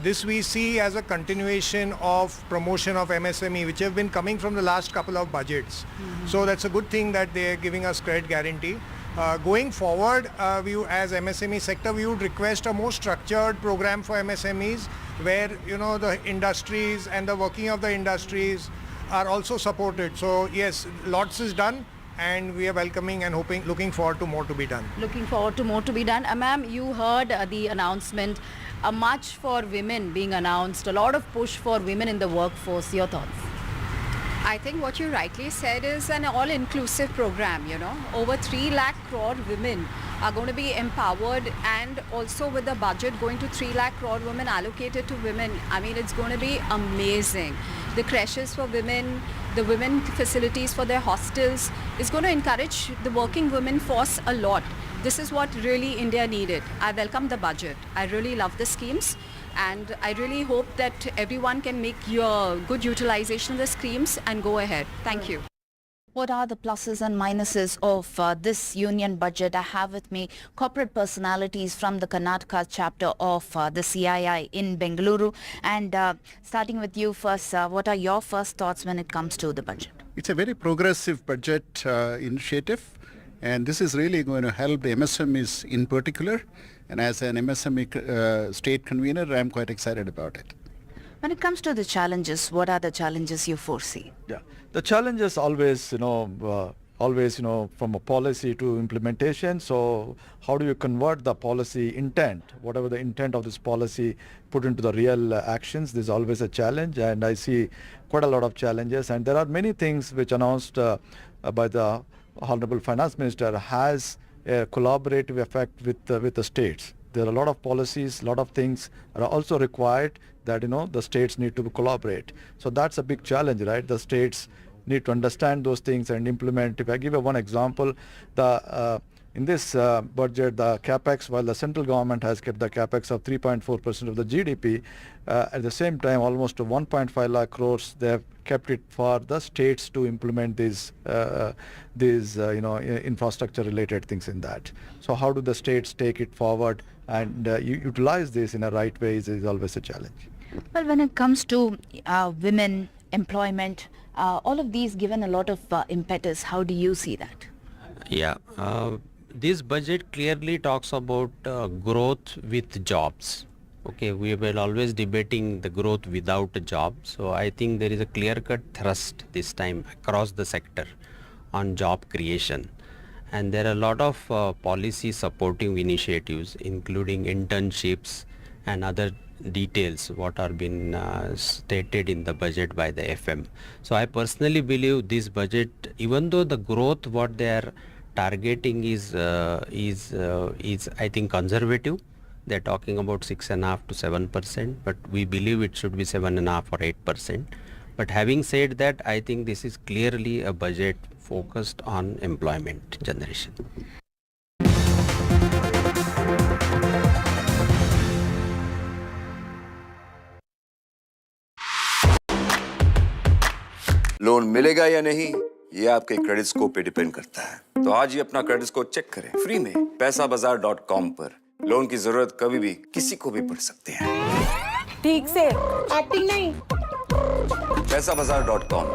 This we see as a continuation of promotion of MSME, which have been coming from the last couple of budgets. So that's a good thing that they are giving us credit guarantee. Going forward, as MSME sector, we would request a more structured program for MSMEs where the industries and the working of the industries are also supported. So yes, lots is done, and we are welcoming and looking forward to more to be done. Looking forward to more to be done. Ma'am, you heard the announcement, a march for women being announced, a lot of push for women in the workforce. Your thoughts? I think what you rightly said is an all-inclusive program, Over 3 lakh crore women are going to be empowered, and also with the budget going to 3 lakh crore women allocated to women, I mean, it's going to be amazing. The creches for women, the women facilities for their hostels is going to encourage the working women force a lot. This is what really India needed. I welcome the budget. I really love the schemes, and I really hope that everyone can make your good utilization of the schemes and go ahead. Thank you. What are the pluses and minuses of this union budget? I have with me corporate personalities from the Karnataka chapter of the CII in Bengaluru. And starting with you first, what are your first thoughts when it comes to the budget? It's a very progressive budget initiative, and this is really going to help the MSMEs in particular. And as an MSME state convener, I'm quite excited about it. When it comes to the challenges, what are the challenges you foresee? Yeah, the challenge is always, from a policy to implementation. So how do you convert the policy intent, whatever the intent of this policy, put into the real actions? There's always a challenge, and I see quite a lot of challenges. And there are many things which announced by the Honorable Finance Minister has a collaborative effect with the states. There are a lot of policies, a lot of things are also required that the states need to collaborate. So that's a big challenge, right? The states need to understand those things and implement. If I give you one example, in this budget, the capex, while the central government has kept the capex of 3.4% of the GDP, at the same time, almost 1.5 lakh crores, they have kept it for the states to implement these infrastructure-related things in that. So how do the states take it forward and utilize this in a right way is always a challenge. Well, when it comes to women, employment, all of these given a lot of impetus, how do you see that? Yeah, this budget clearly talks about growth with jobs. Okay, we were always debating the growth without a job. So I think there is a clear-cut thrust this time across the sector on job creation. And there are a lot of policy supporting initiatives, including internships and other details what are been stated in the budget by the FM. So I personally believe this budget, even though the growth what they are targeting is I think conservative. They're talking about 6.5% to 7%, but we believe it should be 7.5% or 8%. But having said that, I think this is clearly a budget focused on employment generation. Loan मिलेगा या नहीं ये आपके credit score पे depend करता है। तो आज ही अपना क्रेडिट स्कोर चेक करें फ्री में पैसाबाजार.com पर। लोन की जरूरत कभी भी किसी को भी पड़ सकती है। ठीक से एक्टिंग नहीं। पैसाबाजार.com।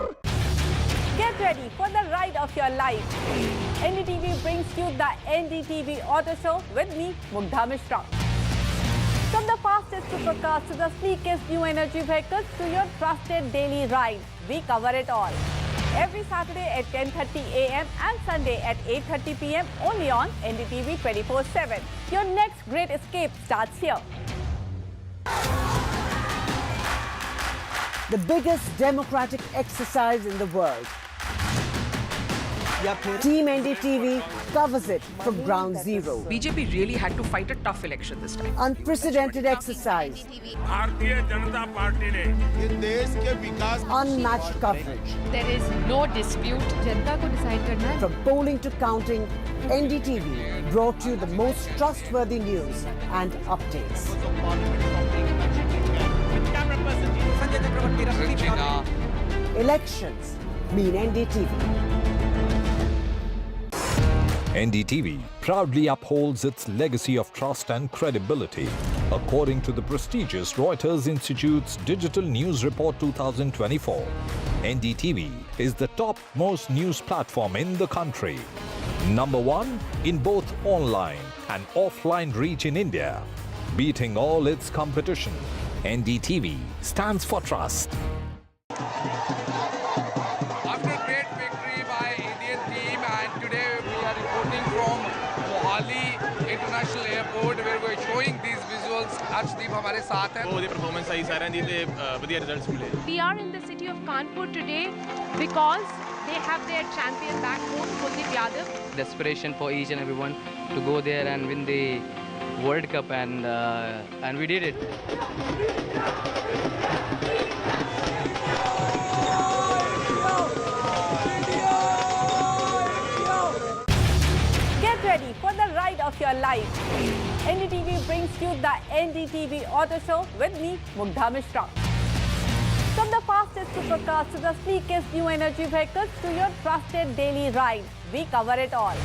Get ready for the ride of your life. NDTV brings you the NDTV Auto Show with me, Mugdha Mishra. From the fastest supercars to the sleekest new energy vehicles to your trusted daily ride, we cover it all. Every Saturday at 10:30 a.m. and Sunday at 8:30 p.m. only on NDTV 24/7. Your next great escape starts here. The biggest democratic exercise in the world. Team NDTV covers it from ground zero. BJP really had to fight a tough election this time. Unprecedented exercise. Unmatched coverage. There is no dispute. जनता को decide करना है. From polling to counting, NDTV brought you the most trustworthy news and updates. Elections mean NDTV. NDTV proudly upholds its legacy of trust and credibility. According to the prestigious Reuters Institute's Digital News Report 2024, NDTV is the top-most news platform in the country. Number one in both online and offline reach in India. Beating all its competition, NDTV stands for trust. Arshdeep हमारे साथ हैं। बहुत performance आई सारे दी ते बढ़िया results मिले। We are in the city of Kanpur today because they have their champion back home, Kuldeep Yadav. Desperation for each and everyone to go there and win the World Cup, and we did it. Get ready for the ride of your life. NDTV brings you the NDTV Auto Show with me, Mugdha Mishra. From the fastest supercars to the sleekest new energy vehicles to your trusted daily ride, we cover it all.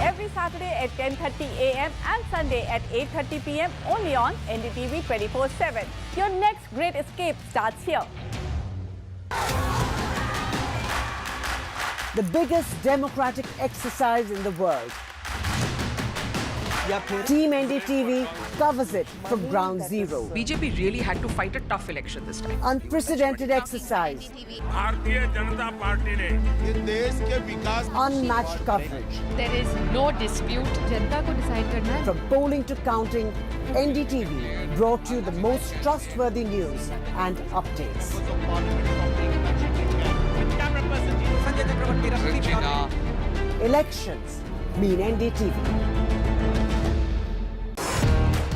Every Saturday at 10:30 a.m. and Sunday at 8:30 p.m. only on NDTV 24/7. Your next great escape starts here. The biggest democratic exercise in the world. Team NDTV covers it from ground zero. BJP really had to fight a tough election this time. Unprecedented exercise. Unmatched coverage. There is no dispute. जनता को decide करना है. From polling to counting, NDTV brought you the most trustworthy news and updates. Elections mean NDTV.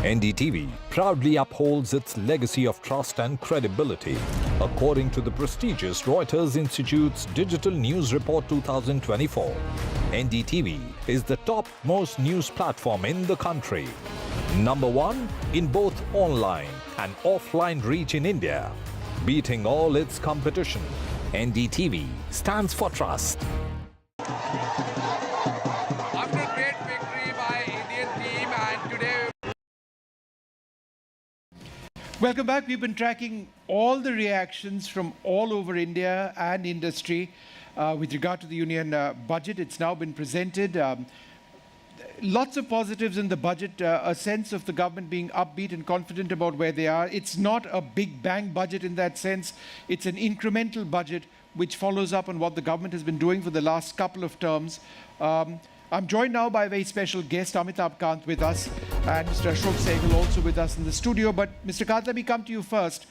NDTV proudly upholds its legacy of trust and credibility. According to the prestigious Reuters Institute's Digital News Report 2024, NDTV is the top-most news platform in the country. Number one in both online and offline reach in India. Beating all its competition, NDTV stands for trust. Welcome back. We've been tracking all the reactions from all over India and industry with regard to the union budget. It's now been presented. Lots of positives in the budget, a sense of the government being upbeat and confident about where they are. It's not a big bang budget in that sense. It's an incremental budget which follows up on what the government has been doing for the last couple of terms. I'm joined now by a very special guest, Amitabh Kant, with us, and Mr. Shakil also with us in the studio. But Mr. Kant, let me come to you first.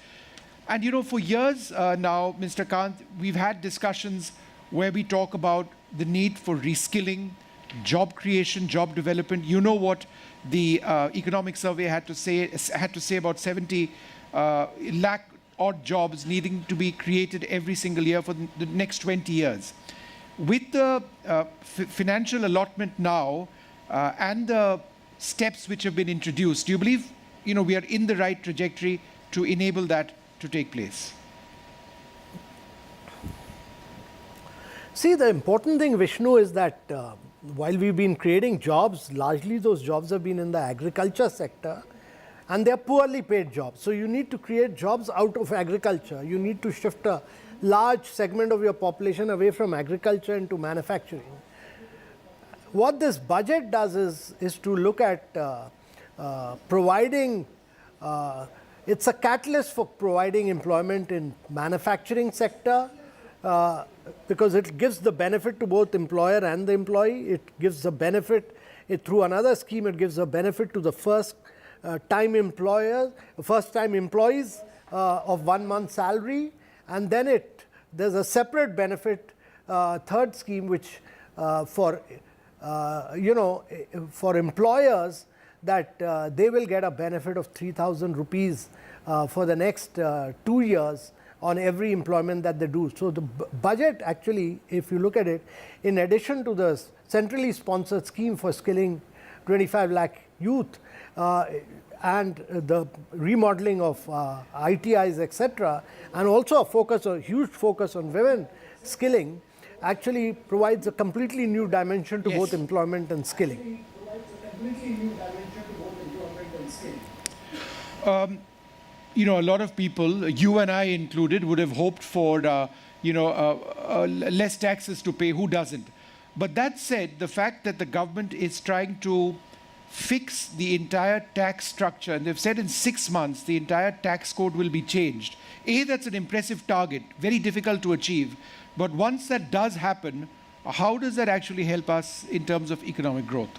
And you know, for years now, Mr. Kant, we've had discussions where we talk about the need for reskilling, job creation, job development. You know what the economic survey had to say about 70 lakh odd jobs needing to be created every single year for the next 20 years. With the financial allotment now and the steps which have been introduced, do you believe we are in the right trajectory to enable that to take place? See, the important thing, Vishnu, is that while we've been creating jobs, largely those jobs have been in the agriculture sector, and they're poorly paid jobs. So you need to create jobs out of agriculture. You need to shift a large segment of your population away from agriculture into manufacturing. What this budget does is to look at providing, it's a catalyst for providing employment in manufacturing sector, because it gives the benefit to both employer and the employee. It gives the benefit, through another scheme, it gives a benefit to the first-time employees of 1 month's salary. And then there's a separate benefit, third scheme, which for employers, that they will get a benefit of 3,000 rupees for the next 2 years on every employment that they do. So the budget actually, if you look at it, in addition to the centrally sponsored scheme for skilling 25 lakh youth, and the remodeling of ITIs, etc., and also a huge focus on women skilling, actually provides a completely new dimension to both employment and skilling. A lot of people, you and I included, would have hoped for less taxes to pay. Who doesn't? But that said, the fact that the government is trying to fix the entire tax structure, and they've said in 6 months the entire tax code will be changed. That's an impressive target, very difficult to achieve. But once that does happen, how does that actually help us in terms of economic growth?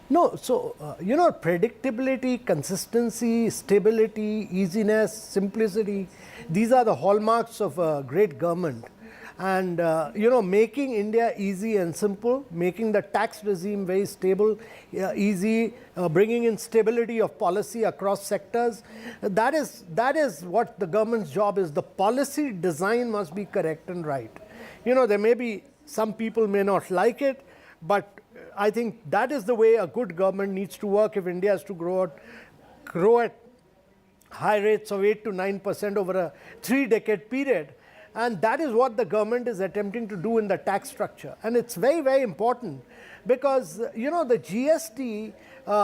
No, so, predictability, consistency, stability, easiness, simplicity, these are the hallmarks of a great government. And, making India easy and simple, making the tax regime very stable, easy, bringing in stability of policy across sectors, that is what the government's job is. The policy design must be correct and right. There may be, some people may not like it, but I think that is the way a good government needs to work if India has to grow at high rates of 8 to 9% over a 3-decade period. And that is what the government is attempting to do in the tax structure. And it's very, very important because, the GST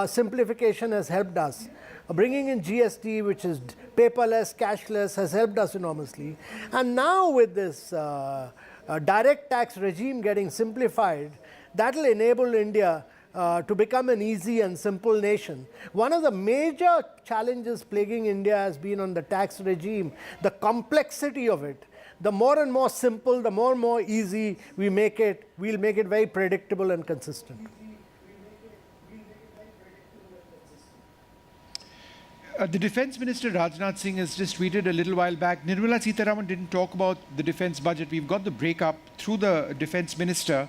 simplification has helped us. Bringing in GST, which is paperless, cashless, has helped us enormously. And now with this direct tax regime getting simplified, that will enable India to become an easy and simple nation. One of the major challenges plaguing India has been on the tax regime, the complexity of it. The more and more simple, the more and more easy we make it, we'll make it very predictable and consistent. The Defence Minister Rajnath Singh has just tweeted a little while back, Nirmala Sitharaman didn't talk about the defence budget. We've got the breakup through the Defence Minister,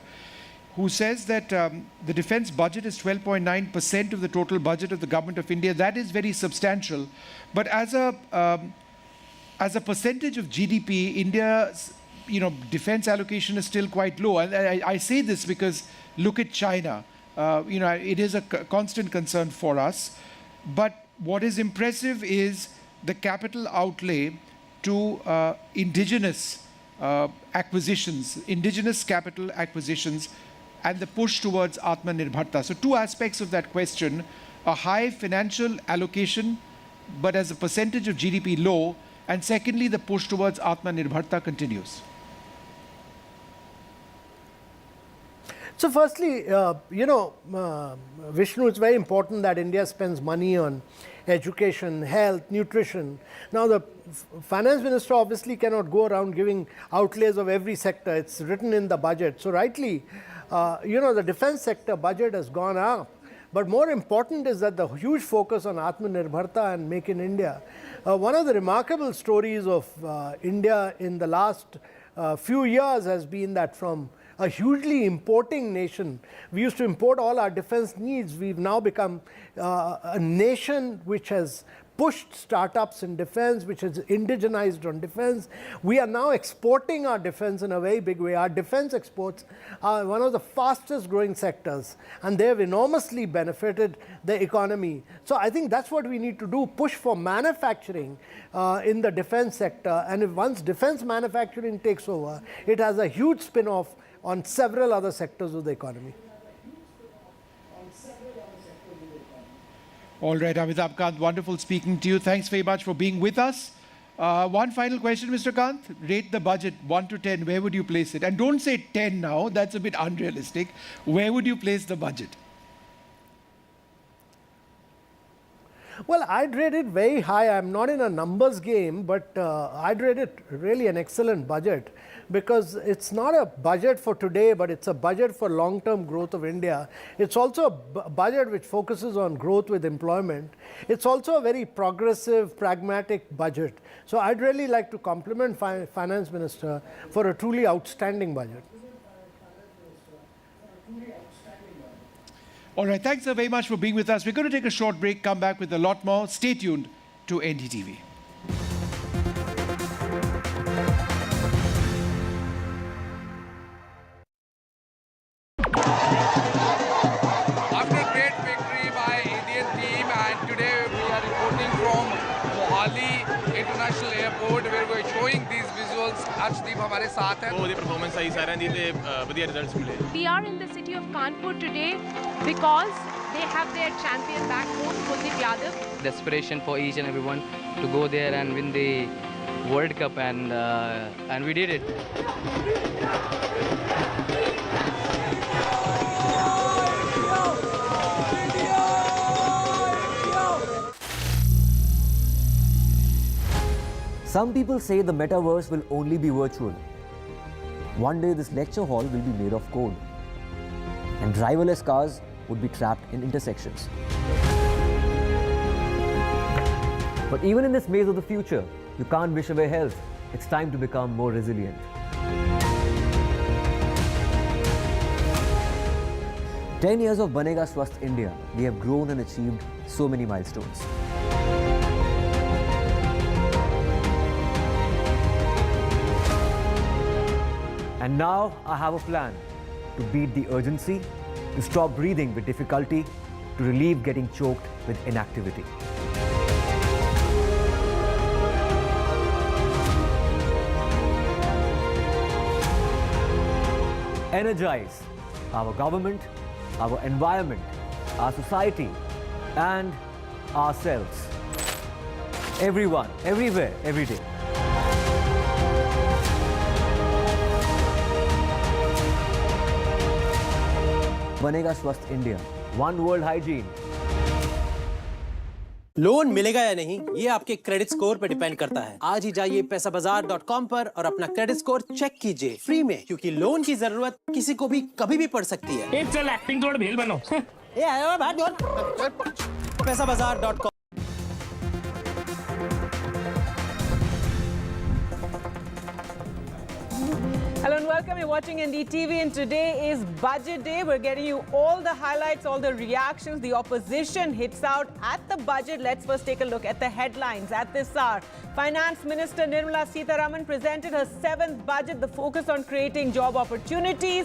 who says that the defence budget is 12.9% of the total budget of the Government of India. That is very substantial. But as a percentage of GDP, India's defence allocation is still quite low. And I say this because look at China. It is a constant concern for us. But what is impressive is the capital outlay to indigenous acquisitions, indigenous capital acquisitions, and the push towards Atmanirbharta. So 2 aspects of that question: a high financial allocation, but as a percentage of GDP low, and secondly, the push towards Atmanirbharta continues. So firstly, Vishnu, it's very important that India spends money on education, health, nutrition. Now the finance minister obviously cannot go around giving outlays of every sector. It's written in the budget. So rightly, the defense sector budget has gone up. But more important is that the huge focus on Atmanirbharta and Make in India. One of the remarkable stories of India in the last few years has been that from a hugely importing nation, we used to import all our defense needs. We've now become a nation which has pushed startups in defense, which is indigenized on defense. We are now exporting our defense in a very big way. Our defense exports are one of the fastest growing sectors, and they have enormously benefited the economy. So I think that's what we need to do, push for manufacturing in the defense sector. And if once defense manufacturing takes over, it has a huge spin-off on several other sectors of the economy. All right, Amitabh Kant, wonderful speaking to you. Thanks very much for being with us. One final question, Mr. Kant. Rate the budget 1 to 10. Where would you place it? And don't say 10 now. That's a bit unrealistic. Where would you place the budget? Well, I'd rate it very high. I'm not in a numbers game, but I'd rate it really an excellent budget, because it's not a budget for today, but it's a budget for long-term growth of India. It's also a budget which focuses on growth with employment. It's also a very progressive, pragmatic budget. So I'd really like to compliment Finance Minister for a truly outstanding budget. All right, thanks very much for being with us. We're going to take a short break, come back with a lot more. Stay tuned to NDTV. After great victory by Indian team, and today we are reporting from Mohali International Airport, where we are showing these visuals. Arshdeep हमारे साथ है. The performance सही सारा नहीं थे, बढ़िया results मिले. We are in the city of Kanpur today because they have their champion back home, Kuldeep Yadav. Desperation for each and everyone to go there and win the World Cup, and we did it. Some people say the metaverse will only be virtual. One day this lecture hall will be made of code, and driverless cars would be trapped in intersections. But even in this maze of the future, you can't wish away health. It's time to become more resilient. "10 years of Banega Swasth India, we have grown and achieved so many milestones. And now I have a plan to beat the urgency, to stop breathing with difficulty, to relieve getting choked with inactivity. Energize our government, our environment, our society, and ourselves. Everyone, everywhere, every day. Banega Swasth India, one world hygiene. Loan मिलेगा या नहीं, ये आपके credit score पे depend करता है। आज ही जाइए पैसाबाजार.com पर और अपना क्रेडिट स्कोर चेक कीजिए फ्री में, क्योंकि लोन की जरूरत किसी को भी कभी भी पड़ सकती है। चल एक्टिंग थोड़ा भेल बनो। ये आयो भाग जोर। पैसाबाजार.com। Hello and welcome. You're watching NDTV, and today is Budget Day. We're getting you all the highlights, all the reactions. The opposition hits out at the budget. Let's first take a look at the headlines at this hour. Finance Minister Nirmala Sitharaman presented her 7th budget. The focus on creating job opportunities,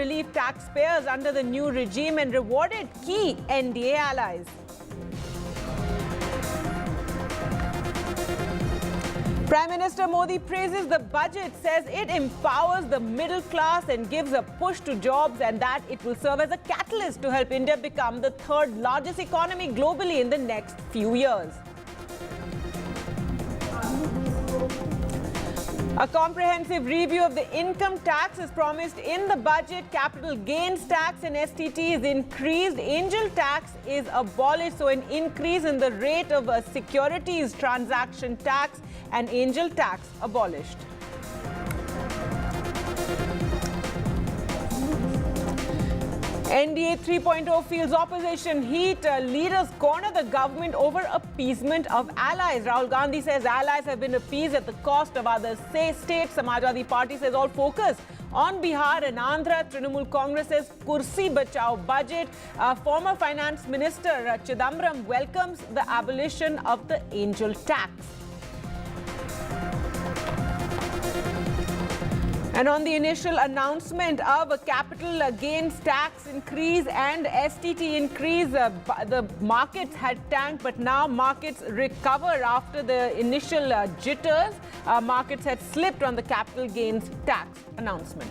relief taxpayers under the new regime, and rewarded key NDA allies. Prime Minister Modi praises the budget, says it empowers the middle class and gives a push to jobs, and that it will serve as a catalyst to help India become the 3rd largest economy globally in the next few years. A comprehensive review of the income tax is promised in the budget. Capital gains tax and STT is increased. Angel tax is abolished. So an increase in the rate of securities transaction tax and angel tax abolished. NDA 3.0 feels opposition heat. Leaders corner the government over appeasement of allies. Rahul Gandhi says allies have been appeased at the cost of other states. Samajwadi Party says all focus on Bihar and Andhra. Trinamool Congress says Kursi Bachao budget. Former Finance Minister Chidambaram welcomes the abolition of the angel tax. And on the initial announcement of a capital gains tax increase and STT increase, the markets had tanked, but now markets recover after the initial jitters. Markets had slipped on the capital gains tax announcement.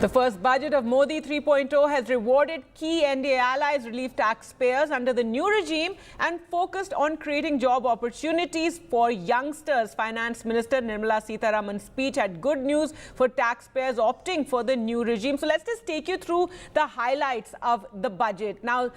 The first budget of Modi 3.0 has rewarded key NDA allies, relief taxpayers under the new regime and focused on creating job opportunities for youngsters. Finance Minister Nirmala Sitharaman's speech had good news for taxpayers opting for the new regime. So let's just take you through the highlights of the budget. Now,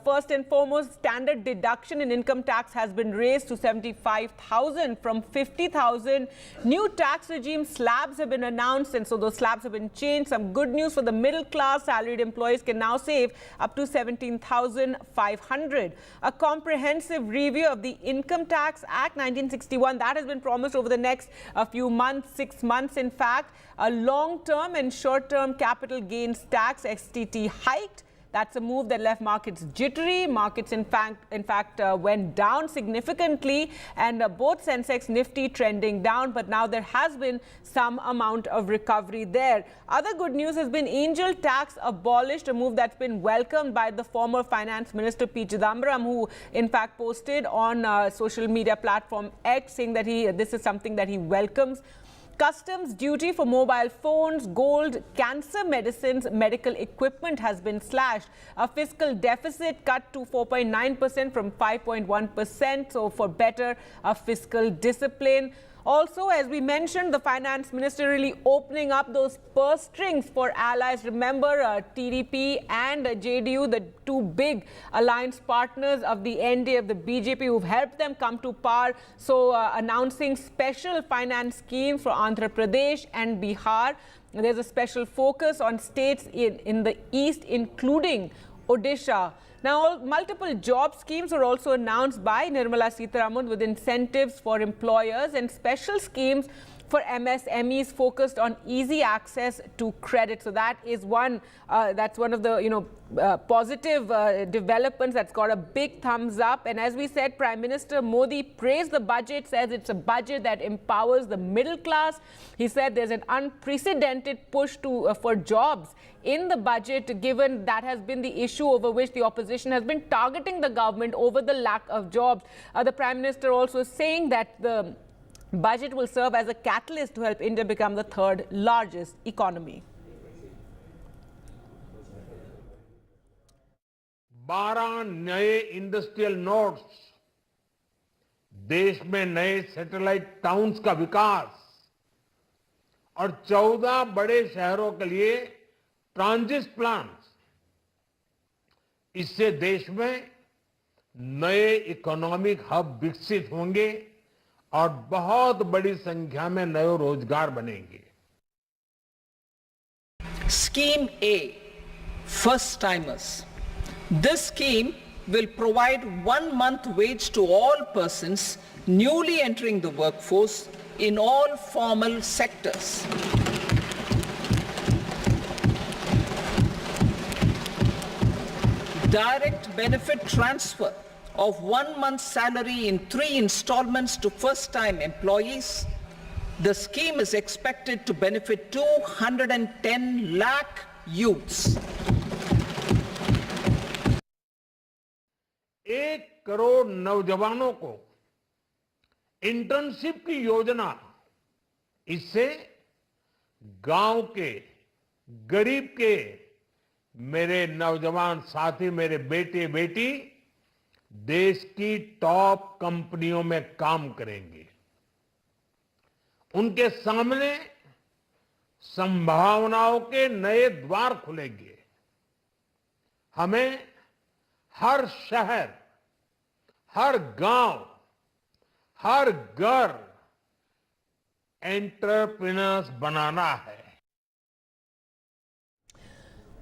first and foremost, standard deduction in income tax has been raised to 75,000 from 50,000. New tax regime slabs have been announced, and so those slabs have been changed. Some good news for the middle class. Salaried employees can now save up to 17,500. A comprehensive review of the Income Tax Act 1961 that has been promised over the next few months, 6 months in fact. A long-term and short-term capital gains tax STT hiked. That's a move that left markets jittery. Markets, in fact, went down significantly, and both Sensex, Nifty trending down. But now there has been some amount of recovery there. Other good news has been angel tax abolished, a move that's been welcomed by the former Finance Minister P. Chidambaram, who in fact posted on social media platform X saying that this is something that he welcomes. Customs duty for mobile phones, gold, cancer medicines, medical equipment has been slashed. A fiscal deficit cut to 4.9% from 5.1%, so for better fiscal discipline. Also, as we mentioned, the finance minister really opening up those purse strings for allies. Remember, TDP and JDU, the two big alliance partners of the NDA, of the BJP, who've helped them come to power. So, announcing special finance schemes for Andhra Pradesh and Bihar. There's a special focus on states in the east, including Odisha. Now, multiple job schemes were also announced by Nirmala Sitharaman with incentives for employers and special schemes for MSMEs focused on easy access to credit. So that is that's one of the positive developments that's got a big thumbs up. And as we said, Prime Minister Modi praised the budget, says it's a budget that empowers the middle class. He said there's an unprecedented push for jobs in the budget, given that has been the issue over which the opposition has been targeting the government over the lack of jobs. The Prime Minister also saying that the budget will serve as a catalyst to help India become the third largest economy. 12 नए industrial nodes, देश में नए satellite towns का विकास और 14 बड़े शहरों के लिए ट्रांजिट प्लान्स, इससे देश में नए इकोनॉमिक हब विकसित होंगे और बहुत बड़ी संख्या में नए रोजगार बनेंगे. Scheme A, first timers. This scheme will provide 1 month wage to all persons newly entering the workforce in all formal sectors. Direct benefit transfer of 1 month's salary in 3 installments to first-time employees. The scheme is expected to benefit 210 lakh youths. 1 crore नौजवानों को internship की योजना, इससे गांव के, गरीब के, मेरे नौजवान साथी, मेरे बेटे बेटी देश की टॉप कंपनियों में काम करेंगे। उनके सामने संभावनाओं के नए द्वार खुलेंगे। हमें हर शहर, हर गांव, हर घर एंटरप्रेन्योर्स बनाना है।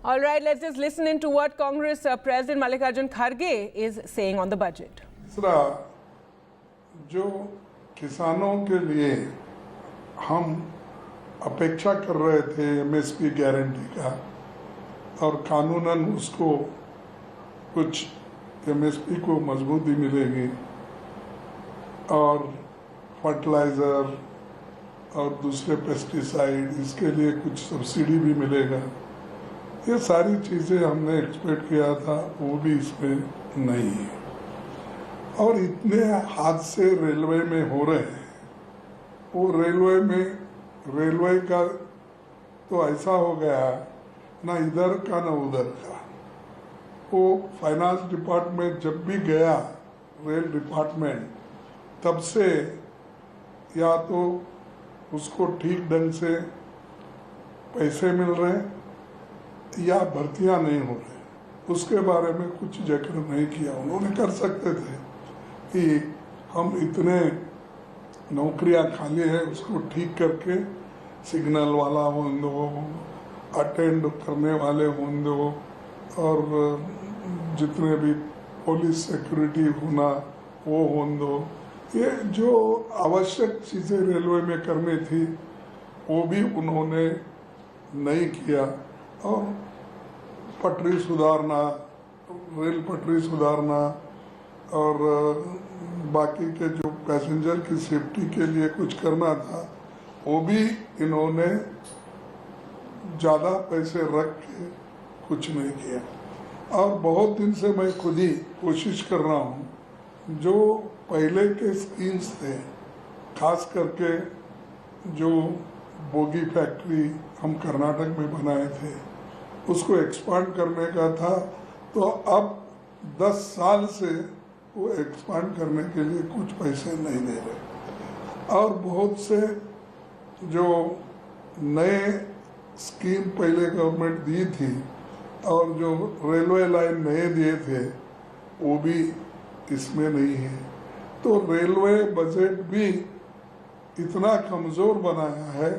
All right, let's just listen into what Congress President Mallikarjun Kharge is saying on the budget. दूसरा, जो किसानों के लिए हम अपेक्षा कर रहे थे एमएसपी गारंटी का, और कानूनन उसको कुछ एमएसपी को मजबूती मिलेगी और फर्टिलाइज़र और दूसरे पेस्टिसाइड, इसके लिए कुछ सब्सिडी भी मिलेगा। ये सारी चीज़ें हमने एक्सपेक्ट किया था, वो भी इसमें नहीं है। और इतने हादसे रेलवे में हो रहे हैं, वो रेलवे का तो ऐसा हो गया ना इधर का ना उधर का। वो फाइनेंस डिपार्टमेंट जब भी गया, रेल डिपार्टमेंट, तब से या तो उसको ठीक ढंग से पैसे मिल रहे या भर्तियां नहीं हो रही, उसके बारे में कुछ जिक्र नहीं किया। उन्होंने कर सकते थे कि हम इतने नौकरियां खाली है, उसको ठीक करके सिग्नल वाला हों दो, अटेंड करने वाले हों दो, और जितने भी पुलिस सिक्योरिटी होना वो हों दो। ये जो आवश्यक चीज़ें रेलवे में करनी थी वो भी उन्होंने नहीं किया। और पटरी सुधारना, रेल पटरी सुधारना और बाकी के जो पैसेंजर की सेफ्टी के लिए कुछ करना था, वो भी इन्होंने ज़्यादा पैसे रख के कुछ नहीं किया। और बहुत दिन से मैं खुद ही कोशिश कर रहा हूँ, जो पहले के स्कीम्स थे, खास करके जो बोगी फैक्ट्री हम कर्नाटक में बनाए थे, उसको एक्सपांड करने का था। तो अब 10 साल से वो एक्सपांड करने के लिए कुछ पैसे नहीं दे रहे। और बहुत से जो नए स्कीम पहले गवर्नमेंट दी थी और जो रेलवे लाइन नए दिए थे, वो भी इसमें नहीं है। तो रेलवे बजट भी इतना कमज़ोर बनाया है,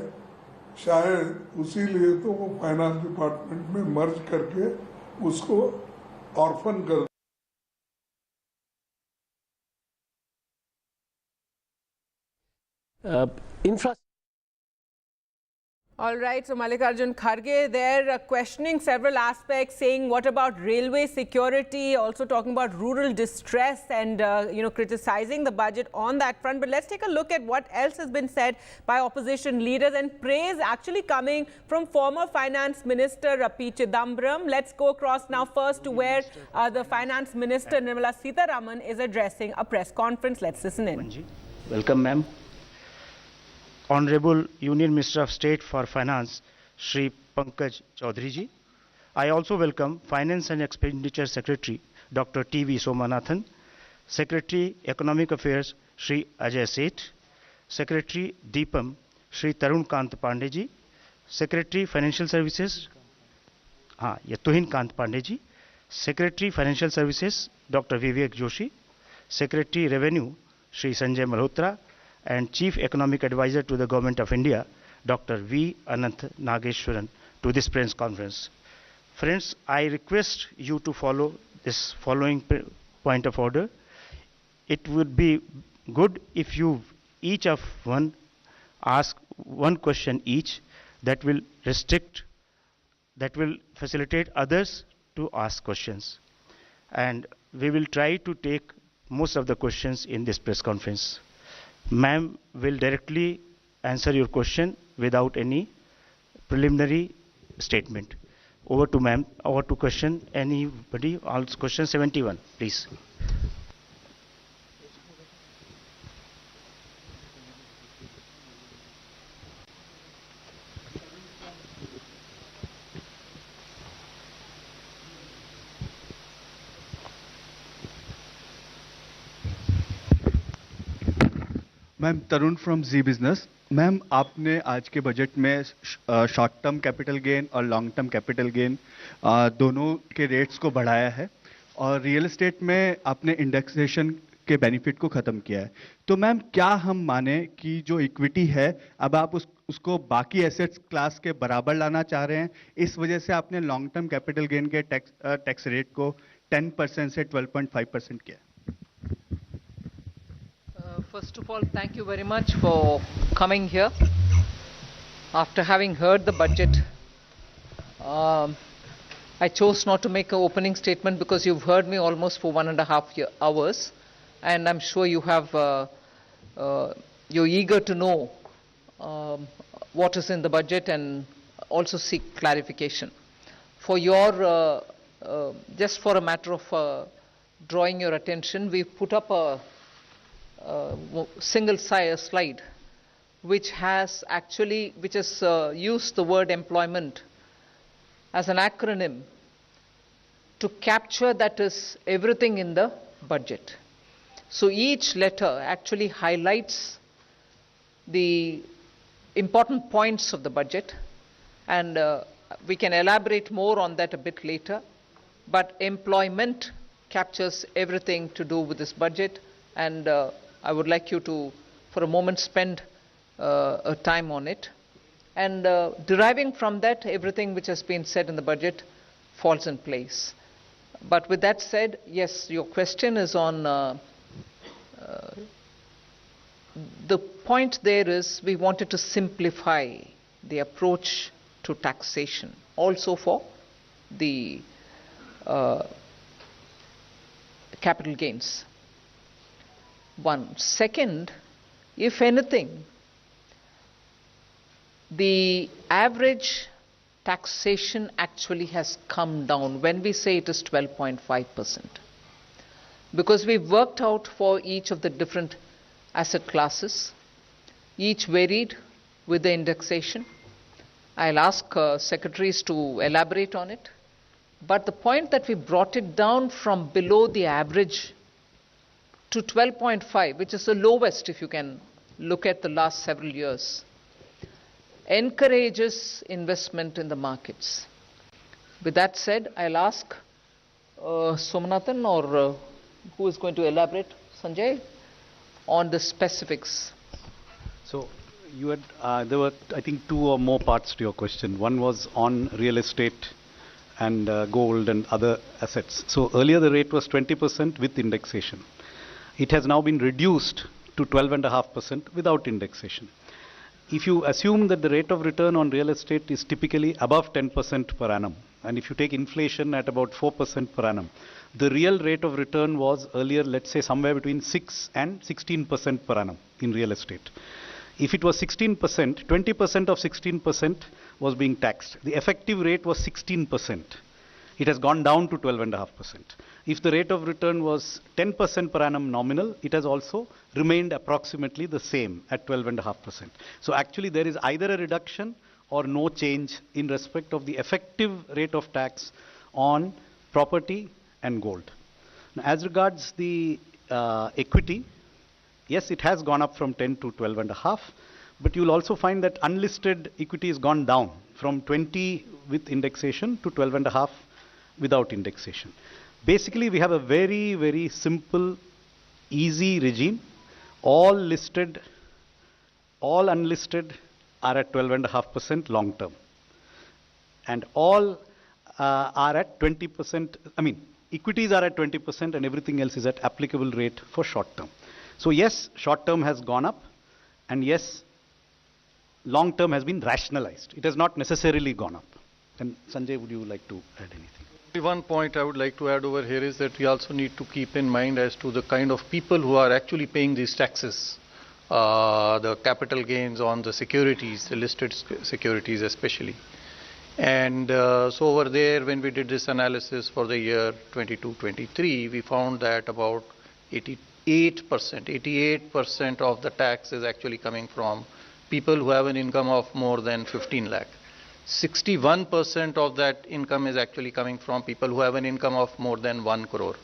शायद उसी लिए तो वो फाइनेंस डिपार्टमेंट में मर्ज करके उसको ऑर्फन कर। All right, so Mallikarjun Kharge there questioning several aspects, saying what about railway security, also talking about rural distress and, criticizing the budget on that front. But let's take a look at what else has been said by opposition leaders, and praise actually coming from former Finance Minister P. Chidambaram. Let's go across now first to where the Finance Minister Nirmala Sitharaman is addressing a press conference. Let's listen in. Welcome, ma'am. Honorable Union Minister of State for Finance, Shri Pankaj Chaudhary ji. I also welcome Finance and Expenditure Secretary, Dr. T.V. Somanathan, Secretary Economic Affairs, Shri Ajay Seth, Secretary Deepam, Shri Tarun Kant Pandey ji, Secretary Financial Services, Tuhin Kant Pandey ji, Secretary Financial Services, Dr. Vivek Joshi, Secretary Revenue, Shri Sanjay Malhotra, and Chief Economic Advisor to the Government of India, Dr. V. Anant Nageshwaran, to this press conference. Friends, I request you to follow this following point of order. It would be good if you each of one ask one question each. That will facilitate others to ask questions. And we will try to take most of the questions in this press conference. Ma'am will directly answer your question without any preliminary statement. Over to ma'am. Over to question. Anybody? Question 71, please. Ma'am Tarun from Zee business. Ma'am आपने आज के budget में short term capital gain और long term capital gain दोनों के rates को बढ़ाया है और रियल एस्टेट में आपने इंडेक्सेशन के बेनिफिट को खत्म किया है। तो मैम क्या हम माने कि जो इक्विटी है अब आप उसको बाकी एसेट्स क्लास के बराबर लाना चाह रहे हैं, इस वजह से आपने लॉन्ग टर्म कैपिटल गेन के टैक्स रेट को 10% से 12.5% किया? First of all, thank you very much for coming here. After having heard the budget, I chose not to make an opening statement because you've heard me almost for 1.5 hours, and I'm sure you have, you're eager to know what is in the budget and also seek clarification. For your, just for a matter of drawing your attention, we've put up a single slide which has actually used the word employment as an acronym to capture that is everything in the budget. So each letter actually highlights the important points of the budget, and we can elaborate more on that a bit later, but employment captures everything to do with this budget, and I would like you to, for a moment, spend a time on it. And deriving from that, everything which has been said in the budget falls in place. But with that said, yes, your question is on, the point there is we wanted to simplify the approach to taxation, also for the capital gains. One. Second, if anything, the average taxation actually has come down when we say it is 12.5%. Because we've worked out for each of the different asset classes, each varied with the indexation. I'll ask secretaries to elaborate on it. But the point that we brought it down from below the average to 12.5, which is the lowest if you can look at the last several years, encourages investment in the markets. With that said, I'll ask Somanathan or who is going to elaborate, Sanjay, on the specifics. So you had, there were I think 2 or more parts to your question. One was on real estate and gold and other assets. So earlier the rate was 20% with indexation. It has now been reduced to 12.5% without indexation. If you assume that the rate of return on real estate is typically above 10% per annum, and if you take inflation at about 4% per annum, the real rate of return was earlier, let's say, somewhere between 6 and 16% per annum in real estate. If it was 16%, 20% of 16% was being taxed. The effective rate was 16%. It has gone down to 12.5%. If the rate of return was 10% per annum nominal, it has also remained approximately the same at 12.5%. So actually there is either a reduction or no change in respect of the effective rate of tax on property and gold. Now, as regards the equity, yes, it has gone up from 10 to 12.5, but you'll also find that unlisted equity has gone down from 20 with indexation to 12.5 without indexation. Basically, we have a very, very simple, easy regime. All listed, all unlisted are at 12.5% long term. And all are at 20%, I mean, equities are at 20% and everything else is at applicable rate for short term. So yes, short term has gone up, and yes, long term has been rationalized. It has not necessarily gone up. And Sanjay, would you like to add anything? One point I would like to add over here is that we also need to keep in mind as to the kind of people who are actually paying these taxes, the capital gains on the securities, the listed securities especially. And so over there, when we did this analysis for the year 22-23, we found that about 88% of the tax is actually coming from people who have an income of more than 15 lakh. 61% of that income is actually coming from people who have an income of more than 1 crore.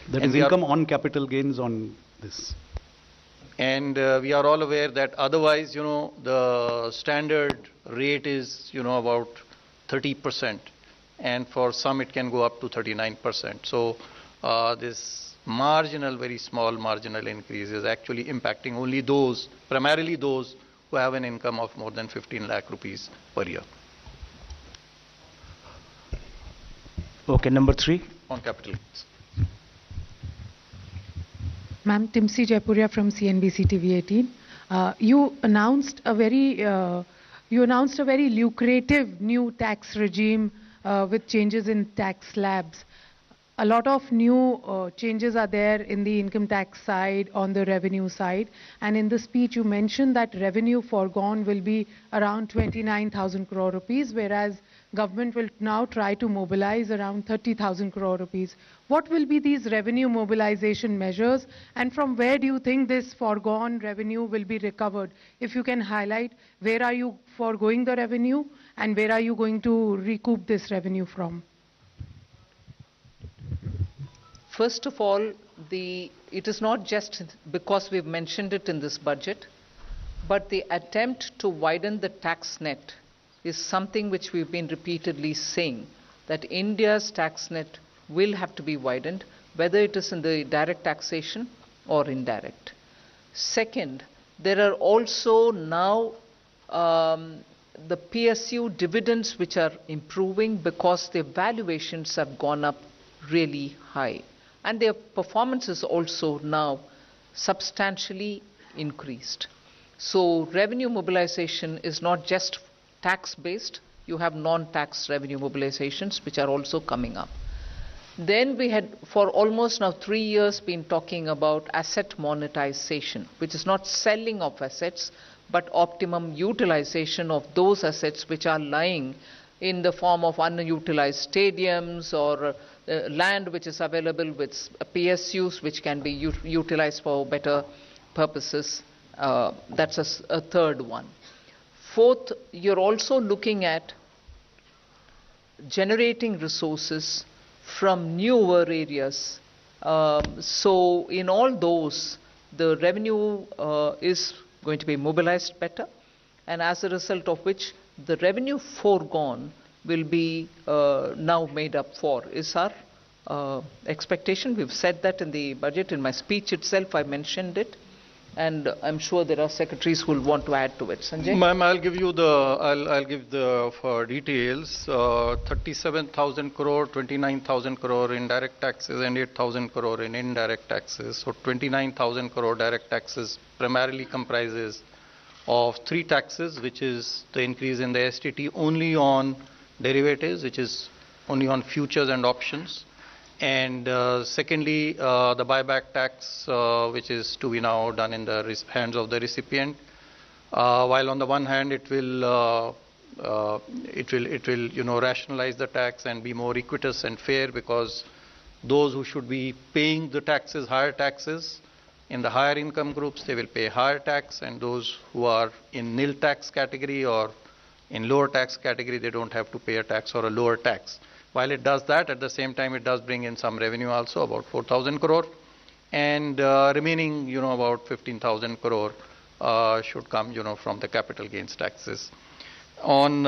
That is income on capital gains on this. And we are all aware that otherwise, the standard rate is, about 30%. And for some, it can go up to 39%. So this marginal, very small marginal increase is actually impacting only those, primarily those who have an income of more than 15 lakh rupees per year. Okay, number 3. On capital gains. Ma'am, Timsi Jaipuria from CNBC TV 18. You announced a very lucrative new tax regime with changes in tax slabs. A lot of new changes are there in the income tax side, on the revenue side. And in the speech, you mentioned that revenue foregone will be around 29,000 crore rupees, whereas government will now try to mobilize around 30,000 crore rupees. What will be these revenue mobilization measures, and from where do you think this foregone revenue will be recovered? If you can highlight, where are you foregoing the revenue and where are you going to recoup this revenue from? First of all, it is not just because we've mentioned it in this budget, but the attempt to widen the tax net is something which we've been repeatedly saying, that India's tax net will have to be widened, whether it is in the direct taxation or indirect. Second, there are also now the PSU dividends which are improving because their valuations have gone up really high. And their performance is also now substantially increased. So revenue mobilization is not just tax-based, you have non-tax revenue mobilizations which are also coming up. Then we had, for almost now 3 years, been talking about asset monetization, which is not selling of assets, but optimum utilization of those assets which are lying in the form of unutilized stadiums or land which is available with PSUs which can be utilized for better purposes. That's a third one. Fourth, you're also looking at generating resources from newer areas. So in all those, the revenue is going to be mobilized better, and as a result of which the revenue foregone will be now made up for, is our expectation. We've said that in the budget. In my speech itself, I mentioned it, and I'm sure there are secretaries who will want to add to it. Sanjay? Ma'am, I'll give the details. 37,000 crore, 29,000 crore in direct taxes and 8,000 crore in indirect taxes. So 29,000 crore direct taxes primarily comprises of 3 taxes, which is the increase in the STT only on derivatives, which is only on futures and options. And secondly, the buyback tax, which is to be now done in the hands of the recipient. While on the one hand, it will rationalize the tax and be more equitous and fair, because those who should be paying the taxes, higher taxes, in the higher income groups, they will pay higher tax, and those who are in nil tax category or in lower tax category, they don't have to pay a tax or a lower tax. While it does that, at the same time, it does bring in some revenue also, about 4,000 crore, and remaining, about 15,000 crore should come, from the capital gains taxes. On